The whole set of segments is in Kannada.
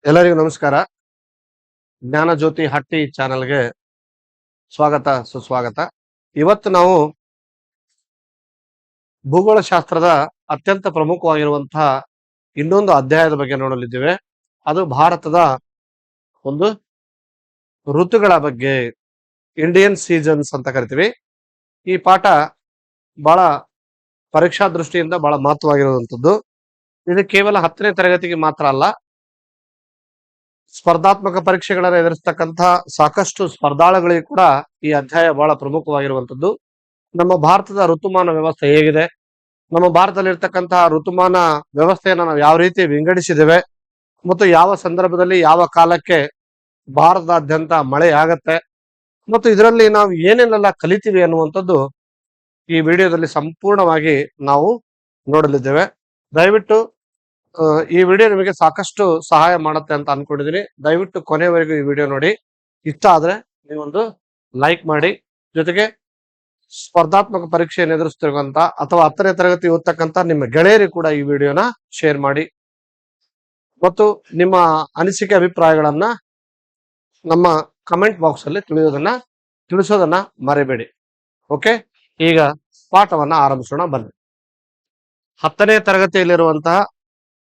ಎಲ್ಲರಿಗೂ ನಮಸ್ಕಾರ. ಜ್ಞಾನ ಜ್ಯೋತಿ ಹಟ್ಟಿ ಚಾನೆಲ್ಗೆ ಸ್ವಾಗತ ಸುಸ್ವಾಗತ. ಇವತ್ತು ನಾವು ಭೂಗೋಳಶಾಸ್ತ್ರದ ಅತ್ಯಂತ ಪ್ರಮುಖವಾಗಿರುವಂತಹ ಇನ್ನೊಂದು ಅಧ್ಯಾಯದ ಬಗ್ಗೆ ನೋಡಲಿದ್ದೇವೆ. ಅದು ಭಾರತದ ಒಂದು ಋತುಗಳ ಬಗ್ಗೆ, ಇಂಡಿಯನ್ ಸೀಸನ್ಸ್ ಅಂತ ಕರಿತೀವಿ. ಈ ಪಾಠ ಬಹಳ ಪರೀಕ್ಷಾ ದೃಷ್ಟಿಯಿಂದ ಬಹಳ ಮಹತ್ವವಾಗಿರುವಂತದ್ದು. ಇದು ಕೇವಲ 10ನೇ ತರಗತಿಗೆ ಮಾತ್ರ ಅಲ್ಲ, ಸ್ಪರ್ಧಾತ್ಮಕ ಪರೀಕ್ಷೆಗಳನ್ನು ಎದುರಿಸ್ತಕ್ಕಂತಹ ಸಾಕಷ್ಟು ಸ್ಪರ್ಧಾಳುಗಳಿಗೆ ಕೂಡ ಈ ಅಧ್ಯಾಯ ಬಹಳ ಪ್ರಮುಖವಾಗಿರುವಂತದ್ದು. ನಮ್ಮ ಭಾರತದ ಋತುಮಾನ ವ್ಯವಸ್ಥೆ ಹೇಗಿದೆ, ನಮ್ಮ ಭಾರತದಲ್ಲಿ ಇರ್ತಕ್ಕಂತಹ ಋತುಮಾನ ವ್ಯವಸ್ಥೆಯನ್ನು ನಾವು ಯಾವ ರೀತಿ ವಿಂಗಡಿಸಿದ್ದೇವೆ ಮತ್ತು ಯಾವ ಸಂದರ್ಭದಲ್ಲಿ ಯಾವ ಕಾಲಕ್ಕೆ ಭಾರತದಾದ್ಯಂತ ಮಳೆ ಆಗತ್ತೆ ಮತ್ತು ಇದರಲ್ಲಿ ನಾವು ಏನೇನೆಲ್ಲ ಕಲಿತೀವಿ ಅನ್ನುವಂಥದ್ದು ಈ ವಿಡಿಯೋದಲ್ಲಿ ಸಂಪೂರ್ಣವಾಗಿ ನಾವು ನೋಡಲಿದ್ದೇವೆ. ದಯವಿಟ್ಟು ಈ ವಿಡಿಯೋ ನಿಮಗೆ ಸಾಕಷ್ಟು ಸಹಾಯ ಮಾಡುತ್ತೆ ಅಂತ ಅನ್ಕೊಂಡಿದ್ದೀನಿ. ದಯವಿಟ್ಟು ಕೊನೆವರೆಗೂ ಈ ವಿಡಿಯೋ ನೋಡಿ. ಇಷ್ಟ ಆದ್ರೆ ನೀವೊಂದು ಲೈಕ್ ಮಾಡಿ, ಜೊತೆಗೆ ಸ್ಪರ್ಧಾತ್ಮಕ ಪರೀಕ್ಷೆಯನ್ನು ಎದುರಿಸ್ತಿರುವಂತ ಅಥವಾ 10ನೇ ತರಗತಿ ಓದ್ತಕ್ಕಂತ ನಿಮ್ಮ ಗೆಳೆಯರಿಗೆ ಕೂಡ ಈ ವಿಡಿಯೋನ ಶೇರ್ ಮಾಡಿ ಮತ್ತು ನಿಮ್ಮ ಅನಿಸಿಕೆ ಅಭಿಪ್ರಾಯಗಳನ್ನ ನಮ್ಮ ಕಮೆಂಟ್ ಬಾಕ್ಸ್ ಅಲ್ಲಿ ತಿಳಿಸೋದನ್ನ ಮರೆಯಬೇಡಿ. ಓಕೆ, ಈಗ ಪಾಠವನ್ನ ಆರಂಭಿಸೋಣ ಬನ್ನಿ. 10ನೇ ತರಗತಿಯಲ್ಲಿರುವಂತಹ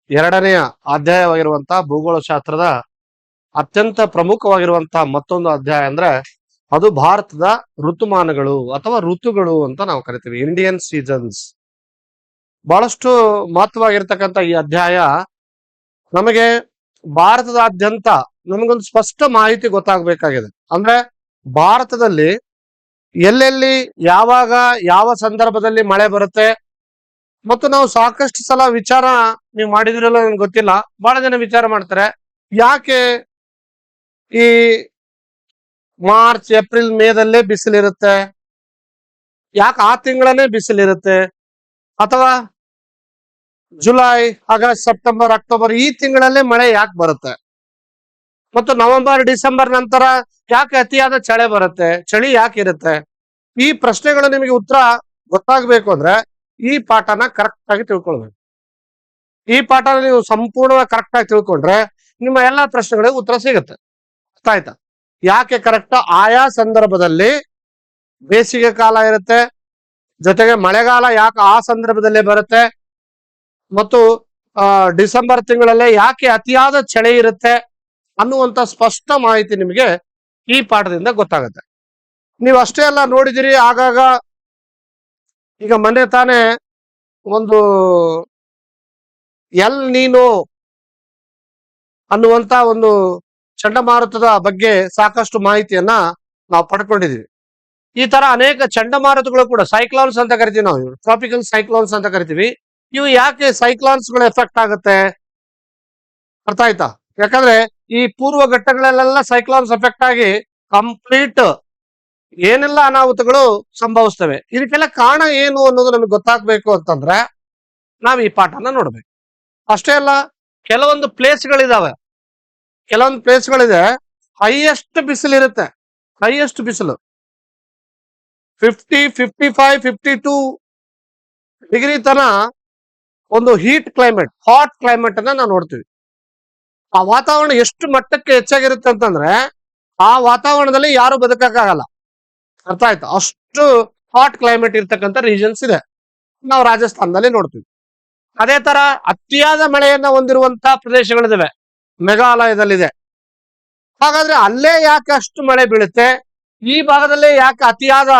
2ನೆಯ ಅಧ್ಯಾಯವಾಗಿರುವಂತಹ ಭೂಗೋಳಶಾಸ್ತ್ರದ ಅತ್ಯಂತ ಪ್ರಮುಖವಾಗಿರುವಂತಹ ಮತ್ತೊಂದು ಅಧ್ಯಾಯ ಅಂದ್ರೆ ಅದು ಭಾರತದ ಋತುಮಾನಗಳು ಅಥವಾ ಋತುಗಳು ಅಂತ ನಾವು ಕರಿತೀವಿ, ಇಂಡಿಯನ್ ಸೀಸನ್ಸ್. ಬಹಳಷ್ಟು ಮಹತ್ವವಾಗಿರ್ತಕ್ಕಂಥ ಈ ಅಧ್ಯಾಯ ನಮಗೆ ಭಾರತದಾದ್ಯಂತ ನಮಗೊಂದು ಸ್ಪಷ್ಟ ಮಾಹಿತಿ ಗೊತ್ತಾಗಬೇಕಾಗಿದೆ. ಅಂದ್ರೆ ಭಾರತದಲ್ಲಿ ಎಲ್ಲೆಲ್ಲಿ ಯಾವಾಗ ಯಾವ ಸಂದರ್ಭದಲ್ಲಿ ಮಳೆ ಬರುತ್ತೆ ಮತ್ತು ನಾವು ಸಾಕಷ್ಟು ಸಲ ವಿಚಾರ ನೀವು ಮಾಡಿದಿರಲ್ಲ ನನ್ಗೆ ಗೊತ್ತಿಲ್ಲ, ಬಹಳ ಜನ ವಿಚಾರ ಮಾಡ್ತಾರೆ, ಯಾಕೆ ಈ ಮಾರ್ಚ್ ಏಪ್ರಿಲ್ ಮೇದಲ್ಲೇ ಬಿಸಿಲಿರುತ್ತೆ, ಯಾಕೆ ಆ ತಿಂಗಳನ್ನೇ ಬಿಸಿಲಿರುತ್ತೆ, ಅಥವಾ ಜುಲೈ ಆಗಸ್ಟ್ ಸೆಪ್ಟೆಂಬರ್ ಅಕ್ಟೋಬರ್ ಈ ತಿಂಗಳಲ್ಲೇ ಮಳೆ ಯಾಕೆ ಬರುತ್ತೆ, ಮತ್ತು ನವೆಂಬರ್ ಡಿಸೆಂಬರ್ ನಂತರ ಯಾಕೆ ಅತಿಯಾದ ಚಳಿ ಯಾಕೆ ಇರುತ್ತೆ? ಈ ಪ್ರಶ್ನೆಗಳು ನಿಮಗೆ ಉತ್ತರ ಗೊತ್ತಾಗಬೇಕು ಅಂದ್ರೆ ಈ ಪಾಠನ ಕರೆಕ್ಟ್ ಆಗಿ ತಿಳ್ಕೊಳ್ಬೇಕು. ಈ ಪಾಠನ ನೀವು ಸಂಪೂರ್ಣವಾಗಿ ಕರೆಕ್ಟ್ ಆಗಿ ತಿಳ್ಕೊಂಡ್ರೆ ನಿಮ್ಮ ಎಲ್ಲಾ ಪ್ರಶ್ನೆಗಳಿಗೆ ಉತ್ತರ ಸಿಗುತ್ತೆ. ಅರ್ಥ ಆಯ್ತಾ? ಯಾಕೆ ಕರೆಕ್ಟ್ ಆಯಾ ಸಂದರ್ಭದಲ್ಲಿ ಬೇಸಿಗೆ ಕಾಲ ಇರುತ್ತೆ, ಜೊತೆಗೆ ಮಳೆಗಾಲ ಯಾಕೆ ಆ ಸಂದರ್ಭದಲ್ಲೇ ಬರುತ್ತೆ, ಮತ್ತು ಡಿಸೆಂಬರ್ ತಿಂಗಳಲ್ಲೇ ಯಾಕೆ ಅತಿಯಾದ ಚಳಿ ಇರುತ್ತೆ ಅನ್ನುವಂತ ಸ್ಪಷ್ಟ ಮಾಹಿತಿ ನಿಮಗೆ ಈ ಪಾಠದಿಂದ ಗೊತ್ತಾಗುತ್ತೆ. ನೀವು ಅಷ್ಟೇ ಅಲ್ಲ, ನೋಡಿದಿರಿ ಆಗಾಗ, ಈಗ ಮೊನ್ನೆ ತಾನೇ ಒಂದು ಎಲ್ ನೀನೋ ಅನ್ನುವಂತ ಒಂದು ಚಂಡಮಾರುತದ ಬಗ್ಗೆ ಸಾಕಷ್ಟು ಮಾಹಿತಿಯನ್ನ ನಾವು ಪಡ್ಕೊಂಡಿದೀವಿ. ಈ ತರ ಅನೇಕ ಚಂಡಮಾರುತಗಳು ಕೂಡ ಸೈಕ್ಲಾನ್ಸ್ ಅಂತ ಕರಿತೀವಿ ನಾವು, ಟ್ರಾಪಿಕಲ್ ಸೈಕ್ಲಾನ್ಸ್ ಅಂತ ಕರಿತೀವಿ. ಇವು ಯಾಕೆ ಸೈಕ್ಲಾನ್ಸ್ ಗಳು ಎಫೆಕ್ಟ್ ಆಗುತ್ತೆ? ಅರ್ಥ ಆಯ್ತಾ? ಯಾಕಂದ್ರೆ ಈ ಪೂರ್ವ ಘಟ್ಟಗಳಲ್ಲೆಲ್ಲ ಸೈಕ್ಲಾನ್ಸ್ ಎಫೆಕ್ಟ್ ಆಗಿ ಕಂಪ್ಲೀಟ್ ಏನೆಲ್ಲ ಅನಾಹುತಗಳು ಸಂಭವಿಸ್ತವೆ. ಇದಕ್ಕೆಲ್ಲ ಕಾರಣ ಏನು ಅನ್ನೋದು ನಮಗೆ ಗೊತ್ತಾಗ್ಬೇಕು ಅಂತಂದ್ರೆ ನಾವ್ ಈ ಪಾಠನ ನೋಡ್ಬೇಕು. ಅಷ್ಟೇ ಅಲ್ಲ, ಕೆಲವೊಂದು ಪ್ಲೇಸ್ಗಳಿದಾವೆ, ಕೆಲವೊಂದು ಪ್ಲೇಸ್ಗಳಿದೆ ಹೈಯೆಸ್ಟ್ ಬಿಸಿಲಿರುತ್ತೆ, ಹೈಯೆಸ್ಟ್ ಬಿಸಿಲು 50, 55, 52 ಡಿಗ್ರಿ ತನ ಒಂದು ಹೀಟ್ ಕ್ಲೈಮೇಟ್, ಹಾಟ್ ಕ್ಲೈಮೇಟ್ ಅನ್ನ ನಾವು ನೋಡ್ತೀವಿ. ಆ ವಾತಾವರಣ ಎಷ್ಟು ಮಟ್ಟಕ್ಕೆ ಹೆಚ್ಚಾಗಿರುತ್ತೆ ಅಂತಂದ್ರೆ ಆ ವಾತಾವರಣದಲ್ಲಿ ಯಾರು ಬದುಕಕ್ಕಾಗಲ್ಲ. ಅರ್ಥ ಆಯ್ತಾ? ಅಷ್ಟು ಹಾಟ್ ಕ್ಲೈಮೇಟ್ ಇರ್ತಕ್ಕಂಥ ರೀಜನ್ಸ್ ಇದೆ, ನಾವು ರಾಜಸ್ಥಾನದಲ್ಲಿ ನೋಡ್ತೀವಿ. ಅದೇ ತರ ಅತಿಯಾದ ಮಳೆಯನ್ನ ಹೊಂದಿರುವಂತ ಪ್ರದೇಶಗಳಿದಾವೆ, ಮೇಘಾಲಯದಲ್ಲಿದೆ. ಹಾಗಾದ್ರೆ ಅಲ್ಲೇ ಯಾಕೆ ಅಷ್ಟು ಮಳೆ ಬೀಳುತ್ತೆ, ಈ ಭಾಗದಲ್ಲೇ ಯಾಕೆ ಅತಿಯಾದ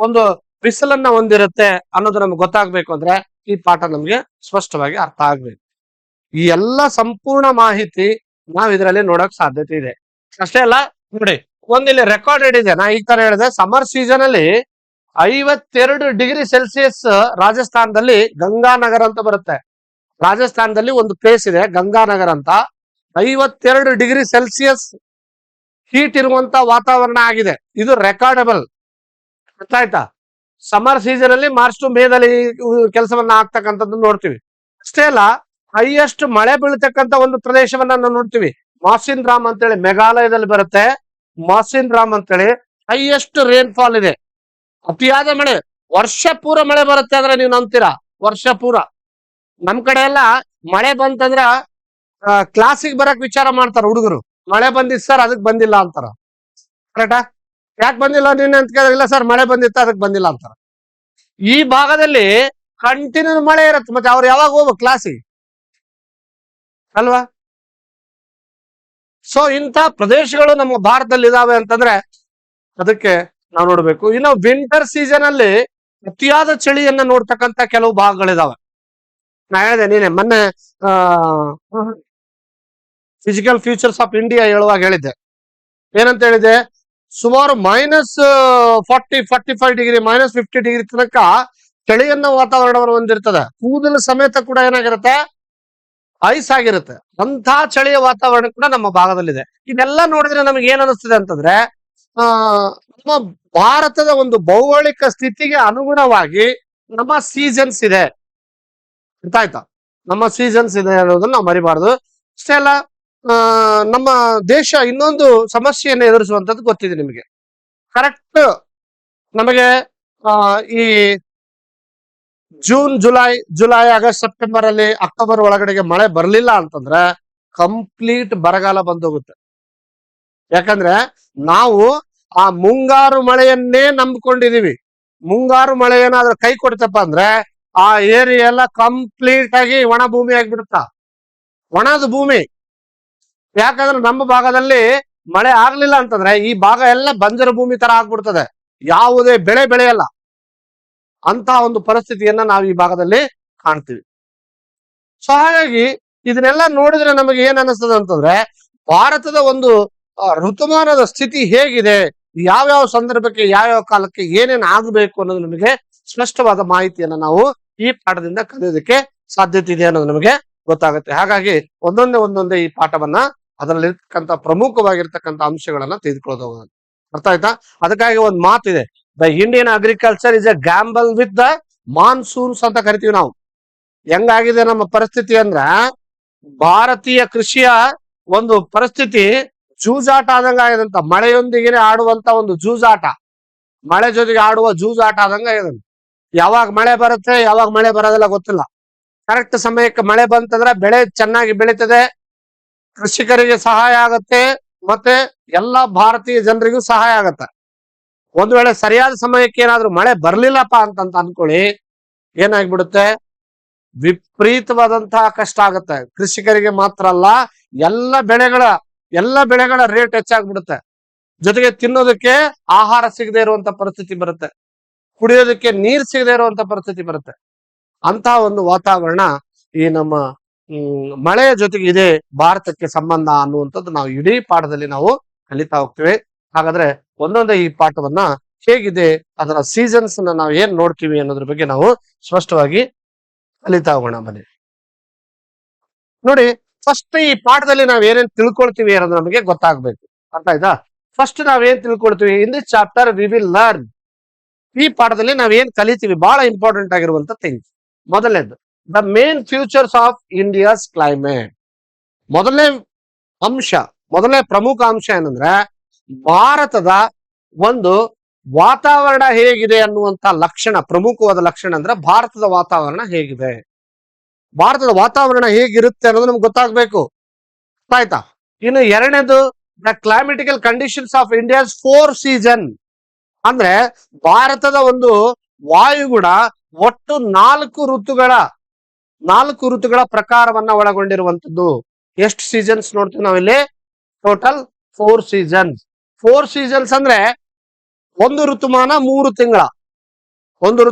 ಒಂದು ಬಿಸಿಲನ್ನ ಹೊಂದಿರುತ್ತೆ ಅನ್ನೋದು ನಮ್ಗೆ ಗೊತ್ತಾಗ್ಬೇಕು ಅಂದ್ರೆ ಈ ಪಾಠ ನಮ್ಗೆ ಸ್ಪಷ್ಟವಾಗಿ ಅರ್ಥ ಆಗ್ಬೇಕು. ಈ ಎಲ್ಲ ಸಂಪೂರ್ಣ ಮಾಹಿತಿ ನಾವ್ ಇದರಲ್ಲಿ ನೋಡಕ್ ಸಾಧ್ಯತೆ ಇದೆ. ಅಷ್ಟೇ ಅಲ್ಲ, ನೋಡಿ ಒಂದಿಲ್ಲಿ ರೆಕಾರ್ಡೆಡ್ ಇದೆ. ನಾ ಈಗ ತರ ಹೇಳಿದೆ, ಸಮರ್ ಸೀಸನ್ ಅಲ್ಲಿ 52 ಡಿಗ್ರಿ ಸೆಲ್ಸಿಯಸ್ ರಾಜಸ್ಥಾನದಲ್ಲಿ ಗಂಗಾನಗರ್ ಅಂತ ಬರುತ್ತೆ. ರಾಜಸ್ಥಾನದಲ್ಲಿ ಒಂದು ಪ್ಲೇಸ್ ಇದೆ ಗಂಗಾನಗರ್ ಅಂತ, 52 ಡಿಗ್ರಿ ಸೆಲ್ಸಿಯಸ್ ಹೀಟ್ ಇರುವಂತ ವಾತಾವರಣ ಆಗಿದೆ. ಇದು ರೆಕಾರ್ಡಬಲ್. ಅರ್ಥ ಆಯ್ತಾ? ಸಮರ್ ಸೀಸನ್ ಅಲ್ಲಿ ಮಾರ್ಚ್ ಟು ಮೇದಲ್ಲಿ ಕೆಲಸವನ್ನ ಆಗ್ತಕ್ಕಂಥದ್ದು ನೋಡ್ತೀವಿ. ಅಷ್ಟೇ ಅಲ್ಲ, ಹೈಯೆಸ್ಟ್ ಮಳೆ ಬೀಳ್ತಕ್ಕಂಥ ಒಂದು ಪ್ರದೇಶವನ್ನ ನಾವು ನೋಡ್ತೀವಿ, ಮಾಸಿನ್ ರಾಮ್ ಅಂತೇಳಿ ಮೇಘಾಲಯದಲ್ಲಿ ಬರುತ್ತೆ. ಮಾಸಿನ್ ರಾಮ್ ಅಂತೇಳಿ ಹೈಯೆಸ್ಟ್ ರೇನ್ ಫಾಲ್ ಇದೆ, ಅತಿಯಾದ ಮಳೆ, ವರ್ಷ ಪೂರ ಮಳೆ ಬರುತ್ತೆ ಅಂದ್ರೆ ನೀವು ನಂಬ್ತೀರಾ? ವರ್ಷ ಪೂರ. ನಮ್ ಕಡೆ ಎಲ್ಲ ಮಳೆ ಬಂತಂದ್ರ ಕ್ಲಾಸಿಗೆ ಬರಕ್ ವಿಚಾರ ಮಾಡ್ತಾರ ಹುಡುಗರು. ಮಳೆ ಬಂದಿತ್ತು ಸರ್ ಅದಕ್ ಬಂದಿಲ್ಲ ಅಂತಾರ. ಕರೆಕ್ಟಾ? ಯಾಕೆ ಬಂದಿಲ್ಲ ನೀನ್ ಅಂತ ಕೇಳಿದ್ರೆ, ಇಲ್ಲ ಸರ್ ಮಳೆ ಬಂದಿತ್ತು ಅದಕ್ ಬಂದಿಲ್ಲ ಅಂತಾರ. ಈ ಭಾಗದಲ್ಲಿ ಕಂಟಿನ್ಯೂ ಮಳೆ ಇರತ್ತೆ, ಮತ್ತೆ ಅವ್ರು ಯಾವಾಗ ಹೋಗ್ಬೇಕು ಕ್ಲಾಸಿಗೆ ಅಲ್ವಾ? ಸೊ ಇಂಥ ಪ್ರದೇಶಗಳು ನಮ್ಮ ಭಾರತದಲ್ಲಿ ಇದಾವೆ ಅಂತಂದ್ರೆ ಅದಕ್ಕೆ ನಾವು ನೋಡ್ಬೇಕು. ಇನ್ನು ವಿಂಟರ್ ಸೀಸನ್ ಅಲ್ಲಿ ಅತಿಯಾದ ಚಳಿಯನ್ನ ನೋಡ್ತಕ್ಕಂತ ಕೆಲವು ಭಾಗಗಳಿದಾವೆ. ನಾ ಹೇಳಿದೆ ನೀನೆ ಮೊನ್ನೆ ಫಿಸಿಕಲ್ ಫ್ಯೂಚರ್ಸ್ ಆಫ್ ಇಂಡಿಯಾ ಹೇಳುವಾಗ ಹೇಳಿದ್ದೆ. ಏನಂತ ಹೇಳಿದೆ? ಸುಮಾರು -40-45 -50 ತನಕ ಚಳಿಯನ್ನ ವಾತಾವರಣವನ್ನು ಹೊಂದಿರ್ತದೆ. ಕೂದಲು ಸಮೇತ ಕೂಡ ಏನಾಗಿರುತ್ತೆ? ಐಸ್ ಆಗಿರುತ್ತೆ. ಅಂತ ಚಳಿಯ ವಾತಾವರಣ ಕೂಡ ನಮ್ಮ ಭಾಗದಲ್ಲಿದೆ. ಇದೆಲ್ಲ ನೋಡಿದ್ರೆ ನಮಗೆ ಏನ್ ಅನಿಸ್ತದೆ ಅಂತಂದ್ರೆ, ಆ ನಮ್ಮ ಭಾರತದ ಒಂದು ಭೌಗೋಳಿಕ ಸ್ಥಿತಿಗೆ ಅನುಗುಣವಾಗಿ ನಮ್ಮ ಸೀಸನ್ಸ್ ಇದೆ. ಅರ್ಥ ಆಯ್ತಾ? ನಮ್ಮ ಸೀಸನ್ಸ್ ಇದೆ ಅನ್ನೋದನ್ನ ನಾವು ಮರಿಬಾರ್ದು. ಅಷ್ಟೇ ಅಲ್ಲ, ನಮ್ಮ ದೇಶ ಇನ್ನೊಂದು ಸಮಸ್ಯೆಯನ್ನು ಎದುರಿಸುವಂತದ್ದು ಗೊತ್ತಿದೆ ನಿಮಗೆ. ಕರೆಕ್ಟ್ ನಮಗೆ ಈ ಜೂನ್, ಜುಲೈ, ಆಗಸ್ಟ್, ಸೆಪ್ಟೆಂಬರ್ ಅಲ್ಲಿ, ಅಕ್ಟೋಬರ್ ಒಳಗಡೆಗೆ ಮಳೆ ಬರ್ಲಿಲ್ಲ ಅಂತಂದ್ರೆ ಕಂಪ್ಲೀಟ್ ಬರಗಾಲ ಬಂದೋಗುತ್ತೆ. ಯಾಕಂದ್ರೆ ನಾವು ಆ ಮುಂಗಾರು ಮಳೆಯನ್ನೇ ನಂಬ್ಕೊಂಡಿದೀವಿ. ಮುಂಗಾರು ಮಳೆ ಏನಾದ್ರೂ ಕೈ ಕೊಡ್ತಪ್ಪ ಅಂದ್ರೆ ಆ ಏರಿಯಾ ಎಲ್ಲ ಕಂಪ್ಲೀಟ್ ಆಗಿ ಒಣ ಭೂಮಿ ಆಗಿಬಿಡುತ್ತ. ಒಣದ ಭೂಮಿ. ಯಾಕಂದ್ರೆ ನಮ್ಮ ಭಾಗದಲ್ಲಿ ಮಳೆ ಆಗ್ಲಿಲ್ಲ ಅಂತಂದ್ರೆ ಈ ಭಾಗ ಎಲ್ಲ ಬಂಜರು ಭೂಮಿ ತರ ಆಗ್ಬಿಡ್ತದೆ. ಯಾವುದೇ ಬೆಳೆ ಬೆಳೆಯಲ್ಲ. ಅಂತ ಒಂದು ಪರಿಸ್ಥಿತಿಯನ್ನ ನಾವು ಈ ಭಾಗದಲ್ಲಿ ಕಾಣ್ತೀವಿ. ಸೊ ಹಾಗಾಗಿ ಇದನ್ನೆಲ್ಲ ನೋಡಿದ್ರೆ ನಮಗೆ ಏನ್ ಅನಿಸ್ತದೆ ಅಂತಂದ್ರೆ, ಭಾರತದ ಒಂದು ಋತುಮಾನದ ಸ್ಥಿತಿ ಹೇಗಿದೆ, ಯಾವ್ಯಾವ ಸಂದರ್ಭಕ್ಕೆ ಯಾವ್ಯಾವ ಕಾಲಕ್ಕೆ ಏನೇನ್ ಆಗಬೇಕು ಅನ್ನೋದು ನಮಗೆ ಸ್ಪಷ್ಟವಾದ ಮಾಹಿತಿಯನ್ನ ನಾವು ಈ ಪಾಠದಿಂದ ಕಲಿಯೋದಕ್ಕೆ ಸಾಧ್ಯತೆ ಇದೆ ಅನ್ನೋದು ನಮಗೆ ಗೊತ್ತಾಗುತ್ತೆ. ಹಾಗಾಗಿ ಒಂದೊಂದೇ ಈ ಪಾಠವನ್ನ ಅದರಲ್ಲಿರ್ತಕ್ಕಂಥ ಪ್ರಮುಖವಾಗಿರ್ತಕ್ಕಂಥ ಅಂಶಗಳನ್ನ ತೆಗೆದುಕೊಳ್ಳೋದು. ಅರ್ಥ ಆಯ್ತಾ? ಅದಕ್ಕಾಗಿ ಒಂದು ಮಾತಿದೆ, the Indian agriculture is A gamble with the monsoons ಅಂತ ಕರಿತೀವಿ ನಾವು. ಹೆಂಗಾಗಿದೆ ನಮ್ಮ ಪರಿಸ್ಥಿತಿ ಅಂದ್ರ, ಭಾರತೀಯ ಕೃಷಿಯ ಒಂದು ಪರಿಸ್ಥಿತಿ ಜೂಜಾಟ ಆದಂಗ ಆಗಿದಂತ. ಮಳೆಯೊಂದಿಗೆ ಆಡುವಂತ ಒಂದು ಜೂಜಾಟ, ಮಳೆ ಜೊತೆಗೆ ಆಡುವ ಜೂಜಾಟ ಆದಂಗ ಆಗಿದೆ. ಯಾವಾಗ ಮಳೆ ಬರುತ್ತೆ ಯಾವಾಗ ಮಳೆ ಬರೋದಿಲ್ಲ ಗೊತ್ತಿಲ್ಲ. ಕರೆಕ್ಟ್ ಸಮಯಕ್ಕೆ ಮಳೆ ಬಂತಂದ್ರೆ ಬೆಳೆ ಚೆನ್ನಾಗಿ ಬೆಳೀತದೆ, ಕೃಷಿಕರಿಗೆ ಸಹಾಯ ಆಗತ್ತೆ, ಮತ್ತೆ ಎಲ್ಲಾ ಭಾರತೀಯ ಜನರಿಗೂ ಸಹಾಯ ಆಗತ್ತೆ. ಒಂದ್ ವೇಳೆ ಸರಿಯಾದ ಸಮಯಕ್ಕೆ ಏನಾದ್ರೂ ಮಳೆ ಬರ್ಲಿಲ್ಲಪ್ಪ ಅಂತ ಅನ್ಕೊಳ್ಳಿ, ಏನಾಗ್ಬಿಡುತ್ತೆ? ವಿಪರೀತವಾದಂತಹ ಕಷ್ಟ ಆಗತ್ತೆ. ಕೃಷಿಕರಿಗೆ ಮಾತ್ರ ಅಲ್ಲ, ಎಲ್ಲ ಬೆಳೆಗಳ ರೇಟ್ ಹೆಚ್ಚಾಗ್ಬಿಡುತ್ತೆ. ಜೊತೆಗೆ ತಿನ್ನೋದಕ್ಕೆ ಆಹಾರ ಸಿಗದೆ ಇರುವಂತ ಪರಿಸ್ಥಿತಿ ಬರುತ್ತೆ, ಕುಡಿಯೋದಕ್ಕೆ ನೀರ್ ಸಿಗದೆ ಇರುವಂತ ಪರಿಸ್ಥಿತಿ ಬರುತ್ತೆ. ಅಂತಹ ಒಂದು ವಾತಾವರಣ ಈ ನಮ್ಮ ಮಳೆಯ ಜೊತೆಗೆ ಇದೆ ಭಾರತಕ್ಕೆ ಸಂಬಂಧ ಅನ್ನುವಂಥದ್ದು ನಾವು ಇಡೀ ಪಾಠದಲ್ಲಿ ನಾವು ಕಲಿತಾ ಹೋಗ್ತೀವಿ. ಹಾಗಾದ್ರೆ ಒಂದೊಂದೇ ಈ ಪಾಠವನ್ನ ಹೇಗಿದೆ, ಅದರ ಸೀಸನ್ಸ್ ನಾವು ಏನ್ ನೋಡ್ತೀವಿ ಅನ್ನೋದ್ರ ಬಗ್ಗೆ ನಾವು ಸ್ಪಷ್ಟವಾಗಿ ಕಲಿತಾ ಹೋಗೋಣ. ಬನ್ನಿ ನೋಡಿ, ಫಸ್ಟ್ ಈ ಪಾಠದಲ್ಲಿ ನಾವ್ ಏನೇನ್ ತಿಳ್ಕೊಳ್ತೀವಿ ಅನ್ನೋದು ನಮಗೆ ಗೊತ್ತಾಗ್ಬೇಕು. ಅರ್ಥ ಆಯ್ತಾ? ಫಸ್ಟ್ ನಾವೇನ್ ತಿಳ್ಕೊಳ್ತೀವಿ, in this chapter we will learn. ಈ ಪಾಠದಲ್ಲಿ ನಾವ್ ಏನ್ ಕಲಿತೀವಿ, ಬಹಳ ಇಂಪಾರ್ಟೆಂಟ್ ಆಗಿರುವಂತ ಥಿಂಗ್ಸ್. ಮೊದಲನೇದು, the main futures of India's climate. ಮೊದಲನೇ ಪ್ರಮುಖ ಅಂಶ ಏನಂದ್ರೆ, ಭಾರತದ ಒಂದು ವಾತಾವರಣ ಹೇಗಿದೆ ಅನ್ನುವಂತ ಲಕ್ಷಣ. ಪ್ರಮುಖವಾದ ಲಕ್ಷಣ ಅಂದ್ರೆ ಭಾರತದ ವಾತಾವರಣ ಹೇಗಿದೆ, ಭಾರತದ ವಾತಾವರಣ ಹೇಗಿರುತ್ತೆ ಅನ್ನೋದು ನಮ್ಗೆ ಗೊತ್ತಾಗ್ಬೇಕು. ಆಯ್ತಾ? ಇನ್ನು ಎರಡನೇದು, the climatical conditions of India's 4 season. ಅಂದ್ರೆ ಭಾರತದ ಒಂದು ವಾಯುಗುಣ ಒಟ್ಟು 4 ಋತುಗಳ ಪ್ರಕಾರವನ್ನ ಒಳಗೊಂಡಿರುವಂತದ್ದು. ಎಷ್ಟು ಸೀಸನ್ಸ್ ನೋಡ್ತೀವಿ ನಾವಿಲ್ಲಿ? Total 4 seasons. 4 ಸೀಸನ್ಸ್ ಅಂದ್ರೆ ಒಂದು ಋತುಮಾನ 3 ತಿಂಗಳ, ಒಟ್ಟು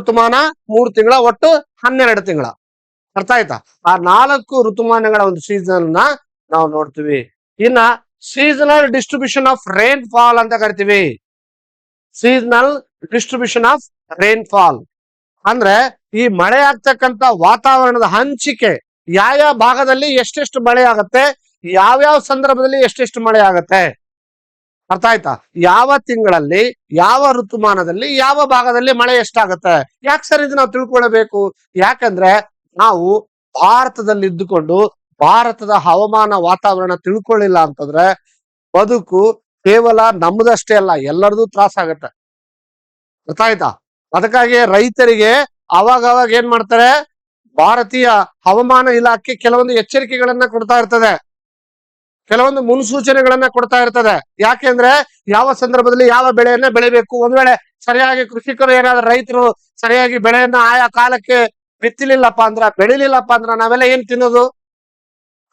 12 ತಿಂಗಳ. ಅರ್ಥ ಆಯ್ತಾ? ಆ 4 ಋತುಮಾನಗಳ ಒಂದು ಸೀಸನ್ ನಾವು ನೋಡ್ತೀವಿ. ಇನ್ನ seasonal distribution of rain fall ಅಂತ ಕರಿತೀವಿ. Seasonal distribution of rain fall ಅಂದ್ರೆ ಈ ಮಳೆ ಆಗ್ತಕ್ಕಂತ ವಾತಾವರಣದ ಹಂಚಿಕೆ, ಯಾವ ಭಾಗದಲ್ಲಿ ಎಷ್ಟೆಷ್ಟು ಮಳೆ ಆಗತ್ತೆ, ಯಾವ್ಯಾವ ಸಂದರ್ಭದಲ್ಲಿ ಎಷ್ಟೆಷ್ಟು ಮಳೆ ಆಗತ್ತೆ. ಅರ್ಥ ಆಯ್ತಾ? ಯಾವ ತಿಂಗಳಲ್ಲಿ, ಯಾವ ಋತುಮಾನದಲ್ಲಿ, ಯಾವ ಭಾಗದಲ್ಲಿ ಮಳೆ ಎಷ್ಟಾಗತ್ತೆ. ಯಾಕೆ ಸರ್ ಇದು ನಾವು ತಿಳ್ಕೊಳ್ಬೇಕು? ಯಾಕಂದ್ರೆ ನಾವು ಭಾರತದಲ್ಲಿ ಇದ್ದುಕೊಂಡು ಭಾರತದ ಹವಾಮಾನ ವಾತಾವರಣ ತಿಳ್ಕೊಳ್ಳಿಲ್ಲ ಅಂತಂದ್ರೆ ಬದುಕು ಕೇವಲ ನಮ್ಮದಷ್ಟೇ ಅಲ್ಲ, ಎಲ್ಲರದು ತ್ರಾಸ ಆಗತ್ತೆ. ಅರ್ಥ ಆಯ್ತಾ? ಅದಕ್ಕಾಗಿ ರೈತರಿಗೆ ಅವಾಗ ಏನ್ ಮಾಡ್ತಾರೆ, ಭಾರತೀಯ ಹವಾಮಾನ ಇಲಾಖೆ ಕೆಲವೊಂದು ಎಚ್ಚರಿಕೆಗಳನ್ನ ಕೊಡ್ತಾ ಇರ್ತದೆ, ಕೆಲವೊಂದು ಮುನ್ಸೂಚನೆಗಳನ್ನ ಕೊಡ್ತಾ ಇರ್ತದೆ. ಯಾಕೆಂದ್ರೆ ಯಾವ ಸಂದರ್ಭದಲ್ಲಿ ಯಾವ ಬೆಳೆಯನ್ನ ಬೆಳಿಬೇಕು, ಒಂದ್ ವೇಳೆ ಸರಿಯಾಗಿ ಕೃಷಿಕರು ಏನಾದ್ರು ರೈತರು ಸರಿಯಾಗಿ ಬೆಳೆಯನ್ನ ಆಯಾ ಕಾಲಕ್ಕೆ ಬಿತ್ತಲಿಲ್ಲಪ್ಪ ಅಂದ್ರ, ಬೆಳಿಲಿಲ್ಲಪ್ಪ ಅಂದ್ರ ನಾವೆಲ್ಲ ಏನ್ ತಿನ್ನೋದು?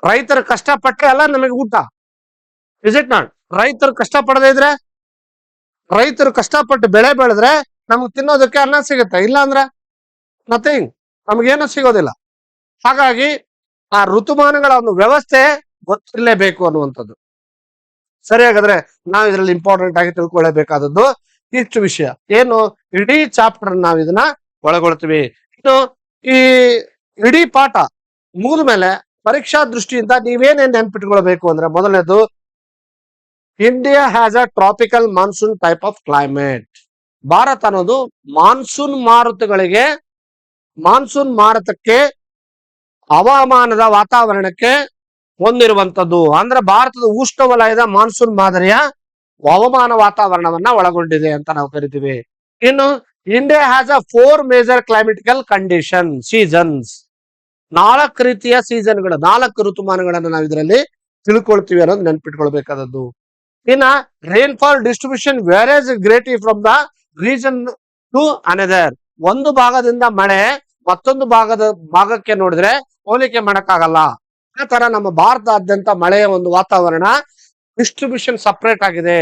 ರೈತರು ಕಷ್ಟಪಟ್ಟರೆ ಅಲ್ಲ ನಮಗೆ ಊಟ. Is it not? ರೈತರು ಕಷ್ಟ ಪಡದೇ ಇದ್ರೆ, ರೈತರು ಕಷ್ಟಪಟ್ಟು ಬೆಳೆ ಬೆಳೆದ್ರೆ ನಮ್ಗೆ ತಿನ್ನೋದಕ್ಕೆ ಅನ್ನ ಸಿಗುತ್ತೆ, ಇಲ್ಲ ಅಂದ್ರ ನಥಿಂಗ್, ನಮಗೇನು ಸಿಗೋದಿಲ್ಲ. ಹಾಗಾಗಿ ಆ ಋತುಮಾನಗಳ ಒಂದು ವ್ಯವಸ್ಥೆ ಗೊತ್ತಿರಲೇಬೇಕು ಅನ್ನುವಂಥದ್ದು. ಸರಿ, ಹಾಗಾದ್ರೆ ನಾವು ಇದರಲ್ಲಿ ಇಂಪಾರ್ಟೆಂಟ್ ಆಗಿ ತಿಳ್ಕೊಳ್ಳೇಬೇಕಾದದ್ದು ಇಷ್ಟು ವಿಷಯ. ಏನು? ಇಡೀ ಚಾಪ್ಟರ್ ನಾವು ಇದನ್ನ ಒಳಗೊಳ್ತೀವಿ. ಇನ್ನು ಈ ಇಡೀ ಪಾಠ ಮುಗಿದ ಮೇಲೆ ಪರೀಕ್ಷಾ ದೃಷ್ಟಿಯಿಂದ ನೀವೇನೇನ್ ನೆನ್ಪಿಟ್ಕೊಳ್ಬೇಕು ಅಂದ್ರೆ, ಮೊದಲನೇದು, India has a tropical monsoon type of climate. Bharat ಅನ್ನೋದು ಮಾನ್ಸೂನ್ ಮಾರುತಕ್ಕೆ ಹವಾಮಾನದ ವಾತಾವರಣಕ್ಕೆ ಹೊಂದಿರುವಂತದ್ದು. ಅಂದ್ರೆ ಭಾರತದ ಉಷ್ಣವಲಯದ ಮಾನ್ಸೂನ್ ಮಾದರಿಯ ಹವಾಮಾನ ವಾತಾವರಣವನ್ನ ಒಳಗೊಂಡಿದೆ ಅಂತ ನಾವು ಕರಿತೀವಿ. ಇನ್ನು India has a 4 major climatical condition seasons. 4 ರೀತಿಯ ಸೀಸನ್ಗಳು, 4 ಋತುಮಾನಗಳನ್ನ ನಾವು ಇದರಲ್ಲಿ ತಿಳ್ಕೊಳ್ತೀವಿ ಅನ್ನೋದು ನೆನ್ಪಿಟ್ಕೊಳ್ಬೇಕಾದದ್ದು. ಇನ್ನ rainfall distribution varies greatly from the region to another. ಒಂದು ಭಾಗದಿಂದ ಮಳೆ ಮತ್ತೊಂದು ಭಾಗಕ್ಕೆ ನೋಡಿದ್ರೆ ಹೋಲಿಕೆ ಮಾಡಕ್ಕಾಗಲ್ಲ. ಆ ತರ ನಮ್ಮ ಭಾರತದಾದ್ಯಂತ ಮಳೆಯ ಒಂದು ವಾತಾವರಣ ಡಿಸ್ಟ್ರಿಬ್ಯೂಷನ್ ಸಪರೇಟ್ ಆಗಿದೆ.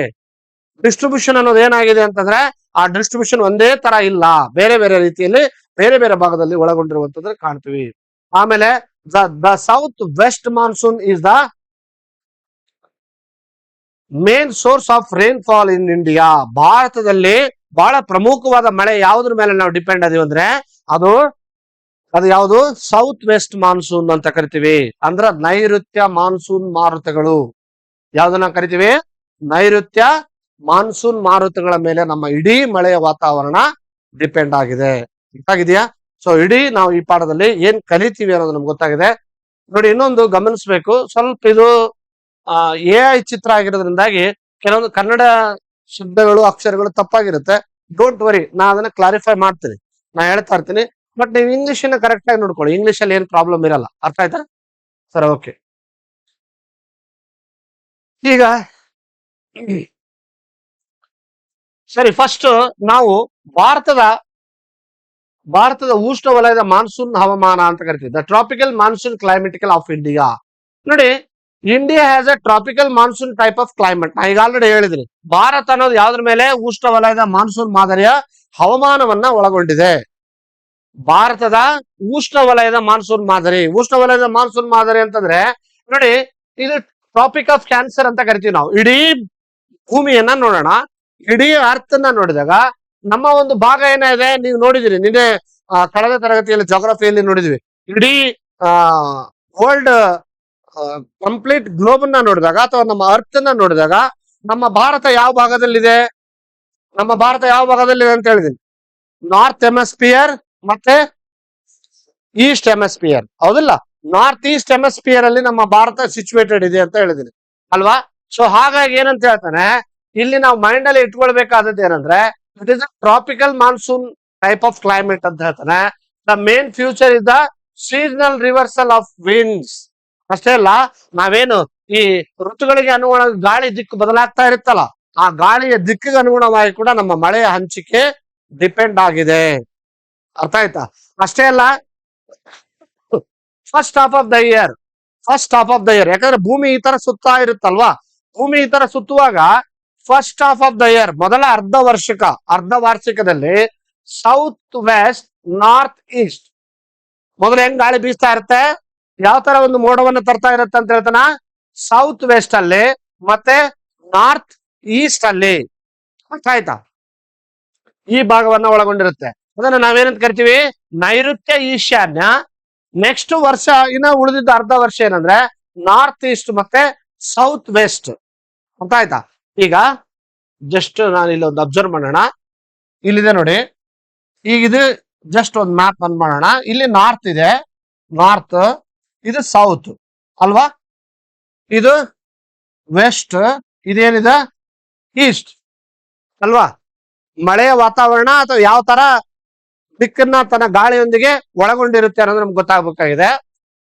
ಡಿಸ್ಟ್ರಿಬ್ಯೂಷನ್ ಅನ್ನೋದು ಏನಾಗಿದೆ ಅಂತಂದ್ರೆ, ಆ ಡಿಸ್ಟ್ರಿಬ್ಯೂಷನ್ ಒಂದೇ ತರ ಇಲ್ಲ, ಬೇರೆ ಬೇರೆ ರೀತಿಯಲ್ಲಿ ಬೇರೆ ಬೇರೆ ಭಾಗದಲ್ಲಿ ಒಳಗೊಂಡಿರುವಂತದ್ದು ಕಾಣ್ತೀವಿ. ಆಮೇಲೆ the south west monsoon is the main source of rainfall in India. ಭಾರತದಲ್ಲಿ ಬಹಳ ಪ್ರಮುಖವಾದ ಮಳೆ ಯಾವುದ್ರ ಮೇಲೆ ನಾವು ಡಿಪೆಂಡ್ ಅದೀವಿ ಅಂದ್ರೆ ಅದು ಯಾವುದು? ಸೌತ್ ವೆಸ್ಟ್ ಮಾನ್ಸೂನ್ ಅಂತ ಕರಿತೀವಿ. ಅಂದ್ರ ನೈಋತ್ಯ ಮಾನ್ಸೂನ್ ಮಾರುತಗಳು. ಯಾವ್ದನ್ನ ಕರಿತೀವಿ? ನೈಋತ್ಯ ಮಾನ್ಸೂನ್ ಮಾರುತಗಳ ಮೇಲೆ ನಮ್ಮ ಇಡೀ ಮಳೆಯ ವಾತಾವರಣ ಡಿಪೆಂಡ್ ಆಗಿದೆ. ಗೊತ್ತಾಗಿದೆಯಾ? ಸೊ ಇಡೀ ನಾವು ಈ ಪಾಠದಲ್ಲಿ ಏನ್ ಕಲಿತೀವಿ ಅನ್ನೋದು ನಮ್ಗೆ ಗೊತ್ತಾಗಿದೆ. ನೋಡಿ, ಇನ್ನೊಂದು ಗಮನಿಸ್ಬೇಕು, ಸ್ವಲ್ಪ ಇದು AI ಚಿತ್ರ ಆಗಿರೋದ್ರಿಂದಾಗಿ ಕೆಲವೊಂದು ಕನ್ನಡ ಶಬ್ದಗಳು ಅಕ್ಷರಗಳು ತಪ್ಪಾಗಿರುತ್ತೆ. ಡೋಂಟ್ ವರಿ, ನಾ ಅದನ್ನ ಕ್ಲಾರಿಫೈ ಮಾಡ್ತೀನಿ, ನಾ ಹೇಳ್ತಾ ಇರ್ತೀನಿ. ಬಟ್ ನೀವು ಇಂಗ್ಲಿಷ್ ಅನ್ನ ಕರೆಕ್ಟ್ ಆಗಿ ನೋಡ್ಕೊಳ್ಳಿ, ಇಂಗ್ಲಿಷ್ ಅಲ್ಲಿ ಏನ್ ಪ್ರಾಬ್ಲಮ್ ಇರಲ್ಲ. ಅರ್ಥ ಆಯ್ತಾ ಸರ್? ಓಕೆ. ಈಗ ಸರಿ, ಫಸ್ಟ್ ನಾವು ಭಾರತದ ಉಷ್ಣ ವಲಯದ ಮಾನ್ಸೂನ್ ಹವಾಮಾನ ಅಂತ ಕರಿತೀವಿ, the tropical monsoon climatical of India. ನೋಡಿ, India has a tropical monsoon type of climate. ನಾ ಈಗ ಆಲ್ರೆಡಿ ಹೇಳಿದ್ರಿ, ಭಾರತ ಅನ್ನೋದು ಯಾವ್ದ್ರ ಮೇಲೆ? ಉಷ್ಣ ವಲಯದ ಮಾನ್ಸೂನ್ ಮಾದರಿಯ ಹವಾಮಾನವನ್ನ ಒಳಗೊಂಡಿದೆ. ಭಾರತದ ಉಷ್ಣ ವಲಯದ ಮಾನ್ಸೂನ್ ಮಾದರಿ ಅಂತಂದ್ರೆ ನೋಡಿ, ಇದು ಟ್ರಾಪಿಕ್ ಆಫ್ ಕ್ಯಾನ್ಸರ್ ಅಂತ ಕರಿತೀವಿ ನಾವು. ಇಡೀ ಭೂಮಿಯನ್ನ ನೋಡೋಣ, ಇಡೀ ಅರ್ತ್ ಅನ್ನ ನೋಡಿದಾಗ ನಮ್ಮ ಒಂದು ಭಾಗ ಏನಿದೆ, ನೀವು ನೋಡಿದಿರಿ ನಿನ್ನೆ ಕಳೆದ ತರಗತಿಯಲ್ಲಿ ಜಾಗ್ರಫಿಯಲ್ಲಿ ನೋಡಿದ್ವಿ. ಇಡೀ ವರ್ಲ್ಡ್ ಕಂಪ್ಲೀಟ್ ಗ್ಲೋಬ್ ಅನ್ನ ನೋಡಿದಾಗ ಅಥವಾ ನಮ್ಮ ಅರ್ತ್ ಅನ್ನ ನೋಡಿದಾಗ ನಮ್ಮ ಭಾರತ ಯಾವ ಭಾಗದಲ್ಲಿದೆ ಅಂತ ಹೇಳಿದೀನಿ. ನಾರ್ತ್ ಹೆಮಿಸ್ಫಿಯರ್ ಮತ್ತೆ ಈಸ್ಟ್ ಹೆಮಿಸ್ಫಿಯರ್, ಹೌದಿಲ್ಲ? ನಾರ್ತ್ ಈಸ್ಟ್ ಹೆಮಿಸ್ಫಿಯರ್ ಅಲ್ಲಿ ನಮ್ಮ ಭಾರತ ಸಿಚುವೇಟೆಡ್ ಇದೆ ಅಂತ ಹೇಳಿದೀನಿ ಅಲ್ವಾ? ಸೊ ಹಾಗಾಗಿ ಏನಂತ ಹೇಳ್ತಾನೆ, ಇಲ್ಲಿ ನಾವು ಮೈಂಡ್ ಅಲ್ಲಿ ಇಟ್ಕೊಳ್ಬೇಕಾದದ್ದು ಏನಂದ್ರೆ, it is a tropical monsoon type of climate ಅಂತ ಹೇಳ್ತಾನೆ. The main future is the seasonal reversal of winds. ಅಷ್ಟೇ ಅಲ್ಲ, ನಾವೇನು ಈ ಋತುಗಳಿಗೆ ಅನುಗುಣವಾಗಿ ಗಾಳಿ ದಿಕ್ಕು ಬದಲಾಗ್ತಾ ಇರುತ್ತಲ್ಲ, ಆ ಗಾಳಿಯ ದಿಕ್ಕಿಗೆ ಅನುಗುಣವಾಗಿ ಕೂಡ ನಮ್ಮ ಮಳೆಯ ಹಂಚಿಕೆ ಡಿಪೆಂಡ್ ಆಗಿದೆ. ಅರ್ಥ ಆಯ್ತಾ? ಅಷ್ಟೇ ಅಲ್ಲ, first half of the year, ಯಾಕಂದ್ರೆ ಭೂಮಿ ಈ ತರ ಸುತ್ತಾ ಇರುತ್ತಲ್ವಾ, ಭೂಮಿ ಈ ತರ ಸುತ್ತುವಾಗ first half of the year, ಮೊದಲ ಅರ್ಧ ವಾರ್ಷಿಕದಲ್ಲಿ ಸೌತ್ ವೆಸ್ಟ್, ನಾರ್ತ್ ಈಸ್ಟ್, ಮೊದಲು ಹೆಂಗ್ ಗಾಳಿ ಬೀಸ್ತಾ ಇರುತ್ತೆ, ಯಾವ ತರ ಒಂದು ಮೋಡವನ್ನು ತರ್ತಾ ಇರುತ್ತೆ ಅಂತ ಹೇಳ್ತಾನ, ಸೌತ್ ವೆಸ್ಟ್ ಅಲ್ಲಿ ಮತ್ತೆ ನಾರ್ತ್ ಈಸ್ಟ್ ಅಲ್ಲಿ. ಅರ್ಥ ಆಯ್ತಾ? ಈ ಭಾಗವನ್ನ ಒಳಗೊಂಡಿರುತ್ತೆ. ಅದನ್ನ ನಾವೇನಂತ ಕರಿತೀವಿ? ನೈಋತ್ಯ ಈಶಾನ್ಯ. ನೆಕ್ಸ್ಟ್ ವರ್ಷ ಇನ್ನ ಉಳಿದಿದ್ದ ಅರ್ಧ ವರ್ಷ ಏನಂದ್ರೆ ನಾರ್ತ್ ಈಸ್ಟ್ ಮತ್ತೆ ಸೌತ್ ವೆಸ್ಟ್. ಅರ್ಥ ಆಯ್ತಾ? ಈಗ ಜಸ್ಟ್ ನಾನು ಇಲ್ಲಿ ಒಂದು ಅಬ್ಸರ್ವ್ ಮಾಡೋಣ, ಇಲ್ಲಿದೆ ನೋಡಿ, ಈಗ ಇದು ಜಸ್ಟ್ ಒಂದು ಮ್ಯಾಪ್ ಬಂದ್ ಮಾಡೋಣ. ಇಲ್ಲಿ ನಾರ್ತ್ ಇದೆ, ನಾರ್ತ್, ಇದು ಸೌತ್ ಅಲ್ವಾ, ಇದು ವೆಸ್ಟ್, ಇದೇನಿದೆ ಈಸ್ಟ್ ಅಲ್ವಾ? ಮಳೆಯ ವಾತಾವರಣ ಅಥವಾ ಯಾವ ತರ ದಿಕ್ಕನ್ನ ತನ್ನ ಗಾಳಿಯೊಂದಿಗೆ ಒಳಗೊಂಡಿರುತ್ತೆ ಅನ್ನೋದು ನಮ್ಗೆ ಗೊತ್ತಾಗಬೇಕಾಗಿದೆ.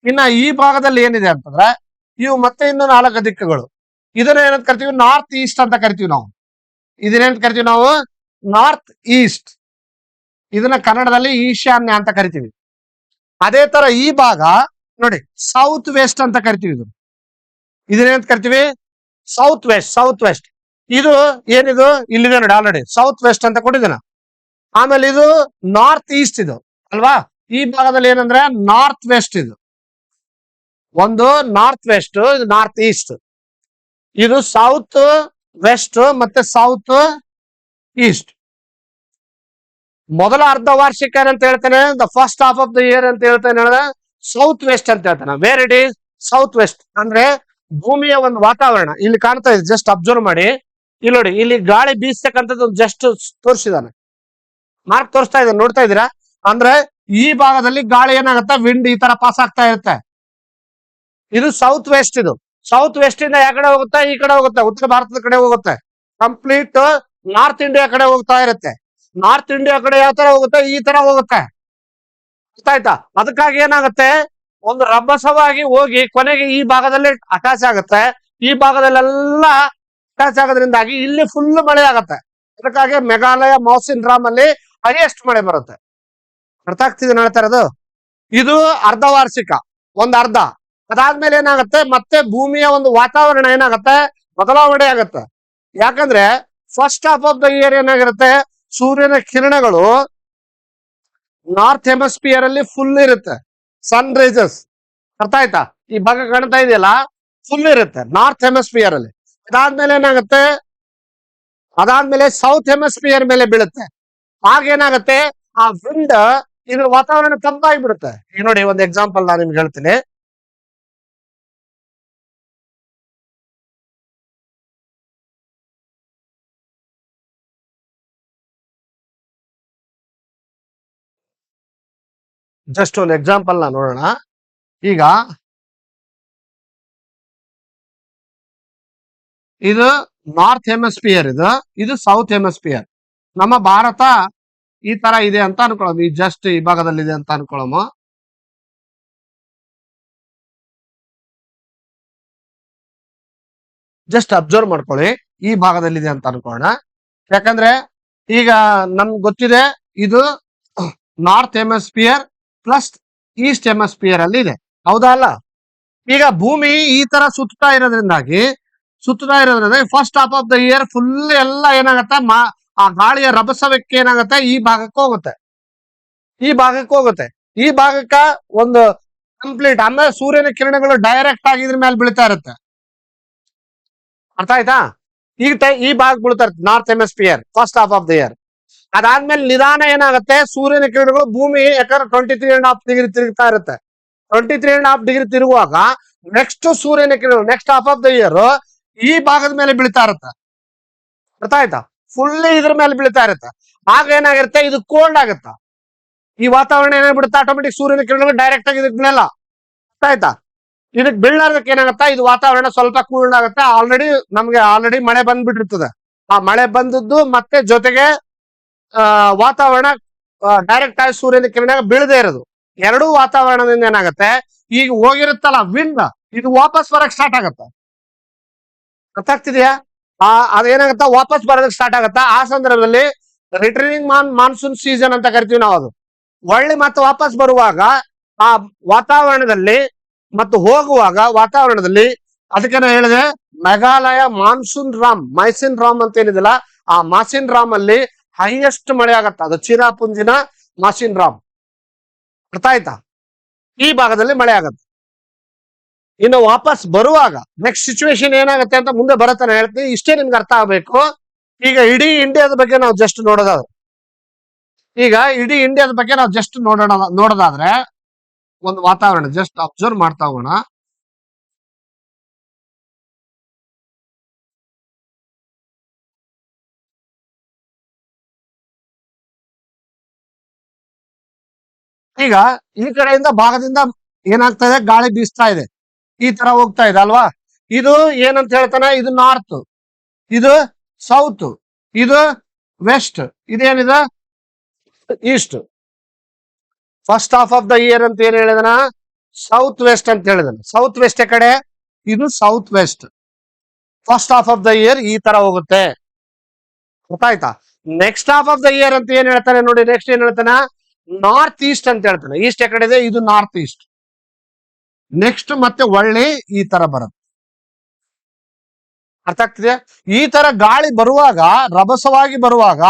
ಇನ್ನ ಈ ಭಾಗದಲ್ಲಿ ಏನಿದೆ ಅಂತಂದ್ರೆ ಇವು ಮತ್ತೆ ಇನ್ನು 4 ದಿಕ್ಕುಗಳು. ಇದನ್ನ ಏನಂತ ಕರಿತೀವಿ, ನಾರ್ತ್ ಈಸ್ಟ್ ಅಂತ ಕರಿತೀವಿ ನಾವು. ಇದನ್ನೇನಂತ ಕರಿತೀವಿ ನಾವು, ನಾರ್ತ್ ಈಸ್ಟ್. ಇದನ್ನ ಕನ್ನಡದಲ್ಲಿ ಈಶಾನ್ಯ ಅಂತ ಕರಿತೀವಿ. ಅದೇ ತರ ಈ ಭಾಗ ನೋಡಿ ಸೌತ್ ವೆಸ್ಟ್ ಅಂತ ಕರಿತೀವಿ. ಇದನ್ನೇನಂತ ಕರಿತೀವಿ, ಸೌತ್ ವೆಸ್ಟ್. ಸೌತ್ ವೆಸ್ಟ್ ಇದು ಏನಿದು ಇಲ್ಲಿದೆ ನೋಡಿ, ಆಲ್ರೆಡಿ ಸೌತ್ ವೆಸ್ಟ್ ಅಂತ ಕೊಟ್ಟಿದ್ದೇನೆ. ಆಮೇಲೆ ಇದು ನಾರ್ತ್ ಈಸ್ಟ್ ಇದು ಅಲ್ವಾ. ಈ ಭಾಗದಲ್ಲಿ ಏನಂದ್ರೆ ನಾರ್ತ್ ವೆಸ್ಟ್. ಇದು ಒಂದು ನಾರ್ತ್ ವೆಸ್ಟ್, ಇದು ನಾರ್ತ್ ಈಸ್ಟ್. ಇದು ಸೌತ್ ವೆಸ್ಟ್ ಮತ್ತೆ ಸೌತ್ ಈಸ್ಟ್. ಮೊದಲ ಅರ್ಧ ವಾರ್ಷಿಕ ಅಂತ ಹೇಳ್ತಾನೆ, the first half of the year ಅಂತ ಹೇಳ್ತಾನೆ ಸೌತ್ ವೆಸ್ಟ್ ಅಂತ ಹೇಳ್ತಾನೆ. Where it is south west ಅಂದ್ರೆ ಭೂಮಿಯ ಒಂದು ವಾತಾವರಣ ಇಲ್ಲಿ ಕಾಣ್ತಾ ಇದೆ. ಜಸ್ಟ್ ಅಬ್ಸರ್ವ್ ಮಾಡಿ, ಇಲ್ಲಿ ನೋಡಿ, ಇಲ್ಲಿ ಗಾಳಿ ಬೀಸ್ತಕ್ಕಂಥದ್ದು ಜಸ್ಟ್ ತೋರಿಸಿದಾನೆ, ಮಾರ್ಕ್ ತೋರಿಸ್ತಾ ಇದ್ದಾನೆ, ನೋಡ್ತಾ ಇದ್ದೀರಾ? ಅಂದ್ರೆ ಈ ಭಾಗದಲ್ಲಿ ಗಾಳಿ ಏನಾಗುತ್ತೆ, ವಿಂಡ್ ಈ ತರ ಪಾಸ್ ಆಗ್ತಾ ಇರುತ್ತೆ. ಇದು ಸೌತ್ ವೆಸ್ಟ್. ಇದು ಸೌತ್ ವೆಸ್ಟ್ ಇಂದ ಯಾವ ಕಡೆ ಹೋಗುತ್ತೆ, ಈ ಕಡೆ ಹೋಗುತ್ತೆ, ಉತ್ತರ ಭಾರತದ ಕಡೆ ಹೋಗುತ್ತೆ. ಕಂಪ್ಲೀಟ್ ನಾರ್ತ್ ಇಂಡಿಯಾ ಕಡೆ ಹೋಗ್ತಾ ಇರುತ್ತೆ. ನಾರ್ತ್ ಇಂಡಿಯಾ ಕಡೆ ಯಾವ ತರ ಹೋಗುತ್ತೆ, ಈ ತರ ಹೋಗುತ್ತೆ. ಗೊತ್ತಾಯ್ತಾ? ಅದಕ್ಕಾಗಿ ಏನಾಗುತ್ತೆ, ಒಂದು ರಭಸವಾಗಿ ಹೋಗಿ ಕೊನೆಗೆ ಈ ಭಾಗದಲ್ಲಿ ಅಟ್ಯಾಚ್ ಆಗುತ್ತೆ. ಈ ಭಾಗದಲ್ಲೆಲ್ಲ ಅಟ್ಯಾಚ್ ಆಗೋದ್ರಿಂದಾಗಿ ಇಲ್ಲಿ ಫುಲ್ ಮಳೆ ಆಗುತ್ತೆ. ಅದಕ್ಕಾಗಿ ಮೇಘಾಲಯ, ಮೌಸಿನ್ ರಾಮ್ ಅಲ್ಲಿ ಹೈಯೆಸ್ಟ್ ಮಳೆ ಬರುತ್ತೆ. ಅರ್ಥ ಆಗ್ತಿದೆ ಹೇಳ್ತಾ ಇರೋದು? ಇದು ಅರ್ಧ ವಾರ್ಷಿಕ, ಒಂದ್ ಅರ್ಧ. ಅದಾದ್ಮೇಲೆ ಏನಾಗುತ್ತೆ, ಮತ್ತೆ ಭೂಮಿಯ ಒಂದು ವಾತಾವರಣ ಏನಾಗುತ್ತೆ, ಬದಲಾವಣೆ ಆಗುತ್ತೆ. ಯಾಕಂದ್ರೆ first half of the year ಏನಾಗಿರುತ್ತೆ, ಸೂರ್ಯನ ಕಿರಣಗಳು ನಾರ್ತ್ ಹೆಮಿಸ್ಫಿಯರ್ ಅಲ್ಲಿ ಫುಲ್ ಇರುತ್ತೆ, ಸನ್ ರೈಸಸ್. ಅರ್ಥ ಆಯ್ತಾ? ಈ ಭಾಗ ಕಾಣ್ತಾ ಇದೆಯಲ್ಲ, ಫುಲ್ ಇರುತ್ತೆ ನಾರ್ತ್ ಹೆಮಿಸ್ಫಿಯರ್ ಅಲ್ಲಿ. ಅದಾದ್ಮೇಲೆ ಏನಾಗುತ್ತೆ, ಅದಾದ್ಮೇಲೆ ಸೌತ್ ಹೆಮಿಸ್ಫಿಯರ್ ಮೇಲೆ ಬೀಳುತ್ತೆ. ಆಗೇನಾಗುತ್ತೆ, ಆ ವಿಂಡ್ ಇದ್ರ ವಾತಾವರಣ ತಂಪಾಗಿಬಿಡುತ್ತೆ. ಈಗ ನೋಡಿ, ಒಂದು ಎಕ್ಸಾಂಪಲ್ ನಾನು ನಿಮ್ಗೆ ಹೇಳ್ತೀನಿ. ಜಸ್ಟ್ ಒಂದು ಎಕ್ಸಾಂಪಲ್ ನಾ ನೋಡೋಣ. ಈಗ ಇದು ನಾರ್ತ್ ಹೆಮಿಸ್ಫಿಯರ್, ಇದು ಸೌತ್ ಹೆಮಿಸ್ಫಿಯರ್. ನಮ್ಮ ಭಾರತ ಈ ತರ ಇದೆ ಅಂತ ಅನ್ಕೊಳ್ಳೋದು, ಈ ಜಸ್ಟ್ ಈ ಭಾಗದಲ್ಲಿ ಇದೆ ಅಂತ ಅನ್ಕೊಳ್ಳೋಮ. ಜಸ್ಟ್ ಅಬ್ಸರ್ವ್ ಮಾಡ್ಕೊಳ್ಳಿ, ಈ ಭಾಗದಲ್ಲಿದೆ ಅಂತ ಅನ್ಕೊಳ್ಳೋಣ. ಯಾಕಂದ್ರೆ ಈಗ ನಮ್ಗೆ ಗೊತ್ತಿದೆ, ಇದು north hemisphere plus East hemisphere ಅಲ್ಲಿ ಇದೆ, ಹೌದಾ ಅಲ್ಲ? ಈಗ ಭೂಮಿ ಈ ತರ ಸುತ್ತಾ ಇರೋದ್ರಿಂದ first half of the year full ಎಲ್ಲ ಏನಾಗತ್ತೆ, ಆ ಗಾಳಿಯ ರಭಸಕ್ಕೆ ಏನಾಗತ್ತೆ, ಈ ಭಾಗಕ್ಕೆ ಹೋಗುತ್ತೆ. ಈ ಭಾಗಕ್ಕ ಒಂದು ಕಂಪ್ಲೀಟ್ ಅಂದ್ರೆ ಸೂರ್ಯನ ಕಿರಣಗಳು ಡೈರೆಕ್ಟ್ ಆಗಿ ಇದ್ರ ಮೇಲೆ ಬೀಳ್ತಾ ಇರುತ್ತೆ. ಅರ್ಥ ಆಯ್ತಾ? ಈ ಭಾಗ ಬೀಳ್ತಾ ಇರುತ್ತೆ north hemisphere first half of the year. ಅದಾದ್ಮೇಲೆ ನಿಧಾನ ಏನಾಗುತ್ತೆ, ಸೂರ್ಯನ ಕಿರಣಗಳು ಭೂಮಿ ಯಾಕಂದ್ರೆ 23.5 ಡಿಗ್ರಿ ತಿರುಗ್ತಾ ಇರುತ್ತೆ. 23.5 ಡಿಗ್ರಿ ತಿರುಗುವಾಗ ನೆಕ್ಸ್ಟ್ ಸೂರ್ಯನ ಕಿರಣಗಳು next half of the year ಈ ಭಾಗದ ಮೇಲೆ ಬೀಳ್ತಾ ಇರುತ್ತೆ. ಅರ್ಥ ಆಯ್ತಾ? ಫುಲ್ಲಿ ಇದ್ರ ಮೇಲೆ ಬೀಳ್ತಾ ಇರುತ್ತೆ. ಆಗ ಏನಾಗಿರುತ್ತೆ, ಇದು ಕೋಲ್ಡ್ ಆಗುತ್ತ. ಈ ವಾತಾವರಣ ಏನಾಗ್ಬಿಡುತ್ತೆ, ಆಟೋಮೆಟಿಕ್ ಸೂರ್ಯನ ಕಿರಣಗಳು ಡೈರೆಕ್ಟ್ ಆಗಿ ಇದಕ್ಕೆ ಬೀಳಲ್ಲ. ಅರ್ಥ ಆಯ್ತಾ? ಇದಕ್ ಬೀಳಲಾರ್ದಕ್ಕೆ ಏನಾಗುತ್ತಾ, ಇದು ವಾತಾವರಣ ಸ್ವಲ್ಪ ಕೂಲ್ ಆಗುತ್ತೆ. ಆಲ್ರೆಡಿ ಮಳೆ ಬಂದ್ಬಿಟ್ಟಿರ್ತದೆ. ಆ ಮಳೆ ಬಂದದ್ದು ಮತ್ತೆ ಜೊತೆಗೆ ವಾತಾವರಣ ಡೈರೆಕ್ಟ್ ಆಗಿ ಸೂರ್ಯನ ಕಿರಣ ಬೀಳದೇ ಇರೋದು, ಎರಡೂ ವಾತಾವರಣದಿಂದ ಏನಾಗುತ್ತೆ, ಈಗ ಹೋಗಿರುತ್ತಲ್ಲ ವಿಂಡ್, ಇದು ವಾಪಸ್ ಬರಕ್ ಸ್ಟಾರ್ಟ್ ಆಗತ್ತೆ. ಗೊತ್ತಾಗ್ತಿದ್ಯಾ? ಅದೇನಾಗತ್ತ, ವಾಪಸ್ ಬರೋದಕ್ಕೆ ಸ್ಟಾರ್ಟ್ ಆಗತ್ತ. ಆ ಸಂದರ್ಭದಲ್ಲಿ ರಿಟರ್ನಿಂಗ್ ಮಾನ್ಸೂನ್ ಸೀಸನ್ ಅಂತ ಕರಿತೀವಿ ನಾವು. ಅದು ಒಳ್ಳೆ ಮತ್ತೆ ವಾಪಸ್ ಬರುವಾಗ ಆ ವಾತಾವರಣದಲ್ಲಿ ಮತ್ತು ಹೋಗುವಾಗ ವಾತಾವರಣದಲ್ಲಿ, ಅದಕ್ಕೆ ನಾನು ಹೇಳಿದೆ ಮೇಘಾಲಯ ಮೈಸಿನ್ ರಾಮ್ ಅಂತ ಏನಿದಿಲ್ಲ, ಆ ಮಾಸಿನ್ ರಾಮ್ ಅಲ್ಲಿ ಹೈಯೆಸ್ಟ್ ಮಳೆ ಆಗತ್ತ. ಅದು ಚಿರಾಪುಂಜಿನ ಮಾಸಿನ್ ರಾಮ್. ಅರ್ಥ ಆಯ್ತಾ? ಈ ಭಾಗದಲ್ಲಿ ಮಳೆ ಆಗತ್ತೆ. ಇನ್ನು ವಾಪಸ್ ಬರುವಾಗ ನೆಕ್ಸ್ಟ್ ಸಿಚುವೇಶನ್ ಏನಾಗುತ್ತೆ ಅಂತ ಮುಂದೆ ಬರತ್ತಾನೆ ಹೇಳ್ತೀನಿ. ಇಷ್ಟೇ ನಿಮ್ಗೆ ಅರ್ಥ ಆಗ್ಬೇಕು. ಈಗ ಇಡೀ ಇಂಡಿಯಾದ ಬಗ್ಗೆ ನಾವು ಜಸ್ಟ್ ನೋಡೋದಾದ್ರೆ ಒಂದು ವಾತಾವರಣ ಜಸ್ಟ್ ಅಬ್ಸರ್ವ್ ಮಾಡ್ತಾ ಹೋಗೋಣ. ಈಗ ಈ ಕಡೆಯಿಂದ ಭಾಗದಿಂದ ಏನಾಗ್ತಾ ಇದೆ, ಗಾಳಿ ಬೀಸ್ತಾ ಇದೆ, ಈ ತರ ಹೋಗ್ತಾ ಇದೆ ಅಲ್ವಾ. ಇದು ಏನಂತ ಹೇಳ್ತಾನೆ, ಇದು ನಾರ್ತ್, ಇದು ಸೌತ್, ಇದು ವೆಸ್ಟ್, ಇದೇನಿದೆ east. First half of the year ಅಂತ ಏನ್ ಹೇಳಿದನ, ಸೌತ್ ವೆಸ್ಟ್ ಅಂತ ಹೇಳಿದನ. ಸೌತ್ ವೆಸ್ಟ್ ಕಡೆ, ಇದು south west. First half of the year ಈ ತರ ಹೋಗುತ್ತೆ, ಗೊತ್ತಾಯ್ತಾ. Next half of the year ಅಂತ ಏನ್ ಹೇಳ್ತಾನೆ ನೋಡಿ, ನೆಕ್ಸ್ಟ್ ಏನ್ ಹೇಳ್ತಾನ, ನಾರ್ತ್ ಈಸ್ಟ್ ಅಂತ ಹೇಳ್ತಾನೆ. ಈಸ್ಟ್ ಕಡೆ ಇದೆ, ಇದು ನಾರ್ತ್ ಈಸ್ಟ್. ನೆಕ್ಸ್ಟ್ ಮತ್ತೆ ಒಳ್ಳೆ ಈ ತರ ಬರುತ್ತೆ. ಅರ್ಥ ಆಗ್ತಿದೆ. ಈ ತರ ಗಾಳಿ ಬರುವಾಗ, ರಭಸವಾಗಿ ಬರುವಾಗ,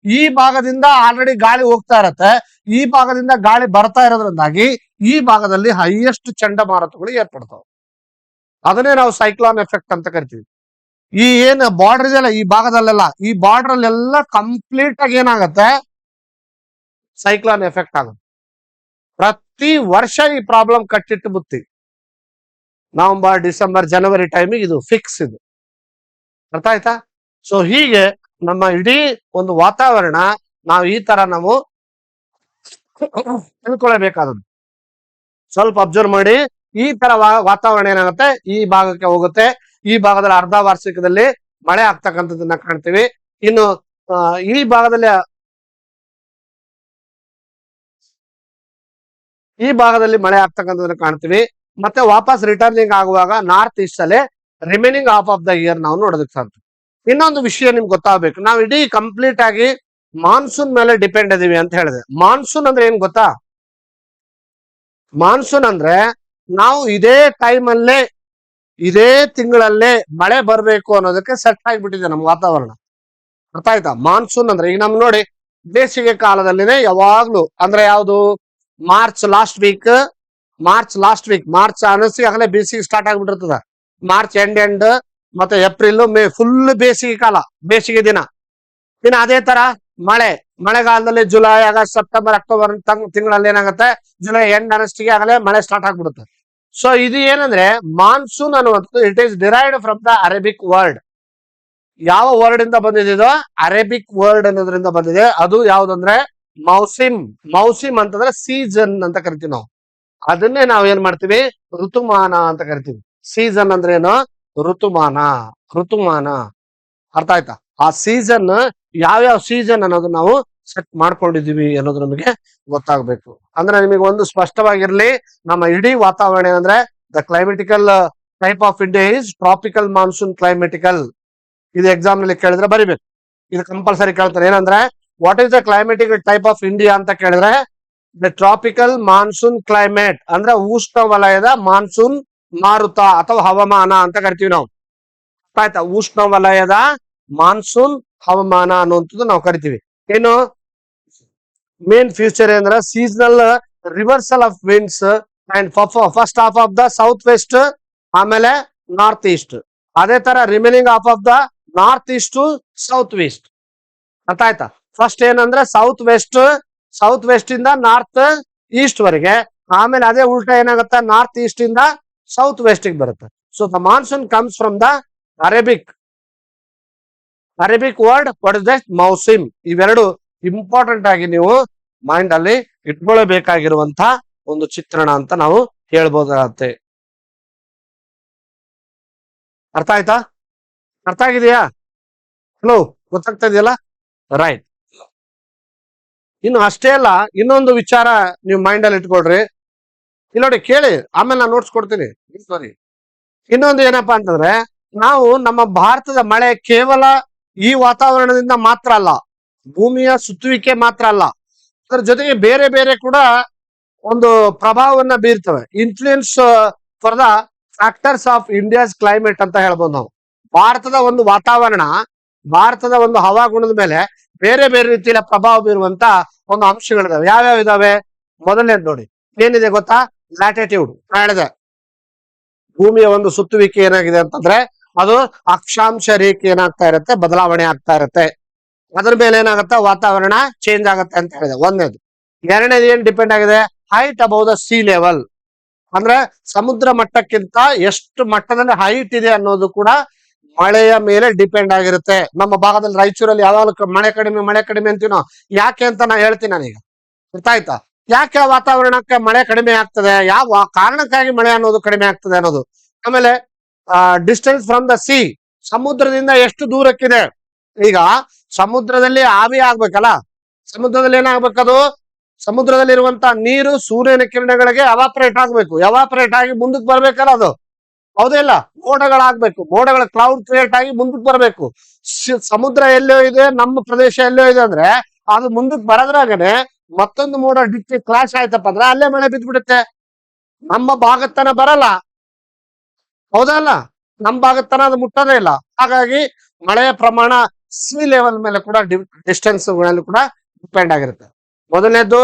ಈ ಭಾಗದಿಂದ ಆಲ್ರೆಡಿ ಗಾಳಿ ಹೋಗ್ತಾ ಇರತ್ತೆ, ಈ ಭಾಗದಿಂದ ಗಾಳಿ ಬರ್ತಾ ಇರೋದ್ರಿಂದಾಗಿ ಈ ಭಾಗದಲ್ಲಿ ಹೈಯೆಸ್ಟ್ ಚಂಡಮಾರುತಗಳು ಏರ್ಪಡ್ತಾವೆ. ಅದನ್ನೇ ನಾವು ಸೈಕ್ಲಾನ್ ಎಫೆಕ್ಟ್ ಅಂತ ಕರಿತೀವಿ. ಈ ಏನ್ ಬಾರ್ಡರ್ ಇದೆಯಲ್ಲ, ಈ ಭಾಗದಲ್ಲೆಲ್ಲ, ಈ ಬಾರ್ಡರ್ ಅಲ್ಲೆಲ್ಲ ಕಂಪ್ಲೀಟ್ ಆಗಿ ಏನಾಗತ್ತೆ, ಸೈಕ್ಲಾನ್ ಎಫೆಕ್ಟ್ ಆಗುತ್ತೆ. ಪ್ರತಿ ವರ್ಷ ಈ ಪ್ರಾಬ್ಲಮ್ ಕಟ್ಟಿಟ್ಟು ಬುತ್ತಿ. ನವೆಂಬರ್, ಡಿಸೆಂಬರ್, ಜನವರಿ ಟೈಮಿಗೆ ಇದು ಫಿಕ್ಸ್. ಇದು ಅರ್ಥ ಆಯ್ತಾ. ಸೊ ಹೀಗೆ ನಮ್ಮ ಇಡೀ ಒಂದು ವಾತಾವರಣ ನಾವು ಈ ತರ ನಾವು ತಿಳ್ಕೊಳ್ಬೇಕಾದದ್ದು. ಸ್ವಲ್ಪ ಅಬ್ಸರ್ವ್ ಮಾಡಿ. ಈ ತರ ವಾತಾವರಣ ಏನಾಗುತ್ತೆ, ಈ ಭಾಗಕ್ಕೆ ಹೋಗುತ್ತೆ. ಈ ಭಾಗದಲ್ಲಿ ಅರ್ಧ ವಾರ್ಷಿಕದಲ್ಲಿ ಮಳೆ ಆಗ್ತಕ್ಕಂಥದ್ದನ್ನ ಕಾಣ್ತೀವಿ. ಇನ್ನು ಈ ಭಾಗದಲ್ಲಿ ಮಳೆ ಆಗ್ತಕ್ಕಂಥದ್ದನ್ನ ಕಾಣ್ತೀವಿ. ಮತ್ತೆ ವಾಪಸ್ ರಿಟರ್ನಿಂಗ್ ಆಗುವಾಗ ನಾರ್ತ್ ಈಸ್ಟ್ ಅಲ್ಲಿ remaining half of the year ನಾವು ನೋಡೋದಕ್ಕೆ ಸಾಧ್ಯ. ಇನ್ನೊಂದು ವಿಷಯ ನಿಮ್ಗೆ ಗೊತ್ತಾಗಬೇಕು, ನಾವು ಇಡೀ ಕಂಪ್ಲೀಟ್ ಆಗಿ ಮಾನ್ಸೂನ್ ಮೇಲೆ ಡಿಪೆಂಡ್ ಇದೀವಿ ಅಂತ ಹೇಳಿದೆ. ಮಾನ್ಸೂನ್ ಅಂದ್ರೆ ಏನ್ ಗೊತ್ತಾ, ಮಾನ್ಸೂನ್ ಅಂದ್ರೆ ನಾವು ಇದೇ ಟೈಮ್ ಅಲ್ಲೇ, ಇದೇ ತಿಂಗಳಲ್ಲೇ ಮಳೆ ಬರ್ಬೇಕು ಅನ್ನೋದಕ್ಕೆ ಸೆಟ್ ಆಗಿಬಿಟ್ಟಿದೆ ನಮ್ಮ ವಾತಾವರಣ. ಅರ್ಥ ಆಯ್ತಾ. ಮಾನ್ಸೂನ್ ಅಂದ್ರೆ ಈಗ ನಮ್ ನೋಡಿ, ಬೇಸಿಗೆ ಕಾಲದಲ್ಲಿನೇ ಯಾವಾಗ್ಲೂ ಅಂದ್ರೆ ಯಾವ್ದು, ಮಾರ್ಚ್ ಲಾಸ್ಟ್ ವೀಕ್, ಮಾರ್ಚ್ ಅನಸಿ ಆಗಲೇ ಬೇಸಿಗೆ ಸ್ಟಾರ್ಟ್ ಆಗ್ಬಿಟ್ಟಿರ್ತದ. ಮಾರ್ಚ್ ಎಂಡ್ ಮತ್ತೆ ಏಪ್ರಿಲ್, ಮೇ ಫುಲ್ ಬೇಸಿಗೆ ಕಾಲ, ಬೇಸಿಗೆ ದಿನ. ಇನ್ನು ಅದೇ ತರ ಮಳೆಗಾಲದಲ್ಲಿ ಜುಲೈ, ಆಗಸ್ಟ್, ಸೆಪ್ಟೆಂಬರ್, ಅಕ್ಟೋಬರ್ ತಿಂಗಳಲ್ಲಿ ಏನಾಗುತ್ತೆ, ಜುಲೈ ಎಂಡ್ ಅನಷ್ಟಿಗೆ ಆಗಲೇ ಮಳೆ ಸ್ಟಾರ್ಟ್ ಆಗ್ಬಿಡುತ್ತೆ. ಸೊ ಇದು ಏನಂದ್ರೆ ಮಾನ್ಸೂನ್ ಅನ್ನುವಂಥದ್ದು, it is derived from the Arabic word. ಯಾವ ವರ್ಡ್ ಇಂದ ಬಂದಿದೆ ಇದು, ಅರೇಬಿಕ್ ವರ್ಡ್ ಅನ್ನೋದ್ರಿಂದ ಬಂದಿದೆ. ಅದು ಯಾವ್ದಂದ್ರೆ ಮೌಸಿಮ್ ಅಂತಂದ್ರೆ ಸೀಸನ್ ಅಂತ ಕರಿತೀವಿ ನಾವು. ಅದನ್ನೇ ನಾವ್ ಏನ್ ಮಾಡ್ತೀವಿ, ಋತುಮಾನ ಅಂತ ಕರಿತೀವಿ. ಸೀಸನ್ ಅಂದ್ರೆ ಏನು, ಋತುಮಾನ. ಅರ್ಥ ಆಯ್ತಾ. ಆ ಸೀಸನ್ ಯಾವ್ಯಾವ ಸೀಸನ್ ಅನ್ನೋದು ನಾವು ಸೆಟ್ ಮಾಡ್ಕೊಂಡಿದೀವಿ ಅನ್ನೋದು ನಮಗೆ ಗೊತ್ತಾಗ್ಬೇಕು. ಅಂದ್ರೆ ನಿಮಗೆ ಒಂದು ಸ್ಪಷ್ಟವಾಗಿರ್ಲಿ, ನಮ್ಮ ಇಡೀ ವಾತಾವರಣ ಏನಂದ್ರೆ the climatical type of India is tropical monsoon climatical. ಇದು ಎಕ್ಸಾಮ್ ನಲ್ಲಿ ಕೇಳಿದ್ರೆ ಬರಿಬೇಕು, ಇದು ಕಂಪಲ್ಸರಿ ಕೇಳ್ತಾರೆ. ಏನಂದ್ರೆ what is the climatical type of India ಅಂತ ಕೇಳಿದ್ರೆ ದ ಟ್ರಾಪಿಕಲ್ ಮಾನ್ಸೂನ್ ಕ್ಲೈಮೇಟ್ ಅಂದ್ರೆ ಉಷ್ಣ ವಲಯದ ಮಾನ್ಸೂನ್ ಮಾರುತ ಅಥವಾ ಹವಾಮಾನ ಅಂತ ಕರಿತೀವಿ ನಾವು. ಆಯ್ತಾ. ಉಷ್ಣ ವಲಯದ ಮಾನ್ಸೂನ್ ಹವಾಮಾನ ಅನ್ನುವಂಥದ್ದು ನಾವು ಕರಿತೀವಿ. ಏನು ಮೇನ್ ಫ್ಯೂಚರ್ ಅಂದ್ರೆ seasonal reversal of winds and first half of the south west, ಆಮೇಲೆ ನಾರ್ತ್ ಈಸ್ಟ್. ಅದೇ ತರ remaining half of the north east to south west. ಅರ್ಥ ಆಯ್ತಾ. ಫಸ್ಟ್ ಏನಂದ್ರೆ ಸೌತ್ ವೆಸ್ಟ್ ಇಂದ ನಾರ್ತ್ ಈಸ್ಟ್ ವರೆಗೆ, ಆಮೇಲೆ ಅದೇ ಉಲ್ಟಾ ಏನಾಗುತ್ತೆ, ನಾರ್ತ್ ಈಸ್ಟ್ ಇಂದ ಸೌತ್ ವೆಸ್ಟ್ ಗೆ ಬರುತ್ತೆ. So the monsoon comes from the Arabic word, what is that, ಮೌಸಿಮ್. ಇವೆರಡು ಇಂಪಾರ್ಟೆಂಟ್ ಆಗಿ ನೀವು ಮೈಂಡ್ ಅಲ್ಲಿ ಇಟ್ಕೊಳ್ಬೇಕಾಗಿರುವಂತ ಒಂದು ಚಿತ್ರಣ ಅಂತ ನಾವು ಹೇಳ್ಬೋದಾಗತ್ತೆ. ಅರ್ಥ ಆಯ್ತಾ, ಅರ್ಥ ಆಗಿದೆಯಾ, ಹಲೋ, ಗೊತ್ತಾಗ್ತಾ ಇದೆಯಲ್ಲ, ರೈಟ್. ಇನ್ನು ಅಷ್ಟೇ ಅಲ್ಲ, ಇನ್ನೊಂದು ವಿಚಾರ ನೀವು ಮೈಂಡ್ ಅಲ್ಲಿ ಇಟ್ಕೊಳ್ರಿ. ಇಲ್ಲಿ ನೋಡಿ, ಕೇಳಿ, ಆಮೇಲೆ ನಾನು ನೋಟ್ಸ್ ಕೊಡ್ತೀನಿ. ಸಾರಿ. ಇನ್ನೊಂದು ಏನಪ್ಪಾ ಅಂತಂದ್ರೆ, ನಾವು ನಮ್ಮ ಭಾರತದ ಮಳೆ ಕೇವಲ ಈ ವಾತಾವರಣದಿಂದ ಮಾತ್ರ ಅಲ್ಲ, ಭೂಮಿಯ ಸುತ್ತುವಿಕೆ ಮಾತ್ರ ಅಲ್ಲ, ಅದರ ಜೊತೆಗೆ ಬೇರೆ ಬೇರೆ ಕೂಡ ಒಂದು ಪ್ರಭಾವವನ್ನ ಬೀರ್ತವೆ. Influence for the factors of India's climate ಅಂತ ಹೇಳ್ಬೋದು ನಾವು. ಭಾರತದ ಒಂದು ವಾತಾವರಣ, ಭಾರತದ ಒಂದು ಹವಾಗುಣದ ಮೇಲೆ ಬೇರೆ ಬೇರೆ ರೀತಿಯ ಪ್ರಭಾವ ಬೀರುವಂತ ಒಂದು ಅಂಶಗಳಿದಾವೆ. ಯಾವ್ಯಾವ ಇದಾವೆ? ಮೊದಲನೇದು ನೋಡಿ, ಏನಿದೆ ಗೊತ್ತಾ? ಲ್ಯಾಟಿಟ್ಯೂಡ್. ಹೇಳಿದೆ, ಭೂಮಿಯ ಒಂದು ಸುತ್ತುವಿಕೆ ಏನಾಗಿದೆ ಅಂತಂದ್ರೆ ಅದು ಅಕ್ಷಾಂಶ ರೇಖೆ ಏನಾಗ್ತಾ ಇರುತ್ತೆ, ಬದಲಾವಣೆ ಆಗ್ತಾ ಇರುತ್ತೆ. ಅದ್ರ ಮೇಲೆ ಏನಾಗುತ್ತೆ, ವಾತಾವರಣ ಚೇಂಜ್ ಆಗುತ್ತೆ ಅಂತ ಹೇಳಿದೆ, ಒಂದನೇದು. ಎರಡನೇದು ಏನ್ ಡಿಪೆಂಡ್ ಆಗಿದೆ? Height above the sea level, ಅಂದ್ರೆ ಸಮುದ್ರ ಮಟ್ಟಕ್ಕಿಂತ ಎಷ್ಟು ಮಟ್ಟದಲ್ಲಿ ಹೈಟ್ ಇದೆ ಅನ್ನೋದು ಕೂಡ ಮಳೆಯ ಮೇಲೆ ಡಿಪೆಂಡ್ ಆಗಿರುತ್ತೆ. ನಮ್ಮ ಭಾಗದಲ್ಲಿ ರಾಯಚೂರಲ್ಲಿ ಯಾವಾಗ ಮಳೆ ಕಡಿಮೆ ಅಂತೀವಿ ನಾವು. ಯಾಕೆ ಅಂತ ನಾ ಹೇಳ್ತೀನಿ ನಾನೀಗ, ಗೊತ್ತಾಯ್ತಾ? ಯಾಕೆ ವಾತಾವರಣಕ್ಕೆ ಮಳೆ ಕಡಿಮೆ ಆಗ್ತದೆ, ಯಾವ ಕಾರಣಕ್ಕಾಗಿ ಮಳೆ ಅನ್ನೋದು ಕಡಿಮೆ ಆಗ್ತದೆ ಅನ್ನೋದು. ಆಮೇಲೆ ಡಿಸ್ಟೆನ್ಸ್ ಫ್ರಮ್ ದ ಸಿ, ಸಮುದ್ರದಿಂದ ಎಷ್ಟು ದೂರಕ್ಕಿದೆ. ಈಗ ಸಮುದ್ರದಲ್ಲಿ ಆವಿ ಆಗ್ಬೇಕಲ್ಲ, ಸಮುದ್ರದಲ್ಲಿ ಏನಾಗ್ಬೇಕದು ಸಮುದ್ರದಲ್ಲಿರುವಂತ ನೀರು ಸೂರ್ಯನ ಕಿರಣಗಳಿಗೆ ಎವಾಪರೇಟ್ ಆಗ್ಬೇಕು, ಎವಾಪರೇಟ್ ಆಗಿ ಮುಂದಕ್ಕೆ ಬರ್ಬೇಕಲ್ಲ ಅದು, ಹೌದಿಲ್ಲ? ಮೋಡಗಳಾಗ್ಬೇಕು, ಮೋಡಗಳ ಕ್ಲೌಡ್ ಕ್ರಿಯೇಟ್ ಆಗಿ ಮುಂದಕ್ಕೆ ಬರ್ಬೇಕು. ಸಮುದ್ರ ಎಲ್ಲೋ ಇದೆ, ನಮ್ಮ ಪ್ರದೇಶ ಎಲ್ಲೋ ಇದೆ ಅಂದ್ರೆ ಅದು ಮುಂದಕ್ಕೆ ಬರೋದ್ರಾಗನೆ ಮತ್ತೊಂದು ಮೋಡ ಡಿಕ್ಕಿ ಕ್ಲಾಶ್ ಆಯ್ತಪ್ಪ ಅಂದ್ರೆ ಅಲ್ಲೇ ಮಳೆ ಬಿದ್ದ್ಬಿಡುತ್ತೆ. ನಮ್ಮ ಭಾಗದ ತನ ಬರಲ್ಲ, ಹೌದಲ್ಲ? ನಮ್ಮ ಭಾಗದ ತನ ಅದು ಮುಟ್ಟೋದೇ ಇಲ್ಲ. ಹಾಗಾಗಿ ಮಳೆಯ ಪ್ರಮಾಣ ಸಿ ಲೆವೆಲ್ ಮೇಲೆ ಕೂಡ ಡಿಸ್ಟೆನ್ಸ್ ಕೂಡ ಡಿಪೆಂಡ್ ಆಗಿರುತ್ತೆ. ಮೊದಲನೇದು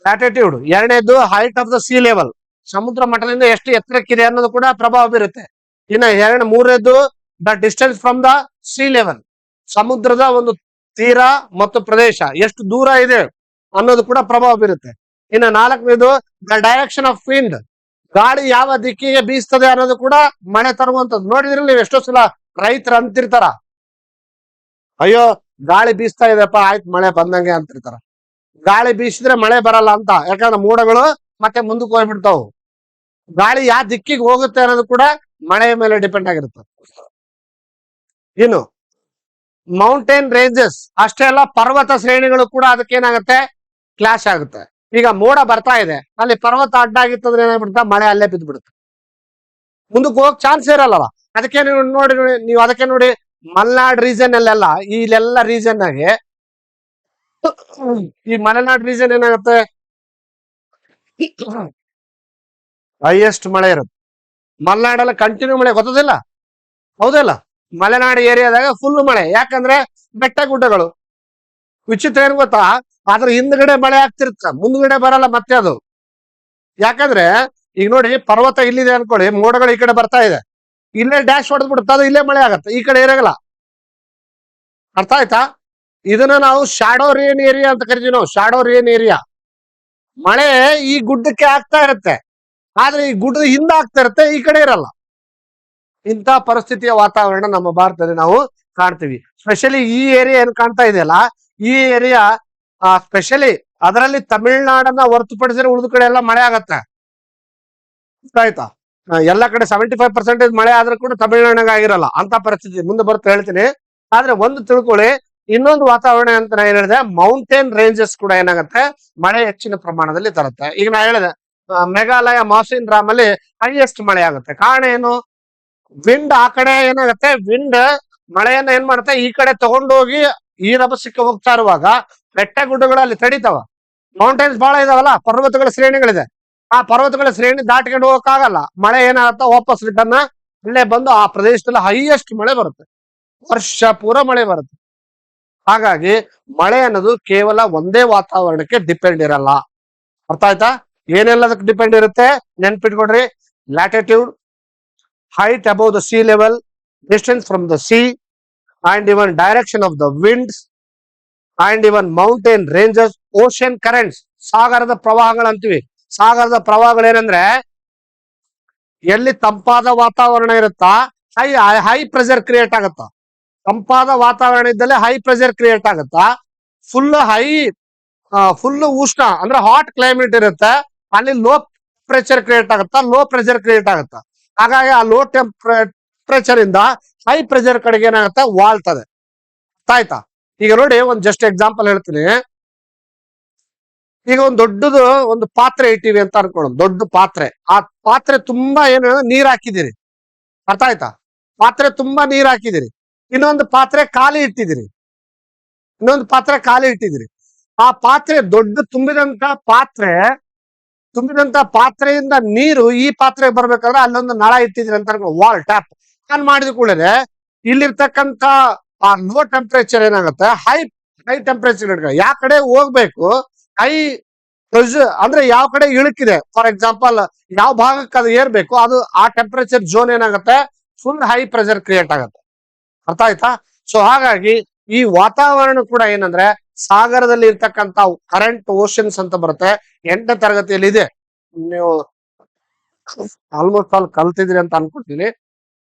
ಲ್ಯಾಟಿಟ್ಯೂಡ್, ಎರಡನೇದು height of the C level, ಸಮುದ್ರ ಮಟ್ಟದಿಂದ ಎಷ್ಟು ಎತ್ತರಕ್ಕಿದೆ ಅನ್ನೋದು ಕೂಡ ಪ್ರಭಾವ ಬೀರುತ್ತೆ. ಇನ್ನು ಮೂರನೇದು the distance from the C level, ಸಮುದ್ರದ ಒಂದು ತೀರ ಮತ್ತು ಪ್ರದೇಶ ಎಷ್ಟು ದೂರ ಇದೆ ಅನ್ನೋದು ಕೂಡ ಪ್ರಭಾವ ಬೀರುತ್ತೆ. ಇನ್ನು ನಾಲ್ಕನೇದು ದ ಡೈರೆಕ್ಷನ್ ಆಫ್ ವಿಂಡ್, ಗಾಳಿ ಯಾವ ದಿಕ್ಕಿಗೆ ಬೀಸ್ತದೆ ಅನ್ನೋದು ಕೂಡ ಮಳೆ ತರುವಂತದ್ದು. ನೋಡಿದ್ರೆ ನೀವು ಎಷ್ಟೋ ಸಲ ರೈತರು ಅಂತಿರ್ತಾರ, ಅಯ್ಯೋ ಗಾಳಿ ಬೀಸ್ತಾ ಇದೆಪ್ಪ, ಆಯ್ತು ಮಳೆ ಬಂದಂಗೆ ಅಂತಿರ್ತಾರ. ಗಾಳಿ ಬೀಸಿದ್ರೆ ಮಳೆ ಬರಲ್ಲ ಅಂತ, ಯಾಕಂದ್ರೆ ಮೋಡಗಳು ಮತ್ತೆ ಮುಂದಕ್ಕೆ ಹೋಗ್ಬಿಡ್ತಾವು. ಗಾಳಿ ಯಾವ ದಿಕ್ಕಿಗೆ ಹೋಗುತ್ತೆ ಅನ್ನೋದು ಕೂಡ ಮಳೆಯ ಮೇಲೆ ಡಿಪೆಂಡ್ ಆಗಿರುತ್ತೆ. ಇನ್ನು ಮೌಂಟೇನ್ ರೇಂಜಸ್ ಅಷ್ಟೇ ಅಲ್ಲ, ಪರ್ವತ ಶ್ರೇಣಿಗಳು ಕೂಡ ಅದಕ್ಕೇನಾಗುತ್ತೆ, ಕ್ಲಾಶ್ ಆಗುತ್ತೆ. ಈಗ ಮೋಡ ಬರ್ತಾ ಇದೆ, ಅಲ್ಲಿ ಪರ್ವತ ಅಡ್ಡ ಆಗಿತ್ತಂದ್ರೆ ಏನಾಗ್ಬಿಡುತ್ತೆ, ಮಳೆ ಅಲ್ಲೇ ಬಿದ್ದು ಬಿಡುತ್ತೆ, ಮುಂದಕ್ಕೆ ಹೋಗಕ್ ಚಾನ್ಸ್ ಇರಲ್ಲ. ಅದಕ್ಕೆ ನೀವು ಅದಕ್ಕೆ ನೋಡಿ ಮಲೆನಾಡ್ ರೀಜನ್ ಅಲ್ಲೆಲ್ಲ, ಇಲ್ಲೆಲ್ಲ ರೀಜನ್ ಆಗಿ ಈ ಮಲೆನಾಡ್ ರೀಜನ್ ಏನಾಗುತ್ತೆ, ಹೈಯೆಸ್ಟ್ ಮಳೆ ಇರುತ್ತೆ. ಮಲೆನಾಡಲ್ಲಿ ಕಂಟಿನ್ಯೂ ಮಳೆ, ಗೊತ್ತದಿಲ್ಲ, ಹೌದಲ್ಲ? ಮಲೆನಾಡು ಏರಿಯಾದಾಗ ಫುಲ್ ಮಳೆ, ಯಾಕಂದ್ರೆ ಬೆಟ್ಟ ಗುಡ್ಡಗಳು. ವಿಚಿತ್ರ ಏನ್ ಗೊತ್ತಾ, ಆದ್ರೆ ಹಿಂದ್ಗಡೆ ಮಳೆ ಆಗ್ತಿರುತ್ತ, ಮುಂದ್ಗಡೆ ಬರಲ್ಲ ಮತ್ತೆ ಅದು. ಯಾಕಂದ್ರೆ ಈಗ ನೋಡಿ, ಪರ್ವತ ಇಲ್ಲಿದೆ ಅನ್ಕೊಳ್ಳಿ, ಮೋಡಗಳು ಈ ಕಡೆ ಬರ್ತಾ ಇದೆ, ಇಲ್ಲೇ ಡ್ಯಾಶ್ ಹೊಡೆದ್ ಬಿಡುತ್ತೆ, ಅದು ಇಲ್ಲೇ ಮಳೆ ಆಗತ್ತೆ, ಈ ಕಡೆ ಇರಲ್ಲ. ಅರ್ಥ ಆಯ್ತಾ? ಇದನ್ನ ನಾವು ಶಾಡೋ ರೇನ್ ಏರಿಯಾ ಅಂತ ಕರಿತೀವಿ. ನಾವು ಶಾಡೋ ರೇನ್ ಏರಿಯಾ, ಮಳೆ ಈ ಗುಡ್ಡಕ್ಕೆ ಆಗ್ತಾ ಇರುತ್ತೆ, ಆದ್ರೆ ಈ ಗುಡ್ಡದ ಹಿಂದೆ ಆಗ್ತಾ ಇರುತ್ತೆ, ಈ ಕಡೆ ಇರಲ್ಲ. ಇಂಥ ಪರಿಸ್ಥಿತಿಯ ವಾತಾವರಣ ನಮ್ಮ ಭಾರತದಲ್ಲಿ ನಾವು ಕಾಣ್ತೀವಿ. ಸ್ಪೆಷಲಿ ಈ ಏರಿಯಾ ಏನ್ ಕಾಣ್ತಾ ಇದೆಯಲ್ಲ, ಈ ಏರಿಯಾ ಸ್ಪೆಷಲಿ ಅದರಲ್ಲಿ ತಮಿಳ್ನಾಡನ್ನ ಹೊರತುಪಡಿಸಿದ್ರೆ ಉಳಿದ ಕಡೆ ಎಲ್ಲ ಮಳೆ ಆಗತ್ತೆ. ಆಯ್ತಾ? ಎಲ್ಲ ಕಡೆ 75% ಮಳೆ ಆದ್ರೂ ಕೂಡ ತಮಿಳ್ನಾಡಿನಾಗ ಆಗಿರಲ್ಲ, ಅಂತ ಪರಿಸ್ಥಿತಿ ಮುಂದೆ ಬರುತ್ತೆ, ಹೇಳ್ತೀನಿ. ಆದ್ರೆ ಒಂದು ತಿಳ್ಕೊಳ್ಳಿ, ಇನ್ನೊಂದು ವಾತಾವರಣ ಅಂತ ನಾ ಏನ್ ಹೇಳಿದೆ, ಮೌಂಟೇನ್ ರೇಂಜಸ್ ಕೂಡ ಏನಾಗುತ್ತೆ, ಮಳೆ ಹೆಚ್ಚಿನ ಪ್ರಮಾಣದಲ್ಲಿ ತರುತ್ತೆ. ಈಗ ನಾ ಹೇಳಿದೆ, ಮೇಘಾಲಯ ಮಾಸಿನ್ ರಾಮ್ ಅಲ್ಲಿ ಹೈಯೆಸ್ಟ್ ಮಳೆ ಆಗುತ್ತೆ. ಕಾರಣ ಏನು? ವಿಂಡ್ ಆ ಕಡೆ ಏನಾಗುತ್ತೆ, ವಿಂಡ್ ಮಳೆಯನ್ನ ಏನ್ ಮಾಡುತ್ತೆ, ಈ ಕಡೆ ತಗೊಂಡೋಗಿ ಈ ರಭಸಕ್ಕೆ ಹೋಗ್ತಾ ಇರುವಾಗ ಬೆಟ್ಟ ಗುಡ್ಡಗಳಲ್ಲಿ ತಡಿತಾವ. ಮೌಂಟೇನ್ಸ್ ಬಹಳ ಇದಾವಲ್ಲ, ಪರ್ವತಗಳ ಶ್ರೇಣಿಗಳಿದೆ, ಆ ಪರ್ವತಗಳ ಶ್ರೇಣಿ ದಾಟ್ಕೊಂಡು ಹೋಗಕ್ಕಾಗಲ್ಲ. ಮಳೆ ಏನಾಗುತ್ತೆ, ವಾಪಸ್ ರಿಟರ್ನ್ ಇಲ್ಲೇ ಬಂದು ಆ ಪ್ರದೇಶದಲ್ಲಿ ಹೈಯೆಸ್ಟ್ ಮಳೆ ಬರುತ್ತೆ, ವರ್ಷ ಪೂರ ಮಳೆ ಬರುತ್ತೆ. ಹಾಗಾಗಿ ಮಳೆ ಅನ್ನೋದು ಕೇವಲ ಒಂದೇ ವಾತಾವರಣಕ್ಕೆ ಡಿಪೆಂಡ್ ಇರಲ್ಲ. ಅರ್ಥ ಆಯ್ತಾ? ಏನೆಲ್ಲದಕ್ಕೆ ಡಿಪೆಂಡ್ ಇರುತ್ತೆ, ನೆನ್ಪಿಟ್ಕೊಡ್ರಿ. Latitude, height above the sea level, distance from the sea, and even direction of the winds, and even mountain ranges, ocean currents, ಸಾಗರದ ಪ್ರವಾಹಗಳು ಅಂತೀವಿ. ಸಾಗರದ ಪ್ರವಾಹಗಳು ಏನಂದ್ರೆ, ಎಲ್ಲಿ ತಂಪಾದ ವಾತಾವರಣ ಇರುತ್ತಾ ಹೈ ಪ್ರೆಷರ್ ಕ್ರಿಯೇಟ್ ಆಗತ್ತ. ತಂಪಾದ ವಾತಾವರಣ ಇದ್ದಲ್ಲಿ ಹೈ ಪ್ರೆಷರ್ ಕ್ರಿಯೇಟ್ ಆಗತ್ತಾ, ಫುಲ್ ಉಷ್ಣ ಅಂದ್ರೆ ಹಾಟ್ ಕ್ಲೈಮೇಟ್ ಇರುತ್ತೆ, ಅಲ್ಲಿ ಲೋ ಪ್ರೆಷರ್ ಕ್ರಿಯೇಟ್ ಆಗತ್ತಾ, ಲೋ ಪ್ರೆಷರ್ ಕ್ರಿಯೇಟ್ ಆಗತ್ತಾ. ಹಾಗಾಗಿ ಆ ಲೋ ಟೆಂಪರೇಚರ್ ಇಂದ ಹೈ ಪ್ರೆಷರ್ ಕಡೆಗೆ ಏನಾಗುತ್ತೆ, ವಾಳ್ತದೆ. ಆಯ್ತಾ? ಈಗ ನೋಡಿ, ಒಂದ್ ಜಸ್ಟ್ ಎಕ್ಸಾಂಪಲ್ ಹೇಳ್ತೀನಿ. ಈಗ ಒಂದ್ ದೊಡ್ಡದು ಒಂದು ಪಾತ್ರೆ ಇಟ್ಟಿವಿ ಅಂತ ಅನ್ಕೊಳ್ಳೋದು, ದೊಡ್ಡ ಪಾತ್ರೆ. ಆ ಪಾತ್ರೆ ತುಂಬಾ ಏನು ನೀರ್ ಹಾಕಿದಿರಿ, ಅರ್ಥ ಆಯ್ತಾ? ಪಾತ್ರೆ ತುಂಬಾ ನೀರ್ ಹಾಕಿದಿರಿ, ಇನ್ನೊಂದು ಪಾತ್ರೆ ಖಾಲಿ ಇಟ್ಟಿದಿರಿ, ಆ ಪಾತ್ರೆ ದೊಡ್ಡ ತುಂಬಿದಂತ ಪಾತ್ರೆಯಿಂದ ನೀರು ಈ ಪಾತ್ರೆಗೆ ಬರ್ಬೇಕಾದ್ರೆ ಅಲ್ಲೊಂದು ನಳ ಇಟ್ಟಿದ್ರಿ ಅಂತ ವಾಲ್ ಟ್ಯಾಪ್ ಆನ್ ಮಾಡಿದ ಕೂಡಲೇ ಇಲ್ಲಿರ್ತಕ್ಕಂತ ಆ ಲೋ ಟೆಂಪರೇಚರ್ ಏನಾಗುತ್ತೆ, ಹೈ ಟೆಂಪರೇಚರ್ ಯಾವ ಕಡೆ ಹೋಗ್ಬೇಕು, ಹೈ ಪ್ರೆಷರ್ ಅಂದ್ರೆ ಯಾವ ಕಡೆ ಇಳುಕಿದೆ, ಫಾರ್ ಎಕ್ಸಾಂಪಲ್ ಯಾವ ಭಾಗಕ್ಕೆ ಅದು ಏರ್ಬೇಕು, ಅದು ಆ ಟೆಂಪರೇಚರ್ ಝೋನ್ ಏನಾಗುತ್ತೆ, ಫುಲ್ ಹೈ ಪ್ರೆಷರ್ ಕ್ರಿಯೇಟ್ ಆಗುತ್ತೆ. ಅರ್ಥ ಆಯ್ತಾ? ಸೊ ಹಾಗಾಗಿ ಈ ವಾತಾವರಣ ಕೂಡ ಏನಂದ್ರೆ, ಸಾಗರದಲ್ಲಿ ಇರ್ತಕ್ಕಂಥ ಕರೆಂಟ್ ಓಷನ್ಸ್ ಅಂತ ಬರುತ್ತೆ, 8ನೇ ತರಗತಿಯಲ್ಲಿ ಇದೆ. ನೀವು ಆಲ್ಮೋಸ್ಟ್ ಆಲ್ ಕಲ್ತಿದ್ರಿ ಅಂತ ಅನ್ಕೊಳ್ತೀನಿ.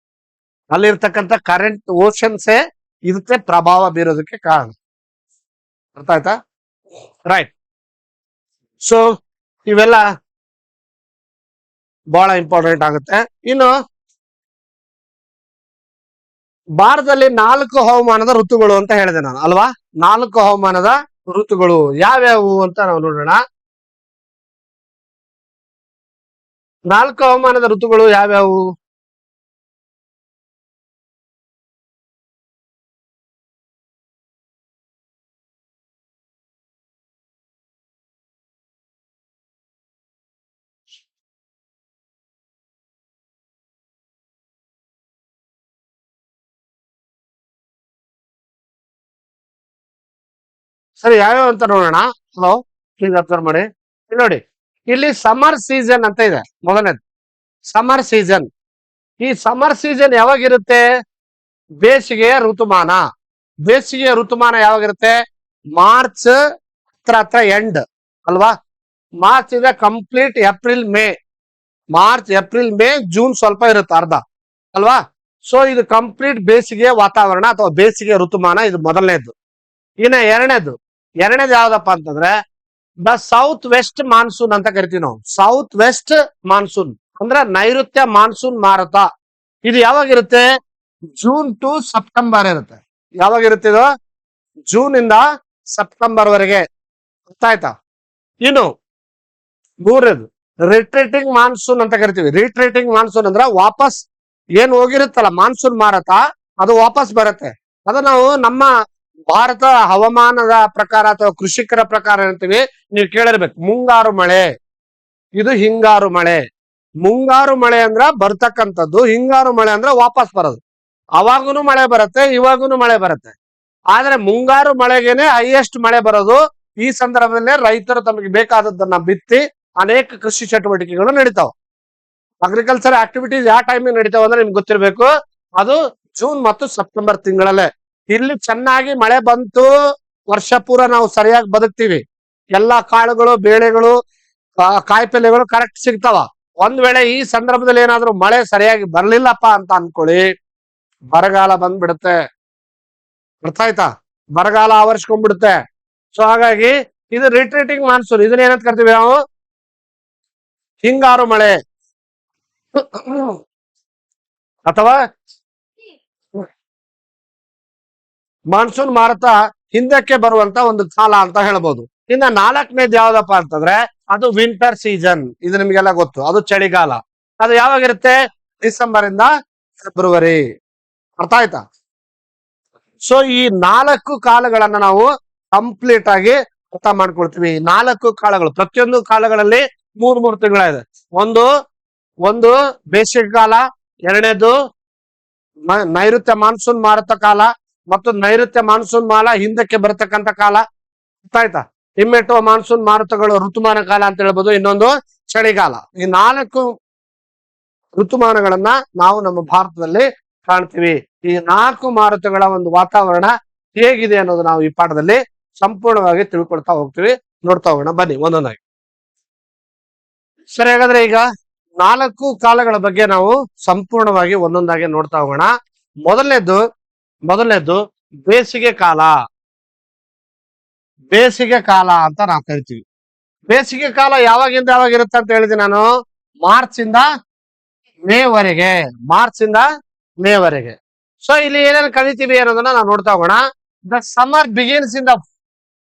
ಅಲ್ಲಿರ್ತಕ್ಕಂಥ ಕರೆಂಟ್ ಓಷನ್ಸೇ ಇದಕ್ಕೆ ಪ್ರಭಾವ ಬೀರೋದಕ್ಕೆ ಕಾರಣ. ಅರ್ಥ ಆಯ್ತಾ? ರೈಟ್. ಸೊ ಇವೆಲ್ಲ ಬಹಳ ಇಂಪಾರ್ಟೆಂಟ್ ಆಗುತ್ತೆ. ಇನ್ನು ಭಾರತದಲ್ಲಿ 4 ಹವಾಮಾನದ ಋತುಗಳು ಅಂತ ಹೇಳಿದೆ ನಾನು, ಅಲ್ವಾ? 4 ಹವಾಮಾನದ ಋತುಗಳು ಯಾವ್ಯಾವು ಅಂತ ನಾವು ನೋಡೋಣ. 4 ಹವಾಮಾನದ ಋತುಗಳು ಯಾವ್ಯಾವು? ಸರಿ, ಯಾವ್ಯಾವ ಅಂತ ನೋಡೋಣ. ಹಲೋ, ಪ್ಲೀಸ್ ಅಬ್ಸರ್ವ್ ಮಾಡಿ. ಇಲ್ಲಿ ನೋಡಿ, ಇಲ್ಲಿ ಸಮ್ಮರ್ ಸೀಸನ್ ಅಂತ ಇದೆ. ಮೊದಲನೇದು ಸಮ್ಮರ್ ಸೀಸನ್. ಈ ಸಮ್ಮರ್ ಸೀಸನ್ ಯಾವಾಗಿರುತ್ತೆ? ಬೇಸಿಗೆಯ ಋತುಮಾನ. ಬೇಸಿಗೆಯ ಋತುಮಾನ ಯಾವಾಗಿರುತ್ತೆ? ಮಾರ್ಚ್ ಹತ್ರ ಎಂಡ್ ಅಲ್ವಾ? ಮಾರ್ಚ್ ಇದೆ complete, April May. March April May June ಸ್ವಲ್ಪ ಇರುತ್ತೆ, ಅರ್ಧ ಅಲ್ವಾ? ಸೊ ಇದು ಕಂಪ್ಲೀಟ್ ಬೇಸಿಗೆಯ ವಾತಾವರಣ ಅಥವಾ ಬೇಸಿಗೆಯ ಋತುಮಾನ. ಇದು ಮೊದಲನೇದು. ಇನ್ನ ಎರಡನೇದು ಯಾವ್ದಪ್ಪ ಅಂತಂದ್ರೆ ದ ಸೌತ್ ವೆಸ್ಟ್ ಮಾನ್ಸೂನ್ ಅಂತ ಕರಿತೀವಿ ನಾವು. ಸೌತ್ ವೆಸ್ಟ್ ಮಾನ್ಸೂನ್ ಅಂದ್ರೆ ನೈಋತ್ಯ ಮಾನ್ಸೂನ್ ಮಾರುತ. ಇದು ಯಾವಾಗಿರುತ್ತೆ? ಜೂನ್ ಟು ಸೆಪ್ಟೆಂಬರ್ ಇರುತ್ತೆ. ಯಾವಾಗಿರುತ್ತೆ ಇದು? ಜೂನ್ ಇಂದ ಸೆಪ್ಟೆಂಬರ್ ವರೆಗೆ. ಗೊತ್ತಾಯ್ತಾ? ಇನ್ನು ಮೂರನೇದು ರಿಟ್ರೀಟಿಂಗ್ ಮಾನ್ಸೂನ್ ಅಂತ ಕರಿತೀವಿ. ರಿಟ್ರೀಟಿಂಗ್ ಮಾನ್ಸೂನ್ ಅಂದ್ರೆ ವಾಪಸ್ ಏನ್ ಹೋಗಿರುತ್ತಲ್ಲ ಮಾನ್ಸೂನ್ ಮಾರುತ, ಅದು ವಾಪಸ್ ಬರುತ್ತೆ. ಅದು ನಾವು ನಮ್ಮ ಭಾರತ ಹವಾಮಾನದ ಪ್ರಕಾರ ಅಥವಾ ಕೃಷಿಕರ ಪ್ರಕಾರ ಹೇಳ್ತೀವಿ, ನೀವು ಕೇಳಿರ್ಬೇಕು, ಮುಂಗಾರು ಮಳೆ, ಇದು ಹಿಂಗಾರು ಮಳೆ. ಮುಂಗಾರು ಮಳೆ ಅಂದ್ರ ಬರ್ತಕ್ಕಂಥದ್ದು, ಹಿಂಗಾರು ಮಳೆ ಅಂದ್ರೆ ವಾಪಸ್ ಬರೋದು. ಅವಾಗೂನು ಮಳೆ ಬರುತ್ತೆ, ಇವಾಗೂನು ಮಳೆ ಬರುತ್ತೆ. ಆದ್ರೆ ಮುಂಗಾರು ಮಳೆಗೆನೆ ಹೈಯೆಸ್ಟ್ ಮಳೆ ಬರೋದು. ಈ ಸಂದರ್ಭದಲ್ಲೇ ರೈತರು ತಮಗೆ ಬೇಕಾದದ್ದನ್ನ ಬಿತ್ತಿ ಅನೇಕ ಕೃಷಿ ಚಟುವಟಿಕೆಗಳು ನಡೀತಾವ. ಅಗ್ರಿಕಲ್ಚರ್ ಆಕ್ಟಿವಿಟೀಸ್ ಯಾವ ಟೈಮಿಗೆ ನಡೀತಾವ ಅಂದ್ರೆ ನಿಮ್ಗೆ ಗೊತ್ತಿರ್ಬೇಕು, ಅದು ಜೂನ್ ಮತ್ತು ಸೆಪ್ಟೆಂಬರ್ ತಿಂಗಳಲ್ಲೇ. ಇಲ್ಲಿ ಚೆನ್ನಾಗಿ ಮಳೆ ಬಂತು, ವರ್ಷ ಪೂರ ನಾವು ಸರಿಯಾಗಿ ಬದುಕ್ತಿವಿ. ಎಲ್ಲಾ ಕಾಳುಗಳು, ಬೇಳೆಗಳು, ಕಾಯಿಪಲ್ಯಗಳು ಕರೆಕ್ಟ್ ಸಿಗ್ತಾವ. ಒಂದ್ ವೇಳೆ ಈ ಸಂದರ್ಭದಲ್ಲಿ ಏನಾದ್ರೂ ಮಳೆ ಸರಿಯಾಗಿ ಬರ್ಲಿಲ್ಲಪ್ಪ ಅಂತ ಅನ್ಕೊಳ್ಳಿ, ಬರಗಾಲ ಬಂದ್ಬಿಡುತ್ತೆ. ಅರ್ಥ ಆಯ್ತಾ? ಬರಗಾಲ ಆವರಿಸ್ಕೊಂಡ್ಬಿಡುತ್ತೆ. ಸೊ ಹಾಗಾಗಿ ಇದು ರಿಟ್ರೀಟಿಂಗ್ ಮಾನ್ಸೂನ್. ಇದನ್ನ ಏನಂತ ಕರಿತೀವಿ ನಾವು? ಹಿಂಗಾರು ಮಳೆ ಅಥವಾ ಮಾನ್ಸೂನ್ ಮಾರುತ ಹಿಂದಕ್ಕೆ ಬರುವಂತ ಒಂದು ಕಾಲ ಅಂತ ಹೇಳ್ಬೋದು. ಇನ್ನ 4ನೇದು ಯಾವ್ದಪ್ಪ ಅಂತಂದ್ರೆ ಅದು ವಿಂಟರ್ ಸೀಸನ್. ಇದು ನಿಮ್ಗೆಲ್ಲ ಗೊತ್ತು, ಅದು ಚಳಿಗಾಲ. ಅದು ಯಾವಾಗಿರುತ್ತೆ? ಡಿಸೆಂಬರ್ ಇಂದ ಫೆಬ್ರವರಿ. ಅರ್ಥ ಆಯ್ತಾ? ಸೊ ಈ 4 ಕಾಲಗಳನ್ನ ನಾವು ಕಂಪ್ಲೀಟ್ ಆಗಿ ಅರ್ಥ ಮಾಡ್ಕೊಳ್ತೀವಿ. 4 ಕಾಲಗಳು, ಪ್ರತಿಯೊಂದು ಕಾಲಗಳಲ್ಲಿ 3 ತಿಂಗಳಿದೆ. ಒಂದು ಬೇಸಿಗೆ ಕಾಲ, ಎರಡನೇದು ನೈಋತ್ಯ ಮಾನ್ಸೂನ್ ಮಾರುತ ಕಾಲ, ಮತ್ತು ನೈಋತ್ಯ ಮಾನ್ಸೂನ್ ಮಾಲ ಹಿಂದಕ್ಕೆ ಬರತಕ್ಕಂತ ಕಾಲ. ಗೊತ್ತಾಯ್ತಾ? ಹಿಮ್ಮೆಟ್ಟುವ ಮಾನ್ಸೂನ್ ಮಾರುತಗಳು ಋತುಮಾನ ಕಾಲ ಅಂತ ಹೇಳ್ಬೋದು. ಇನ್ನೊಂದು ಚಳಿಗಾಲ. ಈ 4 ಋತುಮಾನಗಳನ್ನ ನಾವು ನಮ್ಮ ಭಾರತದಲ್ಲಿ ಕಾಣ್ತೀವಿ. ಈ 4 ಮಾರುತಗಳ ಒಂದು ವಾತಾವರಣ ಹೇಗಿದೆ ಅನ್ನೋದು ನಾವು ಈ ಪಾಠದಲ್ಲಿ ಸಂಪೂರ್ಣವಾಗಿ ತಿಳ್ಕೊಳ್ತಾ ಹೋಗ್ತೀವಿ. ನೋಡ್ತಾ ಹೋಗೋಣ ಬನ್ನಿ ಒಂದೊಂದಾಗಿ. ಸರಿ, ಹಾಗಾದ್ರೆ ಈಗ 4 ಕಾಲಗಳ ಬಗ್ಗೆ ನಾವು ಸಂಪೂರ್ಣವಾಗಿ ಒಂದೊಂದಾಗಿ ನೋಡ್ತಾ ಹೋಗೋಣ. ಮೊದಲನೇದು ಬೇಸಿಗೆ ಕಾಲ. ಬೇಸಿಗೆ ಕಾಲ ಅಂತ ನಾವು ಕರಿತೀವಿ. ಬೇಸಿಗೆ ಕಾಲ ಯಾವಾಗಿಂದ ಯಾವಾಗಿರುತ್ತೆ ಅಂತ ಹೇಳಿದೆ ನಾನು? ಮಾರ್ಚ್ ಇಂದ ಮೇವರೆಗೆ. ಸೊ ಇಲ್ಲಿ ಏನೇನು ಕಲಿತೀವಿ ಅನ್ನೋದನ್ನ ನಾವು ನೋಡ್ತಾ ಹೋಗೋಣ. The summer begins in the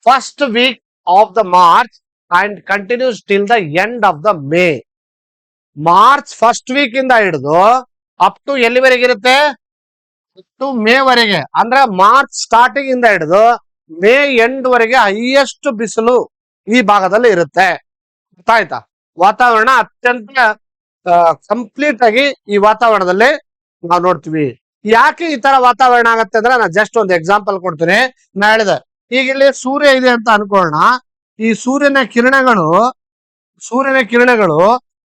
first week of the March and continues till the end of the May. March first week ಇಂದ ಹಿಡಿದು ಅಪ್ ಟು ಎಲ್ಲಿವರೆಗೆ ಇರುತ್ತೆ? ಟು ಮೇ ವರೆಗೆ. ಅಂದ್ರೆ ಮಾರ್ಚ್ ಸ್ಟಾರ್ಟಿಂಗ್ ಇಂದ ಹಿಡಿದು ಮೇ ಎಂಡ್ ವರೆಗೆ ಹೈಯೆಸ್ಟ್ ಬಿಸಿಲು ಈ ಭಾಗದಲ್ಲಿ ಇರುತ್ತೆ. ಗೊತ್ತಾಯ್ತಾ? ವಾತಾವರಣ ಅತ್ಯಂತ ಕಂಪ್ಲೀಟ್ ಆಗಿ ಈ ವಾತಾವರಣದಲ್ಲಿ ನಾವು ನೋಡ್ತೀವಿ. ಯಾಕೆ ಈ ತರ ವಾತಾವರಣ ಆಗತ್ತೆ ಅಂದ್ರೆ ನಾನು ಜಸ್ಟ್ ಒಂದು ಎಕ್ಸಾಂಪಲ್ ಕೊಡ್ತೀನಿ. ನಾ ಹೇಳಿದೆ, ಈಗ ಇಲ್ಲಿ ಸೂರ್ಯ ಇದೆ ಅಂತ ಅನ್ಕೊಳ್ಳೋಣ. ಈ ಸೂರ್ಯನ ಕಿರಣಗಳು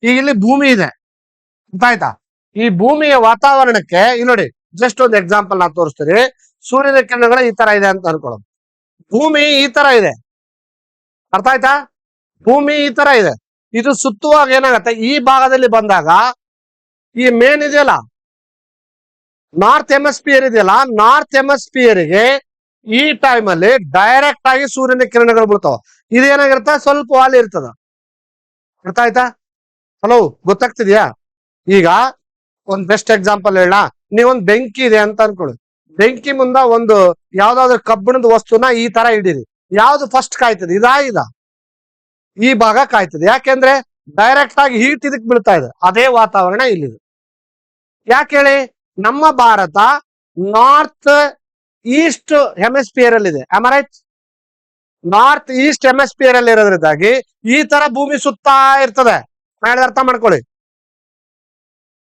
ಈಗ ಇಲ್ಲಿ ಭೂಮಿ ಇದೆ. ಗೊತ್ತಾಯ್ತಾ? ಈ ಭೂಮಿಯ ವಾತಾವರಣಕ್ಕೆ ಇಲ್ಲಿ ನೋಡಿ, ಜಸ್ಟ್ ಒಂದು ಎಕ್ಸಾಂಪಲ್ ನಾ ತೋರಿಸ್ತೀನಿ. ಸೂರ್ಯನ ಕಿರಣಗಳು ಈ ತರ ಇದೆ ಅಂತ ಅನ್ಕೊಳ್ಳೋದು. ಭೂಮಿ ಈ ತರ ಇದೆ. ಅರ್ಥ ಆಯ್ತಾ? ಭೂಮಿ ಈ ತರ ಇದೆ. ಇದು ಸುತ್ತುವಾಗ ಏನಾಗತ್ತೆ, ಈ ಭಾಗದಲ್ಲಿ ಬಂದಾಗ ಈ ಮೇನ್ ಇದೆಯಲ್ಲ, ನಾರ್ತ್ ಹೆಮಿಸ್ಫಿಯರ್ ಇದೆಯಲ್ಲ, ನಾರ್ತ್ ಹೆಮಿಸ್ಫಿಯರ್ಗೆ ಈ ಟೈಮ್ ಅಲ್ಲಿ ಡೈರೆಕ್ಟ್ ಆಗಿ ಸೂರ್ಯನ ಕಿರಣಗಳು ಬೀಳ್ತಾವ. ಇದೇನಾಗಿರುತ್ತೆ, ಸ್ವಲ್ಪ ವಾಲಿ ಇರ್ತದ. ಅರ್ಥ ಆಯ್ತಾ? ಹಲೋ, ಗೊತ್ತಾಗ್ತಿದ್ಯಾ? ಈಗ ಒಂದ್ ಬೆಸ್ಟ್ ಎಕ್ಸಾಂಪಲ್ ಹೇಳ. ನೀವೊಂದ್ ಬೆಂಕಿ ಇದೆ ಅಂತ ಅನ್ಕೊಳ್ಳಿ. ಬೆಂಕಿ ಮುಂದ ಒಂದು ಯಾವ್ದಾದ್ರು ಕಬ್ಬಿಣದ ವಸ್ತುನ ಈ ತರ ಹಿಡೀರಿ. ಯಾವ್ದು ಫಸ್ಟ್ ಕಾಯ್ತದೆ, ಇದ ಈ ಭಾಗ ಕಾಯ್ತದೆ. ಯಾಕೆಂದ್ರೆ ಡೈರೆಕ್ಟ್ ಆಗಿ ಹೀಟ್ ಇದಕ್ ಬೀಳ್ತಾ ಇದೆ. ಅದೇ ವಾತಾವರಣ ಇಲ್ಲಿದೆ. ಯಾಕೆ ಹೇಳಿ, ನಮ್ಮ ಭಾರತ ನಾರ್ತ್ ಈಸ್ಟ್ ಹೆಮಿಸ್ಫಿಯರ್ ಅಲ್ಲಿ ಇದೆ. ರೈಟ್? ನಾರ್ತ್ ಈಸ್ಟ್ ಹೆಮಿಸ್ಫಿಯರ್ ಅಲ್ಲಿ ಇರೋದ್ರಿಂದಾಗಿ ಈ ತರ ಭೂಮಿ ಸುತ್ತಾ ಇರ್ತದೆ. ಹೇಳಿದ ಅರ್ಥ ಮಾಡ್ಕೊಳ್ಳಿ.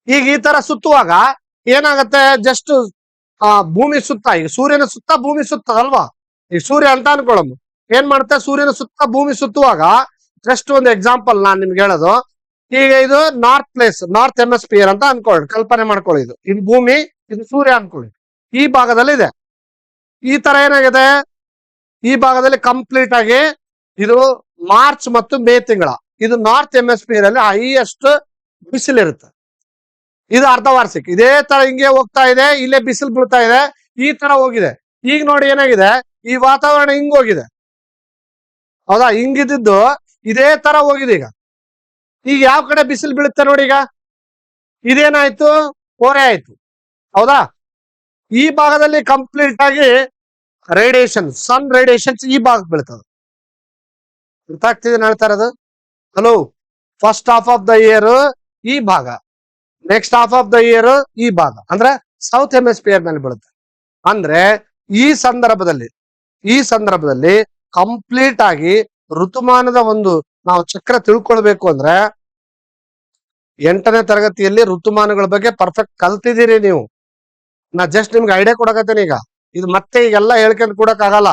ಈಗ ಈ ತರ ಸುತ್ತುವಾಗ ಏನಾಗತ್ತೆ, ಜಸ್ಟ್ ಭೂಮಿ ಸುತ್ತ, ಈಗ ಸೂರ್ಯನ ಸುತ್ತ ಭೂಮಿ ಸುತ್ತದಲ್ವಾ, ಈಗ ಸೂರ್ಯ ಅಂತ ಅನ್ಕೊಳ್ಳೋದು. ಏನ್ ಮಾಡುತ್ತೆ, ಸೂರ್ಯನ ಸುತ್ತ ಭೂಮಿ ಸುತ್ತುವಾಗ, ಜಸ್ಟ್ ಒಂದು ಎಕ್ಸಾಂಪಲ್ ನಾನ್ ನಿಮ್ಗೆ ಹೇಳೋದು, ಈಗ ಇದು ನಾರ್ತ್ ಪ್ಲೇಸ್, ನಾರ್ತ್ ಹೆಮಿಸ್ಫಿಯರ್ ಅಂತ ಅನ್ಕೊಳ್ಳಿ, ಕಲ್ಪನೆ ಮಾಡ್ಕೊಳ್ಳಿ. ಇದು ಭೂಮಿ, ಇದು ಸೂರ್ಯ ಅನ್ಕೊಳ್ಳಿ. ಈ ಭಾಗದಲ್ಲಿ ಇದೆ. ಈ ತರ ಏನಾಗಿದೆ, ಈ ಭಾಗದಲ್ಲಿ ಕಂಪ್ಲೀಟ್ ಆಗಿ ಇದು ಮಾರ್ಚ್ ಮತ್ತು ಮೇ ತಿಂಗಳ, ಇದು ನಾರ್ತ್ ಹೆಮಿಸ್ಫಿಯರ್ ಅಲ್ಲಿ ಹೈಯೆಸ್ಟ್ ಬಿಸಿಲಿರುತ್ತೆ. ಇದು ಅರ್ಧ ವಾರ್ಷಿಕ. ಇದೇ ತರ ಹಿಂಗೆ ಹೋಗ್ತಾ ಇದೆ, ಇಲ್ಲೇ ಬಿಸಿಲು ಬೀಳ್ತಾ ಇದೆ, ಈ ತರ ಹೋಗಿದೆ. ಈಗ ನೋಡಿ ಏನಾಗಿದೆ, ಈ ವಾತಾವರಣ ಹಿಂಗ್ ಹೋಗಿದೆ. ಹೌದಾ? ಹಿಂಗಿದ್ದು ಇದೇ ತರ ಹೋಗಿದೆ. ಈಗ ಯಾವ ಕಡೆ ಬಿಸಿಲು ಬೀಳುತ್ತೆ ನೋಡಿ, ಈಗ ಇದೇನಾಯ್ತು, ಕೋರೆ ಆಯ್ತು. ಹೌದಾ? ಈ ಭಾಗದಲ್ಲಿ ಕಂಪ್ಲೀಟ್ ಆಗಿ ರೇಡಿಯೇಷನ್, ಸನ್ ರೇಡಿಯೇಷನ್ಸ್ ಈ ಭಾಗಕ್ಕೆ ಬೀಳ್ತದೆ. ಗೊತ್ತಾಗ್ತಿದೆ ಹೇಳ್ತಾ ಇರೋದು? Hello, first half of the year ಈ ಭಾಗ, next half of the year ಈ ಭಾಗ, ಅಂದ್ರೆ ಸೌತ್ ಹೆಮಿಸ್ಫಿಯರ್ ಮೇಲೆ ಬೀಳುತ್ತೆ. ಅಂದ್ರೆ ಈ ಸಂದರ್ಭದಲ್ಲಿ ಕಂಪ್ಲೀಟ್ ಆಗಿ ಋತುಮಾನದ ಒಂದು ನಾವು ಚಕ್ರ ತಿಳ್ಕೊಳ್ಬೇಕು ಅಂದ್ರೆ 8ನೇ ತರಗತಿಯಲ್ಲಿ ಋತುಮಾನಗಳ ಬಗ್ಗೆ ಪರ್ಫೆಕ್ಟ್ ಕಲ್ತಿದ್ದೀರಿ ನೀವು. ನಾ ಜಸ್ಟ್ ನಿಮ್ಗೆ ಐಡಿಯಾ ಕೊಡಕತ್ತೇನೆ. ಈಗ ಇದು ಮತ್ತೆ ಈಗೆಲ್ಲ ಹೇಳ್ಕೊಂಡ್ ಕೊಡಕ್ ಆಗಲ್ಲ.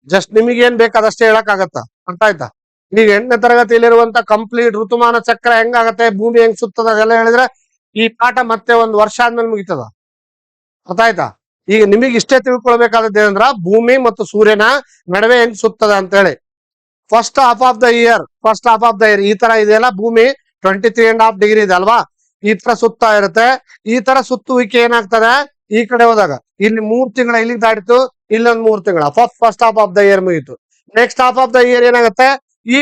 ಜಸ್ಟ್ ನಿಮಗೇನ್ ಬೇಕಾದಷ್ಟೇ ಹೇಳಕ್ ಆಗತ್ತ. ಅರ್ಥ ಆಯ್ತಾ? ಈಗ 8ನೇ ತರಗತಿಯಲ್ಲಿರುವಂತ ಕಂಪ್ಲೀಟ್ ಋತುಮಾನ ಚಕ್ರ ಹೆಂಗಾಗತ್ತೆ, ಭೂಮಿ ಹೆಂಗ್ ಸುತ್ತದ, ಅದೆಲ್ಲ ಹೇಳಿದ್ರೆ ಈ ಪಾಠ ಮತ್ತೆ ಒಂದು ವರ್ಷ ಆದ್ಮೇಲೆ ಮುಗಿತದ. ಅರ್ಥ ಆಯ್ತಾ? ಈಗ ನಿಮಗೆ ಇಷ್ಟೇ ತಿಳ್ಕೊಳ್ಬೇಕಾದದ್ದು ಏನಂದ್ರ, ಭೂಮಿ ಮತ್ತು ಸೂರ್ಯನ ನಡುವೆ ಹೆಂಗ್ ಸುತ್ತದ ಅಂತ ಹೇಳಿ. First half of the year ಈ ತರ ಇದೆಯಲ್ಲ, ಭೂಮಿ 23.5 ಡಿಗ್ರಿ ಇದೆ ಅಲ್ವಾ, ಈ ತರ ಸುತ್ತಾ ಇರುತ್ತೆ. ಈ ತರ ಸುತ್ತುವಿಕೆ ಏನಾಗ್ತದೆ, ಈ ಕಡೆ ಹೋದಾಗ ಇಲ್ಲಿ 3 ತಿಂಗಳ ಇಲ್ಲಿಗೆ ದಾಟಿತು, ಇಲ್ಲೊಂದು 3 ತಿಂಗಳ, first half of the year ಮುಗಿತು. Next half of the year ಏನಾಗುತ್ತೆ, ಈ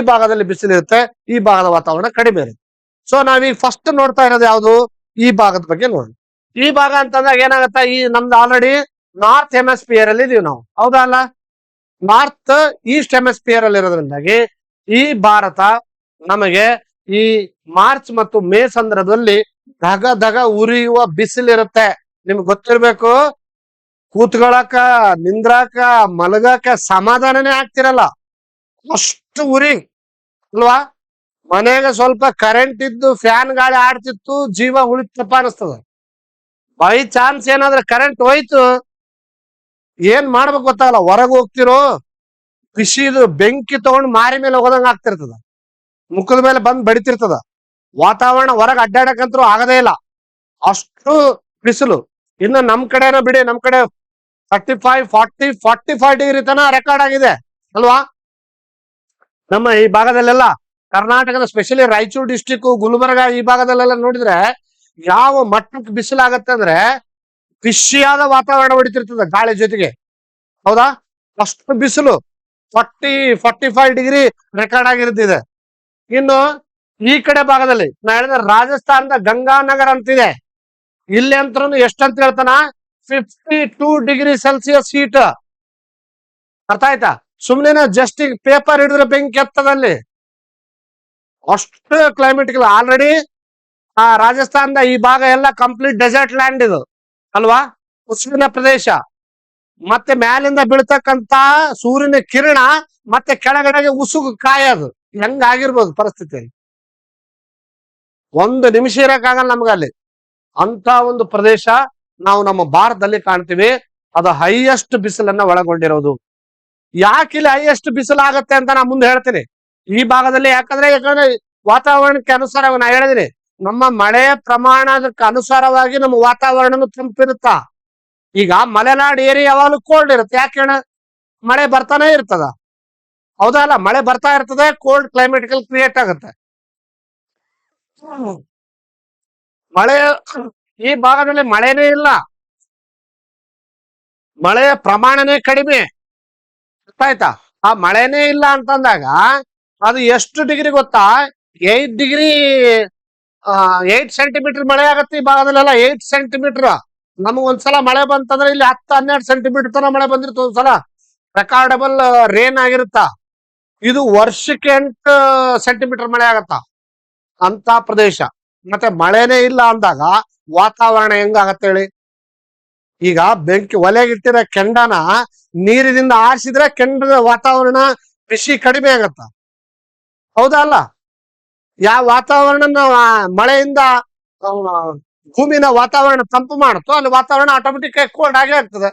ಭಾಗದಲ್ಲಿ ಬಿಸಿಲಿರುತ್ತೆ, ಈ ಭಾಗದ ವಾತಾವರಣ ಕಡಿಮೆ ಇರುತ್ತೆ. ಸೊ ನಾವೀಗ ಫಸ್ಟ್ ನೋಡ್ತಾ ಇರೋದು ಯಾವುದು, ಈ ಭಾಗದ ಬಗ್ಗೆ ನೋಡಿ. ಈ ಭಾಗ ಅಂತಂದಾಗ ಏನಾಗತ್ತ, ಈ ನಮ್ದು ಆಲ್ರೆಡಿ ನಾರ್ತ್ ಹೆಮಿಸ್ಫಿಯರ್ ಅಲ್ಲಿ ಇದೀವಿ ನಾವು. ಹೌದಾ ಅಲ್ಲ? ನಾರ್ತ್ ಈಸ್ಟ್ ಹೆಮಿಸ್ಫಿಯರ್ ಅಲ್ಲಿ ಇರೋದ್ರಿಂದಾಗಿ ಈ ಭಾರತ ನಮಗೆ ಈ ಮಾರ್ಚ್ ಮತ್ತು ಮೇ ಸಂದರ್ಭದಲ್ಲಿ ಧಗ ಉರಿಯುವ ಬಿಸಿಲಿರುತ್ತೆ. ನಿಮ್ಗೆ ಗೊತ್ತಿರ್ಬೇಕು, ಕೂತ್ಕೊಳಕ, ನಿಂದ್ರಾಕ, ಮಲಗಾಕ ಸಮಾಧಾನನೇ ಆಗ್ತಿರಲ್ಲ, ಅಷ್ಟು ಉರಿ ಅಲ್ವಾ? ಮನೆಗೆ ಸ್ವಲ್ಪ ಕರೆಂಟ್ ಇದ್ದು ಫ್ಯಾನ್ ಗಾಳಿ ಆಡ್ತಿತ್ತು, ಜೀವ ಉಳಿತಪ್ಪ ಅನಿಸ್ತದ. ಬೈ ಚಾನ್ಸ್ ಏನಾದ್ರೆ ಕರೆಂಟ್ ಹೋಯ್ತು, ಏನ್ ಮಾಡ್ಬೇಕು ಗೊತ್ತಾಗಲ್ಲ. ಹೊರಗೆ ಹೋಗ್ತಿರೋ, ಬಿಸಿದು ಬೆಂಕಿ ತಗೊಂಡು ಮಾರಿ ಮೇಲೆ ಹೋದಂಗ ಆಗ್ತಿರ್ತದ, ಮುಖದ ಮೇಲೆ ಬಂದ್ ಬಡಿತಿರ್ತದ. ವಾತಾವರಣ ಹೊರಗೆ ಅಡ್ಡಾಡಕಂತರೂ ಆಗದೇ ಇಲ್ಲ, ಅಷ್ಟು ಬಿಸಿಲು. ಇನ್ನು ನಮ್ ಕಡೆನೋ ಬಿಡಿ, ನಮ್ ಕಡೆ 35, 40, 45 ಡಿಗ್ರಿ ತನ ರೆಕಾರ್ಡ್ ಆಗಿದೆ ಅಲ್ವಾ? ನಮ್ಮ ಈ ಭಾಗದಲ್ಲೆಲ್ಲ, ಕರ್ನಾಟಕದ ಸ್ಪೆಷಲಿ ರಾಯಚೂರು ಡಿಸ್ಟಿಕ್, ಗುಲ್ಬರ್ಗ ಈ ಭಾಗದಲ್ಲೆಲ್ಲ ನೋಡಿದ್ರೆ ಯಾವ ಮಟ್ಟಕ್ಕೆ ಬಿಸಿಲಾಗತ್ತೆ ಅಂದ್ರೆ, ಬಿಸಿಯಾದ ವಾತಾವರಣ ಹೊಡಿತಿರ್ತದೆ ಗಾಳಿ ಜೊತೆಗೆ. ಹೌದಾ? ಅಷ್ಟು ಬಿಸಿಲು, 40-45 ಡಿಗ್ರಿ ರೆಕಾರ್ಡ್ ಆಗಿರುತ್ತಿದೆ. ಇನ್ನು ಈ ಕಡೆ ಭಾಗದಲ್ಲಿ ನಾ ಹೇಳಿದ್ರೆ ರಾಜಸ್ಥಾನದ ಗಂಗಾನಗರ ಅಂತಿದೆ, ಇಲ್ಲಿ ಅಂತ ಎಷ್ಟಂತ ಹೇಳ್ತಾನ, 52 ಡಿಗ್ರಿ ಸೆಲ್ಸಿಯಸ್ ಹೀಟ್. ಅರ್ಥ ಆಯ್ತಾ? ಸುಮ್ನೆ ಜಸ್ಟ್ ಈಗ ಪೇಪರ್ ಹಿಡಿದ್ರೆ ಬೆಂಕಿ ಎತ್ತದಲ್ಲಿ, ಅಷ್ಟು ಕ್ಲೈಮೇಟ್. ಆಲ್ರೆಡಿ ಆ ರಾಜಸ್ಥಾನದ ಈ ಭಾಗ ಎಲ್ಲ ಕಂಪ್ಲೀಟ್ ಡೆಸರ್ಟ್ ಲ್ಯಾಂಡ್ ಇದು ಅಲ್ವಾ, ಉಷ್ಣ ಪ್ರದೇಶ. ಮತ್ತೆ ಮ್ಯಾಲಿಂದ ಬೀಳ್ತಕ್ಕಂತ ಸೂರ್ಯನ ಕಿರಣ ಮತ್ತೆ ಕೆಳಗಡೆಗೆ ಉಸುಗು ಕಾಯೋದು, ಹೆಂಗಾಗಿರ್ಬೋದು ಪರಿಸ್ಥಿತಿ. ಒಂದು ನಿಮಿಷ ಇರಕ್ಕಾಗಲ್ಲ ನಮ್ಗಲ್ಲಿ. ಅಂತ ಒಂದು ಪ್ರದೇಶ ನಾವು ನಮ್ಮ ಭಾರತದಲ್ಲಿ ಕಾಣ್ತೀವಿ. ಅದು ಹೈಯೆಸ್ಟ್ ಬಿಸಿಲನ್ನ ಒಳಗೊಂಡಿರೋದು. ಯಾಕೆ ಇಲ್ಲಿ ಹೈಯೆಸ್ಟ್ ಬಿಸಿಲು ಆಗತ್ತೆ ಅಂತ ನಾ ಮುಂದೆ ಹೇಳ್ತೀನಿ. ಈ ಭಾಗದಲ್ಲಿ ಯಾಕಂದ್ರೆ ವಾತಾವರಣಕ್ಕೆ ಅನುಸಾರ ನಾ ಹೇಳಿದಿನಿ, ನಮ್ಮ ಮಳೆಯ ಪ್ರಮಾಣಕ್ಕೆ ಅನುಸಾರವಾಗಿ ನಮ್ಮ ವಾತಾವರಣ ತಂಪಿರುತ್ತ. ಈಗ ಮಲೆನಾಡು ಏರಿಯಾ ಯಾವಾಗಲೂ ಕೋಲ್ಡ್ ಇರುತ್ತೆ. ಯಾಕೆ ಹೇಳ, ಮಳೆ ಬರ್ತಾನೆ ಇರ್ತದ. ಹೌದಾ ಅಲ್ಲ? ಮಳೆ ಬರ್ತಾ ಇರ್ತದೆ, ಕೋಲ್ಡ್ ಕ್ಲೈಮೇಟಿಕಲ್ ಕ್ರಿಯೇಟ್ ಆಗುತ್ತೆ. ಮಳೆ ಈ ಭಾಗದಲ್ಲಿ ಮಳೆನೇ ಇಲ್ಲ, ಮಳೆಯ ಪ್ರಮಾಣನೇ ಕಡಿಮೆ. ಗೊತ್ತಾಯ್ತಾ? ಆ ಮಳೆನೇ ಇಲ್ಲ ಅಂತಂದಾಗ ಅದು ಎಷ್ಟು ಡಿಗ್ರಿ ಗೊತ್ತಾ, 8 ಡಿಗ್ರಿ 8 ಸೆಂಟಿಮೀಟರ್ ಮಳೆ ಆಗತ್ತೆ ಈ ಭಾಗದಲ್ಲೆಲ್ಲ. 8 ಸೆಂಟಿಮೀಟರ್. ನಮಗ್ ಒಂದ್ಸಲ ಮಳೆ ಬಂತಂದ್ರೆ ಇಲ್ಲಿ 10-12 ಸೆಂಟಿಮೀಟರ್ ತನ ಮಳೆ ಬಂದಿರ್ತದೆ ಒಂದ್ಸಲ. ರೆಕಾರ್ಡಬಲ್ ರೇನ್ ಆಗಿರುತ್ತಾ, ಇದು ವರ್ಷಕ್ಕೆ 8 ಸೆಂಟಿಮೀಟರ್ ಮಳೆ ಆಗತ್ತ ಅಂತ ಪ್ರದೇಶ. ಮತ್ತೆ ಮಳೆನೇ ಇಲ್ಲ ಅಂದಾಗ ವಾತಾವರಣ ಹೆಂಗಾಗತ್ತೆ ಹೇಳಿ. ಈಗ ಬೆಂಕಿ ಒಲೆಗಿಟ್ಟಿರೋ ಕೆಂಡನ ನೀರಿನಿಂದ ಆರಿಸಿದ್ರೆ ಕೆಂಡದ ವಾತಾವರಣ ಬಿಸಿ ಕಡಿಮೆ ಆಗತ್ತ, ಹೌದಾ ಅಲ್ಲ? ಯಾವ ವಾತಾವರಣ ಮಳೆಯಿಂದ ಭೂಮಿನ ವಾತಾವರಣ ತಂಪು ಮಾಡುತ್ತೋ ಅಲ್ಲಿ ವಾತಾವರಣ ಆಟೋಮೆಟಿಕ್ ಕೋಲ್ಡ್ ಆಗೇ ಆಗ್ತದೆ.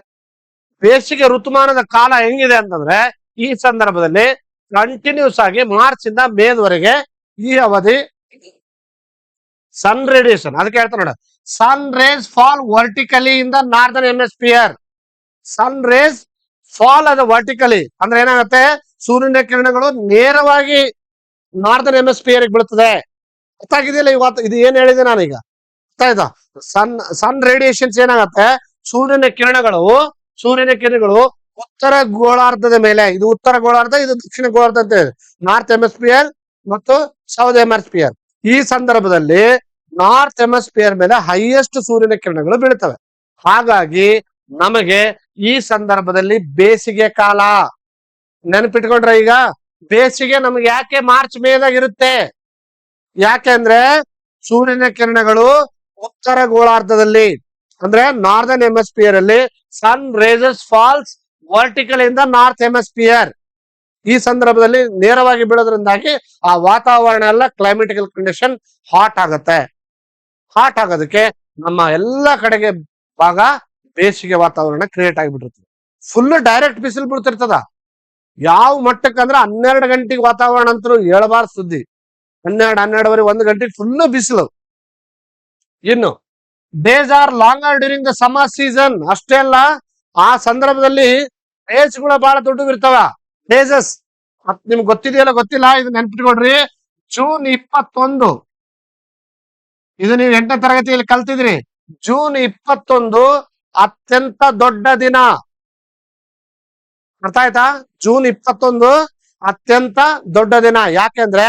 ಬೇಸಿಗೆ ಋತುಮಾನದ ಕಾಲ ಹೆಂಗಿದೆ ಅಂತಂದ್ರೆ ಈ ಸಂದರ್ಭದಲ್ಲಿ ಕಂಟಿನ್ಯೂಸ್ ಆಗಿ ಮಾರ್ಚ್ ಇಂದ ಮೇವರೆಗೆ ಈ ಅವಧಿ ಸನ್ ರೇಡಿಯೇಷನ್. ಅದಕ್ಕೆ ಹೇಳ್ತಾರೆ ನೋಡ, sun rays fall vertically in the northern hemisphere. Sun rays fall ಅದು ವರ್ಟಿಕಲಿ ಅಂದ್ರೆ ಏನಾಗುತ್ತೆ, ಸೂರ್ಯನ ಕಿರಣಗಳು ನೇರವಾಗಿ ನಾರ್ದರ್ನ್ ಹೆಮಿಸ್ಫಿಯರ್ ಬೀಳುತ್ತದೆ. ಗೊತ್ತಾಗಿದೆಯಲ್ಲ ಇವತ್ತು ಇದು ಏನ್ ಹೇಳಿದೆ ನಾನೀಗ, ಗೊತ್ತಾಯ್ತಾ? ಸನ್ ರೇಡಿಯೇಷನ್ಸ್ ಏನಾಗತ್ತೆ, ಸೂರ್ಯನ ಕಿರಣಗಳು ಉತ್ತರ ಗೋಳಾರ್ಧದ ಮೇಲೆ, ಇದು ಉತ್ತರ ಗೋಳಾರ್ಧ, ಇದು ದಕ್ಷಿಣ ಗೋಳಾರ್ಧ ಅಂತ ಹೇಳಿ, ನಾರ್ತ್ ಹೆಮಿಸ್ಫಿಯರ್ ಮತ್ತು ಸೌತ್ ಹೆಮಿಸ್ಫಿಯರ್. ಈ ಸಂದರ್ಭದಲ್ಲಿ ನಾರ್ತ್ ಹೆಮಿಸ್ಫಿಯರ್ ಮೇಲೆ ಹೈಯೆಸ್ಟ್ ಸೂರ್ಯನ ಕಿರಣಗಳು ಬೀಳ್ತವೆ. ಹಾಗಾಗಿ ನಮಗೆ ಈ ಸಂದರ್ಭದಲ್ಲಿ ಬೇಸಿಗೆ ಕಾಲ. ನೆನಪಿಟ್ಕೊಂಡ್ರೆ ಈಗ ಬೇಸಿಗೆ ನಮ್ಗೆ ಯಾಕೆ ಮಾರ್ಚ್ ಮೇದಾಗ ಇರುತ್ತೆ, ಯಾಕೆ ಅಂದ್ರೆ ಸೂರ್ಯನ ಕಿರಣಗಳು ಉತ್ತರ ಗೋಳಾರ್ಧದಲ್ಲಿ ಅಂದ್ರೆ ನಾರ್ದರ್ನ್ ಹೆಮಿಸ್ಫಿಯರ್ ಅಲ್ಲಿ sun rays falls vertical in the north hemisphere. ಈ ಸಂದರ್ಭದಲ್ಲಿ ನೇರವಾಗಿ ಬೀಳೋದ್ರಿಂದಾಗಿ ಆ ವಾತಾವರಣ ಎಲ್ಲ ಕ್ಲೈಮೆಟಿಕಲ್ ಕಂಡೀಷನ್ ಹಾಟ್ ಆಗತ್ತೆ. ಹಾಟ್ ಆಗೋದಕ್ಕೆ ನಮ್ಮ ಎಲ್ಲಾ ಕಡೆಗೆ ಭಾಗ ಬೇಸಿಗೆ ವಾತಾವರಣ ಕ್ರಿಯೇಟ್ ಆಗಿಬಿಟ್ಟಿರ್ತದೆ. ಫುಲ್ ಡೈರೆಕ್ಟ್ ಬಿಸಿಲು ಬೀಳ್ತಿರ್ತದ. ಯಾವ ಮಟ್ಟಕ್ಕೆ ಅಂದ್ರೆ 12 ಗಂಟೆಗೆ ವಾತಾವರಣ ಅಂತೂ ಹೇಳಬಾರ್ದು ಸುದ್ದಿ. 12-12:30 1 ಗಂಟೆಗೆ ಫುಲ್ ಬಿಸಿಲು. ಇನ್ನು days are longer during the summer season. ಅಷ್ಟೇ ಅಲ್ಲ, ಆ ಸಂದರ್ಭದಲ್ಲಿ ಡೇಸ್ಗಳು ಬಹಳ ದೊಡ್ಡವಿರ್ತಾವ. ಡೇಸಸ್ ನಿಮ್ಗೆ ಗೊತ್ತಿದೆಯಲ್ಲ ಗೊತ್ತಿಲ್ಲ, ಇದು ನೆನ್ಪಿಟ್ಕೊಡ್ರಿ. ಜೂನ್ 21, ಇದು ನೀವು 8ನೇ ತರಗತಿಯಲ್ಲಿ ಕಲ್ತಿದ್ರಿ. ಜೂನ್ 21 ಅತ್ಯಂತ ದೊಡ್ಡ ದಿನ. ಅರ್ಥ ಆಯ್ತಾ? ಜೂನ್ 21 ಅತ್ಯಂತ ದೊಡ್ಡ ದಿನ. ಯಾಕೆಂದ್ರೆ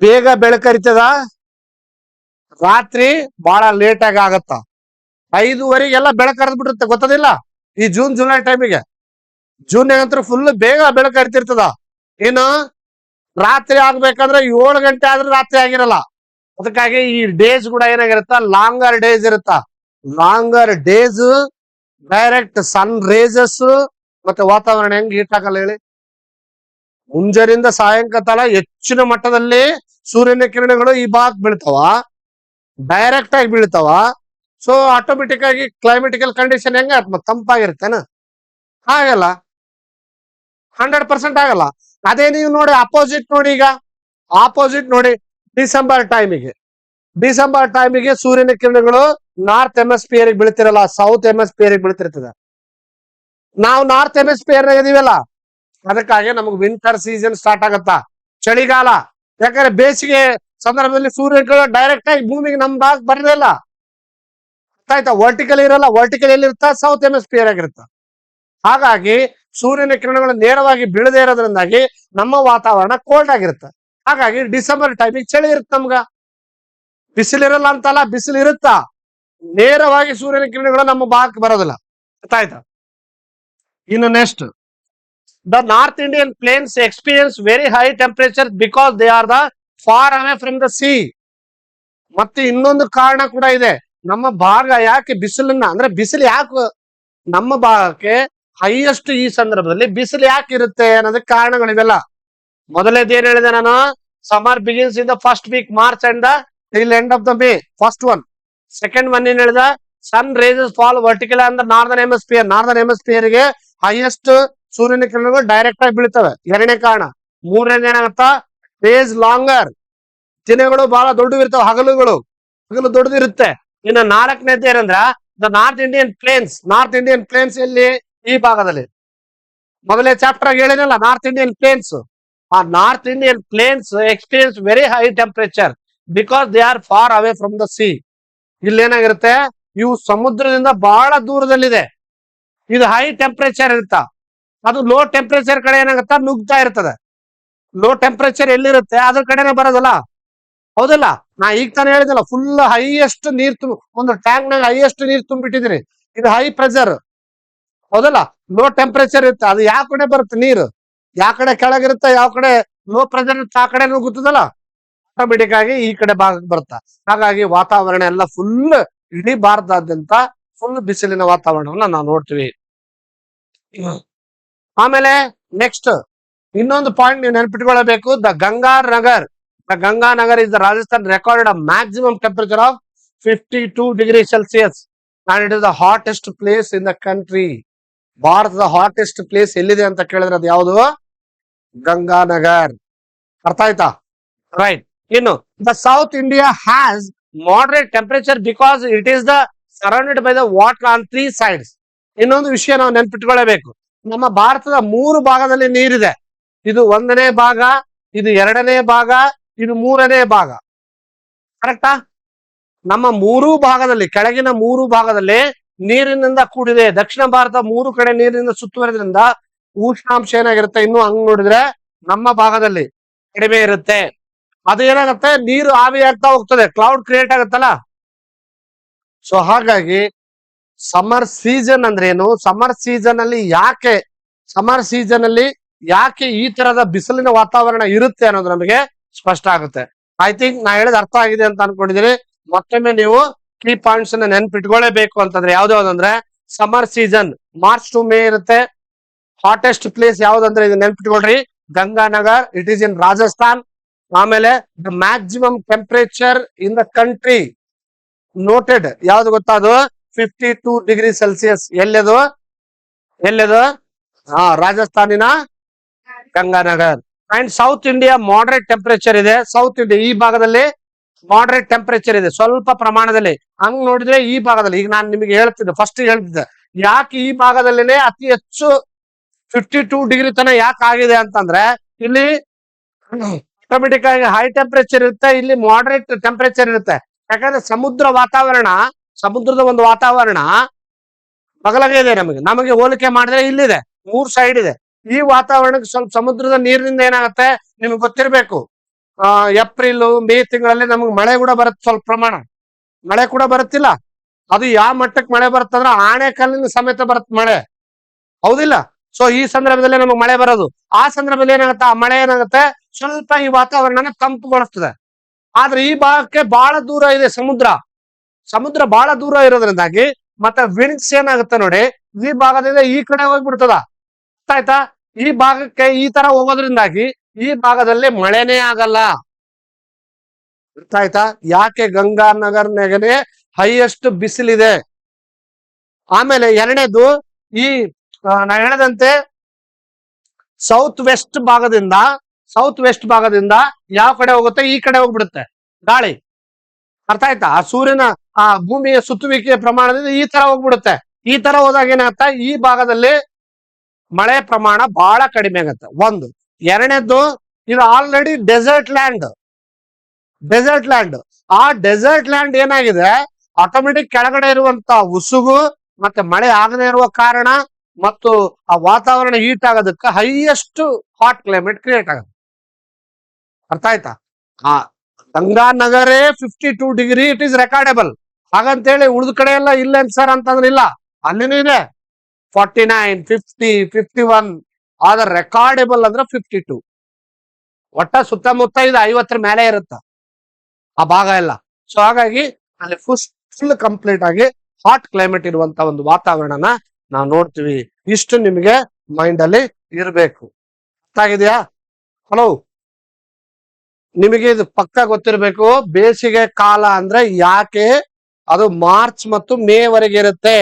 ಬೇಗ ಬೆಳಕರಿತದ, ರಾತ್ರಿ ಬಹಳ ಲೇಟ್ ಆಗಿ ಆಗತ್ತ. 5:00 ಬೆಳಕರಿದ್ ಬಿಟ್ಟಿರುತ್ತೆ, ಗೊತ್ತದಿಲ್ಲ? ಈ ಜೂನ್ ಜುಲೈ ಟೈಮಿಗೆ, ಜೂನ್ ನಂತರ ಫುಲ್ ಬೇಗ ಬೆಳಕರಿತಿರ್ತದ. ಇನ್ನು ರಾತ್ರಿ ಆಗ್ಬೇಕಂದ್ರೆ 7 ಗಂಟೆ ಆದ್ರೂ ರಾತ್ರಿ ಆಗಿರಲ್ಲ. ಅದಕ್ಕಾಗಿ ಈ ಡೇಸ್ ಕೂಡ ಏನಾಗಿರುತ್ತ, ಲಾಂಗರ್ ಡೇಸ್ ಇರುತ್ತ. ಲಾಂಗರ್ ಡೇಸ್, ಡೈರೆಕ್ಟ್ ಸನ್ ರೇಸಸ್, ಮತ್ತೆ ವಾತಾವರಣ ಹೆಂಗ್ ಹೀಟ್ ಆಗಲ್ಲ ಹೇಳಿ. ಮುಂಜಾನಿಂದ ಸಾಯಂಕಾಲ ಹೆಚ್ಚಿನ ಮಟ್ಟದಲ್ಲಿ ಸೂರ್ಯನ ಕಿರಣಗಳು ಈ ಭಾಗ ಬೀಳ್ತಾವ, ಡೈರೆಕ್ಟ್ ಆಗಿ ಬೀಳ್ತಾವ. ಸೊ ಆಟೋಮೆಟಿಕ್ ಆಗಿ ಕ್ಲೈಮೆಟಿಕಲ್ ಕಂಡೀಷನ್ ಹೆಂಗ ತಂಪಾಗಿರ್ತೇನ? ಆಗಲ್ಲ, 100% ಆಗಲ್ಲ. ಅದೇ ನೀವು ನೋಡಿ ಅಪೋಸಿಟ್ ನೋಡಿ, ಈಗ ಆಪೋಸಿಟ್ ನೋಡಿ, ಡಿಸೆಂಬರ್ ಟೈಮಿಗೆ ಸೂರ್ಯನ ಕಿರಣಗಳು ನಾರ್ತ್ ಹೆಮಿಸ್ಫಿಯರ್ ಬೀಳ್ತಿರಲ್ಲ, ಸೌತ್ ಹೆಮಿಸ್ಫಿಯರ್ ಬೀಳ್ತಿರ್ತದ. ನಾವು ನಾರ್ತ್ ಹೆಮಿಸ್ಫಿಯರ್ ಇದೀವಲ್ಲ, ಅದಕ್ಕಾಗಿ ನಮ್ಗೆ ವಿಂಟರ್ ಸೀಸನ್ ಸ್ಟಾರ್ಟ್ ಆಗತ್ತ, ಚಳಿಗಾಲ. ಯಾಕಂದ್ರೆ ಬೇಸಿಗೆ ಸಂದರ್ಭದಲ್ಲಿ ಸೂರ್ಯಗಳು ಡೈರೆಕ್ಟ್ ಆಗಿ ಭೂಮಿಗೆ ನಮ್ ಭಾಗ ಬರಲಿಲ್ಲ, ಆಯ್ತಾ? ವರ್ಟಿಕಲ್ ಇರಲ್ಲ. ವರ್ಟಿಕಲ್ ಎಲ್ಲಿರುತ್ತ? ಸೌತ್ ಹೆಮಿಸ್ಫಿಯರ್ ಆಗಿರುತ್ತ. ಹಾಗಾಗಿ ಸೂರ್ಯನ ಕಿರಣಗಳು ನೇರವಾಗಿ ಬೀಳದೇ ಇರೋದ್ರಿಂದಾಗಿ ನಮ್ಮ ವಾತಾವರಣ ಕೋಲ್ಡ್ ಆಗಿರುತ್ತೆ. ಹಾಗಾಗಿ ಡಿಸೆಂಬರ್ ಟೈಮಿಗೆ ಚಳಿ ಇರುತ್ತೆ. ನಮ್ಗ ಬಿಸಿಲಿರಲ್ಲ ಅಂತಲ್ಲ, ಬಿಸಿಲು ಇರುತ್ತ, ನೇರವಾಗಿ ಸೂರ್ಯನ ಕಿರಣಗಳು ನಮ್ಮ ಭಾಗಕ್ಕೆ ಬರೋದಿಲ್ಲ. ಆಯ್ತಾ? ಇನ್ನು next, the North Indian plains experience very high temperatures because they are the far away from the sea. ಮತ್ತೆ ಇನ್ನೊಂದು ಕಾರಣ ಕೂಡ ಇದೆ. ನಮ್ಮ ಭಾಗ ಯಾಕೆ ಬಿಸಿಲನ್ನ ಅಂದ್ರೆ ಬಿಸಿಲು ಯಾಕೆ ನಮ್ಮ ಭಾಗಕ್ಕೆ ಹೈಯೆಸ್ಟ್ ಈ ಸಂದರ್ಭದಲ್ಲಿ ಬಿಸಿಲು ಯಾಕೆ ಇರುತ್ತೆ ಅನ್ನೋದಕ್ಕೆ ಕಾರಣಗಳಿವೆಲ್ಲ. ಮೊದಲೇದು ಏನ್ ಹೇಳಿದೆ ನಾನು, summer begins in the first weak March and the till end of the May, first one. Second one ಏನ್ ಹೇಳಿದ, ಸನ್ ರೇಸಸ್ ಫಾಲ್ ವರ್ಟಿಕಲ್ ಅಂದ್ರ ನಾರ್ದರ್ನ್ ಹೆಮಿಸ್ಫಿಯರ್ ಗೆ ಹೈಯೆಸ್ಟ್ ಸೂರ್ಯನ ಕಿರಣಗಳು ಡೈರೆಕ್ಟ್ ಆಗಿ ಬೀಳ್ತವೆ, ಎರಡನೇ ಕಾರಣ. ಮೂರನೇದು ಏನಾಗತ್ತ, ಡೇಸ್ ಲಾಂಗರ್, ದಿನಗಳು ಬಹಳ ದೊಡ್ಡವಿರ್ತಾವ, ಹಗಲು ದೊಡ್ಡದಿರುತ್ತೆ. ಇನ್ನು ನಾಲ್ಕನೇದು ಏನಂದ್ರ ದ ನಾರ್ತ್ ಇಂಡಿಯನ್ ಪ್ಲೇನ್ಸ್ ಎಲ್ಲಿ? ಈ ಭಾಗದಲ್ಲಿ. ಮೊದಲೇ ಚಾಪ್ಟರ್ ಆಗಿ ಹೇಳಿನಲ್ಲ, ನಾರ್ತ್ ಇಂಡಿಯನ್ ಪ್ಲೇನ್ಸ್. ಆ north Indian plains experience very high temperature because they are far away from the sea. ಇಲ್ಲಿ ಏನಾಗಿರುತ್ತೆ, ಇವು ಸಮುದ್ರದಿಂದ ಬಹಳ ದೂರದಲ್ಲಿದೆ, ಇದು ಹೈ ಟೆಂಪರೇಚರ್ ಇರುತ್ತ. ಅದು ಲೋ ಟೆಂಪರೇಚರ್ ಕಡೆ ಏನಾಗುತ್ತಾ, ನುಗ್ತಾ ಇರ್ತದೆ. ಲೋ ಟೆಂಪರೇಚರ್ ಎಲ್ಲಿರುತ್ತೆ ಅದ್ರ ಕಡೆನೆ ಬರೋದಲ್ಲ, ಹೌದಲ್ಲ? ನಾ ಈಗ ತಾನೇ ಹೇಳಿದಲ್ಲ, ಫುಲ್ ಹೈಯೆಸ್ಟ್ ನೀರ್ ಒಂದು ಟ್ಯಾಂಕ್ ನಾಗ ಹೈಯೆಸ್ಟ್ ನೀರ್ ತುಂಬಿಟ್ಟಿದ್ರಿ, ಇದು ಹೈ ಪ್ರೆಷರ್. ಹೌದಲ್ಲ, ಲೋ ಟೆಂಪರೇಚರ್ ಇರುತ್ತೆ. ಅದು ಯಾವ ಕಡೆ ಬರುತ್ತೆ ನೀರು, ಯಾವ ಕಡೆ ಕೆಳಗಿರುತ್ತೆ, ಯಾವ ಕಡೆ ಲೋ ಪ್ರೆಷರ್ ಇರುತ್ತೆ, ಆ ಕಡೆ ಗೊತ್ತದಲ್ಲ, ಆಟೋಮೆಟಿಕ್ ಆಗಿ ಈ ಕಡೆ ಭಾಗಕ್ಕೆ ಬರುತ್ತ. ಹಾಗಾಗಿ ವಾತಾವರಣ ಎಲ್ಲ ಫುಲ್ ಇಡೀ ಭಾರತದಾದ್ಯಂತ ಫುಲ್ ಬಿಸಿಲಿನ ವಾತಾವರಣವನ್ನ ನಾವು ನೋಡ್ತೀವಿ. ಆಮೇಲೆ ನೆಕ್ಸ್ಟ್ ಇನ್ನೊಂದು ಪಾಯಿಂಟ್ ನೀವು ನೆನಪಿಟ್ಕೊಳ್ಬೇಕು, the Ganganagar. The Ganganagar is the Rajasthan recorded a maximum temperature of 52 degree Celsius and it is the hottest place in the country. ಭಾರತದ ಹಾಟೆಸ್ಟ್ ಪ್ಲೇಸ್ ಎಲ್ಲಿದೆ ಅಂತ ಕೇಳಿದ್ರೆ ಅದು ಯಾವುದು? ಗಂಗಾನಗರ್. ಅರ್ಥ ಆಯ್ತಾ? ರೈಟ್. ಇನ್ನು the south India has moderate temperature because it is the surrounded by the water on 3 sides. ಇನ್ನೊಂದು ವಿಷಯ ನಾವು ನೆನ್ಪಿಟ್ಕೊಳ್ಳಬೇಕು, ನಮ್ಮ ಭಾರತದ 3 ಭಾಗದಲ್ಲಿ ನೀರಿದೆ. ಇದು 1ನೇ ಭಾಗ, ಇದು 2ನೇ ಭಾಗ, ಇದು 3ನೇ ಭಾಗ. ಕರೆಕ್ಟಾ? ನಮ್ಮ 3 ಭಾಗದಲ್ಲಿ, ಕೆಳಗಿನ 3 ಭಾಗದಲ್ಲಿ ನೀರಿನಿಂದ ಕೂಡಿದೆ. ದಕ್ಷಿಣ ಭಾರತ 3 ಕಡೆ ನೀರಿನಿಂದ ಸುತ್ತುವರಿದ್ರಿಂದ ಉಷ್ಣಾಂಶ ಏನಾಗಿರುತ್ತೆ, ಇನ್ನು ಹಂಗ್ ನೋಡಿದ್ರೆ ನಮ್ಮ ಭಾಗದಲ್ಲಿ ಕಡಿಮೆ ಇರುತ್ತೆ. ಅದು ಏನಾಗುತ್ತೆ, ನೀರು ಆವಿಯಾಗ್ತಾ ಹೋಗ್ತದೆ, ಕ್ಲೌಡ್ ಕ್ರಿಯೇಟ್ ಆಗುತ್ತಲ್ಲ. ಸೊ ಹಾಗಾಗಿ ಸಮ್ಮರ್ ಸೀಸನ್ ಅಂದ್ರೆ ಏನು, ಸಮ್ಮರ್ ಸೀಸನ್ ಅಲ್ಲಿ ಯಾಕೆ ಈ ತರದ ಬಿಸಿಲಿನ ವಾತಾವರಣ ಇರುತ್ತೆ ಅನ್ನೋದು ನಮಗೆ ಸ್ಪಷ್ಟ ಆಗುತ್ತೆ. ಐ ಥಿಂಕ್ ನಾ ಹೇಳಿದ ಅರ್ಥ ಆಗಿದೆ ಅಂತ ಅನ್ಕೊಂಡಿದೀನಿ. ಮತ್ತೊಮ್ಮೆ ನೀವು ಕೀ ಪಾಯಿಂಟ್ಸ್ ಅನ್ನ ನೆನ್ಪಿಟ್ಕೊಳ್ಳೇಬೇಕು ಅಂತಂದ್ರೆ ಯಾವ್ದಾವ್ದಂದ್ರೆ, summer season March to May ಇರುತ್ತೆ. ಹಾಟೆಸ್ಟ್ ಪ್ಲೇಸ್ ಯಾವ್ದಂದ್ರೆ ಇದು ನೆನ್ಪಿಟ್ಕೊಳ್ರಿ, Ganganagar, it is in Rajasthan. ಆಮೇಲೆ the maximum temperature in the country noted ಯಾವ್ದು ಗೊತ್ತಾ, ಅದು 52 ಡಿಗ್ರಿ ಸೆಲ್ಸಿಯಸ್. ಎಲ್ಲದು? ರಾಜಸ್ಥಾನಿನ Ganganagar. And south India moderate temperature ಇದೆ. ಸೌತ್ ಇಂಡಿಯಾ ಈ ಭಾಗದಲ್ಲಿ ಮಾಡರೇಟ್ ಟೆಂಪರೇಚರ್ ಇದೆ, ಸ್ವಲ್ಪ ಪ್ರಮಾಣದಲ್ಲಿ. ಹಂಗ್ ನೋಡಿದ್ರೆ ಈ ಭಾಗದಲ್ಲಿ, ಈಗ ನಾನು ನಿಮಗೆ ಫಸ್ಟ್ ಹೇಳ್ತಿದ್ದೆ ಯಾಕೆ ಈ ಭಾಗದಲ್ಲಿನೇ ಅತಿ ಹೆಚ್ಚು 52 ಡಿಗ್ರಿ ತನ ಯಾಕೆ ಆಗಿದೆ ಅಂತಂದ್ರೆ, ಇಲ್ಲಿ ಆಟೋಮೆಟಿಕ್ ಆಗಿ ಹೈ ಟೆಂಪರೇಚರ್ ಇರುತ್ತೆ, ಇಲ್ಲಿ ಮಾಡರೇಟ್ ಟೆಂಪರೇಚರ್ ಇರುತ್ತೆ. ಯಾಕಂದ್ರೆ ಸಮುದ್ರದ ಒಂದು ವಾತಾವರಣ ಬಗಲಗೆ ಇದೆ. ನಮಗೆ ಹೋಲಿಕೆ ಮಾಡಿದ್ರೆ ಇಲ್ಲಿದೆ, 3 ಸೈಡ್ ಇದೆ. ಈ ವಾತಾವರಣಕ್ಕೆ ಸ್ವಲ್ಪ ಸಮುದ್ರದ ನೀರಿನಿಂದ ಏನಾಗುತ್ತೆ ನಿಮ್ಗೆ ಗೊತ್ತಿರ್ಬೇಕು, ಏಪ್ರಿಲ್ ಮೇ ತಿಂಗಳಲ್ಲಿ ನಮ್ಗೆ ಮಳೆ ಕೂಡ ಬರುತ್ತೆ, ಸ್ವಲ್ಪ ಪ್ರಮಾಣ ಮಳೆ ಕೂಡ ಬರುತ್ತಿಲ್ಲ. ಅದು ಯಾವ ಮಟ್ಟಕ್ಕೆ ಮಳೆ ಬರುತ್ತಂದ್ರೆ ಆಣೆಕಲ್ಲಿನ ಸಮೇತ ಬರುತ್ತೆ ಮಳೆ, ಹೌದಿಲ್ಲ? ಸೊ ಈ ಸಂದರ್ಭದಲ್ಲಿ ನಮಗೆ ಮಳೆ ಬರೋದು, ಆ ಸಂದರ್ಭದಲ್ಲಿ ಏನಾಗುತ್ತೆ, ಆ ಮಳೆ ಏನಾಗುತ್ತೆ ಸ್ವಲ್ಪ ಈ ವಾತಾವರಣನ ತಂಪುಗೊಳಿಸ್ತದೆ. ಆದ್ರೆ ಈ ಭಾಗಕ್ಕೆ ಬಹಳ ದೂರ ಇದೆ ಸಮುದ್ರ ಬಹಳ ದೂರ ಇರೋದ್ರಿಂದಾಗಿ ಮತ್ತೆ ವಿಂಡ್ಸ್ ಏನಾಗುತ್ತೆ ನೋಡಿ, ಈ ಭಾಗದಿಂದ ಈ ಕಡೆ ಹೋಗ್ಬಿಡ್ತದ. ಆಯ್ತಾ? ಈ ಭಾಗಕ್ಕೆ ಈ ತರ ಹೋಗೋದ್ರಿಂದಾಗಿ ಈ ಭಾಗದಲ್ಲಿ ಮಳೆನೇ ಆಗಲ್ಲ. ಆಯ್ತಾ? ಯಾಕೆ ಗಂಗಾನಗರ್ನಾಗನೆ ಹೈಯೆಸ್ಟ್ ಬಿಸಿಲಿದೆ. ಆಮೇಲೆ ಎರಡನೇದು, ಈ ನಾ ಹೇಳದಂತೆ ಸೌತ್ ವೆಸ್ಟ್ ಭಾಗದಿಂದ ಯಾವ ಕಡೆ ಹೋಗುತ್ತೆ, ಈ ಕಡೆ ಹೋಗ್ಬಿಡುತ್ತೆ ಗಾಳಿ. ಅರ್ಥ ಆಯ್ತಾ? ಆ ಸೂರ್ಯನ ಆ ಭೂಮಿಯ ಸುತ್ತುವಿಕೆಯ ಪ್ರಮಾಣದಿಂದ ಈ ತರ ಹೋಗ್ಬಿಡುತ್ತೆ. ಈ ತರ ಹೋದಾಗ ಏನಾಗ್ತಾ, ಈ ಭಾಗದಲ್ಲಿ ಮಳೆ ಪ್ರಮಾಣ ಬಹಳ ಕಡಿಮೆ ಆಗುತ್ತೆ. ಒಂದು. ಎರಡನೇದ್ದು, ಇದು ಆಲ್ರೆಡಿ ಡೆಸರ್ಟ್ ಲ್ಯಾಂಡ್. ಆ ಡೆಸರ್ಟ್ ಲ್ಯಾಂಡ್ ಏನಾಗಿದೆ, ಆಟೋಮೆಟಿಕ್ ಕೆಳಗಡೆ ಇರುವಂತ ಉಸುಗು ಮತ್ತೆ ಮಳೆ ಆಗದೆ ಇರುವ ಕಾರಣ ಮತ್ತು ಆ ವಾತಾವರಣ ಹೀಟ್ ಆಗೋದಕ್ಕೆ ಹೈಯೆಸ್ಟ್ ಹಾಟ್ ಕ್ಲೈಮೇಟ್ ಕ್ರಿಯೇಟ್ ಆಗುತ್ತೆ. ಅರ್ಥ ಆಯ್ತಾ? ಆ ಗಂಗಾನಗರೇ 52 ಡಿಗ್ರಿ ಇಟ್ ಈಸ್ ರೆಕಾರ್ಡೆಬಲ್. ಹಾಗಂತೇಳಿ ಉಳಿದ ಕಡೆ ಎಲ್ಲ ಇಲ್ಲ ಸರ್ ಅಂತಂದ್ರೆ ಇಲ್ಲ, ಅಲ್ಲಿನೂ ಇದೆ 49, 50, 51. ಆದ್ರೆ ರೆಕಾರ್ಡೆಬಲ್ ಅಂದ್ರೆ 52. ಒಟ್ಟ ಸುತ್ತಮುತ್ತ ಇದು 50 ಮೇಲೆ ಇರುತ್ತ ಆ ಭಾಗ ಎಲ್ಲ. ಸೊ ಹಾಗಾಗಿ ಅಲ್ಲಿ ಫುಲ್ ಕಂಪ್ಲೀಟ್ ಆಗಿ ಹಾಟ್ ಕ್ಲೈಮೇಟ್ ಇರುವಂತ ಒಂದು ವಾತಾವರಣನ ನಾವು ನೋಡ್ತೀವಿ. ಇಷ್ಟು ನಿಮಗೆ ಮೈಂಡ್ ಅಲ್ಲಿ ಇರಬೇಕು. ಅರ್ಥ ಆಗಿದೆಯಾ? ಹಲೋ, ನಿಮಗೆ ಇದು ಪಕ್ಕ ಗೊತ್ತಿರಬೇಕು. ಬೇಸಿಗೆ ಕಾಲ ಅಂದ್ರೆ ಯಾಕೆ ಅದು ಮಾರ್ಚ್ ಮತ್ತು ಮೇ ವರೆಗೆ ಇರುತ್ತೆ.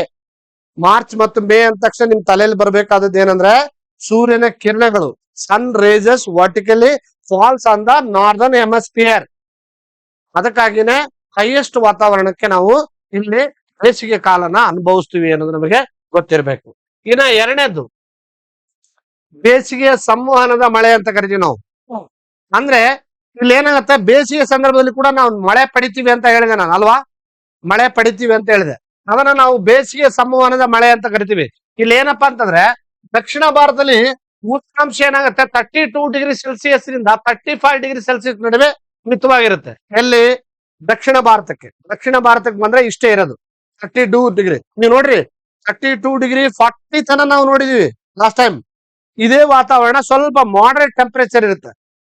ಮಾರ್ಚ್ ಮತ್ತು ಮೇ ಅಂದ ತಕ್ಷಣ ನಿಮ್ ತಲೆಯಲ್ಲಿ ಬರ್ಬೇಕಾದದ್ದು ಏನಂದ್ರೆ, ಸೂರ್ಯನ ಕಿರಣಗಳು, sun rays vertically falls on the northern hemisphere. ಅದಕ್ಕಾಗಿನೇ ಹೈಯೆಸ್ಟ್ ವಾತಾವರಣಕ್ಕೆ ನಾವು ಇಲ್ಲಿ ಬೇಸಿಗೆ ಕಾಲನ ಅನುಭವಿಸ್ತೀವಿ ಅನ್ನೋದು ನಮಗೆ ಗೊತ್ತಿರಬೇಕು. ಇನ್ನ ಎರಡನೇದು, ಬೇಸಿಗೆಯ ಸಂವಹನದ ಮಳೆ ಅಂತ ಕರಿತೀವಿ ನಾವು. ಅಂದ್ರೆ ಇಲ್ಲಿ ಏನಾಗುತ್ತೆ, ಬೇಸಿಗೆ ಸಂದರ್ಭದಲ್ಲಿ ಕೂಡ ನಾವು ಮಳೆ ಪಡಿತೀವಿ ಅಂತ ಹೇಳಿದೆ ನಾನು ಅಲ್ವಾ, ಮಳೆ ಪಡಿತೀವಿ ಅಂತ ಹೇಳಿದೆ. ಅದನ್ನ ನಾವು ಬೇಸಿಗೆ ಸಂವಹನದ ಮಳೆ ಅಂತ ಕರಿತೀವಿ. ಇಲ್ಲಿ ಏನಪ್ಪಾ ಅಂತಂದ್ರೆ, ದಕ್ಷಿಣ ಭಾರತದಲ್ಲಿ ಉಷ್ಣಾಂಶ ಏನಾಗುತ್ತೆ 32 ಡಿಗ್ರಿ ಸೆಲ್ಸಿಯಸ್ ರಿಂದ 35 ಡಿಗ್ರಿ ಸೆಲ್ಸಿಯಸ್ ನಡುವೆ ಮಿತವಾಗಿರುತ್ತೆ. ಎಲ್ಲಿ? ದಕ್ಷಿಣ ಭಾರತಕ್ಕೆ ಬಂದ್ರೆ ಇಷ್ಟೇ ಇರೋದು 32 ಡಿಗ್ರಿ. ನೀವು ನೋಡ್ರಿ, 32 ಡಿಗ್ರಿ 40 ತನ ನಾವು ನೋಡಿದೀವಿ ಲಾಸ್ಟ್ ಟೈಮ್. ಇದೇ ವಾತಾವರಣ ಸ್ವಲ್ಪ ಮಾಡರೇಟ್ ಟೆಂಪರೇಚರ್ ಇರುತ್ತೆ.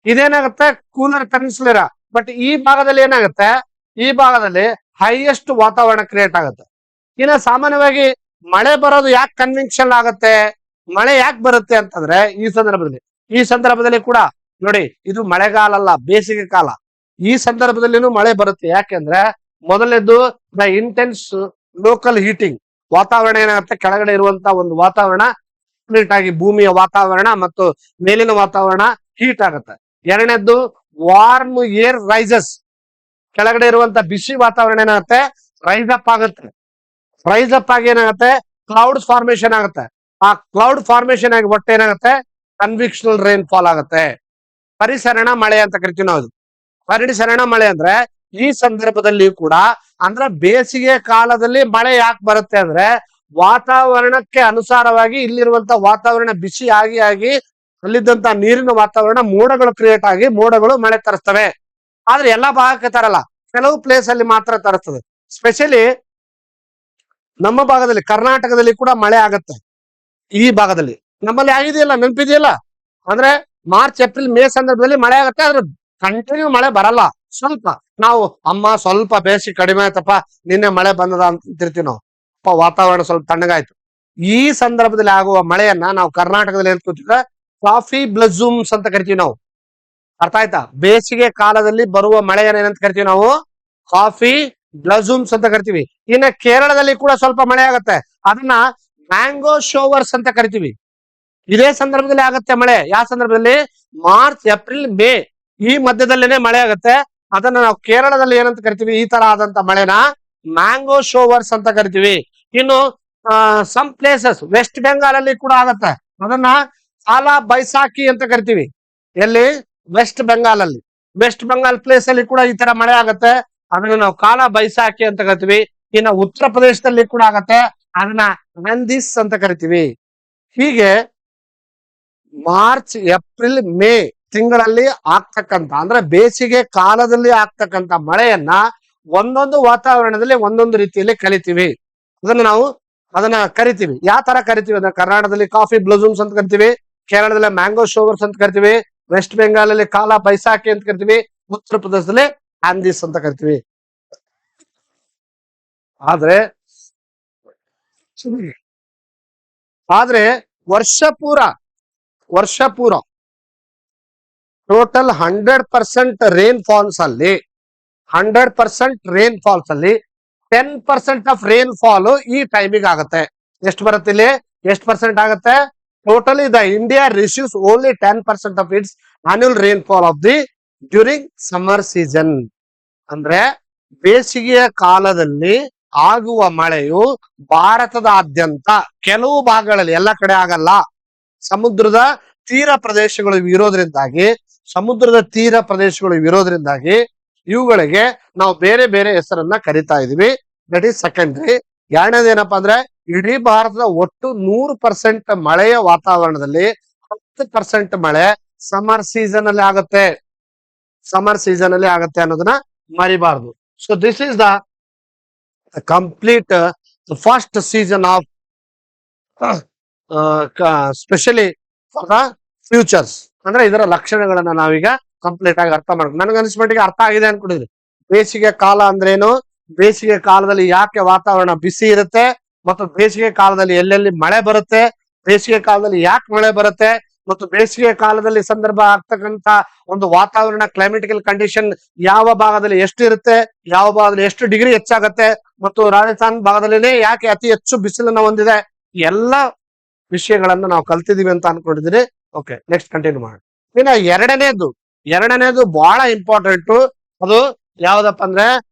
ಇದೇನಾಗುತ್ತೆ ಕೂಲರ್ ಪೆನಿನ್ಸುಲಾ. ಬಟ್ ಈ ಭಾಗದಲ್ಲಿ ಏನಾಗುತ್ತೆ, ಈ ಭಾಗದಲ್ಲಿ ಹೈಯೆಸ್ಟ್ ವಾತಾವರಣ ಕ್ರಿಯೇಟ್ ಆಗುತ್ತೆ. ಇನ್ನು ಸಾಮಾನ್ಯವಾಗಿ ಮಳೆ ಬರೋದು ಯಾಕೆ ಕನ್ವೆನ್ಷನ್ ಆಗುತ್ತೆ, ಮಳೆ ಯಾಕೆ ಬರುತ್ತೆ ಅಂತಂದ್ರೆ ಈ ಸಂದರ್ಭದಲ್ಲಿ ಕೂಡ ನೋಡಿ, ಇದು ಮಳೆಗಾಲ ಅಲ್ಲ, ಬೇಸಿಗೆ ಕಾಲ. ಈ ಸಂದರ್ಭದಲ್ಲಿನೂ ಮಳೆ ಬರುತ್ತೆ. ಯಾಕೆಂದ್ರೆ ಮೊದಲನೇದು ದ ಇಂಟೆನ್ಸ್ ಲೋಕಲ್ ಹೀಟಿಂಗ್. ವಾತಾವರಣ ಏನಾಗುತ್ತೆ, ಕೆಳಗಡೆ ಇರುವಂತ ಒಂದು ವಾತಾವರಣ ಕಂಪ್ಲೀಟ್ ಆಗಿ ಭೂಮಿಯ ವಾತಾವರಣ ಮತ್ತು ಮೇಲಿನ ವಾತಾವರಣ ಹೀಟ್ ಆಗುತ್ತೆ. ಎರಡನೇದ್ದು ವಾರ್ಮ್ ಏರ್ ರೈಸಸ್. ಕೆಳಗಡೆ ಇರುವಂತ ಬಿಸಿ ವಾತಾವರಣ ಏನಾಗುತ್ತೆ, ರೈಸ್ ಅಪ್ ಆಗುತ್ತೆ. ರೈಸ್ ಅಪ್ ಆಗಿ ಏನಾಗುತ್ತೆ, ಕ್ಲೌಡ್ಸ್ ಫಾರ್ಮೇಶನ್ ಆಗುತ್ತೆ. ಆ ಕ್ಲೌಡ್ ಫಾರ್ಮೇಶನ್ ಆಗಿ ಒಟ್ಟು ಏನಾಗುತ್ತೆ, ಕನ್ವಿಕ್ಷನಲ್ ರೈನ್ ಫಾಲ್ ಆಗುತ್ತೆ. ಪರಿಸರಣ ಮಳೆ ಅಂತ ಕರಿತೀವಿ ನಾವು. ಪರಿಸರಣ ಮಳೆ ಅಂದ್ರೆ ಈ ಸಂದರ್ಭದಲ್ಲಿ ಕೂಡ, ಅಂದ್ರೆ ಬೇಸಿಗೆ ಕಾಲದಲ್ಲಿ ಮಳೆ ಯಾಕೆ ಬರುತ್ತೆ ಅಂದ್ರೆ ವಾತಾವರಣಕ್ಕೆ ಅನುಸಾರವಾಗಿ ಇಲ್ಲಿರುವಂತ ವಾತಾವರಣ ಬಿಸಿ ಆಗಿ ಅಲ್ಲಿದ್ದಂತ ನೀರಿನ ವಾತಾವರಣ ಮೋಡಗಳು ಕ್ರಿಯೇಟ್ ಆಗಿ ಮೋಡಗಳು ಮಳೆ ತರಿಸ್ತವೆ. ಆದ್ರೆ ಎಲ್ಲಾ ಭಾಗಕ್ಕೆ ತರಲ್ಲ, ಕೆಲವು ಪ್ಲೇಸ್ ಅಲ್ಲಿ ಮಾತ್ರ ತರಿಸ್ತದೆ. ಸ್ಪೆಷಲಿ ನಮ್ಮ ಭಾಗದಲ್ಲಿ ಕರ್ನಾಟಕದಲ್ಲಿ ಕೂಡ ಮಳೆ ಆಗತ್ತೆ. ಈ ಭಾಗದಲ್ಲಿ ನಮ್ಮಲ್ಲಿ ಆಗಿದೆಯಲ್ಲ, ನೆನಪಿದೆಯಲ್ಲ, ಅಂದ್ರೆ ಮಾರ್ಚ್ ಏಪ್ರಿಲ್ ಮೇ ಸಂದರ್ಭದಲ್ಲಿ ಮಳೆ ಆಗತ್ತೆ. ಆದ್ರೆ ಕಂಟಿನ್ಯೂ ಮಳೆ ಬರಲ್ಲ. ಸ್ವಲ್ಪ ನಾವು ಅಮ್ಮ ಸ್ವಲ್ಪ ಬೇಸಿಗೆ ಕಡಿಮೆ ಆಯ್ತಪ್ಪ, ನಿನ್ನೆ ಮಳೆ ಬಂದದ ಅಂತಿರ್ತೀವಿ ನಾವು. ವಾತಾವರಣ ಸ್ವಲ್ಪ ತಣ್ಣಗಾಯ್ತು. ಈ ಸಂದರ್ಭದಲ್ಲಿ ಆಗುವ ಮಳೆಯನ್ನ ನಾವು ಕರ್ನಾಟಕದಲ್ಲಿ ಹೇಳ್ಕೊತಿದ್ರೆ ಕಾಫಿ ಬ್ಲಝೂಮ್ಸ್ ಅಂತ ಕರಿತೀವಿ ನಾವು. ಅರ್ಥ ಆಯ್ತಾ? ಬೇಸಿಗೆ ಕಾಲದಲ್ಲಿ ಬರುವ ಮಳೆಯನ್ನ ಏನಂತ ಕರಿತೀವಿ ನಾವು, ಕಾಫಿ ಬ್ಲಝೂಮ್ಸ್ ಅಂತ ಕರಿತೀವಿ. ಇನ್ನ ಕೇರಳದಲ್ಲಿ ಕೂಡ ಸ್ವಲ್ಪ ಮಳೆ ಆಗತ್ತೆ, ಅದನ್ನ ಮ್ಯಾಂಗೋ ಶೋವರ್ಸ್ ಅಂತ ಕರಿತೀವಿ. ಇದೇ ಸಂದರ್ಭದಲ್ಲಿ ಆಗತ್ತೆ ಮಳೆ. ಯಾವ ಸಂದರ್ಭದಲ್ಲಿ? ಮಾರ್ಚ್ ಏಪ್ರಿಲ್ ಮೇ ಈ ಮಧ್ಯದಲ್ಲೇನೆ ಮಳೆ ಆಗತ್ತೆ. ಅದನ್ನ ನಾವು ಕೇರಳದಲ್ಲಿ ಏನಂತ ಕರಿತೀವಿ, ಈ ತರ ಆದಂತ ಮಳೆನ ಮ್ಯಾಂಗೋ ಶೋವರ್ಸ್ ಅಂತ ಕರಿತೀವಿ. ಇನ್ನು ಸಮ್ ಪ್ಲೇಸಸ್ ವೆಸ್ಟ್ ಬೆಂಗಾಲ್ ಅಲ್ಲಿ ಕೂಡ ಆಗತ್ತೆ, ಅದನ್ನ ಕಾಲ ಬೈಸಾಖಿ ಅಂತ ಕರಿತೀವಿ. ಎಲ್ಲಿ? ವೆಸ್ಟ್ ಬೆಂಗಾಲ್ ಅಲ್ಲಿ. ವೆಸ್ಟ್ ಬೆಂಗಾಲ್ ಪ್ಲೇಸ್ ಅಲ್ಲಿ ಕೂಡ ಈ ತರ ಮಳೆ ಆಗತ್ತೆ, ಅದನ್ನ ನಾವು ಕಾಲ ಬೈಸಾಖಿ ಅಂತ ಕರಿತೀವಿ. ಇನ್ನು ಉತ್ತರ ಪ್ರದೇಶದಲ್ಲಿ ಕೂಡ ಆಗತ್ತೆ, ಅದನ್ನ ಮೆಂದಿಸ್ ಅಂತ ಕರಿತೀವಿ. ಹೀಗೆ ಮಾರ್ಚ್ ಏಪ್ರಿಲ್ ಮೇ ತಿಂಗಳಲ್ಲಿ ಆಗ್ತಕ್ಕಂತ, ಅಂದ್ರೆ ಬೇಸಿಗೆ ಕಾಲದಲ್ಲಿ ಆಗ್ತಕ್ಕಂತ ಮಳೆಯನ್ನ ಒಂದೊಂದು ವಾತಾವರಣದಲ್ಲಿ ಒಂದೊಂದು ರೀತಿಯಲ್ಲಿ ಕಲಿತೀವಿ. ಅದನ್ನ ಕರಿತೀವಿ. ಯಾವ ತರ ಕರಿತೀವಿ ಅಂದ್ರೆ ಕರ್ನಾಟಕದಲ್ಲಿ ಕಾಫಿ ಬ್ಲಝೂಮ್ಸ್ ಅಂತ ಕರಿತೀವಿ, ಕೇರಳದಲ್ಲಿ ಮ್ಯಾಂಗೋ ಶೋವರ್ಸ್ ಅಂತ ಕರಿತೀವಿ, ವೆಸ್ಟ್ ಬೆಂಗಾಲ್ ಅಲ್ಲಿ ಕಾಲ ಬೈಸಾಖಿ ಅಂತ ಕರಿತೀವಿ, ಉತ್ತರ ಪ್ರದೇಶದಲ್ಲಿ ಆಂದಿಸ್ ಅಂತ ಕರಿತೀವಿ. ಆದ್ರೆ ವರ್ಷ ಪೂರ ಟೋಟಲ್ 100% ರೇನ್ ಫಾಲ್ಸ್ ಅಲ್ಲಿ 10% ಆಫ್ ರೇನ್ ಫಾಲ್ ಈ ಟೈಮಿಗೆ ಆಗುತ್ತೆ. ಎಷ್ಟು ಬರುತ್ತೆ ಇಲ್ಲಿ? ಎಷ್ಟು ಪರ್ಸೆಂಟ್ ಆಗುತ್ತೆ? Totally the India receives only 10% of it's annual rain fall of the during summer season. ಅಂದ್ರೆ ಬೇಸಿಗೆಯ ಕಾಲದಲ್ಲಿ ಆಗುವ ಮಳೆಯು ಭಾರತದಾದ್ಯಂತ ಕೆಲವು ಭಾಗಗಳಲ್ಲಿ, ಎಲ್ಲ ಕಡೆ ಆಗಲ್ಲ. ಸಮುದ್ರದ ತೀರ ಪ್ರದೇಶಗಳು ಇರೋದ್ರಿಂದಾಗಿ ಇವುಗಳಿಗೆ ನಾವು ಬೇರೆ ಬೇರೆ ಹೆಸರನ್ನ ಕರಿತಾ ಇದೀವಿ. That is secondary. ಎರಡನೇದೇನಪ್ಪಾ ಅಂದ್ರೆ ಇಡೀ ಭಾರತದ ಒಟ್ಟು 100% ಮಳೆಯ ವಾತಾವರಣದಲ್ಲಿ 10% ಮಳೆ ಸಮ್ಮರ್ ಸೀಸನ್ ಅಲ್ಲಿ ಆಗುತ್ತೆ. ಅನ್ನೋದನ್ನ ಮರಿಬಾರ್ದು. So this is the complete first season of specially for the futures. ಅಂದ್ರೆ ಇದರ ಲಕ್ಷಣಗಳನ್ನ ನಾವೀಗ ಕಂಪ್ಲೀಟ್ ಆಗಿ ಅರ್ಥ ಮಾಡ್ಬೇಕು. ನನಗನ್ಸ್ಮಟ್ಟಿಗೆ ಅರ್ಥ ಆಗಿದೆ ಅನ್ಕೊಂಡಿದ್ರಿ. ಬೇಸಿಗೆ ಕಾಲ ಅಂದ್ರೇನು, ಬೇಸಿಗೆ ಕಾಲದಲ್ಲಿ ಯಾಕೆ ವಾತಾವರಣ ಬಿಸಿ ಇರುತ್ತೆ, ಮತ್ತು ಬೇಸಿಗೆ ಕಾಲದಲ್ಲಿ ಎಲ್ಲೆಲ್ಲಿ ಮಳೆ ಬರುತ್ತೆ, ಬೇಸಿಗೆ ಕಾಲದಲ್ಲಿ ಯಾಕೆ ಮಳೆ ಬರುತ್ತೆ, ಮತ್ತು ಬೇಸಿಗೆ ಕಾಲದಲ್ಲಿ ಸಂದರ್ಭ ಆಗ್ತಕ್ಕಂತ ಒಂದು ವಾತಾವರಣ ಕ್ಲೈಮೆಟಿಕಲ್ ಕಂಡೀಷನ್ ಯಾವ ಭಾಗದಲ್ಲಿ ಎಷ್ಟು ಇರುತ್ತೆ, ಯಾವ ಭಾಗದಲ್ಲಿ ಎಷ್ಟು ಡಿಗ್ರಿ ಹೆಚ್ಚಾಗತ್ತೆ, ಮತ್ತು ರಾಜಸ್ಥಾನ್ ಭಾಗದಲ್ಲಿನೇ ಯಾಕೆ ಅತಿ ಹೆಚ್ಚು ಬಿಸಿಲನ್ನ ಹೊಂದಿದೆ, ಎಲ್ಲ ವಿಷಯಗಳನ್ನ ನಾವು ಕಲ್ತಿದೀವಿ ಅಂತ ಅನ್ಕೊಂಡಿದೀನಿ. ಓಕೆ, ನೆಕ್ಸ್ಟ್ ಕಂಟಿನ್ಯೂ ಮಾಡೋಣ. ಇನ್ನ ಎರಡನೇದು ಬಹಳ ಇಂಪಾರ್ಟೆಂಟ್. ಅದು ಯಾವ್ದಪ್ಪ ಅಂದ್ರೆ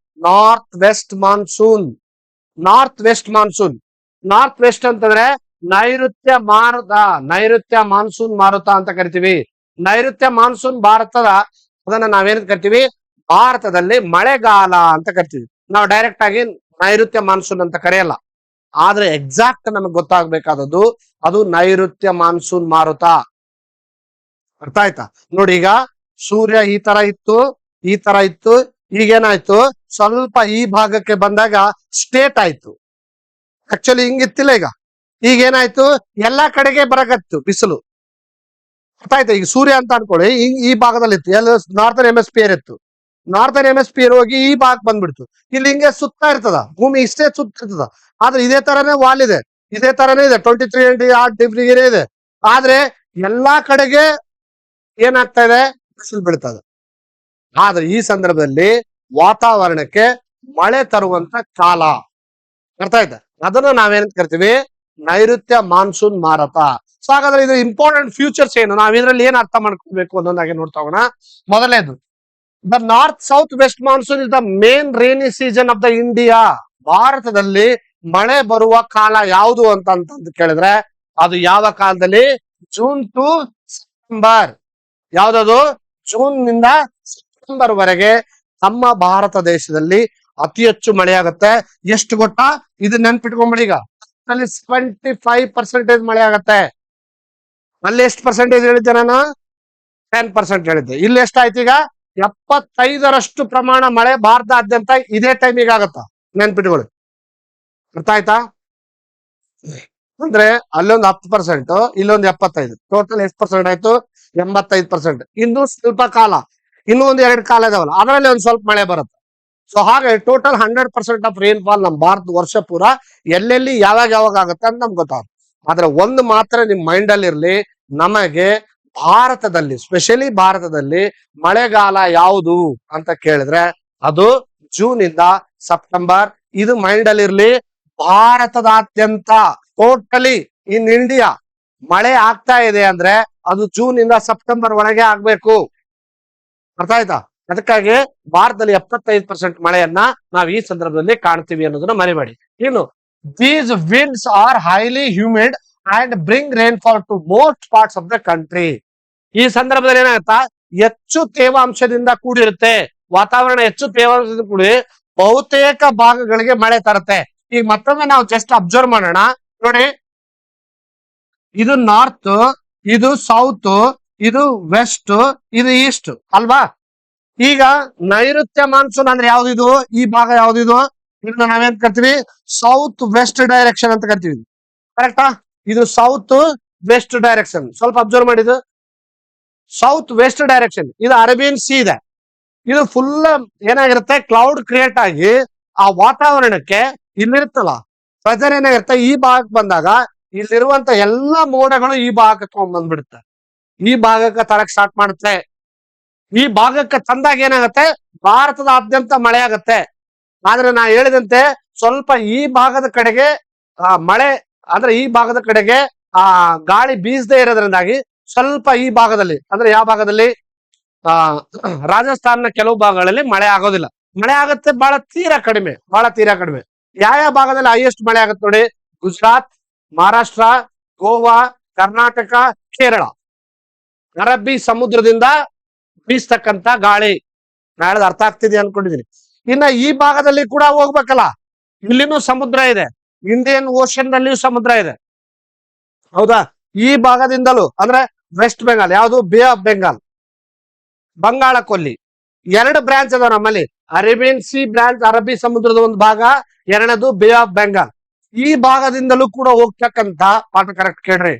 ನಾರ್ತ್ ವೆಸ್ಟ್ ಮಾನ್ಸೂನ್ ಅಂತಂದ್ರೆ ನೈಋತ್ಯ ಮಾನ್ಸೂನ್ ಮಾರುತ ಅಂತ ಕರಿತೀವಿ. ನೈಋತ್ಯ ಮಾನ್ಸೂನ್ ಅದನ್ನ ನಾವೇನ್ ಕರಿತೀವಿ, ಭಾರತದಲ್ಲಿ ಮಳೆಗಾಲ ಅಂತ ಕರಿತೀವಿ. ನಾವು ಡೈರೆಕ್ಟ್ ಆಗಿ ನೈಋತ್ಯ ಮಾನ್ಸೂನ್ ಅಂತ ಕರೆಯಲ್ಲ. ಆದ್ರೆ ಎಕ್ಸಾಕ್ಟ್ ನಮಗೆ ಗೊತ್ತಾಗ್ಬೇಕಾದದ್ದು ಅದು ನೈಋತ್ಯ ಮಾನ್ಸೂನ್ ಮಾರುತ. ಅರ್ಥ ಆಯ್ತಾ? ನೋಡಿ, ಈಗ ಸೂರ್ಯ ಈ ತರ ಇತ್ತು, ಈಗೇನಾಯ್ತು, ಸ್ವಲ್ಪ ಈ ಭಾಗಕ್ಕೆ ಬಂದಾಗ ಸ್ಟೇಟ್ ಆಯ್ತು. ಆಕ್ಚುಲಿ ಹಿಂಗಿತ್ತಿಲ್ಲ ಈಗ ಏನಾಯ್ತು, ಎಲ್ಲಾ ಕಡೆಗೆ ಬರಕತ್ತು ಬಿಸಿಲು. ಗೊತ್ತಾಯ್ತಾ? ಈಗ ಸೂರ್ಯ ಅಂತ ಅನ್ಕೊಳ್ಳಿ, ಈ ಭಾಗದಲ್ಲಿ ಇತ್ತು, ಎಲ್ಲ ನಾರ್ತನ್ ಹೆಮಿಸ್ಫಿಯರ್ ಇತ್ತು. ನಾರ್ತನ್ ಹೆಮಿಸ್ಫಿಯರ್ ಹೋಗಿ ಈ ಭಾಗಕ್ಕೆ ಬಂದ್ಬಿಡ್ತು. ಇಲ್ಲಿ ಹಿಂಗೆ ಸುತ್ತ ಇರ್ತದ, ಭೂಮಿ ಇಷ್ಟೇ ಸುತ್ತ ಇರ್ತದ. ಆದ್ರೆ ಇದೇ ತರನೇ ವಾಲ್ ಇದೆ, ಇದೇ ತರನೇ ಇದೆ, 23.8 ಡಿಗ್ರಿ ಇದೆ. ಆದ್ರೆ ಎಲ್ಲಾ ಕಡೆಗೆ ಏನಾಗ್ತಾ ಇದೆ, ಬಿಸಿಲು ಬೀಳ್ತದೆ. ಆದ್ರೆ ಈ ಸಂದರ್ಭದಲ್ಲಿ ವಾತಾವರಣಕ್ಕೆ ಮಳೆ ತರುವಂತ ಕಾಲ, ಅರ್ಥ ಆಯ್ತಾ? ಅದನ್ನ ನಾವೇನಂತ ಕರಿತೀವಿ, ನೈಋತ್ಯ ಮಾನ್ಸೂನ್ ಮಾರುತ. ಸೊ ಹಾಗಾದ್ರೆ ಇದು ಇಂಪಾರ್ಟೆಂಟ್ ಫ್ಯೂಚರ್ಸ್ ಏನು, ನಾವ್ ಇದ್ರಲ್ಲಿ ಏನ್ ಅರ್ಥ ಮಾಡ್ಕೋಬೇಕು ಅನ್ನೋದಾಗೆ ನೋಡ್ತಾ ಹೋಗೋಣ. ಮೊದಲನೇದು, the north south west monsoon is the main rainy season of the India. ಭಾರತದಲ್ಲಿ ಮಳೆ ಬರುವ ಕಾಲ ಯಾವುದು ಅಂತ ಕೇಳಿದ್ರೆ, ಅದು ಯಾವ ಕಾಲದಲ್ಲಿ? June to September. ಯಾವ್ದದು? ಜೂನ್ ನಿಂದ ಸೆಪ್ಟೆಂಬರ್ ವರೆಗೆ ನಮ್ಮ ಭಾರತ ದೇಶದಲ್ಲಿ ಅತಿ ಹೆಚ್ಚು ಮಳೆ ಆಗುತ್ತೆ. ಎಷ್ಟು ಗೊತ್ತಾ? ಇದು ನೆನ್ಪಿಟ್ಕೊಂಡ್ಬಿಡಿ. ಈಗ 75% ಮಳೆ ಆಗತ್ತೆ. ಅಲ್ಲಿ ಎಷ್ಟು ಪರ್ಸೆಂಟೇಜ್ ಹೇಳಿದ್ದೆ ನಾನು? 10% ಹೇಳಿದ್ದೆ. ಇಲ್ಲಿ ಎಷ್ಟಾಯ್ತು ಈಗ? 75ರಷ್ಟು ಪ್ರಮಾಣ ಮಳೆ ಭಾರತಾದ್ಯಂತ ಇದೇ ಟೈಮಿಗೆ ಆಗತ್ತ. ನೆನ್ಪಿಟ್ಕೊಳ್ಳಿ. ಅರ್ಥ ಆಯ್ತಾ? ಅಂದ್ರೆ ಅಲ್ಲೊಂದು 10%, ಇಲ್ಲೊಂದು 75, ಟೋಟಲ್ ಎಷ್ಟು ಪರ್ಸೆಂಟ್ ಆಯ್ತು? 85%. ಇನ್ನು ಸ್ವಲ್ಪ ಕಾಲ, ಇನ್ನೂ ಒಂದು 2 ಕಾಲ ಇದಾವಲ್ಲ, ಅದರಲ್ಲಿ ಒಂದು ಸ್ವಲ್ಪ ಮಳೆ ಬರುತ್ತೆ. ಸೊ ಹಾಗೆ ಟೋಟಲ್ 100% ಆಫ್ ರೈನ್ ಫಾಲ್ ನಮ್ಮ ಭಾರತ ವರ್ಷ ಪೂರ ಎಲ್ಲೆಲ್ಲಿ ಯಾವಾಗ ಆಗುತ್ತೆ ಅಂತ ನಮ್ಗೆ ಗೊತ್ತಾಗುತ್ತೆ. ಆದ್ರೆ ಒಂದು ಮಾತ್ರ ನಿಮ್ ಮೈಂಡ್ ಅಲ್ಲಿ ಇರ್ಲಿ, ನಮಗೆ ಭಾರತದಲ್ಲಿ, ಸ್ಪೆಷಲಿ ಭಾರತದಲ್ಲಿ ಮಳೆಗಾಲ ಯಾವುದು ಅಂತ ಕೇಳಿದ್ರೆ ಅದು ಜೂನ್ ಇಂದ ಸೆಪ್ಟೆಂಬರ್. ಇದು ಮೈಂಡ್ ಅಲ್ಲಿ ಇರ್ಲಿ. ಭಾರತದಾದ್ಯಂತ ಟೋಟಲಿ ಇನ್ ಇಂಡಿಯಾ ಮಳೆ ಆಗ್ತಾ ಇದೆ ಅಂದ್ರೆ ಅದು ಜೂನ್ ಇಂದ ಸೆಪ್ಟೆಂಬರ್ ಒಳಗೆ ಆಗ್ಬೇಕು. ಅರ್ಥ ಆಯ್ತಾ? ಅದಕ್ಕಾಗಿ ಭಾರತದಲ್ಲಿ 75% ಮಳೆಯನ್ನ ನಾವು ಈ ಸಂದರ್ಭದಲ್ಲಿ ಕಾಣ್ತೀವಿ ಅನ್ನೋದನ್ನ ಮರಿಬೇಡಿ. ಇನ್ನು these winds are highly humid and bring rainfall to most parts of the country. ಈ ಸಂದರ್ಭದಲ್ಲಿ ಏನಾಗುತ್ತಾ, ಹೆಚ್ಚು ತೇವಾಂಶದಿಂದ ಕೂಡಿರುತ್ತೆ ವಾತಾವರಣ, ಹೆಚ್ಚು ತೇವಾಂಶದಿಂದ ಕೂಡಿ ಬಹುತೇಕ ಭಾಗಗಳಿಗೆ ಮಳೆ ತರುತ್ತೆ. ಈಗ ಮತ್ತೊಮ್ಮೆ ನಾವು ಜಸ್ಟ್ ಅಬ್ಸರ್ವ್ ಮಾಡೋಣ. ನೋಡಿ, ಇದು ನಾರ್ತ್, ಇದು ಸೌತ್, ಇದು ವೆಸ್ಟ್, ಇದು ಈಸ್ಟ್ ಅಲ್ವಾ? ಈಗ ನೈಋತ್ಯ ಮಾನ್ಸೂನ್ ಅಂದ್ರೆ ಯಾವ್ದಿದು? ಈ ಭಾಗ ಯಾವ್ದಿದು? ಇದನ್ನ ನಾವೇನ್ ಕರಿತೀವಿ? ಸೌತ್ ವೆಸ್ಟ್ ಡೈರೆಕ್ಷನ್ ಅಂತ ಕರಿತೀವಿ. ಕರೆಕ್ಟಾ? ಇದು ಸೌತ್ ವೆಸ್ಟ್ ಡೈರೆಕ್ಷನ್. ಸ್ವಲ್ಪ ಅಬ್ಸರ್ವ್ ಮಾಡಿದ್ದು, ಸೌತ್ ವೆಸ್ಟ್ ಡೈರೆಕ್ಷನ್. ಇದು ಅರೇಬಿಯನ್ ಸಿ ಇದೆ. ಇದು ಫುಲ್ ಏನಾಗಿರುತ್ತೆ, ಕ್ಲೌಡ್ ಕ್ರಿಯೇಟ್ ಆಗಿ ಆ ವಾತಾವರಣಕ್ಕೆ ಇಲ್ಲಿರುತ್ತಲ್ಲ ಪ್ರೆಷರ್ ಏನಾಗಿರುತ್ತೆ, ಈ ಭಾಗಕ್ಕೆ ಬಂದಾಗ ಇಲ್ಲಿರುವಂತ ಎಲ್ಲಾ ಮೋಡಗಳು ಈ ಭಾಗಕ್ಕೆ ತಗೊಂಡ್ ಬಂದ್ಬಿಡುತ್ತೆ, ಈ ಭಾಗಕ್ಕೆ ತರಕ್ ಸ್ಟಾರ್ಟ್ ಮಾಡುತ್ತೆ. ಈ ಭಾಗಕ್ಕೆ ತಂದಾಗ ಏನಾಗುತ್ತೆ, ಭಾರತದಾದ್ಯಂತ ಮಳೆ ಆಗತ್ತೆ. ಆದ್ರೆ ನಾ ಹೇಳಿದಂತೆ ಸ್ವಲ್ಪ ಈ ಭಾಗದ ಕಡೆಗೆ ಮಳೆ ಅಂದ್ರೆ ಈ ಭಾಗದ ಕಡೆಗೆ ಗಾಳಿ ಬೀಸದೆ ಇರೋದ್ರಿಂದಾಗಿ ಸ್ವಲ್ಪ ಈ ಭಾಗದಲ್ಲಿ, ಅಂದ್ರೆ ಯಾವ ಭಾಗದಲ್ಲಿ? ರಾಜಸ್ಥಾನ ಕೆಲವು ಭಾಗಗಳಲ್ಲಿ ಮಳೆ ಆಗೋದಿಲ್ಲ. ಮಳೆ ಆಗುತ್ತೆ ಬಹಳ ತೀರಾ ಕಡಿಮೆ, ಬಹಳ ತೀರಾ ಕಡಿಮೆ. ಯಾವ ಭಾಗದಲ್ಲಿ ಹೈಯೆಸ್ಟ್ ಮಳೆ ಆಗುತ್ತೆ ನೋಡಿ? ಗುಜರಾತ್, ಮಹಾರಾಷ್ಟ್ರ, ಗೋವಾ, ಕರ್ನಾಟಕ, ಕೇರಳ. ಅರಬ್ಬಿ ಸಮುದ್ರದಿಂದ ಬೀಸ್ತಕ್ಕಂತ ಗಾಳಿ. ನಾಳೆ ಅರ್ಥ ಆಗ್ತಿದೆ ಅನ್ಕೊಂಡಿದೀನಿ. ಇನ್ನ ಈ ಭಾಗದಲ್ಲಿ ಕೂಡ ಹೋಗ್ಬೇಕಲ್ಲ, ಇಲ್ಲಿನೂ ಸಮುದ್ರ ಇದೆ, ಇಂಡಿಯನ್ ಓಷನ್ ನಲ್ಲಿಯೂ ಸಮುದ್ರ ಇದೆ, ಹೌದಾ? ಈ ಭಾಗದಿಂದಲೂ ಅಂದ್ರೆ ವೆಸ್ಟ್ ಬೆಂಗಾಲ್, ಯಾವುದು? ಬೇ ಆಫ್ ಬೆಂಗಾಲ್, ಬಂಗಾಳ ಕೊಲ್ಲಿ. 2 ಬ್ರಾಂಚ್ ಅದಾವ ನಮ್ಮಲ್ಲಿ. ಅರೇಬಿಯನ್ ಸಿ ಬ್ರಾಂಚ್, ಅರಬ್ಬಿ ಸಮುದ್ರದ ಒಂದು ಭಾಗ, ಎರಡನೇದು ಬೇ ಆಫ್ ಬೆಂಗಾಲ್. ಈ ಭಾಗದಿಂದಲೂ ಕೂಡ ಹೋಗ್ತಕ್ಕಂತ ಪಾಠ ಕರೆಕ್ಟ್ ಕೇಳ್ರಿ.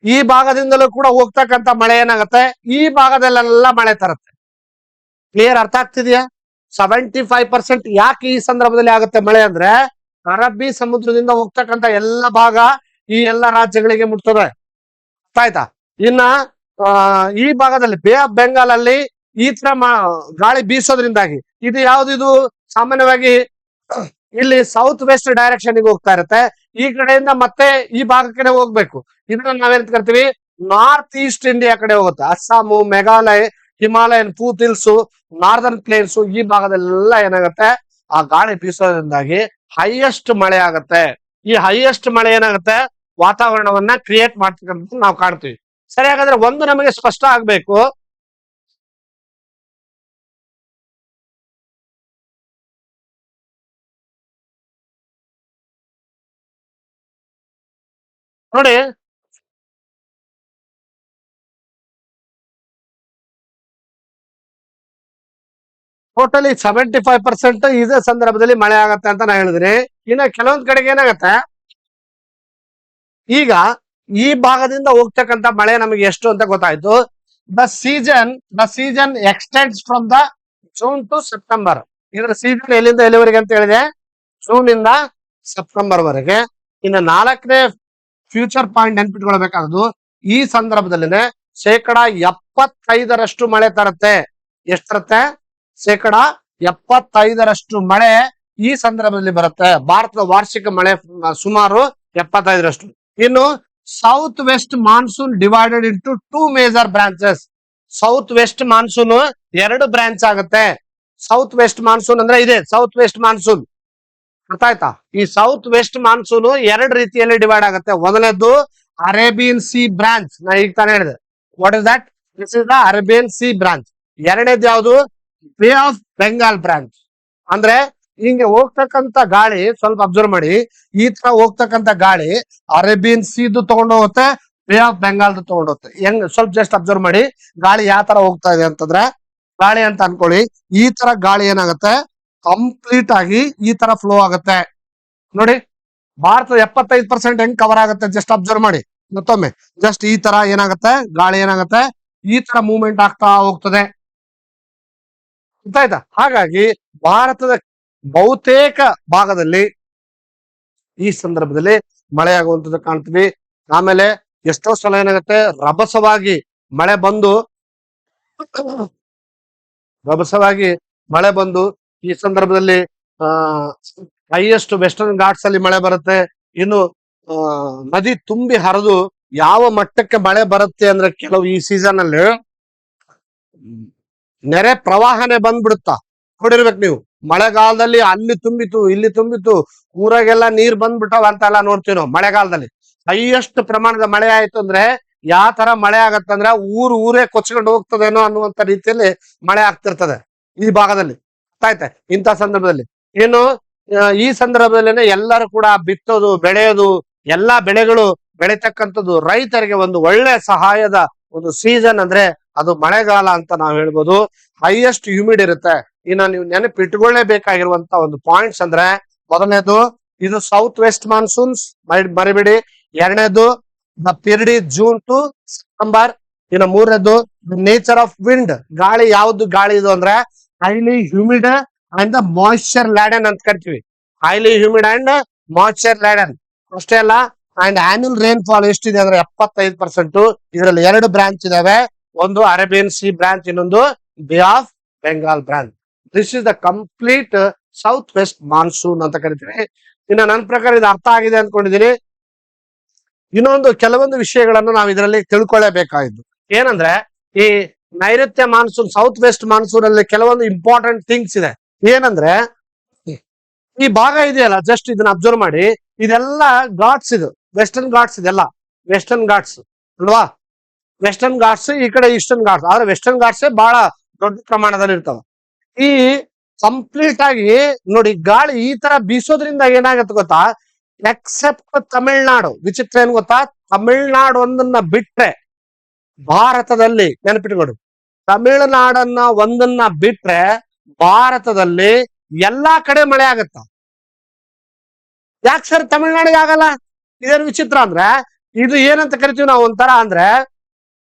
ಈ ಭಾಗದಿಂದಲೂ ಕೂಡ ಹೋಗ್ತಕ್ಕಂತ ಮಳೆ ಏನಾಗುತ್ತೆ, ಈ ಭಾಗದಲ್ಲೆಲ್ಲ ಮಳೆ ತರುತ್ತೆ. ಕ್ಲಿಯರ್? ಅರ್ಥ ಆಗ್ತಿದ್ಯಾ? 75% ಯಾಕೆ ಈ ಸಂದರ್ಭದಲ್ಲಿ ಆಗುತ್ತೆ ಮಳೆ ಅಂದ್ರೆ, ಅರಬ್ಬಿ ಸಮುದ್ರದಿಂದ ಹೋಗ್ತಕ್ಕಂತ ಎಲ್ಲ ಭಾಗ ಈ ಎಲ್ಲ ರಾಜ್ಯಗಳಿಗೆ ಮುಟ್ತದೆ. ಅರ್ಥ ಆಯ್ತಾ? ಇನ್ನ ಈ ಭಾಗದಲ್ಲಿ ಬೇ ಆಫ್ ಬೆಂಗಾಲ್ ಅಲ್ಲಿ ಈ ತರ ಗಾಳಿ ಬೀಸೋದ್ರಿಂದಾಗಿ ಇದು ಯಾವ್ದಿದು? ಸಾಮಾನ್ಯವಾಗಿ ಇಲ್ಲಿ ಸೌತ್ ವೆಸ್ಟ್ ಡೈರೆಕ್ಷನ್ ಹೋಗ್ತಾ ಇರುತ್ತೆ. ಈ ಕಡೆಯಿಂದ ಮತ್ತೆ ಈ ಭಾಗಕ್ಕೆ ಹೋಗ್ಬೇಕು. ಇದನ್ನ ನಾವೇನ್ ಕರಿತೀವಿ? ನಾರ್ತ್ ಈಸ್ಟ್ ಇಂಡಿಯಾ ಕಡೆ ಹೋಗುತ್ತೆ. Assam, Meghalaya, Himalayan foothills, northern plains, ಈ ಭಾಗದಲ್ಲೆಲ್ಲ ಏನಾಗುತ್ತೆ, ಆ ಗಾಳಿ ಬೀಸೋದ್ರಿಂದಾಗಿ ಹೈಯೆಸ್ಟ್ ಮಳೆ ಆಗತ್ತೆ. ಈ ಹೈಯೆಸ್ಟ್ ಮಳೆ ಏನಾಗುತ್ತೆ, ವಾತಾವರಣವನ್ನ ಕ್ರಿಯೇಟ್ ಮಾಡ್ತಕ್ಕಂಥ ನಾವು ಕಾಣ್ತೀವಿ. ಸರಿ, ಹಾಗಾದ್ರೆ ಒಂದು ನಮಗೆ ಸ್ಪಷ್ಟ ಆಗ್ಬೇಕು. ನೋಡಿ, ಟೋಟಲಿ 75% ಇದೇ ಸಂದರ್ಭದಲ್ಲಿ ಮಳೆ ಆಗತ್ತೆ ಅಂತ ನಾ ಹೇಳಿದ್ರಿ. ಇನ್ನ ಕೆಲವೊಂದ್ ಕಡೆಗೆ ಏನಾಗತ್ತೆ, ಈಗ ಈ ಭಾಗದಿಂದ ಹೋಗ್ತಕ್ಕಂತ ಮಳೆ ನಮಗೆ ಎಷ್ಟು ಅಂತ ಗೊತ್ತಾಯ್ತು. The season extends from the June to September. ಇದರ ಸೀಸನ್ ಎಲ್ಲಿಂದ ಎಲ್ಲಿವರೆಗೆ ಅಂತ ಹೇಳಿದೆ, ಜೂನ್ ಇಂದ ಸೆಪ್ಟೆಂಬರ್ ವರೆಗೆ. ಇನ್ನು 4ನೇ ಫ್ಯೂಚರ್ ಪಾಯಿಂಟ್ ನೆನ್ಪಿಟ್ಕೊಳ್ಬೇಕಾದ್ದು, ಈ ಸಂದರ್ಭದಲ್ಲಿ 75% ಮಳೆ ತರುತ್ತೆ. ಎಷ್ಟು ತರುತ್ತೆ? 75% ಮಳೆ ಈ ಸಂದರ್ಭದಲ್ಲಿ ಬರುತ್ತೆ. ಭಾರತದ ವಾರ್ಷಿಕ ಮಳೆ ಸುಮಾರು 75%. ಇನ್ನು south west monsoon divided into 2 major branches. South west monsoon 2 branch ಆಗುತ್ತೆ. ಸೌತ್ ವೆಸ್ಟ್ ಮಾನ್ಸೂನ್ ಅಂದ್ರೆ ಇದೆ ಸೌತ್ ವೆಸ್ಟ್ ಮಾನ್ಸೂನ್, ಅರ್ಥ ಆಯ್ತಾ? ಈ ಸೌತ್ ವೆಸ್ಟ್ ಮಾನ್ಸೂನ್ 2 ರೀತಿಯಲ್ಲಿ ಡಿವೈಡ್ ಆಗುತ್ತೆ. ಮೊದಲನೇದು ಅರೇಬಿಯನ್ ಸಿ ಬ್ರಾಂಚ್, ನಾ ಈಗ ತಾನೇ ಹೇಳಿದೆ. What is that? This is the Arabian C branch. ಎರಡನೇದು ಯಾವುದು? ಬೇ ಆಫ್ ಬೆಂಗಾಲ್ ಬ್ರಾಂಚ್. ಅಂದ್ರೆ ಹಿಂಗೆ ಹೋಗ್ತಕ್ಕಂತ ಗಾಳಿ ಸ್ವಲ್ಪ ಅಬ್ಸರ್ವ್ ಮಾಡಿ, ಈ ತರ ಹೋಗ್ತಕ್ಕಂತ ಗಾಳಿ ಅರೇಬಿಯನ್ ಸೀದು ತಗೊಂಡು ಹೋಗುತ್ತೆ, ಬೇ ಆಫ್ ಬೆಂಗಾಲ್ ತಗೊಂಡು ಹೋಗುತ್ತೆ. ಹೆಂಗ್ ಸ್ವಲ್ಪ ಜಸ್ಟ್ ಅಬ್ಸರ್ವ್ ಮಾಡಿ ಗಾಳಿ ಯಾವ ತರ ಹೋಗ್ತಾ ಇದೆ ಅಂತಂದ್ರೆ, ಗಾಳಿ ಅಂತ ಅನ್ಕೊಳ್ಳಿ, ಈ ತರ ಗಾಳಿ ಏನಾಗುತ್ತೆ, ಕಂಪ್ಲೀಟ್ ಆಗಿ ಈ ತರ ಫ್ಲೋ ಆಗುತ್ತೆ ನೋಡಿ. ಭಾರತದ 75% ಹೆಂಗ್ ಕವರ್ ಆಗುತ್ತೆ ಜಸ್ಟ್ ಅಬ್ಸರ್ವ್ ಮಾಡಿ ಮತ್ತೊಮ್ಮೆ. ಜಸ್ಟ್ ಈ ತರ ಏನಾಗುತ್ತೆ, ಗಾಳಿ ಏನಾಗುತ್ತೆ, ಈ ತರ ಮೂವ್ಮೆಂಟ್ ಆಗ್ತಾ ಹೋಗ್ತದೆ, ಗೊತ್ತಾಯ್ತಾ? ಹಾಗಾಗಿ ಭಾರತದ ಬಹುತೇಕ ಭಾಗದಲ್ಲಿ ಈ ಸಂದರ್ಭದಲ್ಲಿ ಮಳೆ ಆಗುವಂತದ್ದು ಕಾಣ್ತೀವಿ. ಆಮೇಲೆ ಎಷ್ಟೋ ಸಲ ಏನಾಗುತ್ತೆ, ರಭಸವಾಗಿ ಮಳೆ ಬಂದು ಈ ಸಂದರ್ಭದಲ್ಲಿ ಹೈಯೆಸ್ಟ್ ವೆಸ್ಟರ್ನ್ ಘಾಟ್ಸ್ ಅಲ್ಲಿ ಮಳೆ ಬರುತ್ತೆ. ಇನ್ನು ನದಿ ತುಂಬಿ ಹರಿದು ಯಾವ ಮಟ್ಟಕ್ಕೆ ಮಳೆ ಬರುತ್ತೆ ಅಂದ್ರೆ, ಕೆಲವು ಈ ಸೀಸನ್ ಅಲ್ಲಿ ನೆರೆ ಪ್ರವಾಹನೆ ಬಂದ್ಬಿಡುತ್ತಾ ನೋಡಿರ್ಬೇಕು ನೀವು. ಮಳೆಗಾಲದಲ್ಲಿ ಅಲ್ಲಿ ತುಂಬಿತು, ಇಲ್ಲಿ ತುಂಬಿತು, ಊರಾಗೆಲ್ಲ ನೀರ್ ಬಂದ್ಬಿಟ್ಟವ ಅಂತೆಲ್ಲ ನೋಡ್ತೀವಿ ನಾವು. ಮಳೆಗಾಲದಲ್ಲಿ ಹೈಯೆಸ್ಟ್ ಪ್ರಮಾಣದ ಮಳೆ ಆಯ್ತು ಅಂದ್ರೆ ಯಾವ ತರ ಮಳೆ ಆಗತ್ತಂದ್ರೆ, ಊರೇ ಕೊಚ್ಕೊಂಡು ಹೋಗ್ತದೇನೋ ಅನ್ನುವಂತ ರೀತಿಯಲ್ಲಿ ಮಳೆ ಆಗ್ತಿರ್ತದೆ ಈ ಭಾಗದಲ್ಲಿ, ಆಯ್ತಾ? ಇಂಥ ಸಂದರ್ಭದಲ್ಲಿ ಈ ಸಂದರ್ಭದಲ್ಲೇನೆ ಎಲ್ಲರೂ ಕೂಡ ಬಿತ್ತೋದು, ಬೆಳೆಯೋದು, ಎಲ್ಲಾ ಬೆಳೆಗಳು ಬೆಳಿತಕ್ಕಂಥದ್ದು ರೈತರಿಗೆ ಒಂದು ಒಳ್ಳೆ ಸಹಾಯದ ಒಂದು ಸೀಸನ್ ಅಂದ್ರೆ ಅದು ಮಳೆಗಾಲ ಅಂತ ನಾವು ಹೇಳ್ಬೋದು. ಹೈಯೆಸ್ಟ್ ಹ್ಯೂಮಿಡ್ ಇರುತ್ತೆ. ಇನ್ನು ನೀವು ನೆನಪಿಟ್ಕೊಳ್ಳೇಬೇಕಾಗಿರುವಂತ ಒಂದು ಪಾಯಿಂಟ್ಸ್ ಅಂದ್ರೆ, ಮೊದಲನೇದು ಇದು ಸೌತ್ ವೆಸ್ಟ್ ಮಾನ್ಸೂನ್ಸ್, ಮರಿಬೇಡಿ. ಎರಡನೇದು the period June to September. ಇನ್ನು ಮೂರನೇದು ನೇಚರ್ ಆಫ್ ವಿಂಡ್, ಗಾಳಿ ಯಾವ್ದು ಗಾಳಿ ಇದು ಅಂದ್ರೆ highly humid and the moisture Laden ಅಂತ ಕರಿತೀವಿ. Highly humid and moisture Laden ಅಷ್ಟೇ ಅಲ್ಲ. ಅಂಡ್ ಆನ್ಯುವಲ್ ರೈನ್ ಫಾಲ್ ಎಷ್ಟಿದೆ ಅಂದ್ರೆ 75%. ಇದರಲ್ಲಿ 2 ಬ್ರಾಂಚ್ ಇದಾವೆ, ಒಂದು ಅರೇಬಿಯನ್ ಸಿ ಬ್ರಾಂಚ್, ಇನ್ನೊಂದು bay of Bengal branch. This is the complete south west monsoon ಅಂತ ಕರಿತೀವಿ. ಇನ್ನು ನನ್ನ ಪ್ರಕಾರ ಇದು ಅರ್ಥ ಆಗಿದೆ ಅನ್ಕೊಂಡಿದೀನಿ. ಇನ್ನೊಂದು ಕೆಲವೊಂದು ವಿಷಯಗಳನ್ನು ನಾವು ಇದರಲ್ಲಿ ತಿಳ್ಕೊಳ್ಳೇಬೇಕಾಗಿದ್ದು ಏನಂದ್ರೆ, ಈ ನೈಋತ್ಯ ಮಾನ್ಸೂನ್, ಸೌತ್ ವೆಸ್ಟ್ ಮಾನ್ಸೂನ್ ಅಲ್ಲಿ ಕೆಲವೊಂದು ಇಂಪಾರ್ಟೆಂಟ್ ಥಿಂಗ್ಸ್ ಇದೆ. ಏನಂದ್ರೆ, ಈ ಭಾಗ ಇದೆಯಲ್ಲ, ಜಸ್ಟ್ ಇದನ್ನ ಅಬ್ಸರ್ವ್ ಮಾಡಿ, ಇದೆಲ್ಲ ಘಾಟ್ಸ್, ಇದು ವೆಸ್ಟರ್ನ್ ಘಾಟ್ಸ್, ಇದೆಲ್ಲ ವೆಸ್ಟರ್ನ್ ಘಾಟ್ಸ್ ಅಲ್ವಾ? ವೆಸ್ಟರ್ನ್ ಘಾಟ್ಸ್, ಈ ಕಡೆ ಈಸ್ಟರ್ನ್ ಘಾಟ್ಸ್. ಆದ್ರೆ ವೆಸ್ಟರ್ನ್ ಘಾಟ್ಸ್ ಬಹಳ ದೊಡ್ಡ ಪ್ರಮಾಣದಲ್ಲಿ ಇರ್ತಾವ. ಈ ಕಂಪ್ಲೀಟ್ ಆಗಿ ನೋಡಿ, ಗಾಳಿ ಈ ತರ ಬೀಸೋದ್ರಿಂದ ಏನಾಗತ್ತೆ ಗೊತ್ತಾ, ಎಕ್ಸೆಪ್ಟ್ ತಮಿಳ್ನಾಡು. ವಿಚಿತ್ರ ಏನ್ ಗೊತ್ತಾ, ತಮಿಳ್ನಾಡು ಒಂದನ್ನ ಬಿಟ್ರೆ ಭಾರತದಲ್ಲಿ, ನೆನಪಿಟ್ಕೊಡು, ತಮಿಳುನಾಡನ್ನ ಒಂದನ್ನ ಬಿಟ್ರೆ ಭಾರತದಲ್ಲಿ ಎಲ್ಲಾ ಕಡೆ ಮಳೆ ಆಗತ್ತ. ಯಾಕೆ ಸರ್ ತಮಿಳ್ನಾಡಿಗೆ ಆಗಲ್ಲ? ಇದೇನು ವಿಚಿತ್ರ ಅಂದ್ರೆ, ಇದು ಏನಂತ ಕರಿತೀವಿ ನಾವು ಒಂಥರ ಅಂದ್ರೆ,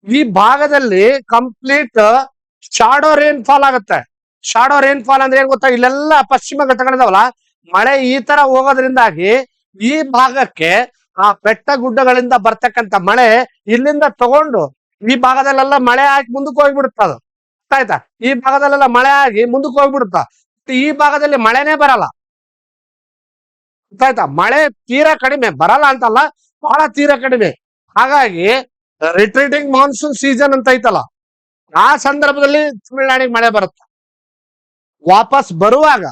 ಈ ಭಾಗದಲ್ಲಿ ಕಂಪ್ಲೀಟ್ ಶಾಡೋ ರೇನ್ ಫಾಲ್ ಆಗುತ್ತೆ. ಶಾಡೋ ರೇನ್ ಫಾಲ್ ಅಂದ್ರೆ ಏನ್ ಗೊತ್ತಾ, ಇಲ್ಲೆಲ್ಲ ಪಶ್ಚಿಮ ಘಟ್ಟಗಳಿದಾವಲ್ಲ, ಮಳೆ ಈ ತರ ಹೋಗೋದ್ರಿಂದಾಗಿ ಈ ಭಾಗಕ್ಕೆ ಆ ಬೆಟ್ಟ ಗುಡ್ಡಗಳಿಂದ ಬರ್ತಕ್ಕಂಥ ಮಳೆ ಇಲ್ಲಿಂದ ತಗೊಂಡು ಈ ಭಾಗದಲ್ಲೆಲ್ಲ ಮಳೆ ಆಗಿ ಮುಂದಕ್ಕೆ ಹೋಗ್ಬಿಡುತ್ತ. ಅದು ಆಯ್ತಾ? ಈ ಭಾಗದಲ್ಲೆಲ್ಲ ಮಳೆ ಆಗಿ ಮುಂದಕ್ಕೆ ಹೋಗ್ಬಿಡುತ್ತ. ಈ ಭಾಗದಲ್ಲಿ ಮಳೆನೇ ಬರಲ್ಲ, ಆಯ್ತಾ? ಮಳೆ ತೀರಾ ಕಡಿಮೆ, ಬರಲ್ಲ ಅಂತಲ್ಲ, ಬಹಳ ತೀರಾ ಕಡಿಮೆ. ಹಾಗಾಗಿ ರಿಟ್ರೀಟಿಂಗ್ ಮಾನ್ಸೂನ್ ಸೀಸನ್ ಅಂತ ಐತಲ್ಲ, ಆ ಸಂದರ್ಭದಲ್ಲಿ ತಮಿಳ್ನಾಡಿಗೆ ಮಳೆ ಬರುತ್ತೆ. ವಾಪಸ್ ಬರುವಾಗ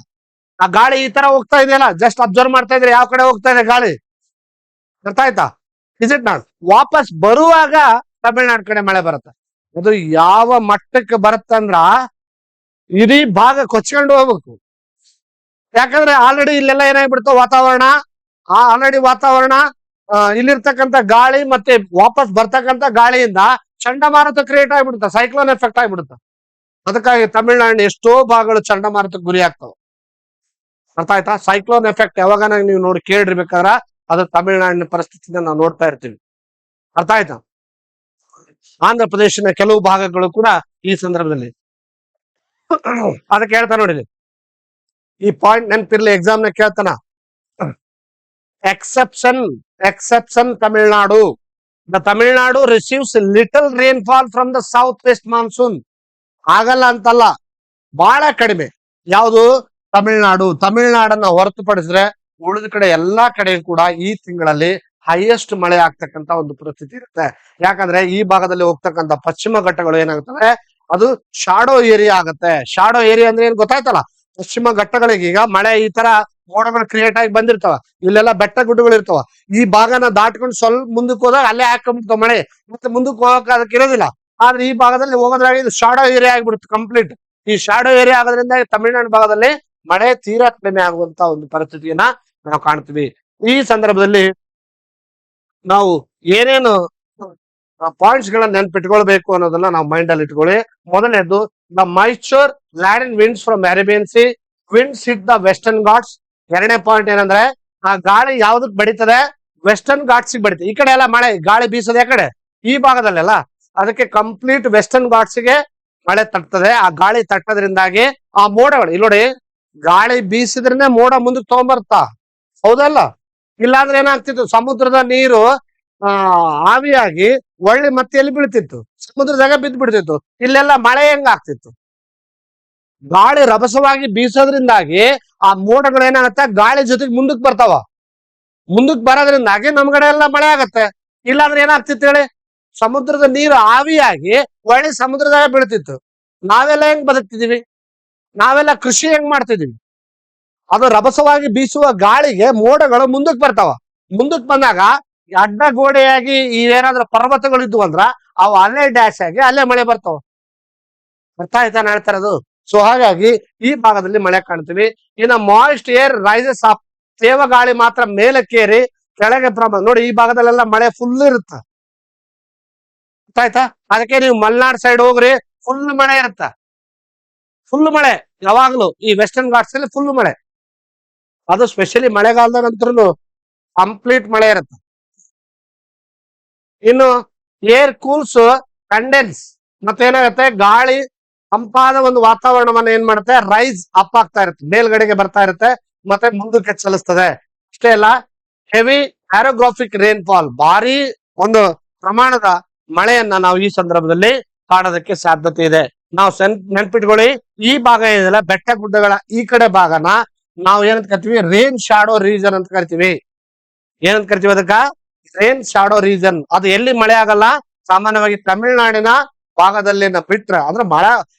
ಆ ಗಾಳಿ ಈ ತರ ಹೋಗ್ತಾ ಇದೆಯಲ್ಲ, ಜಸ್ಟ್ ಅಬ್ಸರ್ವ್ ಮಾಡ್ತಾ ಇದ್ರೆ ಯಾವ ಕಡೆ ಹೋಗ್ತಾ ಇದೆ ಗಾಳಿ, ಅರ್ಥ ಆಯ್ತಾ? Is it not? ವಾಪಸ್ ಬರುವಾಗ ತಮಿಳ್ನಾಡು ಕಡೆ ಮಳೆ ಬರುತ್ತೆ. ಅದು ಯಾವ ಮಟ್ಟಕ್ಕೆ ಬರುತ್ತಂದ್ರ ಇಡೀ ಭಾಗ ಕೊಚ್ಕೊಂಡು ಹೋಗ್ಬೇಕು. ಯಾಕಂದ್ರೆ ಆಲ್ರೆಡಿ ಇಲ್ಲೆಲ್ಲ ಏನಾಗ್ಬಿಡ್ತು ವಾತಾವರಣ, ಆಲ್ರೆಡಿ ವಾತಾವರಣ, ಇಲ್ಲಿರ್ತಕ್ಕಂಥ ಗಾಳಿ ಮತ್ತೆ ವಾಪಸ್ ಬರ್ತಕ್ಕಂಥ ಗಾಳಿಯಿಂದ ಚಂಡಮಾರುತ ಕ್ರಿಯೇಟ್ ಆಗ್ಬಿಡುತ್ತೆ, ಸೈಕ್ಲೋನ್ ಎಫೆಕ್ಟ್ ಆಗ್ಬಿಡುತ್ತೆ. ಅದಕ್ಕಾಗಿ ತಮಿಳುನಾಡಿನ ಎಷ್ಟೋ ಭಾಗಗಳು ಚಂಡಮಾರುತಕ್ಕೆ ಗುರಿ ಆಗ್ತವೆ. ಅರ್ಥ ಆಯ್ತಾ? ಸೈಕ್ಲೋನ್ ಎಫೆಕ್ಟ್ ಯಾವಾಗ ನೀವು ನೋಡಿ ಕೇಳಿರ್ಬೇಕಾದ್ರ ಅದು ತಮಿಳುನಾಡಿನ ಪರಿಸ್ಥಿತಿನ ನಾವು ನೋಡ್ತಾ ಇರ್ತೀವಿ. ಅರ್ಥ ಆಯ್ತಾ? ಆಂಧ್ರ ಪ್ರದೇಶನ ಕೆಲವು ಭಾಗಗಳು ಕೂಡ ಈ ಸಂದರ್ಭದಲ್ಲಿ ಅದಕ್ಕೆ ಹೇಳ್ತಾ ನೋಡಿ, ಈ ಪಾಯಿಂಟ್ ನೆನಪಿರ್ಲಿ, ಎಕ್ಸಾಮ್ ನ ಕೇಳ್ತಾನ. Exception Tamil Nadu. The Tamil Nadu receives little rainfall from the south west monsoon. ಆಗಲ್ಲ ಅಂತಲ್ಲ, ಬಹಳ ಕಡಿಮೆ. ಯಾವುದು? ತಮಿಳುನಾಡನ್ನ ಹೊರತುಪಡಿಸಿದ್ರೆ ಉಳಿದ ಕಡೆ ಎಲ್ಲಾ ಕಡೆ ಕೂಡ ಈ ತಿಂಗಳಲ್ಲಿ ಹೈಯೆಸ್ಟ್ ಮಳೆ ಆಗ್ತಕ್ಕಂತ ಒಂದು ಪರಿಸ್ಥಿತಿ ಇರುತ್ತೆ. ಯಾಕಂದ್ರೆ ಈ ಭಾಗದಲ್ಲಿ ಹೋಗ್ತಕ್ಕಂಥ ಪಶ್ಚಿಮ ಘಟ್ಟಗಳು ಏನಾಗ್ತವೆ, ಅದು ಶಾಡೋ ಏರಿಯಾ ಆಗುತ್ತೆ. ಶಾಡೋ ಏರಿಯಾ ಅಂದ್ರೆ ಏನ್ ಗೊತ್ತಾಯ್ತಲ್ಲ, ಪಶ್ಚಿಮ ಘಟ್ಟಗಳಿಗೆ ಈಗ ಮಳೆ ಈ ತರ ಮೋಡಗಳು ಕ್ರಿಯೇಟ್ ಆಗಿ ಬಂದಿರ್ತಾವ, ಇಲ್ಲೆಲ್ಲ ಬೆಟ್ಟ ಗುಡ್ಡಗಳು ಇರ್ತಾವ. ಈ ಭಾಗನ ದಾಟ್ಕೊಂಡು ಸ್ವಲ್ಪ ಮುಂದಕ್ಕೆ ಹೋದಾಗ ಅಲ್ಲೇ ಹಾಕೊಂಡ್ಬಿಡ್ತಾವ ಮಳೆ, ಮತ್ತೆ ಮುಂದಕ್ಕೆ ಹೋಗಕ್ಕೆ ಅದಕ್ಕೆ ಇರೋದಿಲ್ಲ. ಆದ್ರೆ ಈ ಭಾಗದಲ್ಲಿ ಹೋಗೋದ್ರಾಗ ಇದು ಶಾಡೋ ಏರಿಯಾ ಆಗ್ಬಿಡುತ್ತೆ ಕಂಪ್ಲೀಟ್. ಈ ಶಾಡೋ ಏರಿಯಾ ಆಗೋದ್ರಿಂದ ತಮಿಳುನಾಡು ಭಾಗದಲ್ಲಿ ಮಳೆ ತೀರಾ ಕಡಿಮೆ ಆಗುವಂತ ಒಂದು ಪರಿಸ್ಥಿತಿಯನ್ನ ನಾವು ಕಾಣ್ತೀವಿ. ಈ ಸಂದರ್ಭದಲ್ಲಿ ನಾವು ಏನೇನು ಪಾಯಿಂಟ್ಸ್ ಗಳನ್ನ ನೆನ್ಪಿಟ್ಕೊಳ್ಬೇಕು ಅನ್ನೋದನ್ನ ನಾವು ಮೈಂಡ್ ಅಲ್ಲಿ ಇಟ್ಕೊಳ್ಳಿ. ಮೊದಲನೇದು, the moisture land and winds from Arabian C winds hit the western Ghats. ಎರಡನೇ ಪಾಯಿಂಟ್ ಏನಂದ್ರೆ, ಆ ಗಾಳಿ ಯಾವ್ದಕ್ ಬಡಿತದೆ? ವೆಸ್ಟರ್ನ್ ಘಾಟ್ಸ್ ಬಡಿತದೆ. ಈ ಕಡೆ ಎಲ್ಲ ಮಳೆ ಗಾಳಿ ಬೀಸೋದು ಕಡೆ ಈ ಭಾಗದಲ್ಲೆಲ್ಲ, ಅದಕ್ಕೆ ಕಂಪ್ಲೀಟ್ ವೆಸ್ಟರ್ನ್ ಘಾಟ್ಸ್ ಗೆ ಮಳೆ ತಟ್ತದೆ. ಆ ಗಾಳಿ ತಟ್ಟೋದ್ರಿಂದಾಗಿ ಆ ಮೋಡಗಳು ಇಲ್ಲಿ ನೋಡಿ, ಗಾಳಿ ಬೀಸಿದ್ರೇನೆ ಮೋಡ ಮುಂದಕ್ಕೆ ತಗೊಂಡ್ಬರ್ತಾ, ಹೌದಲ್ಲ? ಇಲ್ಲಾಂದ್ರೆ ಏನಾಗ್ತಿತ್ತು, ಸಮುದ್ರದ ನೀರು ಆವಿಯಾಗಿ ಒಳ್ಳೆ ಮತ್ತೆ ಎಲ್ಲಿ ಬೀಳ್ತಿತ್ತು? ಸಮುದ್ರದಾಗ ಬಿದ್ದು ಬಿಡ್ತಿತ್ತು. ಇಲ್ಲೆಲ್ಲ ಮಳೆ ಹೆಂಗ ಆಗ್ತಿತ್ತು? ಗಾಳಿ ರಭಸವಾಗಿ ಬೀಸೋದ್ರಿಂದಾಗಿ ಆ ಮೋಡಗಳು ಏನಾಗತ್ತೆ, ಗಾಳಿ ಜೊತೆಗೆ ಮುಂದಕ್ಕೆ ಬರ್ತಾವ. ಮುಂದಕ್ಕೆ ಬರೋದ್ರಿಂದಾಗಿ ನಮ್ಗಡೆ ಎಲ್ಲ ಮಳೆ ಆಗತ್ತೆ. ಇಲ್ಲಾಂದ್ರೆ ಏನಾಗ್ತಿತ್ತು ಹೇಳಿ, ಸಮುದ್ರದ ನೀರು ಆವಿಯಾಗಿ ಒಳ್ಳೆ ಸಮುದ್ರದಾಗ ಬೀಳ್ತಿತ್ತು. ನಾವೆಲ್ಲ ಹೆಂಗ್ ಬದುಕ್ತಿದೀವಿ? ನಾವೆಲ್ಲ ಕೃಷಿ ಹೆಂಗ್ ಮಾಡ್ತಿದೀವಿ? ಅದು ರಭಸವಾಗಿ ಬೀಸುವ ಗಾಳಿಗೆ ಮೋಡಗಳು ಮುಂದಕ್ಕೆ ಬರ್ತಾವ. ಮುಂದಕ್ಕೆ ಬಂದಾಗ ಅಡ್ಡ ಗೋಡೆಯಾಗಿ ಏನಾದ್ರೂ ಪರ್ವತಗಳು ಇದ್ವು ಅಂದ್ರ ಅವು ಅಲ್ಲೇ ಡ್ಯಾಶ್ ಆಗಿ ಅಲ್ಲೇ ಮಳೆ ಬರ್ತಾವ. ಅರ್ಥ ಆಯ್ತಾ ನಾನು ಹೇಳ್ತಾ ಇರೋದು? ಸೊ ಹಾಗಾಗಿ ಈ ಭಾಗದಲ್ಲಿ ಮಳೆ ಕಾಣ್ತೀವಿ. ಇನ್ನು ಮಾಯಿಸ್ಟ್ ಏರ್ ರೈಸಸ್ ಅಪ್, ತೇವ ಗಾಳಿ ಮಾತ್ರ ಮೇಲಕ್ಕೇರಿ ಕೆಳಗೆ ಪ್ರಮಾಣ ನೋಡಿ, ಈ ಭಾಗದಲ್ಲೆಲ್ಲ ಮಳೆ ಫುಲ್ ಇರುತ್ತ. ಅರ್ಥ ಆಯ್ತಾ? ಅದಕ್ಕೆ ನೀವು ಮಲ್ನಾಡ್ ಸೈಡ್ ಹೋಗ್ರಿ, ಫುಲ್ ಮಳೆ ಇರುತ್ತ. ಫುಲ್ ಮಳೆ ಯಾವಾಗ್ಲೂ ಈ ವೆಸ್ಟರ್ನ್ ಘಾಟ್ಸ್ ಅಲ್ಲಿ ಫುಲ್ ಮಳೆ. ಅದು ಸ್ಪೆಷಲಿ ಮಳೆಗಾಲದ ನಂತರ ಕಂಪ್ಲೀಟ್ ಮಳೆ ಇರುತ್ತೆ. ಇನ್ನು ಏರ್ ಕೂಲ್ಸ್ ಕಂಡೆನ್ಸ್, ಮತ್ತೇನಾಗತ್ತೆ, ಗಾಳಿ ತಂಪಾದ ಒಂದು ವಾತಾವರಣವನ್ನ ಏನ್ ಮಾಡುತ್ತೆ, ರೈಸ್ ಅಪ್ ಆಗ್ತಾ ಇರುತ್ತೆ, ಮೇಲ್ಗಡೆಗೆ ಬರ್ತಾ ಇರುತ್ತೆ, ಮತ್ತೆ ಮುಂದಕ್ಕೆ ಚಲಿಸ್ತದೆ. ಅಷ್ಟೇ ಅಲ್ಲ, ಹೆವಿ ಆರೋಗ್ರಾಫಿಕ್ ರೇನ್ಫಾಲ್, ಭಾರಿ ಒಂದು ಪ್ರಮಾಣದ ಮಳೆಯನ್ನ ನಾವು ಈ ಸಂದರ್ಭದಲ್ಲಿ ಕಾಣೋದಕ್ಕೆ ಸಾಧ್ಯತೆ ಇದೆ. ನಾವು ನೆನ್ಪಿಟ್ಕೊಳ್ಳಿ, ಈ ಭಾಗ ಏನಿಲ್ಲ, ಬೆಟ್ಟ ಗುಡ್ಡಗಳ ಈ ಕಡೆ ಭಾಗನ ನಾವು ಏನಂತ ಕರಿತೀವಿ? ರೇನ್ ಶಾಡೋ ರೀಜನ್ ಅಂತ ಕರಿತೀವಿ. ಏನಂತ ಕರಿತೀವಿ ಅದಕ್ಕ? Rain shadow region. ಅದು ಎಲ್ಲಿ ಮಳೆ ಆಗಲ್ಲ, ಸಾಮಾನ್ಯವಾಗಿ ತಮಿಳುನಾಡಿನ ಭಾಗದಲ್ಲಿ ಬಿಟ್ರೆ, ಅಂದ್ರೆ ಮಳೆ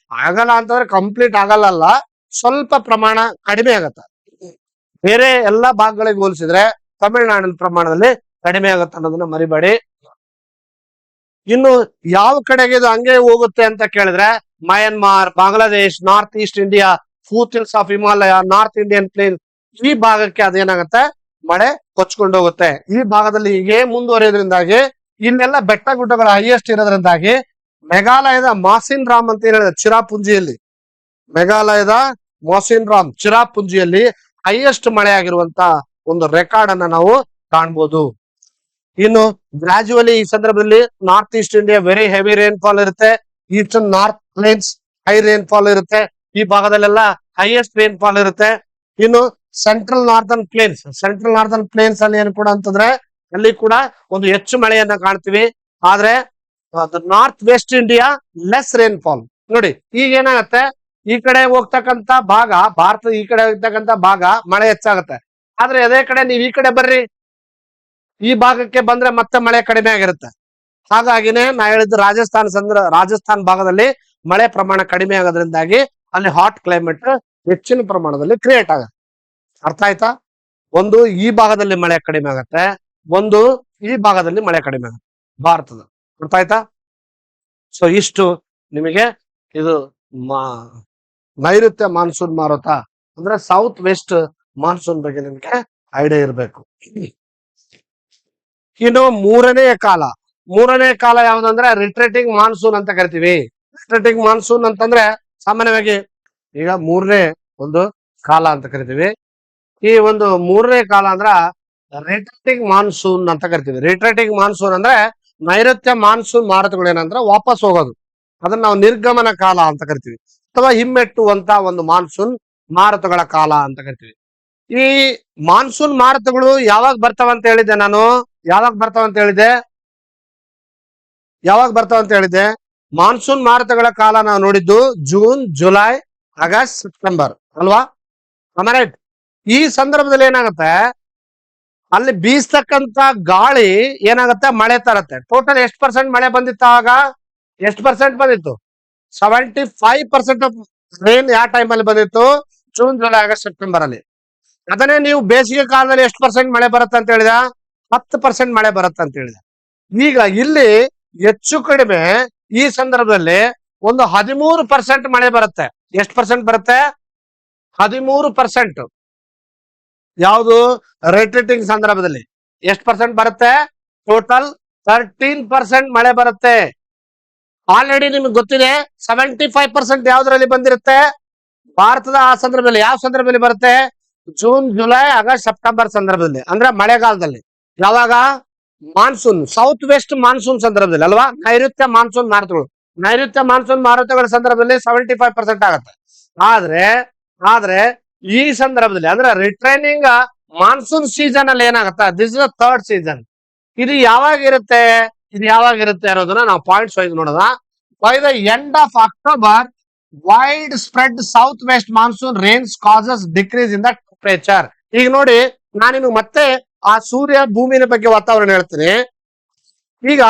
ಆಗಲ್ಲ ಅಂತಂದ್ರೆ ಕಂಪ್ಲೀಟ್ ಆಗಲ್ಲ, ಸ್ವಲ್ಪ ಪ್ರಮಾಣ ಕಡಿಮೆ ಆಗತ್ತ. ಬೇರೆ ಎಲ್ಲಾ ಭಾಗಗಳಿಗೆ ಹೋಲಿಸಿದ್ರೆ ತಮಿಳುನಾಡಿನ ಪ್ರಮಾಣದಲ್ಲಿ ಕಡಿಮೆ ಆಗತ್ತೆ ಅನ್ನೋದನ್ನ ಮರಿಬೇಡಿ. ಇನ್ನು ಯಾವ ಕಡೆಗೆ ಇದು ಹಂಗೆ ಹೋಗುತ್ತೆ ಅಂತ ಕೇಳಿದ್ರೆ, Myanmar, Bangladesh, north east India, foothills of Himalaya, north Indian plain, ಈ ಭಾಗಕ್ಕೆ ಅದೇನಾಗತ್ತೆ, ಮಳೆ ಕೊಚ್ಕೊಂಡು ಹೋಗುತ್ತೆ. ಈ ಭಾಗದಲ್ಲಿ ಹೀಗೆ ಮುಂದುವರಿಯೋದ್ರಿಂದಾಗಿ ಇಲ್ಲೆಲ್ಲ ಬೆಟ್ಟ ಗುಡ್ಡಗಳ ಹೈಯೆಸ್ಟ್ ಇರೋದ್ರಿಂದಾಗಿ ಮೇಘಾಲಯದ ಮಾಸಿನ್ ರಾಮ್ ಅಂತ ಏನ್ ಹೇಳಿದೆ, ಚಿರಾಪುಂಜಿಯಲ್ಲಿ, ಮೇಘಾಲಯದ ಮಾಸಿನ್ ರಾಮ್ ಚಿರಾಪುಂಜಿಯಲ್ಲಿ ಹೈಯೆಸ್ಟ್ ಮಳೆ ಆಗಿರುವಂತ ಒಂದು ರೆಕಾರ್ಡ್ ಅನ್ನ ನಾವು ಕಾಣ್ಬೋದು. ಇನ್ನು ಗ್ರಾಜುವಲಿ ಈ ಸಂದರ್ಭದಲ್ಲಿ north east India very heavy rainfall ಇರುತ್ತೆ. Eastern north plains high rainfall ಇರುತ್ತೆ. ಈ ಭಾಗದಲ್ಲೆಲ್ಲ ಹೈಯೆಸ್ಟ್ ರೇನ್ಫಾಲ್ ಇರುತ್ತೆ. ಇನ್ನು ಸೆಂಟ್ರಲ್ ನಾರ್ದರ್ನ್ ಪ್ಲೇನ್ಸ್ ಅಲ್ಲಿ ಏನು ಕೂಡ ಅಂತಂದ್ರೆ ಅಲ್ಲಿ ಕೂಡ ಒಂದು ಹೆಚ್ಚು ಮಳೆಯನ್ನ ಕಾಣ್ತೀವಿ. ಆದ್ರೆ north west India less rainfall. ನೋಡಿ ಈಗ ಏನಾಗತ್ತೆ, ಈ ಕಡೆ ಹೋಗ್ತಕ್ಕಂತ ಭಾಗ, ಭಾರತದ ಈ ಕಡೆ ಹೋಗ್ತಕ್ಕಂತ ಭಾಗ ಮಳೆ ಹೆಚ್ಚಾಗತ್ತೆ. ಆದ್ರೆ ಅದೇ ಕಡೆ ನೀವ್ ಈ ಕಡೆ ಬರ್ರಿ, ಈ ಭಾಗಕ್ಕೆ ಬಂದ್ರೆ ಮತ್ತೆ ಮಳೆ ಕಡಿಮೆ ಆಗಿರುತ್ತೆ. ಹಾಗಾಗಿನೇ ನಾ ಹೇಳಿದ್ದು ರಾಜಸ್ಥಾನ್ ಭಾಗದಲ್ಲಿ ಮಳೆ ಪ್ರಮಾಣ ಕಡಿಮೆ ಆಗೋದ್ರಿಂದಾಗಿ ಅಲ್ಲಿ ಹಾಟ್ ಕ್ಲೈಮೇಟ್ ಹೆಚ್ಚಿನ ಪ್ರಮಾಣದಲ್ಲಿ ಕ್ರಿಯೇಟ್ ಆಗುತ್ತೆ. ಅರ್ಥ ಆಯ್ತಾ? ಒಂದು ಈ ಭಾಗದಲ್ಲಿ ಮಳೆ ಕಡಿಮೆ ಆಗತ್ತೆ, ಒಂದು ಈ ಭಾಗದಲ್ಲಿ ಮಳೆ ಕಡಿಮೆ ಆಗುತ್ತೆ ಭಾರತದ. ಅರ್ಥ ಆಯ್ತಾ? ಸೊ ಇಷ್ಟು ನಿಮಗೆ ಇದು ನೈಋತ್ಯ ಮಾನ್ಸೂನ್ ಮಾರುತ ಅಂದ್ರೆ ಸೌತ್ ವೆಸ್ಟ್ ಮಾನ್ಸೂನ್ ಬಗ್ಗೆ ನಿಮ್ಗೆ ಐಡಿಯಾ ಇರಬೇಕು. ಇನ್ನು ಮೂರನೇ ಕಾಲ ಯಾವ್ದಂದ್ರೆ ರಿಟ್ರೇಟಿಂಗ್ ಮಾನ್ಸೂನ್ ಅಂತ ಕರಿತೀವಿ. ರಿಟ್ರೇಟಿಂಗ್ ಮಾನ್ಸೂನ್ ಅಂತಂದ್ರೆ ಸಾಮಾನ್ಯವಾಗಿ ಈಗ ಮೂರನೇ ಒಂದು ಕಾಲ ಅಂತ ಕರಿತೀವಿ. ಈ ಒಂದು ಮೂರನೇ ಕಾಲ ಅಂದ್ರ ರಿಟ್ರೇಟಿಂಗ್ ಮಾನ್ಸೂನ್ ಅಂತ ಕರಿತೀವಿ. ರಿಟ್ರೇಟಿಂಗ್ ಮಾನ್ಸೂನ್ ಅಂದ್ರೆ ನೈಋತ್ಯ ಮಾನ್ಸೂನ್ ಮಾರುತಗಳು ಏನಂದ್ರೆ ವಾಪಸ್ ಹೋಗೋದು, ಅದನ್ನ ನಾವು ನಿರ್ಗಮನ ಕಾಲ ಅಂತ ಕರಿತೀವಿ, ಅಥವಾ ಹಿಮ್ಮೆಟ್ಟುವಂತ ಒಂದು ಮಾನ್ಸೂನ್ ಮಾರುತಗಳ ಕಾಲ ಅಂತ ಕರಿತೀವಿ. ಈ ಮಾನ್ಸೂನ್ ಮಾರುತಗಳು ಯಾವಾಗ ಬರ್ತಾವಂತ ಹೇಳಿದ್ದೆ ನಾನು? ಯಾವಾಗ ಬರ್ತಾವಂತ ಹೇಳಿದ್ದೆ? ಮಾನ್ಸೂನ್ ಮಾರುತಗಳ ಕಾಲ ನಾವು ನೋಡಿದ್ದು ಜೂನ್, ಜುಲೈ, ಆಗಸ್ಟ್, ಸೆಪ್ಟೆಂಬರ್ ಅಲ್ವಾ? ರೈಟ್. ಈ ಸಂದರ್ಭದಲ್ಲಿ ಏನಾಗುತ್ತೆ, ಅಲ್ಲಿ ಬೀಸ್ತಕ್ಕಂತ ಗಾಳಿ ಏನಾಗುತ್ತೆ, ಮಳೆ ತರತ್ತೆ. ಟೋಟಲ್ ಎಷ್ಟು ಪರ್ಸೆಂಟ್ ಮಳೆ ಬಂದಿತ್ತು ಆಗ? ಎಷ್ಟು ಪರ್ಸೆಂಟ್ ಬಂದಿತ್ತು? 75% ಆಫ್ ರೇನ್ ಯಾವ ಟೈಮ್ ಅಲ್ಲಿ ಬಂದಿತ್ತು? ಜೂನ್, ಜುಲೈ, ಆಗಸ್ಟ್, ಸೆಪ್ಟೆಂಬರ್ ಅಲ್ಲಿ. ಅದನ್ನೇ ನೀವು ಬೇಸಿಗೆ ಕಾಲದಲ್ಲಿ ಎಷ್ಟು ಪರ್ಸೆಂಟ್ ಮಳೆ ಬರುತ್ತೆ ಅಂತ ಹೇಳಿದ? 10% ಮಳೆ ಬರುತ್ತೆ ಅಂತ ಹೇಳಿದ. ಈಗ ಇಲ್ಲಿ ಹೆಚ್ಚು ಕಡಿಮೆ ಈ ಸಂದರ್ಭದಲ್ಲಿ ಒಂದು 13% ಮಳೆ ಬರುತ್ತೆ. ಎಷ್ಟು ಪರ್ಸೆಂಟ್ ಬರುತ್ತೆ? 13%. ಯಾವುದು? ರಿಟ್ರೇಟಿಂಗ್ ಸಂದರ್ಭದಲ್ಲಿ ಎಷ್ಟು ಪರ್ಸೆಂಟ್ ಬರುತ್ತೆ? ಟೋಟಲ್ 13% ಮಳೆ ಬರುತ್ತೆ. ಆಲ್ರೆಡಿ ನಿಮ್ಗೆ ಗೊತ್ತಿದೆ 75% ಯಾವ್ದ್ರಲ್ಲಿ ಬಂದಿರುತ್ತೆ? ಭಾರತದ ಆ ಸಂದರ್ಭದಲ್ಲಿ. ಯಾವ ಸಂದರ್ಭದಲ್ಲಿ ಬರುತ್ತೆ? ಜೂನ್, ಜುಲೈ, ಆಗಸ್ಟ್, ಸೆಪ್ಟೆಂಬರ್ ಸಂದರ್ಭದಲ್ಲಿ, ಅಂದ್ರೆ ಮಳೆಗಾಲದಲ್ಲಿ. ಯಾವಾಗ? ಮಾನ್ಸೂನ್, ಸೌತ್ ವೆಸ್ಟ್ ಮಾನ್ಸೂನ್ ಸಂದರ್ಭದಲ್ಲಿ ಅಲ್ವಾ? ನೈಋತ್ಯ ಮಾನ್ಸೂನ್ ಮಾರುತಗಳ ಸಂದರ್ಭದಲ್ಲಿ 75% ಆಗುತ್ತೆ. ಆದ್ರೆ ಈ ಸಂದರ್ಭದಲ್ಲಿ ಅಂದ್ರೆ ರಿಟ್ರೈನಿಂಗ್ ಮಾನ್ಸೂನ್ ಸೀಸನ್ ಅಲ್ಲಿ ಏನಾಗುತ್ತೆ? This is third season. ಇದು ಯಾವಾಗ ಇರುತ್ತೆ ಅನ್ನೋದನ್ನ ನಾವು ಪಾಯಿಂಟ್ಸ್ ವೈಸ್ ನೋಡೋಣ. By the end of October, wide spread south west monsoon rains causes decrease in the temperature. ಈಗ ನೋಡಿ, ನಾನು ನಿಮಗೆ ಮತ್ತೆ ಆ ಸೂರ್ಯ ಭೂಮಿಯ ಬಗ್ಗೆ ವಾತಾವರಣ ಹೇಳ್ತೀನಿ. ಈಗ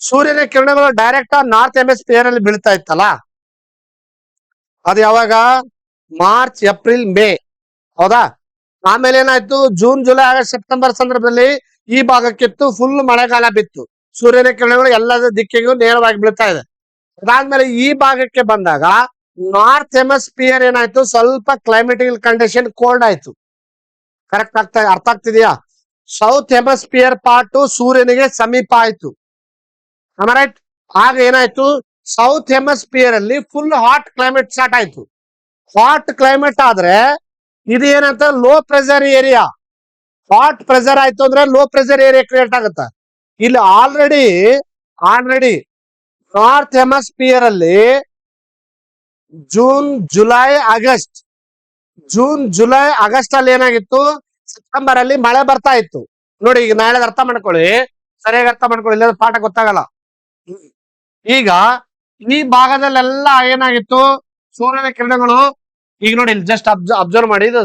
ಸೂರ್ಯನ ಕಿರಣಗಳು ಡೈರೆಕ್ಟ್ ನಾರ್ತ್ ಹೆಮಿಸ್ಫಿಯರ್ ಅಲ್ಲಿ ಬೀಳ್ತಾ ಇತ್ತಲ್ಲ, ಅದು ಯಾವಾಗ? ಮಾರ್ಚ್, ಏಪ್ರಿಲ್, ಮೇ, ಹೌದಾ? ಆಮೇಲೆ ಏನಾಯ್ತು? ಜೂನ್, ಜುಲೈ, ಆಗಸ್ಟ್, ಸೆಪ್ಟೆಂಬರ್ ಸಂದರ್ಭದಲ್ಲಿ ಈ ಭಾಗಕ್ಕಿತ್ತು, ಫುಲ್ ಮಳೆಗಾಲ ಬಿತ್ತು. ಸೂರ್ಯನ ಕಿರಣಗಳು ಎಲ್ಲದ ದಿಕ್ಕಿಗೂ ನೇರವಾಗಿ ಬೀಳ್ತಾ ಇದೆ. ಅದಾದ್ಮೇಲೆ ಈ ಭಾಗಕ್ಕೆ ಬಂದಾಗ ನಾರ್ತ್ ಹೆಮಿಸ್ಫಿಯರ್ ಏನಾಯ್ತು? ಸ್ವಲ್ಪ ಕ್ಲೈಮೆಟಿಕಲ್ ಕಂಡೀಷನ್ ಕೋಲ್ಡ್ ಆಯ್ತು. ಕರೆಕ್ಟ್ ಅರ್ಥ ಆಗ್ತಿದೆಯಾ? ಸೌತ್ ಹೆಮಿಸ್ಫಿಯರ್ ಪಾರ್ಟ್ ಸೂರ್ಯನಿಗೆ ಸಮೀಪ ಆಯ್ತು. ರೈಟ್. ಆಗ ಏನಾಯ್ತು? ಸೌತ್ ಹೆಮಿಸ್ಫಿಯರ್ ಅಲ್ಲಿ ಫುಲ್ ಹಾಟ್ ಕ್ಲೈಮೇಟ್ ಸ್ಟಾರ್ಟ್ ಆಯ್ತು. ಹಾಟ್ ಕ್ಲೈಮೇಟ್ ಆದ್ರೆ ಇದು ಏನಂತ? Low pressure area. Hot pressure ಆಯ್ತು ಅಂದ್ರೆ ಲೋ ಪ್ರೆಷರ್ ಏರಿಯಾ ಕ್ರಿಯೇಟ್ ಆಗುತ್ತೆ. ಇಲ್ಲಿ ಆಲ್ರೆಡಿ ನಾರ್ತ್ ಹೆಮಿಸ್ಫಿಯರ್ ಅಲ್ಲಿ ಜೂನ್, ಜುಲೈ, ಆಗಸ್ಟ್ ಅಲ್ಲಿ ಏನಾಗಿತ್ತು? ಸೆಪ್ಟೆಂಬರ್ ಅಲ್ಲಿ ಮಳೆ ಬರ್ತಾ ಇತ್ತು. ನೋಡಿ, ಈಗ ನಾಳೆ ಅರ್ಥ ಮಾಡ್ಕೊಳ್ಳಿ, ಸರಿಯಾಗಿ ಅರ್ಥ ಮಾಡ್ಕೊಳ್ಳಿ, ಇಲ್ಲ ಪಾಠ ಗೊತ್ತಾಗಲ್ಲ. ಈಗ ಈ ಭಾಗದಲ್ಲೆಲ್ಲ ಏನಾಗಿತ್ತು? ಸೂರ್ಯನ ಕಿರಣಗಳು. ಈಗ ನೋಡಿ, ಜಸ್ಟ್ ಅಬ್ಸರ್ವ್ ಮಾಡಿ, ಇದು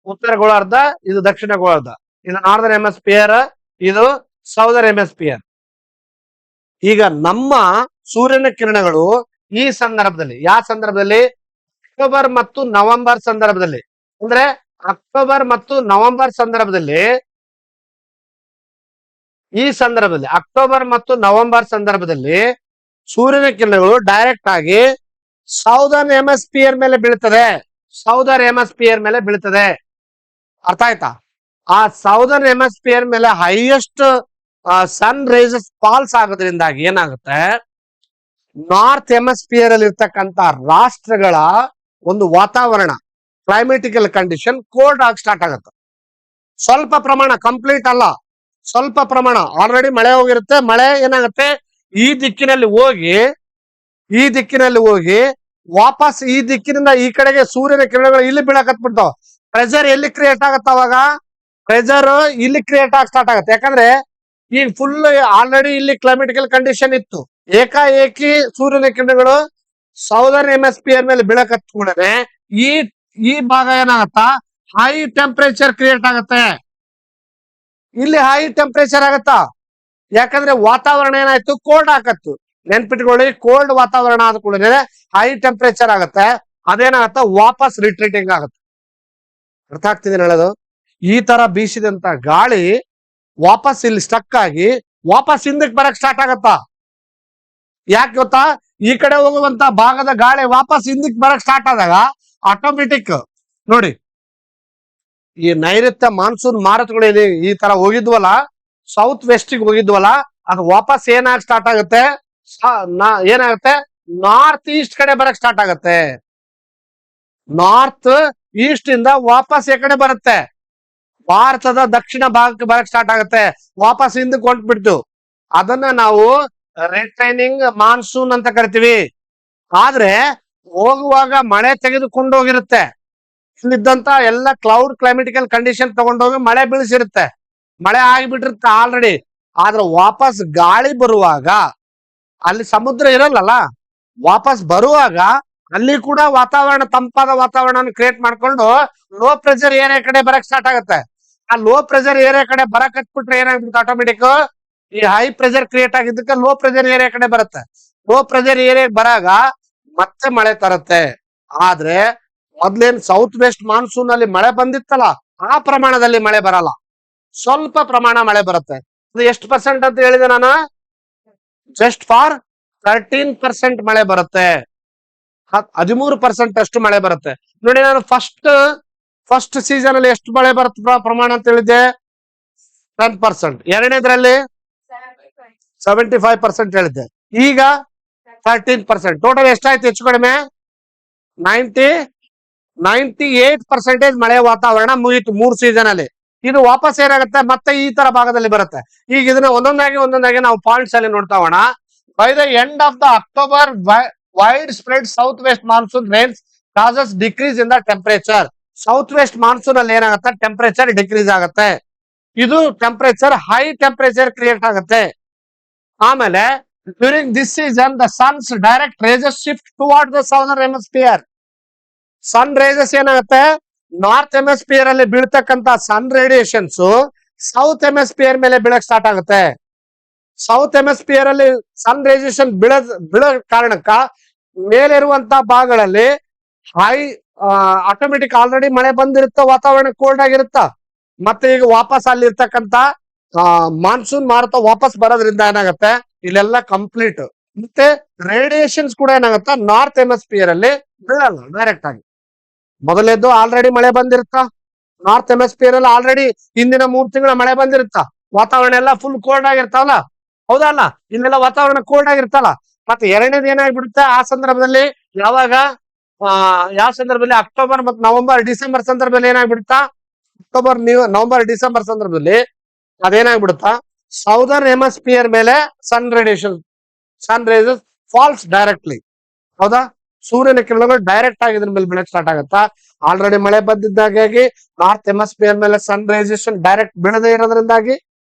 ಉತ್ತರ ಗೋಳಾರ್ಧ, ಇದು ದಕ್ಷಿಣ ಗೋಳಾರ್ಧ, ಇದು ನಾರ್ದರ್ನ್ ಹೆಮಿಸ್ಫಿಯರ್, ಇದು ಸೌದರ್ನ್ ಹೆಮಿಸ್ಫಿಯರ್. ಈಗ ನಮ್ಮ ಸೂರ್ಯನ ಕಿರಣಗಳು ಈ ಸಂದರ್ಭದಲ್ಲಿ, ಯಾವ ಸಂದರ್ಭದಲ್ಲಿ? ಅಕ್ಟೋಬರ್ ಮತ್ತು ನವೆಂಬರ್ ಸಂದರ್ಭದಲ್ಲಿ. ಅಂದ್ರೆ ಅಕ್ಟೋಬರ್ ಮತ್ತು ನವೆಂಬರ್ ಸಂದರ್ಭದಲ್ಲಿ, ಈ ಸಂದರ್ಭದಲ್ಲಿ ಅಕ್ಟೋಬರ್ ಮತ್ತು ನವೆಂಬರ್ ಸಂದರ್ಭದಲ್ಲಿ ಸೂರ್ಯನ ಕಿರಣಗಳು ಡೈರೆಕ್ಟ್ ಆಗಿ ಸೌದರ್ನ್ ಹೆಮಿಸ್ಫಿಯರ್ ಮೇಲೆ ಬೀಳ್ತದೆ. ಅರ್ಥ ಆಯ್ತಾ? ಆ ಸೌದರ್ನ್ ಹೆಮಿಸ್ಫಿಯರ್ ಮೇಲೆ ಹೈಯೆಸ್ಟ್ ಸನ್ ರೈಸಸ್ ಫಾಲ್ಸ್ ಆಗೋದ್ರಿಂದಾಗಿ ಏನಾಗುತ್ತೆ? ನಾರ್ತ್ ಹೆಮಿಸ್ಫಿಯರ್ ಅಲ್ಲಿ ಇರ್ತಕ್ಕಂತ ರಾಷ್ಟ್ರಗಳ ಒಂದು ವಾತಾವರಣ, ಕ್ಲೈಮೆಟಿಕಲ್ ಕಂಡೀಷನ್ ಕೋಲ್ಡ್ ಆಗಿ ಸ್ಟಾರ್ಟ್ ಆಗುತ್ತೆ. ಸ್ವಲ್ಪ ಪ್ರಮಾಣ, ಕಂಪ್ಲೀಟ್ ಅಲ್ಲ, ಸ್ವಲ್ಪ ಪ್ರಮಾಣ. ಆಲ್ರೆಡಿ ಮಳೆ ಹೋಗಿರುತ್ತೆ. ಮಳೆ ಏನಾಗುತ್ತೆ? ಈ ದಿಕ್ಕಿನಲ್ಲಿ ಹೋಗಿ ವಾಪಸ್ ಈ ದಿಕ್ಕಿನಿಂದ ಈ ಕಡೆಗೆ ಸೂರ್ಯನ ಕಿರಣಗಳು ಇಲ್ಲಿ ಬೀಳಕತ್ಬಿಡ್ತಾವ. ಪ್ರೆಷರ್ ಎಲ್ಲಿ ಕ್ರಿಯೇಟ್ ಆಗತ್ತ? ಅವಾಗ ಪ್ರೆಷರ್ ಇಲ್ಲಿ ಕ್ರಿಯೇಟ್ ಆಗಿ ಸ್ಟಾರ್ಟ್ ಆಗುತ್ತೆ. ಯಾಕಂದ್ರೆ ಈಗ ಫುಲ್ ಆಲ್ರೆಡಿ ಇಲ್ಲಿ ಕ್ಲೈಮೆಟಿಕಲ್ ಕಂಡೀಷನ್ ಇತ್ತು. ಏಕಾಏಕಿ ಸೂರ್ಯನ ಕಿರಣಗಳು ಸೌದರ್ನ್ ಹೆಮಿಸ್ಫಿಯರ್ ಮೇಲೆ ಬೀಳಕತ್ಕೊಂಡ್ರೆ ಈ ಭಾಗ ಏನಾಗತ್ತ? ಹೈ ಟೆಂಪರೇಚರ್ ಕ್ರಿಯೇಟ್ ಆಗತ್ತೆ. ಇಲ್ಲಿ ಹೈ ಟೆಂಪರೇಚರ್ ಆಗತ್ತಾ? ಯಾಕಂದ್ರೆ ವಾತಾವರಣ ಏನಾಯ್ತು? ಕೋಲ್ಡ್ ಆಗತ್ತು. ನೆನ್ಪಿಟ್ಕೊಳ್ಳಿ, ಕೋಲ್ಡ್ ವಾತಾವರಣ ಆದ ಕೂಡಲೇ ಹೈ ಟೆಂಪರೇಚರ್ ಆಗತ್ತೆ. ಅದೇನಾಗತ್ತ? ವಾಪಸ್ ರಿಟ್ರೀಟಿಂಗ್ ಆಗತ್ತೆ. ಅರ್ಥ ಆಗ್ತಿದೆ ಹೇಳೋದು? ಈ ತರ ಬೀಸಿದಂತ ಗಾಳಿ ವಾಪಸ್ ಇಲ್ಲಿ ಸ್ಟಕ್ ಆಗಿ ವಾಪಸ್ ಹಿಂದಕ್ಕೆ ಬರಕ್ ಸ್ಟಾರ್ಟ್ ಆಗತ್ತ. ಯಾಕೆ ಗೊತ್ತಾ? ಈ ಕಡೆ ಹೋಗುವಂತ ಭಾಗದ ಗಾಳಿ ವಾಪಸ್ ಹಿಂದಕ್ಕೆ ಬರಕ್ ಸ್ಟಾರ್ಟ್ ಆದಾಗ ಆಟೋಮೆಟಿಕ್ ನೋಡಿ, ಈ ನೈಋತ್ಯ ಮಾನ್ಸೂನ್ ಮಾರುತಗಳು ಈ ತರ ಹೋಗಿದ್ವಲ್ಲ, ಸೌತ್ ವೆಸ್ಟ್ ಹೋಗಿದ್ವಲ್ಲ, ಅದು ವಾಪಸ್ ಏನಾಗಿ ಸ್ಟಾರ್ಟ್ ಆಗುತ್ತೆ? ನಾರ್ತ್ ಈಸ್ಟ್ ಕಡೆ ಬರಕ್ ಸ್ಟಾರ್ಟ್ ಆಗತ್ತೆ. ನಾರ್ತ್ ಈಸ್ಟ್ ಇಂದ ವಾಪಸ್ ಈ ಕಡೆ ಬರುತ್ತೆ, ಭಾರತದ ದಕ್ಷಿಣ ಭಾಗಕ್ಕೆ ಬರಕ್ ಸ್ಟಾರ್ಟ್ ಆಗುತ್ತೆ, ವಾಪಸ್ ಹಿಂದಕ್ಕೆ ಹೊಂಟ್ಬಿಡ್ತು. ಅದನ್ನ ನಾವು ರಿಟೈನಿಂಗ್ ಮಾನ್ಸೂನ್ ಅಂತ ಕರಿತೀವಿ. ಆದ್ರೆ ಹೋಗುವಾಗ ಮಳೆ ತೆಗೆದುಕೊಂಡು ಹೋಗಿರುತ್ತೆ, ಇಲ್ಲಿದ್ದಂತ ಎಲ್ಲ ಕ್ಲೌಡ್ ಕ್ಲೈಮೆಟಿಕಲ್ ಕಂಡೀಷನ್ ತಗೊಂಡೋಗಿ ಮಳೆ ಬೀಳಿಸಿರುತ್ತೆ, ಮಳೆ ಆಗಿಬಿಟ್ಟಿರುತ್ತೆ ಆಲ್ರೆಡಿ. ಆದ್ರೆ ವಾಪಸ್ ಗಾಳಿ ಬರುವಾಗ ಅಲ್ಲಿ ಸಮುದ್ರ ಇರಲ್ಲ, ವಾಪಸ್ ಬರುವಾಗ ಅಲ್ಲಿ ಕೂಡ ವಾತಾವರಣ, ತಂಪಾದ ವಾತಾವರಣ ಕ್ರಿಯೇಟ್ ಮಾಡ್ಕೊಂಡು ಲೋ ಪ್ರೆಷರ್ ಏರಿಯಾ ಕಡೆ ಬರಕ್ ಸ್ಟಾರ್ಟ್ ಆಗುತ್ತೆ. ಆ ಲೋ ಪ್ರೆಷರ್ ಏರಿಯಾ ಕಡೆ ಬರಕ್ ಹತ್ಬಿಟ್ರೆ ಏನಾಗ್ಬಿಡುತ್ತೆ, ಆಟೋಮೆಟಿಕ್ ಈ ಹೈ ಪ್ರೆಷರ್ ಕ್ರಿಯೇಟ್ ಆಗಿದ್ದಕ್ಕೆ ಲೋ ಪ್ರೆಷರ್ ಏರಿಯಾ ಕಡೆ ಬರುತ್ತೆ. ಲೋ ಪ್ರೆಷರ್ ಏರಿಯಾ ಬರಾಗ ಮತ್ತೆ ಮಳೆ ತರುತ್ತೆ. ಆದ್ರೆ ಮೊದ್ಲೇನ್ ಸೌತ್ ವೆಸ್ಟ್ ಮಾನ್ಸೂನ್ ಅಲ್ಲಿ ಮಳೆ ಬಂದಿತ್ತಲ್ಲ, ಆ ಪ್ರಮಾಣದಲ್ಲಿ ಮಳೆ ಬರಲ್ಲ, ಸ್ವಲ್ಪ ಪ್ರಮಾಣ ಮಳೆ ಬರುತ್ತೆ. ಅದು ಎಷ್ಟು ಪರ್ಸೆಂಟ್ ಅಂತ ಹೇಳಿದೆ ನಾನು, ಜಸ್ಟ್ ಫಾರ್ 13% ಮಳೆ ಬರುತ್ತೆ, 13% ಅಷ್ಟು ಮಳೆ ಬರುತ್ತೆ. ನೋಡಿ, ನಾನು ಫಸ್ಟ್ ಸೀಸನ್ ಅಲ್ಲಿ ಎಷ್ಟು ಮಳೆ ಬರುತ್ತೆ ಪ್ರಮಾಣ ಅಂತ ಹೇಳಿದ್ದೆ, 10%. ಎರಡನೇದ್ರಲ್ಲಿ 75% ಹೇಳಿದ್ದೆ, ಈಗ 13%. ಟೋಟಲ್ ಎಷ್ಟಾಯ್ತು ಹೆಚ್ಚು ಕಡಿಮೆ 98% ಮಳೆ ವಾತಾವರಣ ಮುಗೀತು 3 ಸೀಸನ್ ಅಲ್ಲಿ. ಇದು ವಾಪಸ್ ಏನಾಗುತ್ತೆ, ಮತ್ತೆ ಈ ತರ ಭಾಗದಲ್ಲಿ ಬರುತ್ತೆ. ಈಗ ಇದನ್ನ ಒಂದೊಂದಾಗಿ ನಾವು ಪಾಯಿಂಟ್ಸ್ ಅಲ್ಲಿ ನೋಡ್ತಾ ಹೋಗೋಣ. By the end of the October, wide spread south west monsoon rains causes decrease in the temperature. South west monsoon ಅಲ್ಲಿ ಏನಾಗುತ್ತೆ, ಟೆಂಪರೇಚರ್ ಡಿಕ್ರೀಸ್ ಆಗುತ್ತೆ. ಇದು ಟೆಂಪರೇಚರ್, ಹೈ ಟೆಂಪರೇಚರ್ ಕ್ರಿಯೇಟ್ ಆಗುತ್ತೆ. ಆಮೇಲೆ during this season the sun's direct rays shift toward the southern hemisphere. Sun rays ಏನಾಗುತ್ತೆ, ನಾರ್ತ್ ಹೆಮಿಸ್ಫಿಯರ್ ಅಲ್ಲಿ ಬೀಳ್ತಕ್ಕಂತ ಸನ್ ರೇಡಿಯೇಷನ್ಸ್ ಸೌತ್ ಹೆಮಿಸ್ಫಿಯರ್ ಮೇಲೆ ಬೀಳಕ್ ಸ್ಟಾರ್ಟ್ ಆಗುತ್ತೆ. ಸೌತ್ ಹೆಮಿಸ್ಫಿಯರ್ ಅಲ್ಲಿ ಸನ್ ರೇಡಿಯೇಷನ್ ಬೀಳೋ ಕಾರಣಕ್ಕ ಮೇಲಿರುವಂತ ಭಾಗಗಳಲ್ಲಿ ಹೈ ಆಟೋಮೆಟಿಕ್ ಆಲ್ರೆಡಿ ಮಳೆ ಬಂದಿರುತ್ತ, ವಾತಾವರಣ ಕೋಲ್ಡ್ ಆಗಿರುತ್ತ. ಮತ್ತೆ ಈಗ ವಾಪಸ್ ಅಲ್ಲಿ ಇರ್ತಕ್ಕಂತ ಮಾನ್ಸೂನ್ ಮಾರುತ ವಾಪಸ್ ಬರೋದ್ರಿಂದ ಏನಾಗುತ್ತೆ, ಇಲ್ಲೆಲ್ಲ ಕಂಪ್ಲೀಟ್. ಮತ್ತೆ ರೇಡಿಯೇಷನ್ಸ್ ಕೂಡ ಏನಾಗುತ್ತೆ, ನಾರ್ತ್ ಹೆಮಿಸ್ಫಿಯರ್ ಅಲ್ಲಿ ಬೀಳಲ್ಲ ಡೈರೆಕ್ಟ್ ಆಗಿ. ಮೊದಲೇದ್ದು ಆಲ್ರೆಡಿ ಮಳೆ ಬಂದಿರುತ್ತ, ನಾರ್ತ್ ಹೆಮಿಸ್ಫಿಯರ್ ಅಲ್ಲಿ ಆಲ್ರೆಡಿ ಹಿಂದಿನ 3 ತಿಂಗಳ ಮಳೆ ಬಂದಿರುತ್ತ, ವಾತಾವರಣ ಎಲ್ಲ ಫುಲ್ ಕೋಲ್ಡ್ ಆಗಿರ್ತಾವಲ್ಲ, ಹೌದಲ್ಲ, ಇಲ್ಲೆಲ್ಲ ವಾತಾವರಣ ಕೋಲ್ಡ್ ಆಗಿರ್ತಲ್ಲ. ಮತ್ತೆ ಎರಡನೇದು ಏನಾಗ್ಬಿಡುತ್ತೆ ಆ ಸಂದರ್ಭದಲ್ಲಿ, ಯಾವಾಗ ಯಾವ ಸಂದರ್ಭದಲ್ಲಿ, ಅಕ್ಟೋಬರ್ ಮತ್ತು ನವೆಂಬರ್ ಡಿಸೆಂಬರ್ ಸಂದರ್ಭದಲ್ಲಿ ಏನಾಗ್ಬಿಡುತ್ತಾ, ಅಕ್ಟೋಬರ್ ನವೆಂಬರ್ ಡಿಸೆಂಬರ್ ಸಂದರ್ಭದಲ್ಲಿ ಅದೇನಾಗ್ಬಿಡುತ್ತಾ, ಸೌದರ್ನ್ ಹೆಮಿಸ್ಫಿಯರ್ ಮೇಲೆ ಸನ್ ರೇಸಸ್ ಫಾಲ್ಸ್ ಡೈರೆಕ್ಟ್ಲಿ. ಹೌದಾ, ಸೂರ್ಯನ ಕಿರಣಗಳು ಡೈರೆಕ್ಟ್ ಆಗಿ ಇದ್ರ ಮೇಲೆ ಬೀಳಕ್ ಸ್ಟಾರ್ಟ್ ಆಗುತ್ತಾ. ಆಲ್ರೆಡಿ ಮಳೆ ಬಂದಿದ್ದಾಗಿ ನಾರ್ತ್ ಹೆಮಿಸ್ಫಿಯರ್ ಮೇಲೆ ಸನ್ ರೇಡಿಯೇಷನ್ ಡೈರೆಕ್ಟ್ ಬೀಳದೇ ಇರೋದ್ರಿಂದಾಗಿ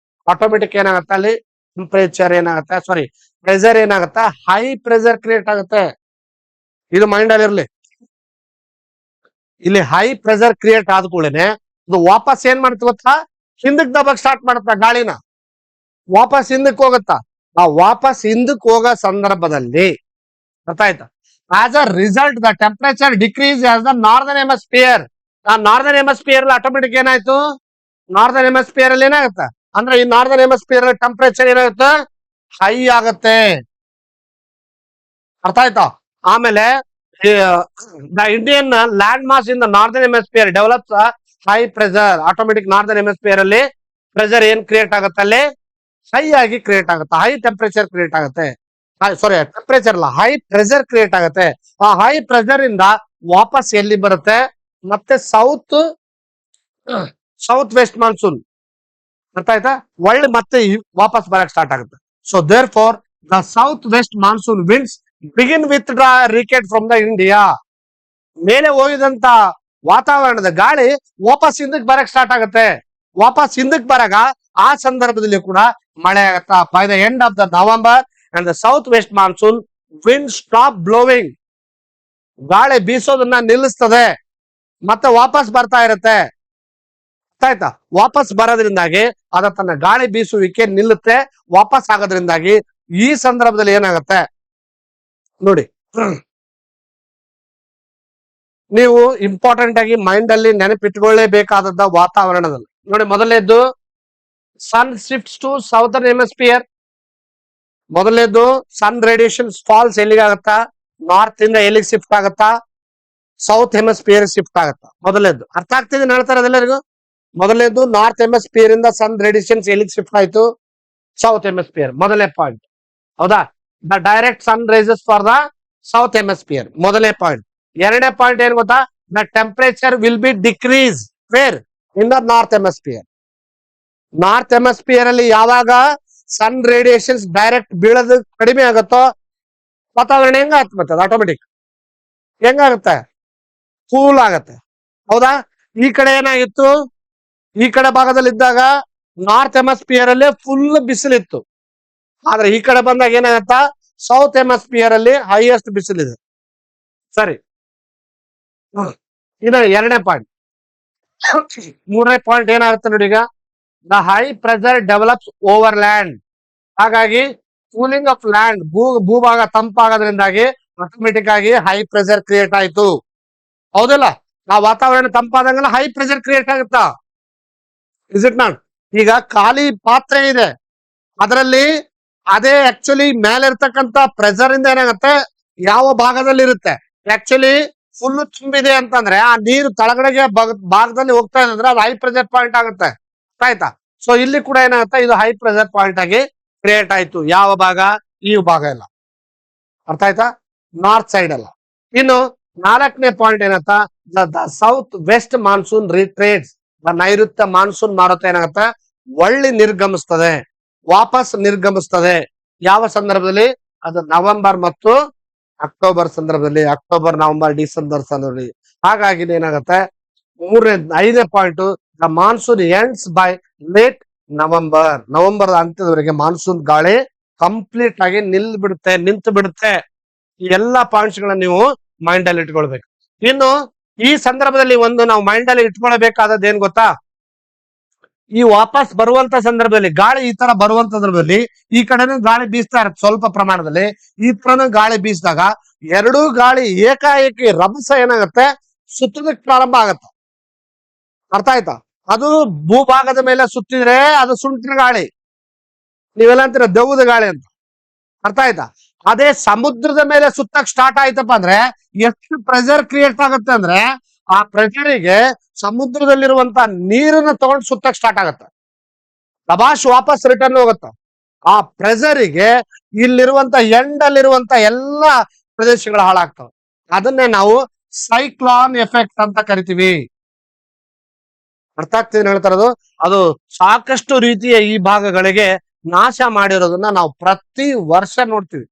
ಆಟೋಮೆಟಿಕ್ ಏನಾಗುತ್ತೆ, ಅಲ್ಲಿ ಟೆಂಪರೇಚರ್ ಏನಾಗುತ್ತೆ, ಪ್ರೆಷರ್ ಏನಾಗುತ್ತೆ, ಹೈ ಪ್ರೆಷರ್ ಕ್ರಿಯೇಟ್ ಆಗುತ್ತೆ. ಇದು ಮೈಂಡ್ ಅಲ್ಲಿ ಇರ್ಲಿ. ಇಲ್ಲಿ ಹೈ ಪ್ರೆಷರ್ ಕ್ರಿಯೇಟ್ ಆದ ಕೂಡಲೇ ಇದು ವಾಪಸ್ ಏನ್ ಮಾಡ್ತೀವಿ ಗೊತ್ತಾ, ಹಿಂದಕ್ ದಬಕ್ ಸ್ಟಾರ್ಟ್ ಮಾಡುತ್ತಾ, ಗಾಳಿನ ವಾಪಸ್ ಹಿಂದಕ್ಕೆ ಹೋಗುತ್ತಾ. ಆ ವಾಪಸ್ ಹಿಂದಕ್ಕೆ ಹೋಗೋ ಸಂದರ್ಭದಲ್ಲಿ ಗೊತ್ತಾಯ್ತಾ, as a result the temperature decrease as the northern hemisphere. Northern hemisphere automatic ಏನಾಯ್ತು, ನಾರ್ದರ್ನ್ ಹೆಮಿಸ್ಫಿಯರ್ ಅಲ್ಲಿ ಏನಾಗುತ್ತೆ ಅಂದ್ರೆ, ಈ ನಾರ್ದರ್ನ್ ಹೆಮಿಸ್ಫಿಯರ್ ಟೆಂಪರೇಚರ್ ಏನಾಗುತ್ತೆ, ಹೈ ಆಗುತ್ತೆ. ಅರ್ಥ ಆಯ್ತಾ. ಆಮೇಲೆ the Indian land mass in the northern hemisphere develops high pressure. Automatic northern hemisphere ಅಲ್ಲಿ ಪ್ರೆಷರ್ ಏನ್ ಕ್ರಿಯೇಟ್ ಆಗುತ್ತೆ, ಅಲ್ಲಿ ಹೈ ಆಗಿ ಕ್ರಿಯೇಟ್ ಆಗುತ್ತೆ, ಹೈ ಟೆಂಪರೇಚರ್ ಕ್ರಿಯೇಟ್ ಆಗುತ್ತೆ. ಸಾರಿ, ಟೆಂಪರೇಚರ್ ಅಲ್ಲ, ಹೈ ಪ್ರೆಷರ್ ಕ್ರಿಯೇಟ್ ಆಗುತ್ತೆ. ಆ ಹೈ ಪ್ರೆಷರ್ ಇಂದ ವಾಪಸ್ ಎಲ್ಲಿ ಬರುತ್ತೆ, ಮತ್ತೆ ಸೌತ್ ವೆಸ್ಟ್ ಮಾನ್ಸೂನ್. ಅರ್ಥ ಆಯ್ತಾ, ಒಳ್ಳೆ ಮತ್ತೆ ವಾಪಸ್ ಬರಕ್ ಸ್ಟಾರ್ಟ್ ಆಗುತ್ತೆ. So therefore the south west monsoon winds begin withdraw ರಿಕೆಟ್ ಫ್ರಮ್ ದ ಇಂಡಿಯಾ. ಮೇಲೆ ಹೋಗಿದಂತ ವಾತಾವರಣದ ಗಾಳಿ ವಾಪಸ್ ಹಿಂದಕ್ಕೆ ಬರಕ್ ಸ್ಟಾರ್ಟ್ ಆಗುತ್ತೆ. ವಾಪಸ್ ಹಿಂದಕ್ಕೆ ಬರಾಗ ಆ ಸಂದರ್ಭದಲ್ಲಿ ಕೂಡ ಮಳೆ ಆಗತ್ತಾ. By the end of the November and the south west monsoon wind stop blowing. ಗಾಳಿ ಬೀಸೋದನ್ನ ನಿಲ್ಲಿಸ್ತದೆ, ಮತ್ತೆ ವಾಪಸ್ ಬರ್ತಾ ಇರುತ್ತೆ. ಆಯ್ತಾ, ವಾಪಸ್ ಬರೋದ್ರಿಂದಾಗಿ ಅದ ತನ್ನ ಗಾಳಿ ಬೀಸುವಿಕೆ ನಿಲ್ಲುತ್ತೆ, ವಾಪಸ್ ಆಗೋದ್ರಿಂದಾಗಿ ಈ ಸಂದರ್ಭದಲ್ಲಿ ಏನಾಗುತ್ತೆ ನೋಡಿ. ನೀವು ಇಂಪಾರ್ಟೆಂಟ್ ಆಗಿ ಮೈಂಡ್ ಅಲ್ಲಿ ನೆನಪಿಟ್ಕೊಳ್ಳೇಬೇಕಾದದ್ದ ವಾತಾವರಣದಲ್ಲಿ ನೋಡಿ. ಮೊದಲನೇದ್ದು ಸನ್ ಶಿಫ್ಟ್ಸ್ ಟು ಸೌದರ್ನ್ ಹೆಮಿಸ್ಫಿಯರ್. ಮೊದಲನೇದು ಸನ್ ರೇಡಿಯೇಷನ್ ಫಾಲ್ಸ್ ಎಲ್ಲಿಗಾಗತ್ತಾ, ನಾರ್ತ್ ಇಂದ ಎಲ್ಲಿಗೆ ಶಿಫ್ಟ್ ಆಗತ್ತಾ, ಸೌತ್ ಹೆಮಿಸ್ಫಿಯರ್ ಶಿಫ್ಟ್ ಆಗತ್ತಾ. ಮೊದಲನೇದು ಅರ್ಥ ಆಗ್ತಿದೆ ಹೇಳ್ತಾರೆ ಅದೆಲ್ಲರಿಗೂ. ಮೊದಲನೇದು ನಾರ್ತ್ ಹೆಮಿಸ್ಫಿಯರ್ ಇಂದ ಸನ್ ರೇಡಿಯೇಷನ್ಸ್ ಎಲ್ಲಿಗೆ ಶಿಫ್ಟ್ ಆಯ್ತು, ಸೌತ್ ಹೆಮಿಸ್ಫಿಯರ್. ಮೊದಲನೇ ಪಾಯಿಂಟ್, ಹೌದಾ. The direct sun rises for the south hemisphere ಮೊದಲನೇ ಪಾಯಿಂಟ್. ಎರಡನೇ ಪಾಯಿಂಟ್ ಏನ್ ಗೊತ್ತಾ, the temperature will be decrease where in the north hemisphere. North hemisphere ಅಲ್ಲಿ ಯಾವಾಗ ಸನ್ ರೇಡಿಯೇಷನ್ಸ್ ಡೈರೆಕ್ಟ್ ಬೀಳೋದು ಕಡಿಮೆ ಆಗುತ್ತೋ ವಾತಾವರಣ ಹೆಂಗಾಗ್ತದೆ, ಆಟೋಮೆಟಿಕ್ ಹೆಂಗಾಗುತ್ತೆ, ಕೂಲ್ ಆಗತ್ತೆ. ಹೌದಾ? ಈ ಕಡೆ ಏನಾಗಿತ್ತು, ಈ ಕಡೆ ಭಾಗದಲ್ಲಿ ಇದ್ದಾಗ ನಾರ್ತ್ ಹೆಮಿಸ್ಫಿಯರ್ ಅಲ್ಲಿ ಫುಲ್ ಬಿಸಿಲಿತ್ತು. ಆದ್ರೆ ಈ ಕಡೆ ಬಂದಾಗ ಏನಾಗತ್ತ, ಸೌತ್ ಹೆಮಿಸ್ಫಿಯರ್ ಅಲ್ಲಿ ಹೈಯೆಸ್ಟ್ ಬಿಸಿಲಿದೆ. ಸರಿ, ಇನ್ನು ಎರಡನೇ ಪಾಯಿಂಟ್. ಮೂರನೇ ಪಾಯಿಂಟ್ ಏನಾಗುತ್ತೆ ನೋಡಿ, ಈಗ the high pressure develops over land. ಹಾಗಾಗಿ ಕೂಲಿಂಗ್ ಆಫ್ ಲ್ಯಾಂಡ್, ಭೂಭಾಗ ತಂಪಾಗೋದ್ರಿಂದಾಗಿ ಆಟೋಮೆಟಿಕ್ ಆಗಿ ಹೈ ಪ್ರೆಷರ್ ಕ್ರಿಯೇಟ್ ಆಯ್ತು. ಹೌದಿಲ್ಲ? ಆ ವಾತಾವರಣ ತಂಪಾದಂಗೆಲ್ಲ ಹೈ ಪ್ರೆಷರ್ ಕ್ರಿಯೇಟ್ ಆಗುತ್ತಾ, ಇಸ್ ಇಟ್ ನಾಟ್? ಈಗ ಖಾಲಿ ಪಾತ್ರೆ ಇದೆ, ಅದರಲ್ಲಿ ಅದೇ ಆಕ್ಚುಲಿ ಮೇಲೆ ಇರ್ತಕ್ಕಂತ ಪ್ರೆಷರ್ ಇಂದ ಏನಾಗುತ್ತೆ, ಯಾವ ಭಾಗದಲ್ಲಿ ಇರುತ್ತೆ, ಆಕ್ಚುಲಿ ಫುಲ್ ತುಂಬಿದೆ ಅಂತಂದ್ರೆ ಆ ನೀರು ತಳಗಡೆಗೆ ಭಾಗದಲ್ಲಿ ಹೋಗ್ತಾ ಇದೆ ಅಂದ್ರೆ ಅದು ಹೈ ಪ್ರೆಷರ್ ಪಾಯಿಂಟ್ ಆಗುತ್ತೆ. ಆಯ್ತಾ? ಸೊ ಇಲ್ಲಿ ಕೂಡ ಏನಾಗುತ್ತೆ, ಇದು ಹೈ ಪ್ರೆಷರ್ ಪಾಯಿಂಟ್ ಆಗಿ ಕ್ರಿಯೇಟ್ ಆಯ್ತು. ಯಾವ ಭಾಗ? ಈ ಭಾಗ ಎಲ್ಲ. ಅರ್ಥ ಆಯ್ತಾ? ನಾರ್ತ್ ಸೈಡ್ ಅಲ್ಲ. ಇನ್ನು ನಾಲ್ಕನೇ ಪಾಯಿಂಟ್ ಏನಂತ, ದ ಸೌತ್ ವೆಸ್ಟ್ ಮಾನ್ಸೂನ್ ರಿಟ್ರೇಟ್ಸ್. ನೈಋತ್ಯ ಮಾನ್ಸೂನ್ ಮಾರುತ ಏನಾಗುತ್ತೆ, ಒಳ್ಳಿ ನಿರ್ಗಮಿಸ್ತದೆ, ವಾಪಸ್ ನಿರ್ಗಮಿಸ್ತದೆ. ಯಾವ ಸಂದರ್ಭದಲ್ಲಿ? ಅದು ನವೆಂಬರ್ ಮತ್ತು ಅಕ್ಟೋಬರ್ ಸಂದರ್ಭದಲ್ಲಿ, ಅಕ್ಟೋಬರ್, ನವೆಂಬರ್, ಡಿಸೆಂಬರ್ ಸಂದರ್ಭದಲ್ಲಿ. ಹಾಗಾಗಿ ಏನಾಗುತ್ತೆ, ಐದನೇ point, the monsoon ends by late November. November ಅಂತ್ಯದವರೆಗೆ ಮಾನ್ಸೂನ್ ಗಾಳಿ ಕಂಪ್ಲೀಟ್ ಆಗಿ ನಿಂತು ಬಿಡುತ್ತೆ. ಈ ಎಲ್ಲಾ ಪಾಯಿಂಟ್ಸ್ ಗಳನ್ನ ನೀವು ಮೈಂಡ್ ಅಲ್ಲಿ ಇಟ್ಕೊಳ್ಬೇಕು. ಇನ್ನು ಈ ಸಂದರ್ಭದಲ್ಲಿ ಒಂದು ನಾವು ಮೈಂಡ್ ಅಲ್ಲಿ ಇಟ್ಕೊಳ್ಬೇಕಾದದ್ದು ಏನ್ ಗೊತ್ತಾ, ಈ ವಾಪಸ್ ಬರುವಂತ ಸಂದರ್ಭದಲ್ಲಿ ಗಾಳಿ ಈ ತರ ಬರುವಂತ ಸಂದರ್ಭದಲ್ಲಿ ಈ ಕಡೆನೂ ಗಾಳಿ ಬೀಸ್ತಾ ಇರುತ್ತೆ ಸ್ವಲ್ಪ ಪ್ರಮಾಣದಲ್ಲಿ, ಈ ತರನು ಗಾಳಿ ಬೀಸಿದಾಗ ಎರಡೂ ಗಾಳಿ ಏಕಾಏಕಿ ರಭಸ ಏನಾಗುತ್ತೆ, ಸುತ್ತೋದಕ್ಕೆ ಪ್ರಾರಂಭ ಆಗತ್ತೆ. ಅರ್ಥ ಆಯ್ತಾ? ಅದು ಭೂಭಾಗದ ಮೇಲೆ ಸುತ್ತಿದ್ರೆ ಅದು ಸುಂಟಿನ ಗಾಳಿ, ನೀವೆಲ್ಲ ಅಂತೀರ ದೆವ್ವದ ಗಾಳಿ ಅಂತ. ಅರ್ಥ ಆಯ್ತಾ? ಅದೇ ಸಮುದ್ರದ ಮೇಲೆ ಸುತ್ತಕ್ ಸ್ಟಾರ್ಟ್ ಆಯ್ತಪ್ಪ ಅಂದ್ರೆ ಎಷ್ಟು ಪ್ರೆಷರ್ ಕ್ರಿಯೇಟ್ ಆಗುತ್ತೆ ಅಂದ್ರೆ ಆ ಪ್ರೆಷರಿಗೆ ಸಮುದ್ರದಲ್ಲಿರುವಂತ ನೀರನ್ನ ತಗೊಂಡು ಸುತ್ತಕ್ ಸ್ಟಾರ್ಟ್ ಆಗತ್ತೆ, ದಬಾಶ್ ವಾಪಸ್ ರಿಟರ್ನ್ ಹೋಗುತ್ತೆ. ಆ ಪ್ರೆಷರಿಗೆ ಇಲ್ಲಿರುವಂತ ಎಂಡಲ್ಲಿರುವಂತ ಎಲ್ಲಾ ಪ್ರದೇಶಗಳು ಹಾಳಾಗ್ತವೆ. ಅದನ್ನೇ ನಾವು ಸೈಕ್ಲಾನ್ ಎಫೆಕ್ಟ್ ಅಂತ ಕರಿತೀವಿ. ಅರ್ಥ ಆಗ್ತಿದೆ ಹೇಳ್ತಾ ಇರೋದು? ಅದು ಸಾಕಷ್ಟು ರೀತಿಯ ಈ ಭಾಗಗಳಿಗೆ ನಾಶ ಮಾಡಿರೋದನ್ನ ನಾವು ಪ್ರತಿ ವರ್ಷ ನೋಡ್ತೀವಿ.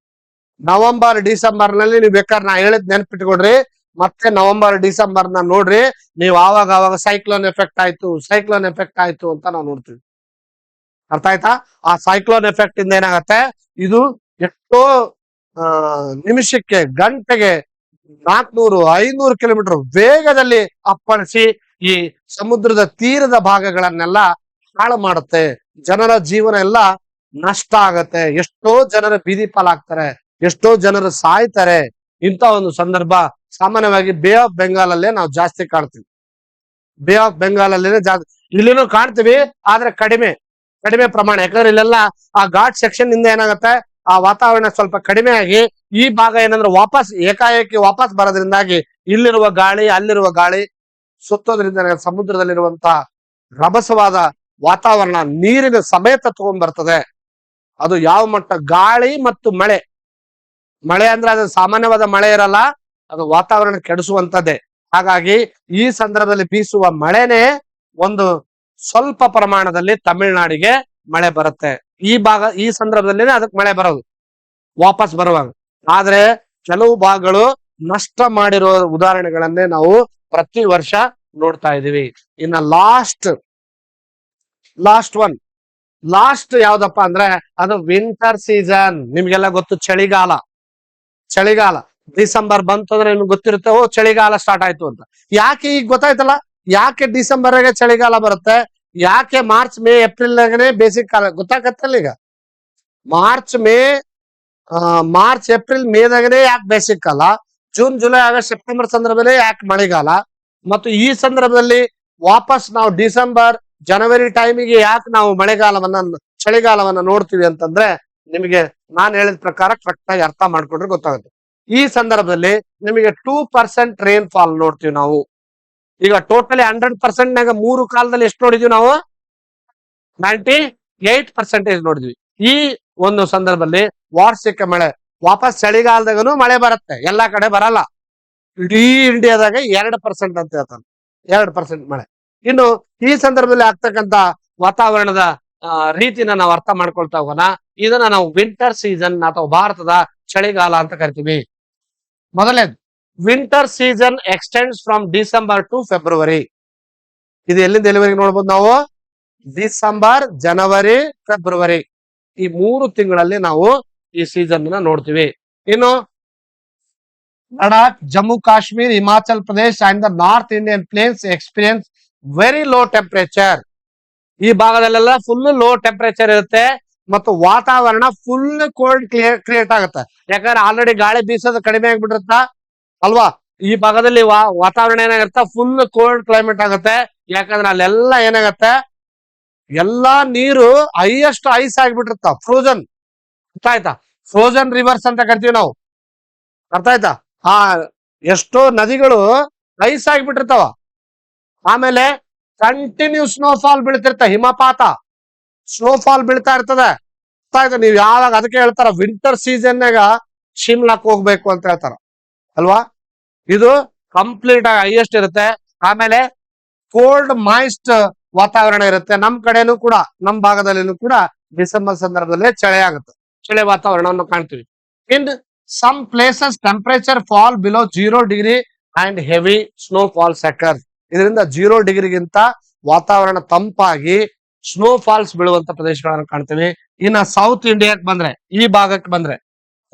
ನವೆಂಬರ್ ಡಿಸೆಂಬರ್ ನಲ್ಲಿ ನೀವು ಬೇಕಾದ್ರೆ ನಾ ಹೇಳಿದ್ ನೆನ್ಪಿಟ್ಕೊಡ್ರಿ, ಮತ್ತೆ ನವೆಂಬರ್ ಡಿಸೆಂಬರ್ ನ ನೋಡ್ರಿ, ನೀವು ಆವಾಗ ಸೈಕ್ಲೋನ್ ಎಫೆಕ್ಟ್ ಆಯ್ತು ಅಂತ ನಾವು ನೋಡ್ತೀವಿ. ಅರ್ಥ ಆಯ್ತಾ? ಆ ಸೈಕ್ಲೋನ್ ಎಫೆಕ್ಟ್ ಇಂದ ಏನಾಗತ್ತೆ, ಇದು ಎಷ್ಟೋ ನಿಮಿಷಕ್ಕೆ ಗಂಟೆಗೆ 400-500 ಕಿಲೋಮೀಟರ್ ವೇಗದಲ್ಲಿ ಅಪ್ಪಳಿಸಿ ಈ ಸಮುದ್ರದ ತೀರದ ಭಾಗಗಳನ್ನೆಲ್ಲ ಹಾಳು ಮಾಡುತ್ತೆ. ಜನರ ಜೀವನ ಎಲ್ಲ ನಷ್ಟ ಆಗತ್ತೆ, ಎಷ್ಟೋ ಜನರ ಬೀದಿ ಪಾಲಾಗ್ತಾರೆ, ಎಷ್ಟೋ ಜನರು ಸಾಯ್ತಾರೆ. ಇಂಥ ಒಂದು ಸಂದರ್ಭ ಸಾಮಾನ್ಯವಾಗಿ ಬೇ ಆಫ್ ಬೆಂಗಾಲ್ ಅಲ್ಲೇ ನಾವು ಜಾಸ್ತಿ ಕಾಣ್ತೀವಿ. ಬೇ ಆಫ್ ಬೆಂಗಾಲ್ ಅಲ್ಲೇ ಜಾಸ್ತಿ, ಇಲ್ಲಿನೂ ಕಾಣ್ತೀವಿ, ಆದ್ರೆ ಕಡಿಮೆ ಪ್ರಮಾಣ. ಯಾಕಂದ್ರೆ ಇಲ್ಲೆಲ್ಲ ಆ ಘಾಟ್ ಸೆಕ್ಷನ್ ಇಂದ ಏನಾಗುತ್ತೆ, ಆ ವಾತಾವರಣ ಸ್ವಲ್ಪ ಕಡಿಮೆ ಆಗಿ ಈ ಭಾಗ ಏನಂದ್ರೆ ಏಕಾಏಕಿ ವಾಪಸ್ ಬರೋದ್ರಿಂದಾಗಿ ಇಲ್ಲಿರುವ ಗಾಳಿ ಅಲ್ಲಿರುವ ಗಾಳಿ ಸುತ್ತೋದ್ರಿಂದ ಸಮುದ್ರದಲ್ಲಿರುವಂತ ರಭಸವಾದ ವಾತಾವರಣ ನೀರಿನ ಸಮೇತ ತಗೊಂಡ್ ಬರ್ತದೆ. ಅದು ಯಾವ ಮಟ್ಟ, ಗಾಳಿ ಮತ್ತು ಮಳೆ ಅಂದ್ರೆ ಅದು ಸಾಮಾನ್ಯವಾದ ಮಳೆ ಇರಲ್ಲ, ಅದು ವಾತಾವರಣ ಕೆಡಿಸುವಂತದ್ದೇ. ಹಾಗಾಗಿ ಈ ಸಂದರ್ಭದಲ್ಲಿ ಬೀಸುವ ಮಳೆನೆ ಒಂದು ಸ್ವಲ್ಪ ಪ್ರಮಾಣದಲ್ಲಿ ತಮಿಳುನಾಡಿಗೆ ಮಳೆ ಬರುತ್ತೆ. ಈ ಸಂದರ್ಭದಲ್ಲಿ ಅದಕ್ಕೆ ಮಳೆ ಬರೋದು ವಾಪಸ್ ಬರುವಾಗ. ಆದ್ರೆ ಕೆಲವು ಭಾಗಗಳು ನಷ್ಟ ಮಾಡಿರೋ ಉದಾಹರಣೆಗಳನ್ನೇ ನಾವು ಪ್ರತಿ ವರ್ಷ ನೋಡ್ತಾ ಇದೀವಿ. ಇನ್ನ ಲಾಸ್ಟ್ ಯಾವ್ದಪ್ಪ ಅಂದ್ರೆ ಅದು ವಿಂಟರ್ ಸೀಸನ್. ನಿಮ್ಗೆಲ್ಲ ಗೊತ್ತು, ಚಳಿಗಾಲ ಡಿಸೆಂಬರ್ ಬಂತಂದ್ರೆ ನಿಮ್ಗೆ ಗೊತ್ತಿರುತ್ತೆ, ಚಳಿಗಾಲ ಸ್ಟಾರ್ಟ್ ಆಯ್ತು ಅಂತ. ಯಾಕೆ ಈಗ ಗೊತ್ತಾಯ್ತಲ್ಲ, ಯಾಕೆ ಡಿಸೆಂಬರ್ ಗೆ ಚಳಿಗಾಲ ಬರುತ್ತೆ, ಯಾಕೆ ಮಾರ್ಚ್ ಮೇ ಏಪ್ರಿಲ್ ಬೇಸಿಕ್ ಕಾಲ ಗೊತ್ತಾಗತ್ತಲ್ಲ. ಈಗ ಮಾರ್ಚ್ ಏಪ್ರಿಲ್ ಮೇದಾಗನೇ ಯಾಕೆ ಬೇಸಿಕ್ ಕಾಲ, ಜೂನ್ ಜುಲೈ ಆಗಸ್ಟ್ ಸೆಪ್ಟೆಂಬರ್ ಸಂದರ್ಭದಲ್ಲಿ ಯಾಕೆ ಮಳೆಗಾಲ, ಮತ್ತು ಈ ಸಂದರ್ಭದಲ್ಲಿ ವಾಪಸ್ ನಾವು ಡಿಸೆಂಬರ್ ಜನವರಿ ಟೈಮಿಗೆ ಯಾಕೆ ನಾವು ಚಳಿಗಾಲವನ್ನ ನೋಡ್ತೀವಿ ಅಂತಂದ್ರೆ ನಿಮಗೆ ನಾನು ಹೇಳಿದ ಪ್ರಕಾರ ಕರೆಕ್ಟ್ ಆಗಿ ಅರ್ಥ ಮಾಡ್ಕೊಂಡ್ರೆ ಗೊತ್ತಾಗುತ್ತೆ. ಈ ಸಂದರ್ಭದಲ್ಲಿ ನಿಮಗೆ 2% ರೈನ್ ಫಾಲ್ ನೋಡ್ತೀವಿ ನಾವು. ಈಗ ಟೋಟಲಿ 100% ನಾಗ 3 ಕಾಲದಲ್ಲಿ ಎಷ್ಟು ನೋಡಿದ್ವಿ ನಾವು? 98% ನೋಡಿದ್ವಿ. ಈ ಒಂದು ಸಂದರ್ಭದಲ್ಲಿ ವಾರ್ಷಿಕ ಮಳೆ ವಾಪಸ್ ಚಳಿಗಾಲದಾಗನು ಮಳೆ ಬರುತ್ತೆ, ಎಲ್ಲಾ ಕಡೆ ಬರಲ್ಲ. ಇಡೀ ಇಂಡಿಯಾದಾಗ 2% ಅಂತ ಹೇಳ್ತಾನೆ, 2% ಮಳೆ. ಇನ್ನು ಈ ಸಂದರ್ಭದಲ್ಲಿ ಆಗ್ತಕ್ಕಂತ ವಾತಾವರಣದ ರೀತಿನ ನಾವು ಅರ್ಥ ಮಾಡ್ಕೊಳ್ತಾ ಹೋಗೋಣ. ಇದನ್ನ ನಾವು ವಿಂಟರ್ ಸೀಸನ್ ಅಥವಾ ಭಾರತದ ಚಳಿಗಾಲ ಅಂತ ಕರಿತೀವಿ. ಮೊದಲನೇದು, winter season extends from December to February. ಇದು ಎಲ್ಲಿಂದ ಎಲ್ಲಿವರೆಗೆ ನೋಡ್ಬೋದು ನಾವು? ಡಿಸೆಂಬರ್, ಜನವರಿ, ಫೆಬ್ರವರಿ, ಈ 3 ತಿಂಗಳಲ್ಲಿ ನಾವು ಈ ಸೀಸನ್ ನೋಡ್ತೀವಿ. ಇನ್ನು Ladakh, Jammu Kashmir, Himachal Pradesh and the north Indian plains experience very low temperature. ಈ ಭಾಗದಲ್ಲೆಲ್ಲ ಫುಲ್ ಲೋ ಟೆಂಪರೇಚರ್ ಇರುತ್ತೆ ಮತ್ತು ವಾತಾವರಣ ಫುಲ್ ಕೋಲ್ಡ್ ಕ್ರಿಯೇಟ್ ಆಗುತ್ತೆ. ಯಾಕಂದ್ರೆ ಆಲ್ರೆಡಿ ಗಾಳಿ ಬೀಸೋದು ಕಡಿಮೆ ಆಗ್ಬಿಟ್ಟಿರುತ್ತ ಅಲ್ವಾ. ಈ ಭಾಗದಲ್ಲಿ ವಾತಾವರಣ ಏನಾಗುತ್ತೆ? ಫುಲ್ ಕೋಲ್ಡ್ ಕ್ಲೈಮೇಟ್ ಆಗುತ್ತೆ. ಯಾಕಂದ್ರೆ ಅಲ್ಲೆಲ್ಲ ಏನಾಗತ್ತೆ, ಎಲ್ಲಾ ನೀರು ಹೈಯೆಸ್ಟ್ ಐಸ್ ಆಗಿಬಿಟ್ಟಿರ್ತ, ಫ್ರೋಜನ್. ಅರ್ಥ ಆಯ್ತಾ? ಫ್ರೋಜನ್ ರಿವರ್ಸ್ ಅಂತ ಕರಿತೀವಿ ನಾವು. ಅರ್ಥ ಆಯ್ತಾ? ಆ ಎಷ್ಟೋ ನದಿಗಳು ಐಸ್ ಆಗಿಬಿಟ್ಟಿರ್ತಾವ. ಆಮೇಲೆ ಕಂಟಿನ್ಯೂ ಸ್ನೋಫಾಲ್ ಬೀಳ್ತಿರ್ತ, ಹಿಮಪಾತ, ಸ್ನೋಫಾಲ್ ಬೀಳ್ತಾ ಇರ್ತದೆ. ಅರ್ಥ ಆಯ್ತಾ? ನೀವ್ ಯಾವಾಗ ಅದಕ್ಕೆ ಹೇಳ್ತಾರ ವಿಂಟರ್ ಸೀಸನ್ನಾಗ ಶಿಮ್ಲಾಕ್ ಹೋಗ್ಬೇಕು ಅಂತ ಹೇಳ್ತಾರ ಅಲ್ವಾ. ಇದು ಕಂಪ್ಲೀಟ್ ಆಗಿ ಹೈಯೆಸ್ಟ್ ಇರುತ್ತೆ. ಆಮೇಲೆ ಕೋಲ್ಡ್ ಮಾಯಿಸ್ಟ್ ವಾತಾವರಣ ಇರುತ್ತೆ. ನಮ್ ಕಡೆನೂ ಕೂಡ, ನಮ್ ಭಾಗದಲ್ಲಿನೂ ಕೂಡ ಡಿಸೆಂಬರ್ ಸಂದರ್ಭದಲ್ಲಿ ಚಳಿ ಆಗುತ್ತೆ, ಚಳಿ ವಾತಾವರಣವನ್ನು ಕಾಣ್ತೀವಿ. In some places temperature fall below 0 and heavy snow falls occurs. ಇದರಿಂದ 0 ವಾತಾವರಣ ತಂಪಾಗಿ ಸ್ನೋ ಫಾಲ್ಸ್ ಬೀಳುವಂತ ಪ್ರದೇಶಗಳನ್ನು ಕಾಣ್ತೀವಿ. ಇನ್ನ ಸೌತ್ ಇಂಡಿಯಾಕ್ ಬಂದ್ರೆ, ಈ ಭಾಗಕ್ಕೆ ಬಂದ್ರೆ,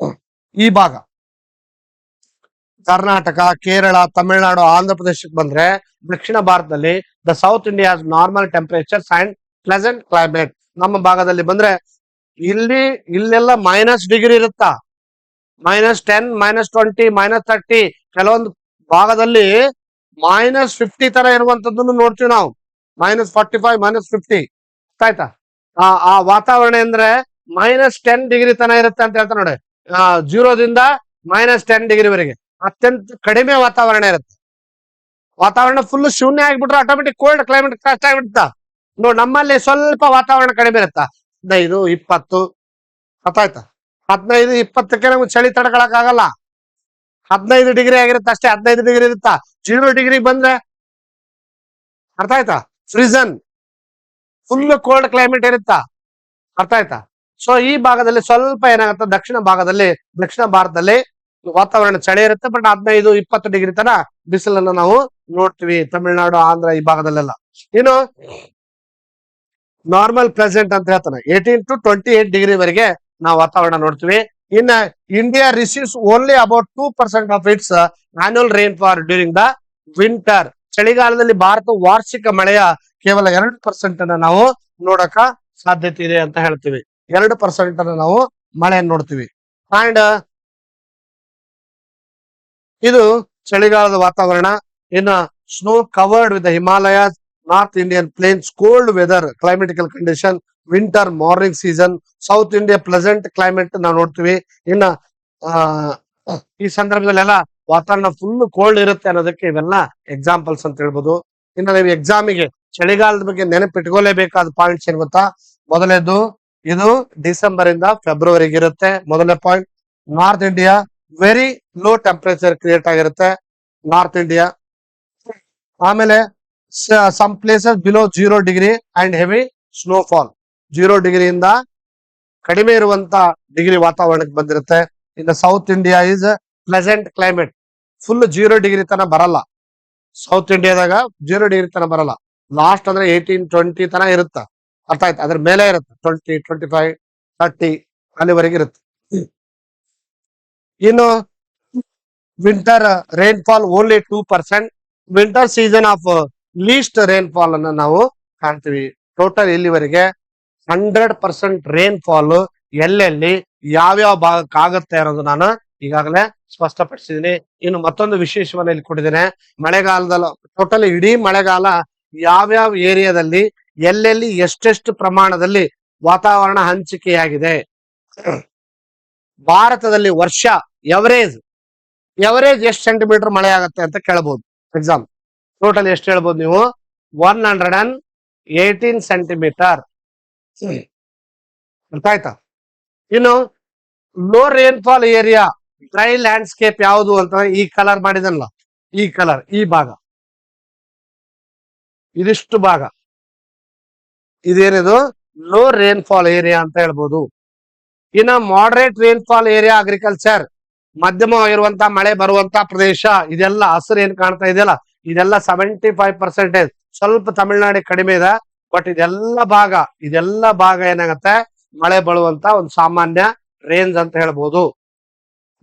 ಈ ಭಾಗ ಕರ್ನಾಟಕ, ಕೇರಳ, ತಮಿಳುನಾಡು, ಆಂಧ್ರ ಪ್ರದೇಶಕ್ಕೆ ಬಂದ್ರೆ, ದಕ್ಷಿಣ ಭಾರತದಲ್ಲಿ the south India normal temperatures and pleasant climate. ನಮ್ಮ ಭಾಗದಲ್ಲಿ ಬಂದ್ರೆ ಇಲ್ಲೆಲ್ಲ -ಡಿಗ್ರಿ ಇರುತ್ತಾ, -10, -20, -30, ಕೆಲವೊಂದು ಭಾಗದಲ್ಲಿ -50 ತರ ಇರುವಂತದ್ದನ್ನು ನೋಡ್ತೀವಿ ನಾವು. -45, -50. ಆಯ್ತಾ? ಆ ವಾತಾವರಣ ಅಂದ್ರೆ -10 ತನ ಇರುತ್ತೆ ಅಂತ ಹೇಳ್ತಾ ನೋಡಿ. 0ದಿಂದ -10 ವರೆಗೆ ಅತ್ಯಂತ ಕಡಿಮೆ ವಾತಾವರಣ ಇರುತ್ತೆ. ವಾತಾವರಣ ಫುಲ್ ಶೂನ್ಯ ಆಗಿಬಿಟ್ರೆ ಆಟೋಮೆಟಿಕ್ ಕೋಲ್ಡ್ ಕ್ಲೈಮೇಟ್ ಕಷ್ಟ ಆಗ್ಬಿಡ್ತಾ. ನೋಡಿ, ನಮ್ಮಲ್ಲಿ ಸ್ವಲ್ಪ ವಾತಾವರಣ ಕಡಿಮೆ ಇರುತ್ತಾ, 15, 20. ಆಯ್ತಾ? 15, 20ಕ್ಕೆ ನಮ್ಗೆ ಚಳಿ ತಡ್ಕೊಳಕ್ ಆಗಲ್ಲ. 15 ಆಗಿರುತ್ತೆ ಅಷ್ಟೇ. 15 ಇರುತ್ತಾ. 0 ಬಂದ್ರೆ ಅರ್ಥ ಆಯ್ತಾ, ಫ್ರೀಸನ್, ಫುಲ್ ಕೋಲ್ಡ್ ಕ್ಲೈಮೇಟ್ ಇರುತ್ತಾ. ಅರ್ಥ ಆಯ್ತಾ? ಸೊ ಈ ಭಾಗದಲ್ಲಿ ಸ್ವಲ್ಪ ಏನಾಗುತ್ತೆ, ದಕ್ಷಿಣ ಭಾರತದಲ್ಲಿ ವಾತಾವರಣ ಚಳಿ ಇರುತ್ತೆ. ಬಟ್ 15, 20 ತನ ಬಿಸಿಲನ್ನ ನಾವು ನೋಡ್ತೀವಿ, ತಮಿಳುನಾಡು, ಆಂಧ್ರ ಈ ಭಾಗದಲ್ಲೆಲ್ಲ. ಇನ್ನು ನಾರ್ಮಲ್ ಪ್ರೆಸೆಂಟ್ ಅಂತ ಹೇಳ್ತಾನೆ, 18 to 28 ವರೆಗೆ ನಾವು ವಾತಾವರಣ ನೋಡ್ತೀವಿ. ಇನ್ನ India receives only about 2% of it's annual rain fall during the winter. ಚಳಿಗಾಲದಲ್ಲಿ ಭಾರತ ವಾರ್ಷಿಕ ಮಳೆಯ ಕೇವಲ 2% ಅನ್ನ ನಾವು ನೋಡಕ ಸಾಧ್ಯತೆ ಇದೆ ಅಂತ ಹೇಳ್ತೀವಿ. 2% ಅನ್ನ ನಾವು ಮಳೆಯನ್ನು ನೋಡ್ತೀವಿ. ಅಂಡ್ ಇದು ಚಳಿಗಾಲದ ವಾತಾವರಣ. ಇನ್ನ snow covered with Himalayas, north Indian plains, cold weather climatical condition, winter morning season, south India pleasant climate ನಾವು ನೋಡ್ತೀವಿ. ಇನ್ನ ಈ ಸಂದರ್ಭದಲ್ಲೆಲ್ಲ ವಾತಾವರಣ ಫುಲ್ ಕೋಲ್ಡ್ ಇರುತ್ತೆ ಅನ್ನೋದಕ್ಕೆ ಇವೆಲ್ಲ ಎಕ್ಸಾಂಪಲ್ಸ್ ಅಂತ ಹೇಳ್ಬೋದು. ಇನ್ನು ನೀವು ಎಕ್ಸಾಮಿಗೆ ಚಳಿಗಾಲದ ಬಗ್ಗೆ ನೆನಪಿಟ್ಕೋಲೇಬೇಕಾದ ಪಾಯಿಂಟ್ಸ್ ಏನ್ ಗೊತ್ತಾ? ಮೊದಲನೇದು, ಇದು ಡಿಸೆಂಬರ್ ಇಂದ ಫೆಬ್ರವರಿಗೆ ಇರುತ್ತೆ, ಮೊದಲನೇ point. North India very low temperature create ಆಗಿರುತ್ತೆ, ನಾರ್ತ್ ಇಂಡಿಯಾ. ಆಮೇಲೆ some places below 0 and heavy snowfall. 0 ಇಂದ ಕಡಿಮೆ ಇರುವಂತ ಡಿಗ್ರಿ ವಾತಾವರಣಕ್ಕೆ ಬಂದಿರುತ್ತೆ. ಇನ್ನು south India is pleasant climate, full 0 ತನ ಬರಲ್ಲ. ಸೌತ್ ಇಂಡಿಯಾದಾಗ 0 ತನ ಬರಲ್ಲ. ಲಾಸ್ಟ್ ಅಂದ್ರೆ 18, 20 ತನ ಇರುತ್ತ. ಅರ್ಥ ಆಯ್ತು? ಅದ್ರ ಮೇಲೆ ಇರುತ್ತೆ 20, 25, 30 ಅಲ್ಲಿವರೆಗೆ ಇರುತ್ತೆ. ಇನ್ನು winter rain fall only 2%. Winter season of list rain fall ಅನ್ನ ನಾವು ಕಾಣ್ತೀವಿ. ಟೋಟಲ್ ಇಲ್ಲಿವರೆಗೆ 100% ರೈನ್ ಫಾಲ್ ಎಲ್ಲೆಲ್ಲಿ ಯಾವ್ಯಾವ ಭಾಗಕ್ಕೆ ಆಗುತ್ತೆ ಅನ್ನೋದು ನಾನು ಈಗಾಗಲೇ ಸ್ಪಷ್ಟಪಡಿಸಿದ್ದೀನಿ. ಇನ್ನು ಮತ್ತೊಂದು ವಿಶೇಷವನ್ನ ಇಲ್ಲಿ ಕೊಟ್ಟಿದ್ದೇನೆ. ಮಳೆಗಾಲದಲ್ಲಿ ಟೋಟಲ್ ಇಡೀ ಮಳೆಗಾಲ ಯಾವ್ಯಾವ ಏರಿಯಾದಲ್ಲಿ ಎಲ್ಲೆಲ್ಲಿ ಎಷ್ಟೆಷ್ಟು ಪ್ರಮಾಣದಲ್ಲಿ ವಾತಾವರಣ ಹಂಚಿಕೆಯಾಗಿದೆ. ಭಾರತದಲ್ಲಿ ವರ್ಷ ಎವರೇಜ್ ಎಷ್ಟು ಸೆಂಟಿಮೀಟರ್ ಮಳೆ ಆಗುತ್ತೆ ಅಂತ ಕೇಳಬಹುದು. ಎಕ್ಸಾಮ್ ಟೋಟಲ್ ಎಷ್ಟು ಹೇಳ್ಬೋದು ನೀವು? 118 ಸೆಂಟಿಮೀಟರ್. ಅರ್ಥ ಆಯ್ತಾ? ಇನ್ನು low rainfall area dry landscape ಯಾವುದು ಅಂತಂದ್ರೆ ಈ ಕಲರ್ ಮಾಡಿದಲ್ಲ, ಈ ಕಲರ್, ಈ ಭಾಗ, ಇದಿಷ್ಟು ಭಾಗ ಇದೇನಿದು ಲೋ ರೇನ್ಫಾಲ್ ಏರಿಯಾ ಅಂತ ಹೇಳ್ಬೋದು. ಇನ್ನ ಮಾಡರೇಟ್ ರೇನ್ಫಾಲ್ ಏರಿಯಾ ಅಗ್ರಿಕಲ್ಚರ್, ಮಧ್ಯಮವಾಗಿರುವಂತಹ ಮಳೆ ಬರುವಂತ ಪ್ರದೇಶ, ಇದೆಲ್ಲ ಹಸಿರು ಏನ್ ಕಾಣ್ತಾ ಇದೆಯಲ್ಲ, ಇದೆಲ್ಲ 75%. ಸ್ವಲ್ಪ ತಮಿಳ್ನಾಡು ಕಡಿಮೆ ಇದೆ, ಬಟ್ ಇದೆಲ್ಲ ಭಾಗ ಏನಾಗತ್ತೆ ಮಳೆ ಬೀಳುವಂತ ಒಂದು ಸಾಮಾನ್ಯ ರೇಂಜ್ ಅಂತ ಹೇಳ್ಬೋದು.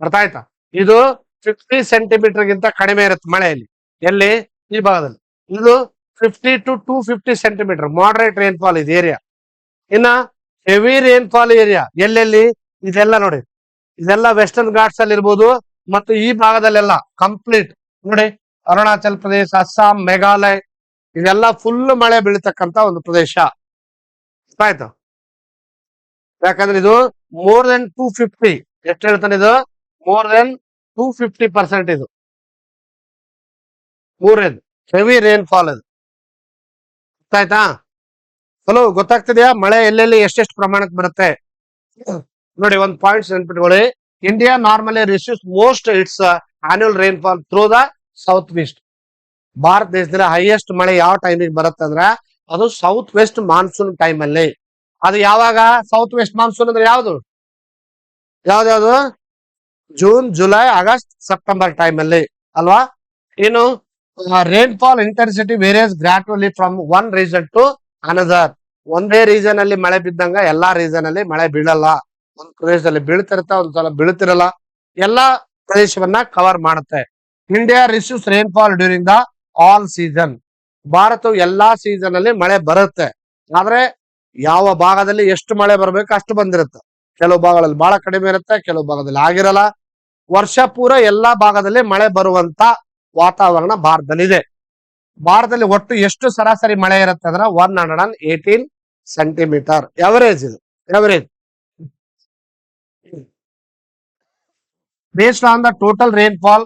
ಅರ್ಥ ಆಯ್ತಾ? ಇದು 50 ಸೆಂಟಿಮೀಟರ್ ಗಿಂತ ಕಡಿಮೆ ಇರುತ್ತೆ ಮಳೆಯಲ್ಲಿ, ಎಲ್ಲಿ ಈ ಭಾಗದಲ್ಲಿ. ಇದು 50 to 250 ಸೆಂಟಿಮೀಟರ್ ಮಾಡರೇಟ್ ರೇನ್ಫಾಲ್ ಇದು ಏರಿಯಾ. ಇನ್ನ ಹೆವಿ ರೇನ್ಫಾಲ್ ಏರಿಯಾ ಎಲ್ಲೆಲ್ಲಿ, ಇದೆಲ್ಲ ನೋಡಿ, ಇದೆಲ್ಲ ವೆಸ್ಟರ್ನ್ ಘಾಟ್ಸ್ ಅಲ್ಲಿ ಇರ್ಬೋದು, ಮತ್ತು ಈ ಭಾಗದಲ್ಲೆಲ್ಲ ಕಂಪ್ಲೀಟ್ ನೋಡಿ, ಅರುಣಾಚಲ್ ಪ್ರದೇಶ, ಅಸ್ಸಾಂ, ಮೇಘಾಲಯ, ಇದೆಲ್ಲ ಫುಲ್ ಮಳೆ ಬೀಳ್ತಕ್ಕಂತ ಒಂದು ಪ್ರದೇಶ. ಆಯ್ತು? ಯಾಕಂದ್ರೆ ಇದು ಮೋರ್ ದೆನ್ 250, ಎಷ್ಟು ಹೇಳ್ತಾನೆ ಇದು, ಮೋರ್ ದೆನ್ 250% ಇದು ಮೂರೇದು ಹೆವಿ ರೇನ್ಫಾಲ್ ಅದು. ಆಯ್ತಾ? ಹಲೋ, ಗೊತ್ತಾಗ್ತಿದ್ಯಾ ಮಳೆ ಎಲ್ಲೆಲ್ಲಿ ಎಷ್ಟೆಷ್ಟು ಪ್ರಮಾಣಕ್ಕೆ ಬರುತ್ತೆ? ನೋಡಿ, ಒಂದು ಪಾಯಿಂಟ್ಸ್ ನೆನ್ಪಿಟ್ಕೊಳ್ಳಿ. India normally receives most its annual rainfall through the south west. ಭಾರತ ದೇಶದಲ್ಲಿ ಹೈಯೆಸ್ಟ್ ಮಳೆ ಯಾವ ಟೈಮಿಗೆ ಬರುತ್ತೆ ಅಂದ್ರೆ ಅದು ಸೌತ್ ವೆಸ್ಟ್ ಮಾನ್ಸೂನ್ ಟೈಮ್ ಅಲ್ಲಿ. ಅದು ಯಾವಾಗ ಸೌತ್ ವೆಸ್ಟ್ ಮಾನ್ಸೂನ್ ಅಂದ್ರೆ ಯಾವ್ದು June, July, August, September time ಅಲ್ಲಿ ಅಲ್ವಾ? ಇನ್ನು rainfall intensity varies gradually from one reason to another. ಒಂದೇ ರೀಸನ್ ಅಲ್ಲಿ ಮಳೆ ಬಿದ್ದಂಗ ಎಲ್ಲಾ ರೀಸನ್ ಅಲ್ಲಿ ಮಳೆ ಬೀಳಲ್ಲ. ಒಂದ್ ಪ್ರದೇಶದಲ್ಲಿ ಬೀಳ್ತಿರತ್ತ, ಒಂದ್ಸಲ ಬೀಳ್ತಿರಲ್ಲ. ಎಲ್ಲಾ ಪ್ರದೇಶವನ್ನ ಕವರ್ ಮಾಡುತ್ತೆ. India receives rainfall during the all season. ಭಾರತವು ಎಲ್ಲಾ ಸೀಸನ್ ಅಲ್ಲಿ ಮಳೆ ಬರುತ್ತೆ. ಆದ್ರೆ ಯಾವ ಭಾಗದಲ್ಲಿ ಎಷ್ಟು ಮಳೆ ಬರ್ಬೇಕು ಅಷ್ಟು ಬಂದಿರುತ್ತೆ. ಕೆಲವು ಭಾಗಗಳಲ್ಲಿ ಬಹಳ ಕಡಿಮೆ ಇರುತ್ತೆ, ಕೆಲವು ಭಾಗದಲ್ಲಿ ಆಗಿರಲ್ಲ. ವರ್ಷ ಪೂರ ಎಲ್ಲಾ ಭಾಗದಲ್ಲಿ ಮಳೆ ಬರುವಂತ ವಾತಾವರಣ ಭಾರತದಲ್ಲಿದೆ. ಭಾರತದಲ್ಲಿ ಒಟ್ಟು ಎಷ್ಟು ಸರಾಸರಿ ಮಳೆ ಇರುತ್ತೆ ಅಂದ್ರೆ 118 ಸೆಂಟಿಮೀಟರ್ ಎವರೇಜ್. ಇದು average. Based on the total rainfall,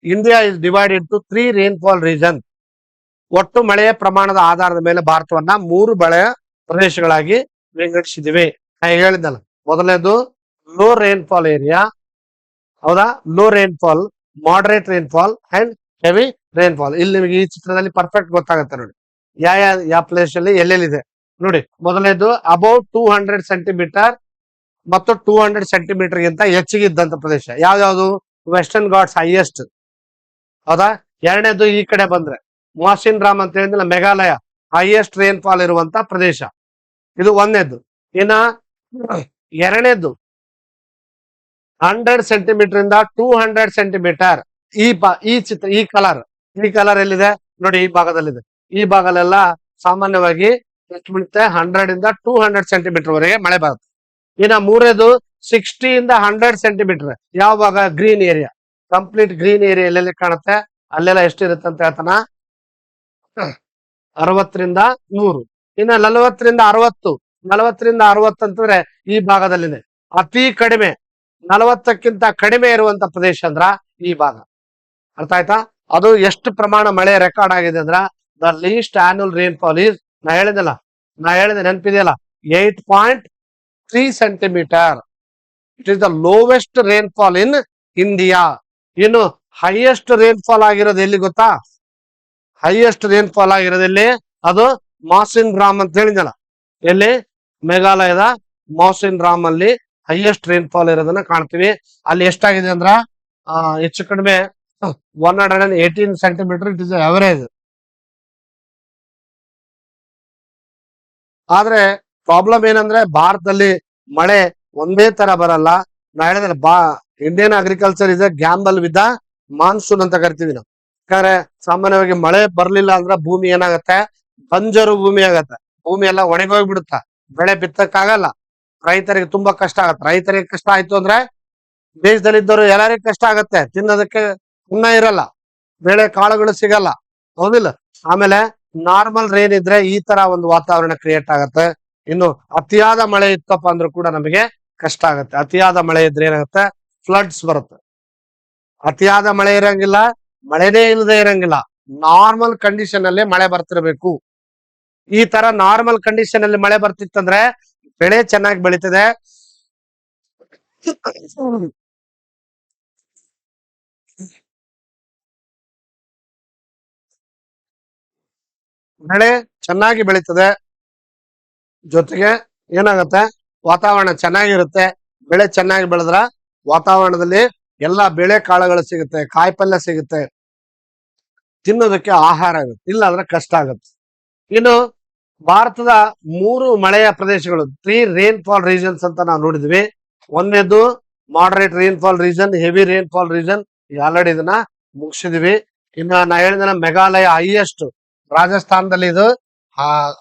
India is divided into 3 rainfall regions. ಒಟ್ಟು ಮಳೆಯ ಪ್ರಮಾಣದ ಆಧಾರದ ಮೇಲೆ ಭಾರತವನ್ನ 3 ಬೆಳೆಯ ಪ್ರದೇಶಗಳಾಗಿ ವಿಂಗಡಿಸಿದಿವೆ. ಹೇಳಿದ್ದಲ್ಲ, ಮೊದಲನೇದು ಲೋ ರೇನ್ಫಾಲ್ ಏರಿಯಾ, ಹೌದಾ? Low rainfall, moderate rainfall and heavy rainfall. ಇಲ್ಲಿ ನಿಮಗೆ ಈ ಚಿತ್ರದಲ್ಲಿ ಪರ್ಫೆಕ್ಟ್ ಗೊತ್ತಾಗುತ್ತೆ ನೋಡಿ, ಯಾವ ಪ್ಲೇಸ್ ಅಲ್ಲಿ ಎಲ್ಲೆಲ್ಲಿದೆ ನೋಡಿ. ಮೊದಲನೇದು ಅಬೌವ್ 200 ಸೆಂಟಿಮೀಟರ್ ಮತ್ತು 200 ಸೆಂಟಿಮೀಟರ್ ಗಿಂತ ಹೆಚ್ಚಿಗೆ ಇದ್ದಂತ ಪ್ರದೇಶ ಯಾವ್ಯಾವ್ದು? ವೆಸ್ಟರ್ನ್ ಘಾಟ್ಸ್ ಹೈಯೆಸ್ಟ್, ಹೌದಾ? ಎರಡನೇದು ಈ ಕಡೆ ಬಂದ್ರೆ ಮಾಸಿನ್ ರಾಮ್ ಅಂತ ಹೇಳಿದ್ರೆ ಮೇಘಾಲಯ, ಹೈಯೆಸ್ಟ್ ರೇನ್ಫಾಲ್ ಇರುವಂತ ಪ್ರದೇಶ. ಇದು ಒಂದನೇದು. ಇನ್ನ ಎರಡನೇದು 100 ಸೆಂಟಿಮೀಟರ್ ಇಂದ 200 ಸೆಂಟಿಮೀಟರ್. ಈ ಚಿತ್ರ, ಈ ಕಲರ್ ಎಲ್ಲಿದೆ ನೋಡಿ, ಈ ಭಾಗದಲ್ಲಿದೆ. ಈ ಭಾಗದಲ್ಲೆಲ್ಲ ಸಾಮಾನ್ಯವಾಗಿ ಎಷ್ಟು ಬೀಳುತ್ತೆ? 100 ಇಂದ 200 ಸೆಂಟಿಮೀಟರ್ ವರೆಗೆ ಮಳೆ ಬರುತ್ತೆ. ಇನ್ನ ಮೂರನೇದು 60 ಇಂದ 100 ಸೆಂಟಿಮೀಟರ್. ಯಾವ ಭಾಗ? Green area, complete green area ಎಲ್ಲೆಲ್ಲಿ ಕಾಣುತ್ತೆ ಅಲ್ಲೆಲ್ಲ ಎಷ್ಟಿರುತ್ತೆ ಅಂತ ಹೇಳ್ತಾನ, 60 ರಿಂದ 100. ಇನ್ನ 40 ರಿಂದ 60 ಅಂತಂದ್ರೆ ಈ ಭಾಗದಲ್ಲಿದೆ. ಅತಿ ಕಡಿಮೆ 40ಕ್ಕಿಂತ ಕಡಿಮೆ ಇರುವಂತ ಪ್ರದೇಶ ಅಂದ್ರ ಈ ಭಾಗ. ಅರ್ಥ ಆಯ್ತಾ? ಅದು ಎಷ್ಟು ಪ್ರಮಾಣ ಮಳೆ ರೆಕಾರ್ಡ್ ಆಗಿದೆ ಅಂದ್ರ the least annual rainfall is, ನಾ ಹೇಳಿದೆ ನೆನಪಿದೆಯಲ್ಲ, 8.3 centimetre. It is the lowest rainfall in India. ಇನ್ನು ಹೈಯೆಸ್ಟ್ ರೇನ್ಫಾಲ್ ಆಗಿರೋದು ಎಲ್ಲಿ ಗೊತ್ತಾ? ಹೈಯೆಸ್ಟ್ ರೇನ್ಫಾಲ್ ಆಗಿರೋದು ಎಲ್ಲಿ? ಅದು ಮಾಸಿನ್ ರಾಮ್ ಅಂತ ಹೇಳಿದಲ್ಲ, ಎಲ್ಲಿ? ಮೇಘಾಲಯದ ಮಾಸಿನ್ ರಾಮ್ ಅಲ್ಲಿ ಹೈಯೆಸ್ಟ್ ರೇನ್ಫಾಲ್ ಇರೋದನ್ನ ಕಾಣ್ತೀವಿ. ಅಲ್ಲಿ ಎಷ್ಟಾಗಿದೆ ಅಂದ್ರ ಹೆಚ್ಚು ಕಡಿಮೆ 118 ಸೆಂಟಿಮೀಟರ್. It is average. ಆದ್ರೆ ಪ್ರಾಬ್ಲಮ್ ಏನಂದ್ರೆ ಭಾರತದಲ್ಲಿ ಮಳೆ ಒಂದೇ ತರ ಬರಲ್ಲ. ನಾ ಹೇಳಿದ್ರೆ Indian agriculture is A gamble with the monsoon ಅಂತ ಕರಿತೀವಿ ನಾವು. ಯಾಕಂದ್ರೆ ಸಾಮಾನ್ಯವಾಗಿ ಮಳೆ ಬರ್ಲಿಲ್ಲ ಅಂದ್ರೆ ಭೂಮಿ ಏನಾಗತ್ತೆ? ಬಂಜರು ಭೂಮಿ ಆಗತ್ತೆ. ಭೂಮಿ ಎಲ್ಲ ಒಣಗೋಗ್ಬಿಡುತ್ತ, ಬೆಳೆ ಬಿತ್ತಕ್ಕಾಗಲ್ಲ. ರೈತರಿಗೆ ತುಂಬಾ ಕಷ್ಟ ಆಗತ್ತೆ. ರೈತರಿಗೆ ಕಷ್ಟ ಆಯ್ತು ಅಂದ್ರೆ ದೇಶದಲ್ಲಿದ್ದವರು ಎಲ್ಲರಿಗೂ ಕಷ್ಟ ಆಗತ್ತೆ. ತಿನ್ನೋದಕ್ಕೆ ಅನ್ನ ಇರಲ್ಲ, ಬೆಳೆ ಕಾಳುಗಳು ಸಿಗಲ್ಲ, ಹೌದಿಲ್ಲ? ಆಮೇಲೆ ನಾರ್ಮಲ್ ರೇನ್ ಇದ್ರೆ ಈ ತರ ಒಂದು ವಾತಾವರಣ ಕ್ರಿಯೇಟ್ ಆಗತ್ತೆ. ಇನ್ನು ಅತಿಯಾದ ಮಳೆ ಇತ್ತಪ್ಪ ಅಂದ್ರೂ ಕೂಡ ನಮಗೆ ಕಷ್ಟ ಆಗತ್ತೆ. ಅತಿಯಾದ ಮಳೆ ಇದ್ರೆ ಏನಾಗುತ್ತೆ? ಫ್ಲಡ್ಸ್ ಬರುತ್ತೆ. ಅತಿಯಾದ ಮಳೆ ಇರಂಗಿಲ್ಲ, ಮಳೆನೇ ಇಲ್ಲದೆ ಇರಂಗಿಲ್ಲ. ನಾರ್ಮಲ್ ಕಂಡೀಷನ್ ಅಲ್ಲಿ ಮಳೆ ಬರ್ತಿರ್ಬೇಕು. ಈ ತರ ನಾರ್ಮಲ್ ಕಂಡೀಷನ್ ಅಲ್ಲಿ ಮಳೆ ಬರ್ತಿತ್ತಂದ್ರೆ ಬೆಳೆ ಚೆನ್ನಾಗಿ ಬೆಳೀತದೆ, ಬೆಳೆ ಚೆನ್ನಾಗಿ ಬೆಳೀತದೆ. ಜೊತೆಗೆ ಏನಾಗತ್ತೆ, ವಾತಾವರಣ ಚೆನ್ನಾಗಿರುತ್ತೆ. ಬೆಳೆ ಚೆನ್ನಾಗಿ ಬೆಳೆದ್ರ ವಾತಾವರಣದಲ್ಲಿ ಎಲ್ಲಾ ಬೆಳೆ ಕಾಳುಗಳು ಸಿಗುತ್ತೆ, ಕಾಯಿಪಲ್ಯ ಸಿಗುತ್ತೆ, ತಿನ್ನೋದಕ್ಕೆ ಆಹಾರ ಆಗುತ್ತೆ. ಇಲ್ಲ ಅಂದ್ರೆ ಕಷ್ಟ ಆಗುತ್ತೆ. ಇನ್ನು ಭಾರತದ 3 ಮಳೆಯ ಪ್ರದೇಶಗಳು, 3 ರೇನ್ಫಾಲ್ ರೀಜನ್ಸ್ ಅಂತ ನಾವು ನೋಡಿದ್ವಿ. ಒಂದನೇದು moderate rainfall region, heavy rainfall region, already ಇದನ್ನ ಮುಗಿಸಿದ್ವಿ. ಇನ್ನ ನಾ ಹೇಳಿದ ಮೇಘಾಲಯ ಹೈಯೆಸ್ಟ್, ರಾಜಸ್ಥಾನದಲ್ಲಿ ಇದು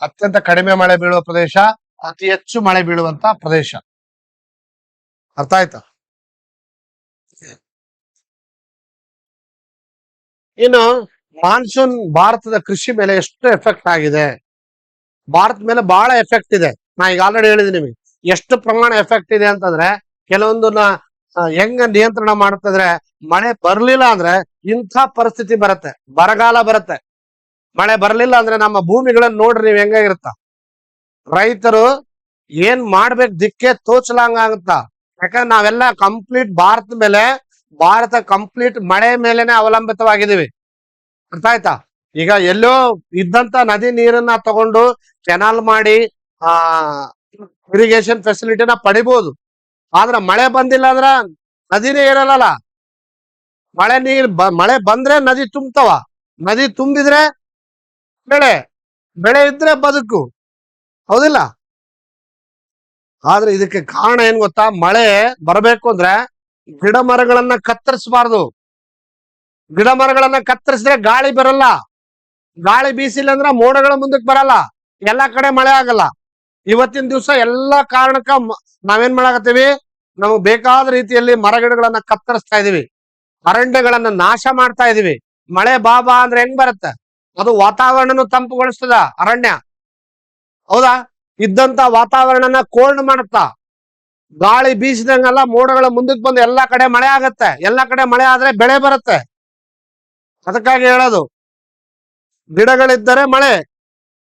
ಅತ್ಯಂತ ಕಡಿಮೆ ಮಳೆ ಬೀಳುವ ಪ್ರದೇಶ, ಅತಿ ಹೆಚ್ಚು ಮಳೆ ಬೀಳುವಂತ ಪ್ರದೇಶ. ಅರ್ಥ ಆಯ್ತಾ? ಇನ್ನು ಮಾನ್ಸೂನ್ ಭಾರತದ ಕೃಷಿ ಮೇಲೆ ಎಷ್ಟು ಎಫೆಕ್ಟ್ ಆಗಿದೆ? ಭಾರತ ಮೇಲೆ ಬಹಳ ಎಫೆಕ್ಟ್ ಇದೆ. ನಾ ಈಗ ಆಲ್ರೆಡಿ ಹೇಳಿದೀನಿ ನಿಮಗೆ ಎಷ್ಟು ಪ್ರಮಾಣ ಎಫೆಕ್ಟ್ ಇದೆ ಅಂತಂದ್ರೆ, ಕೆಲವೊಂದನ್ನ ಹೆಂಗ ನಿಯಂತ್ರಣ ಮಾಡ್ತಿದ್ರೆ, ಮಳೆ ಬರ್ಲಿಲ್ಲ ಅಂದ್ರೆ ಇಂಥ ಪರಿಸ್ಥಿತಿ ಬರುತ್ತೆ, ಬರಗಾಲ ಬರುತ್ತೆ. ಮಳೆ ಬರ್ಲಿಲ್ಲ ಅಂದ್ರೆ ನಮ್ಮ ಭೂಮಿಗಳನ್ನ ನೋಡ್ರಿ ನೀವ್ ಹೆಂಗಾಗಿರುತ್ತ. ರೈತರು ಏನ್ ಮಾಡ್ಬೇಕು ದಿಕ್ಕೆ ತೋಚಲಂಗ ಆಗುತ್ತ. ಯಾಕಂದ್ರೆ ನಾವೆಲ್ಲ ಕಂಪ್ಲೀಟ್ ಭಾರತ ಕಂಪ್ಲೀಟ್ ಮಳೆ ಮೇಲೆನೆ ಅವಲಂಬಿತವಾಗಿದ್ದೀವಿ. ಅರ್ಥ ಆಯ್ತಾ? ಈಗ ಎಲ್ಲೋ ಇದ್ದಂತ ನದಿ ನೀರನ್ನ ತಗೊಂಡು ಕೆನಾಲ್ ಮಾಡಿ ಆ ಇರಿಗೇಷನ್ ಫೆಸಿಲಿಟಿನ ಪಡಿಬಹುದು. ಆದ್ರ ಮಳೆ ಬಂದಿಲ್ಲ ಅಂದ್ರ ನದಿನೇ ಇರಲ್ಲ. ಮಳೆ ಬಂದ್ರೆ ನದಿ ತುಂಬ್ತವ, ನದಿ ತುಂಬಿದ್ರೆ ಬೆಳೆ ಇದ್ರೆ ಬದುಕು, ಹೌದಿಲ್ಲ? ಆದ್ರೆ ಇದಕ್ಕೆ ಕಾರಣ ಏನ್ ಗೊತ್ತಾ? ಮಳೆ ಬರಬೇಕು ಅಂದ್ರೆ ಗಿಡ ಮರಗಳನ್ನ ಕತ್ತರಿಸಬಾರ್ದು. ಗಿಡ ಮರಗಳನ್ನ ಕತ್ತರಿಸಿದ್ರೆ ಗಾಳಿ ಬರಲ್ಲ. ಗಾಳಿ ಬೀಸಿಲ್ಲ ಅಂದ್ರೆ ಮೋಡಗಳ ಮುಂದಕ್ಕೆ ಬರಲ್ಲ, ಎಲ್ಲಾ ಕಡೆ ಮಳೆ ಆಗಲ್ಲ. ಇವತ್ತಿನ ದಿವಸ ಎಲ್ಲಾ ಕಾರಣಕ್ಕ ನಾವೇನ್ ಮಾಡಾಕತ್ತೀವಿ, ನಮಗ್ ಬೇಕಾದ ರೀತಿಯಲ್ಲಿ ಮರಗಿಡಗಳನ್ನ ಕತ್ತರಿಸ್ತಾ ಇದೀವಿ, ಅರಣ್ಯಗಳನ್ನ ನಾಶ ಮಾಡ್ತಾ ಇದೀವಿ. ಮಳೆ ಬಾಬಾ ಅಂದ್ರೆ ಹೆಂಗ್ ಬರುತ್ತೆ? ಅದು ವಾತಾವರಣನು ತಂಪುಗೊಳಿಸ್ತದ ಅರಣ್ಯ, ಹೌದಾ? ಇದ್ದಂತ ವಾತಾವರಣನ ಕೋಲ್ಡ್ ಮಾಡುತ್ತಾ. ಗಾಳಿ ಬೀಸಿದಂಗೆಲ್ಲ ಮೋಡಗಳ ಮುಂದಕ್ಕೆ ಬಂದು ಎಲ್ಲಾ ಕಡೆ ಮಳೆ ಆಗತ್ತೆ. ಎಲ್ಲಾ ಕಡೆ ಮಳೆ ಆದ್ರೆ ಬೆಳೆ ಬರುತ್ತೆ. ಅದಕ್ಕಾಗಿ ಹೇಳೋದು, ಗಿಡಗಳಿದ್ದರೆ ಮಳೆ,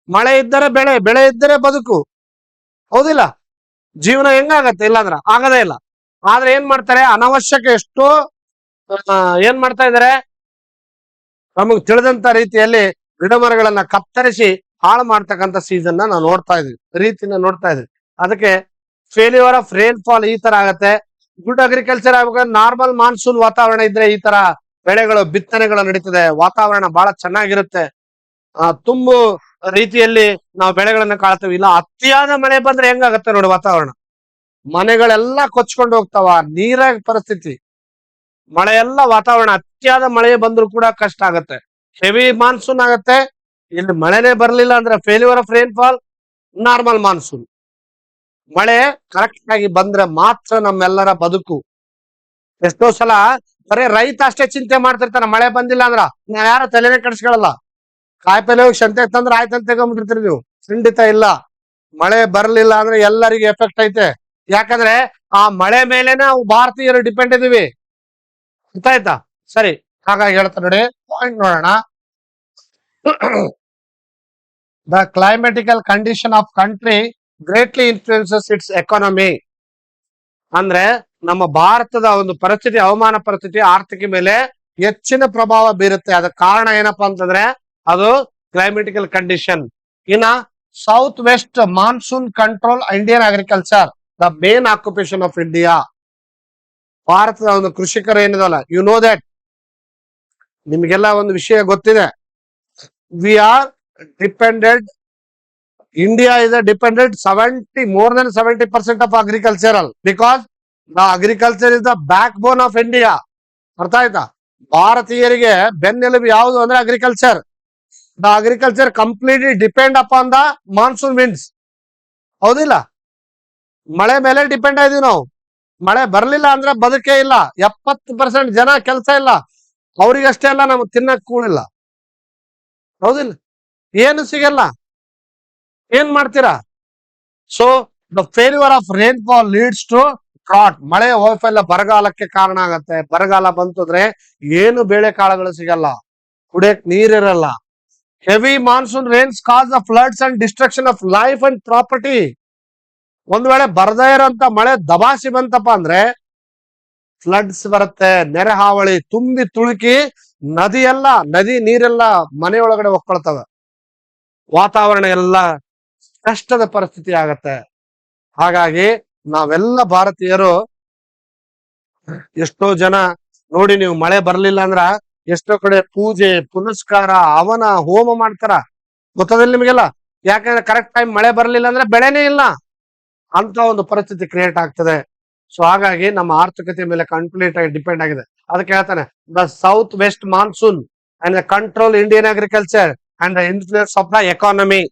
ಮಳೆ ಇದ್ದರೆ ಬೆಳೆ, ಬೆಳೆ ಇದ್ದರೆ ಬದುಕು, ಹೌದಿಲ್ಲ? ಜೀವನ ಹೆಂಗಾಗತ್ತೆ? ಇಲ್ಲಾಂದ್ರ ಆಗದೇ ಇಲ್ಲ. ಆದ್ರೆ ಏನ್ ಮಾಡ್ತಾರೆ, ಅನವಶ್ಯಕ ಎಷ್ಟೋ ಏನ್ ಮಾಡ್ತಾ ಇದಾರೆ, ನಮಗ್ ತಿಳಿದಂತ ರೀತಿಯಲ್ಲಿ ಗಿಡ ಮರಗಳನ್ನ ಕತ್ತರಿಸಿ ಹಾಳು ಮಾಡ್ತಕ್ಕಂಥ ಸೀಸನ್ ನಾವು ನೋಡ್ತಾ ಇದೀವಿ, ರೀತಿನ ನೋಡ್ತಾ ಇದೀವಿ. ಅದಕ್ಕೆ ಫೇಲ್ಯೂರ್ ಆಫ್ ರೈನ್ಫಾಲ್ ಈ ತರ ಆಗತ್ತೆ. ಗುಡ್ ಅಗ್ರಿಕಲ್ಚರ್ ಆಗ್ಬೇಕಾದ್ರೆ ನಾರ್ಮಲ್ ಮಾನ್ಸೂನ್ ವಾತಾವರಣ ಇದ್ರೆ ಈ ತರ ಬೆಳೆಗಳು, ಬಿತ್ತನೆಗಳು ನಡೀತದೆ, ವಾತಾವರಣ ಬಹಳ ಚೆನ್ನಾಗಿರುತ್ತೆ. ತುಂಬು ರೀತಿಯಲ್ಲಿ ನಾವು ಬೆಳೆಗಳನ್ನ ಕಾಳ್ತೀವಿ. ಇಲ್ಲ ಅತಿಯಾದ ಮಳೆ ಬಂದ್ರೆ ಹೆಂಗಾಗತ್ತೆ ನೋಡಿ ವಾತಾವರಣ, ಮನೆಗಳೆಲ್ಲ ಕೊಚ್ಕೊಂಡು ಹೋಗ್ತಾವ, ನೀರಾಗ ಪರಿಸ್ಥಿತಿ. ಮಳೆ ಎಲ್ಲ ವಾತಾವರಣ ಅತಿಯಾದ ಮಳೆ ಬಂದ್ರು ಕೂಡ ಕಷ್ಟ ಆಗತ್ತೆ. ಹೆವಿ ಮಾನ್ಸೂನ್ ಆಗತ್ತೆ, ಇಲ್ಲಿ ಮಳೆನೇ ಬರ್ಲಿಲ್ಲ ಅಂದ್ರೆ failure of rainfall. Normal monsoon, ಮಳೆ ಕರೆಕ್ಟ್ ಆಗಿ ಬಂದ್ರೆ ಮಾತ್ರ ನಮ್ಮೆಲ್ಲರ ಬದುಕು. ಎಷ್ಟೋ ಸಲ ಬರೀ ರೈತ ಅಷ್ಟೇ ಚಿಂತೆ ಮಾಡ್ತಿರ್ತಾರ, ಮಳೆ ಬಂದಿಲ್ಲ ಅಂದ್ರ ನಾವ್ ಯಾರ ತಲೆನೇ ಕೆಡಿಸ್ಕೊಳಲ್ಲ. ಕಾಯಿಪಲ್ಲೆ ಹೋಗಿ ಸಂತೆ ತಂದ್ರೆ ಆಯ್ತಂತ ತಗೊಂಡ್ಬಿಟ್ಟಿರ್ತೀರಿ ನೀವು. ಖಂಡಿತ ಇಲ್ಲ. ಮಳೆ ಬರ್ಲಿಲ್ಲ ಅಂದ್ರೆ ಎಲ್ಲರಿಗೂ ಎಫೆಕ್ಟ್ ಐತೆ. ಯಾಕಂದ್ರೆ ಆ ಮಳೆ ಮೇಲೆ ನಾವು ಭಾರತೀಯರು ಡಿಪೆಂಡ್ ಇದೀವಿ. ಗೊತ್ತಾಯ್ತಾ? ಸರಿ, ಹಾಗಾಗಿ ಹೇಳ್ತಾ ನೋಡಿ, ಪಾಯಿಂಟ್ ನೋಡೋಣ. The climatical condition of country greatly influences its economy. ಅಂದ್ರೆ ನಮ್ಮ ಭಾರತದ ಒಂದು ಪರಿಸ್ಥಿತಿ, ಹವಾಮಾನ ಪರಿಸ್ಥಿತಿ ಆರ್ಥಿಕ ಮೇಲೆ ಹೆಚ್ಚಿನ ಪ್ರಭಾವ ಬೀರುತ್ತೆ. ಅದಕ್ಕೆ ಕಾರಣ ಏನಪ್ಪಾ ಅಂತಂದ್ರೆ ಅದು ಕ್ಲೈಮೆಟಿಕಲ್ ಕಂಡೀಷನ್. ಇನ್ನ south west monsoon control Indian agriculture, the main occupation of India. ಭಾರತದ ಒಂದು ಕೃಷಿಕರು ಏನಿದಲ್ಲ, ಯು ನೋ ದಟ್, ನಿಮ್ಗೆಲ್ಲ ಒಂದು ವಿಷಯ ಗೊತ್ತಿದೆ. We are dependent, India is a dependent more than 70% of agricultural, because the agriculture is the backbone of India. ಅರ್ಥ ಆಯ್ತಾ? ಭಾರತೀಯರಿಗೆ ಬೆನ್ನೆಲುಬು ಯಾವುದು ಅಂದ್ರೆ agriculture. The agriculture completely depend upon the monsoon winds, ಹೌದಿಲ್ಲ? ಮಳೆ ಮೇಲೆ ಡಿಪೆಂಡ್ ಆಯ್ತೀವಿ ನಾವು. ಮಳೆ ಬರ್ಲಿಲ್ಲ ಅಂದ್ರೆ ಬದುಕೇ ಇಲ್ಲ. 70% ಜನ ಕೆಲಸ ಇಲ್ಲ, ಅವ್ರಿಗಷ್ಟೇ ಅಲ್ಲ, ನಮ್ಗೆ ತಿನ್ನಕ್ ಕೂಳಿಲ್ಲ, ಹೌದಿಲ್ಲ? ಏನು ಸಿಗಲ್ಲ, ಏನ್ ಮಾಡ್ತೀರಾ? So the failure of rainfall leads to drought, ಮಳೆ ವೈಫಲ್ಯ ಬರಗಾಲಕ್ಕೆ ಕಾರಣ ಆಗತ್ತೆ. ಬರಗಾಲ ಬಂತಂದ್ರೆ ಏನು ಬೇಳೆ ಕಾಳುಗಳು ಸಿಗಲ್ಲ, ಕುಡಿಯಕ್ ನೀರಿರಲ್ಲ. Heavy monsoon rains cause the floods and destruction of life and property. ಒಂದ್ ವೇಳೆ ಬರ್ದೇ ಇರೋಂತ ಮಳೆ ದಬಾಸಿ ಬಂತಪ್ಪ ಅಂದ್ರೆ ಫ್ಲಡ್ಸ್ ಬರುತ್ತೆ, ನೆರೆ ಹಾವಳಿ ತುಂಬಿ ತುಳುಕಿ ನದಿ ನೀರೆಲ್ಲ ಮನೆಯೊಳಗಡೆ ಹೊಕ್ಕೊಳ್ತವೆ, ವಾತಾವರಣ ಎಲ್ಲ ಕಷ್ಟದ ಪರಿಸ್ಥಿತಿ ಆಗತ್ತೆ. ಹಾಗಾಗಿ ನಾವೆಲ್ಲ ಭಾರತೀಯರು, ಎಷ್ಟೋ ಜನ ನೋಡಿ, ನೀವು ಮಳೆ ಬರ್ಲಿಲ್ಲ ಅಂದ್ರ ಎಷ್ಟೋ ಕಡೆ ಪೂಜೆ ಪುನಸ್ಕಾರ ಹವನ ಹೋಮ ಮಾಡ್ತಾರ, ಗೊತ್ತದಿಲ್ಲ ನಿಮಗೆಲ್ಲ. ಯಾಕಂದ್ರೆ ಕರೆಕ್ಟ್ ಟೈಮ್ ಮಳೆ ಬರ್ಲಿಲ್ಲ ಅಂದ್ರೆ ಬೆಳೆನೇ ಇಲ್ಲ, ಅಂತ ಒಂದು ಪರಿಸ್ಥಿತಿ ಕ್ರಿಯೇಟ್ ಆಗ್ತದೆ. ಸೊ ಹಾಗಾಗಿ ನಮ್ಮ ಆರ್ಥಿಕತೆ ಮೇಲೆ ಕಂಪ್ಲೀಟ್ ಆಗಿ ಡಿಪೆಂಡ್ ಆಗಿದೆ. ಅದಕ್ಕೆ ಹೇಳ್ತಾನೆ, the south west monsoon and the control Indian agriculture and the influence of the economy.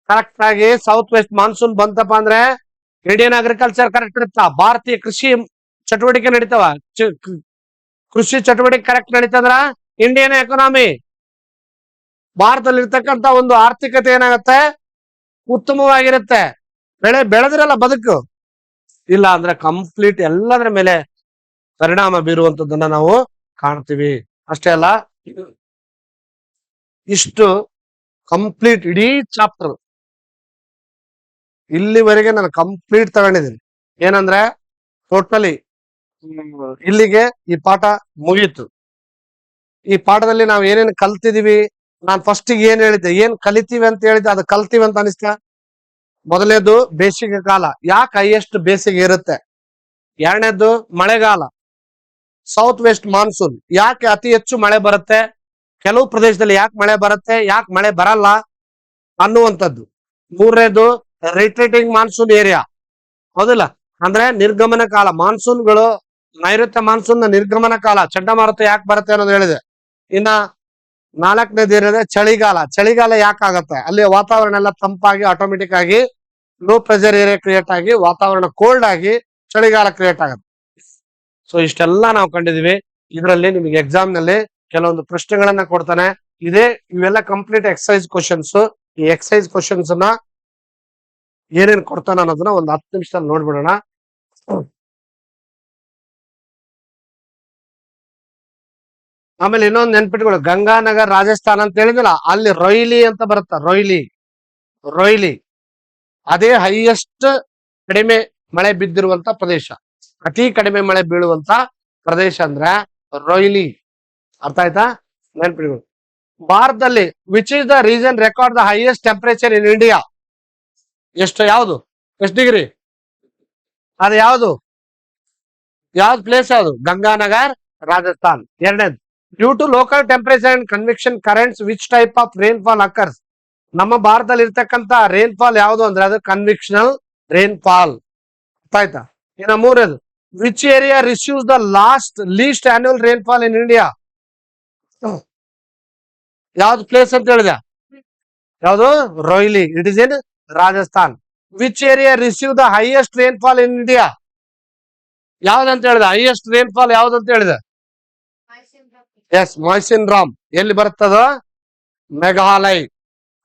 Correct ಆಗಿ ಸೌತ್ ವೆಸ್ಟ್ ಮಾನ್ಸೂನ್ ಬಂತಪ್ಪ ಅಂದ್ರೆ ಇಂಡಿಯನ್ ಅಗ್ರಿಕಲ್ಚರ್ ಕರೆಕ್ಟ್ ಇರುತ್ತಾ, ಭಾರತೀಯ ಕೃಷಿ ಚಟುವಟಿಕೆ ನಡೀತಾವ, ಕೃಷಿ ಚಟುವಟಿಕೆ ಕರೆಕ್ಟ್ ನಡೀತಂದ್ರ ಇಂಡಿಯನ್ ಎಕಾನಮಿ, ಭಾರತದಲ್ಲಿ ಇರ್ತಕ್ಕಂತ ಒಂದು ಆರ್ಥಿಕತೆ ಏನಾಗತ್ತೆ, ಉತ್ತಮವಾಗಿರುತ್ತೆ. ಬೆಳೆದ್ರಲ್ಲ ಬದುಕು, ಇಲ್ಲ ಅಂದ್ರೆ ಕಂಪ್ಲೀಟ್ ಎಲ್ಲದರ ಮೇಲೆ ಪರಿಣಾಮ ಬೀರುವಂತದ್ದನ್ನ ನಾವು ಕಾಣ್ತೀವಿ. ಅಷ್ಟೇ ಅಲ್ಲ, ಇಷ್ಟು ಕಂಪ್ಲೀಟ್ ಇಡೀ ಚಾಪ್ಟರ್ ಇಲ್ಲಿವರೆಗೆ ನಾನು ಕಂಪ್ಲೀಟ್ ತಗೊಂಡಿದ್ದೀನಿ. ಏನಂದ್ರೆ ಟೋಟಲಿ ಇಲ್ಲಿಗೆ ಈ ಪಾಠ ಮುಗೀತು. ಈ ಪಾಠದಲ್ಲಿ ನಾವು ಏನೇನು ಕಲ್ತಿದೀವಿ, ನಾನು ಫಸ್ಟಿಗೆ ಏನ್ ಹೇಳಿದ್ದೆ, ಏನ್ ಕಲಿತೀವಿ ಅಂತ ಹೇಳಿದ್ದೆ, ಅದು ಕಲ್ತೀವಿ ಅಂತ ಅನಿಸ್ತಾ? ಮೊದಲನೇದು ಬೇಸಿಗೆ ಕಾಲ, ಯಾಕೆ ಹೈಯೆಸ್ಟ್ ಬೇಸಿಗೆ ಇರುತ್ತೆ. ಎರಡನೇದು ಮಳೆಗಾಲ, ಸೌತ್ ವೆಸ್ಟ್ ಮಾನ್ಸೂನ್, ಯಾಕೆ ಅತಿ ಹೆಚ್ಚು ಮಳೆ ಬರುತ್ತೆ, ಕೆಲವು ಪ್ರದೇಶದಲ್ಲಿ ಯಾಕೆ ಮಳೆ ಬರುತ್ತೆ, ಯಾಕೆ ಮಳೆ ಬರಲ್ಲ ಅನ್ನುವಂಥದ್ದು. ಮೂರನೇದು ರಿಟ್ರೀಟಿಂಗ್ ಮಾನ್ಸೂನ್ ಏರಿಯಾ, ಹೌದಿಲ್ಲ, ಅಂದ್ರೆ ನಿರ್ಗಮನ ಕಾಲ, ಮಾನ್ಸೂನ್ಗಳು ನೈಋತ್ಯ ಮಾನ್ಸೂನ್ ನಿರ್ಗಮನ ಕಾಲ, ಚಂಡಮಾರುತ ಯಾಕೆ ಬರುತ್ತೆ ಅನ್ನೋದು ಹೇಳಿದೆ. ಇನ್ನ ನಾಲ್ಕನೇದು ಏನಿದೆ, ಚಳಿಗಾಲ ಯಾಕಾಗತ್ತೆ, ಅಲ್ಲಿ ವಾತಾವರಣ ಎಲ್ಲ ತಂಪಾಗಿ ಆಟೋಮೆಟಿಕ್ ಆಗಿ ಲೋ ಪ್ರೆಷರ್ ಏರಿಯಾ ಕ್ರಿಯೇಟ್ ಆಗಿ ವಾತಾವರಣ ಕೋಲ್ಡ್ ಆಗಿ ಚಳಿಗಾಲ ಕ್ರಿಯೇಟ್ ಆಗುತ್ತೆ. ಸೊ ಇಷ್ಟೆಲ್ಲ ನಾವು ಕಂಡಿದೀವಿ. ಇದರಲ್ಲಿ ನಿಮಗೆ ಎಕ್ಸಾಮ್ ನಲ್ಲಿ ಕೆಲವೊಂದು ಪ್ರಶ್ನೆಗಳನ್ನ ಕೊಡ್ತಾನೆ. ಇವೆಲ್ಲ ಕಂಪ್ಲೀಟ್ ಎಕ್ಸರ್ಸೈಸ್ ಕ್ವಶನ್ಸ್. ಈ ಎಕ್ಸರ್ಸೈಸ್ ಕ್ವಶನ್ಸ್ ನ ಏನೇನ್ ಕೊಡ್ತಾನ ಅನ್ನೋದನ್ನ ಒಂದು 10 ನಿಮಿಷದಲ್ಲಿ ನೋಡ್ಬಿಡೋಣ. ಆಮೇಲೆ ಇನ್ನೊಂದು ನೆನ್ಪಿಟ್ಕೊಳ್ಳಿ, ಗಂಗಾನಗರ್ ರಾಜಸ್ಥಾನ್ ಅಂತ ಹೇಳಿದ್ನಲ್ಲ, ಅಲ್ಲಿ ರೊಯ್ಲಿ ಅಂತ ಬರುತ್ತ, ರೊಯ್ಲಿ ಅದೇ ಹೈಯೆಸ್ಟ್ ಕಡಿಮೆ ಮಳೆ ಬಿದ್ದಿರುವಂತ ಪ್ರದೇಶ, ಅತಿ ಕಡಿಮೆ ಮಳೆ ಬೀಳುವಂತ ಪ್ರದೇಶ ಅಂದ್ರೆ ರೊಯ್ಲಿ. ಅರ್ಥ ಆಯ್ತಾ? ನೆನ್ಪಿಟ್ಕೊಳ್ಳಿ. ಭಾರತದಲ್ಲಿ which is the reason record the highest temperature in India? ಯಾವುದು ಎಷ್ಟು ಡಿಗ್ರಿ? ಅದು ಯಾವ್ದು ಪ್ಲೇಸ್ ಯಾವುದು? ಗಂಗಾನಗರ್ ರಾಜಸ್ಥಾನ್. ಎರಡನೇದು, due to local temperature and convection currents which type of rainfall occurs? ನಮ್ಮ ಭಾರತದಲ್ಲಿ ಇರ್ತಕ್ಕಂತ ರೇನ್ಫಾಲ್ ಯಾವುದು ಅಂದ್ರೆ ಅದು ಕನ್ವೆಕ್ಷನಲ್ ರೇನ್ಫಾಲ್. ಆಯ್ತಾ? ಇನ್ನ ಮೂರನೇದು, which area receives the least annual rainfall in India? ಯಾವ್ದು ಪ್ಲೇಸ್ ಅಂತ ಹೇಳಿದೆ? ಯಾವುದು? Royli. It is in Rajasthan. Which area receive the highest rainfall in India? ಯಾವ್ದಂತ ಹೇಳಿದೆ? ಹೈಯೆಸ್ಟ್ ರೇನ್ಫಾಲ್ ಯಾವ್ದಂತ ಹೇಳಿದೆ? Yes, Mawsynram. ಎಲ್ಲಿ ಬರುತ್ತದ?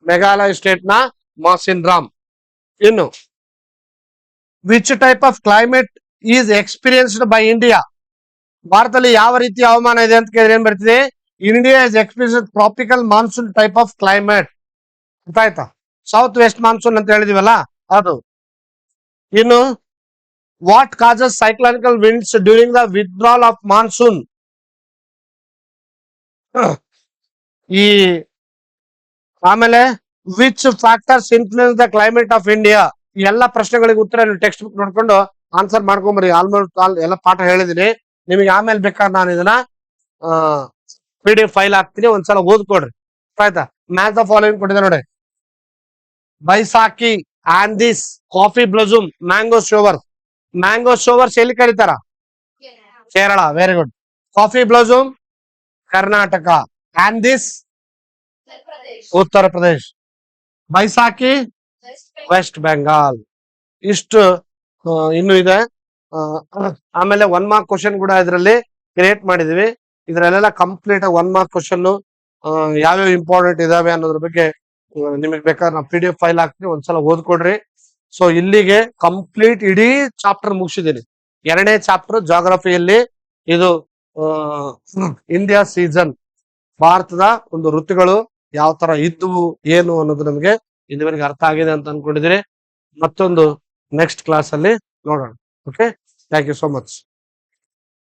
ಮೇಘಾಲಯ ಸ್ಟೇಟ್ ನ ಮಾಸಿನ್ ರಾಮ್. ಇನ್ನು which type of climate is experienced by India? ಭಾರತದಲ್ಲಿ ಯಾವ ರೀತಿಯ ಹವಾಮಾನ ಇದೆ ಅಂತ ಕೇಳಿದ್ರೆ ಏನ್ ಬರ್ತಿದೆ? India is experience tropical monsoon type of climate. ಗೊತ್ತಾಯ್ತಾ? ಸೌತ್ ವೆಸ್ಟ್ ಮಾನ್ಸೂನ್ ಅಂತ ಹೇಳಿದಿವಲ್ಲ ಅದು. ಇನ್ನು what causes cyclonical winds during the withdrawal of monsoon? ಈ ಆಮೇಲೆ which factors influence the climate of India? ಈ ಎಲ್ಲಾ ಪ್ರಶ್ನೆಗಳಿಗೆ ಉತ್ತರ ನೀವು ಟೆಕ್ಸ್ಟ್ ಬುಕ್ ನೋಡ್ಕೊಂಡು ಆನ್ಸರ್ ಮಾಡ್ಕೊಂಬರಿ. ಆಲ್ಮೋಸ್ಟ್ ಎಲ್ಲ ಪಾಠ ಹೇಳಿದೀನಿ ನಿಮಗೆ. ಆಮೇಲೆ ಬೇಕಾದ್ರೆ ನಾನು ಇದನ್ನ PDF ಫೈಲ್ ಹಾಕ್ತೀನಿ, ಒಂದ್ಸಲ ಓದ್ಕೊಡ್ರಿ. ಆಯ್ತಾ? ಮ್ಯಾಚ್ ದ ಫಾಲೋವಿಂಗ್ ಕೊಟ್ಟಿದೆ ನೋಡಿ: Baisakhi, Andhis, coffee blossom, mango showers ಎಲ್ಲಿ ಕರೀತಾರ? Kerala. Very good. Coffee blossom Karnataka, Andhis Uttar Pradesh, Baisakhi West Bengal. ಇಷ್ಟು ಇನ್ನು ಇದೆ. ಆಮೇಲೆ 1 ಮಾರ್ಕ್ ಕ್ವಶನ್ ಕೂಡ ಇದರಲ್ಲಿ ಕ್ರಿಯೇಟ್ ಮಾಡಿದೀವಿ. ಇದ್ರಲ್ಲೆಲ್ಲ ಕಂಪ್ಲೀಟ್ ಆಗಿ 1 ಮಾರ್ಕ್ ಕ್ವಶನ್ ಯಾವ್ಯಾವ ಇಂಪಾರ್ಟೆಂಟ್ ಇದಾವೆ ಅನ್ನೋದ್ರ ಬಗ್ಗೆ ನಿಮಗೆ ಬೇಕಾದ್ರೆ ನಾವು PDF ಫೈಲ್ ಹಾಕ್ತೀನಿ, ಒಂದ್ಸಲ ಓದ್ಕೊಡ್ರಿ. ಸೊ ಇಲ್ಲಿಗೆ ಕಂಪ್ಲೀಟ್ ಇಡೀ ಚಾಪ್ಟರ್ ಮುಗಿಸಿದ್ದೀನಿ. 2ನೇ ಚಾಪ್ಟರ್ ಜಾಗ್ರಫಿಯಲ್ಲಿ ಇದು ಇಂಡಿಯಾ ಸೀಸನ್, ಭಾರತದ ಒಂದು ಋತುಗಳು ಯಾವ ತರ ಇದ್ವು ಏನು ಅನ್ನೋದು ನಮಗೆ ಇದುವರೆಗೆ ಅರ್ಥ ಆಗಿದೆ ಅಂತ ಅನ್ಕೊಂಡಿದ್ದೀರಿ. ಮತ್ತೊಂದು ನೆಕ್ಸ್ಟ್ ಕ್ಲಾಸ್ ಅಲ್ಲಿ ನೋಡೋಣ. Okay, thank you so much.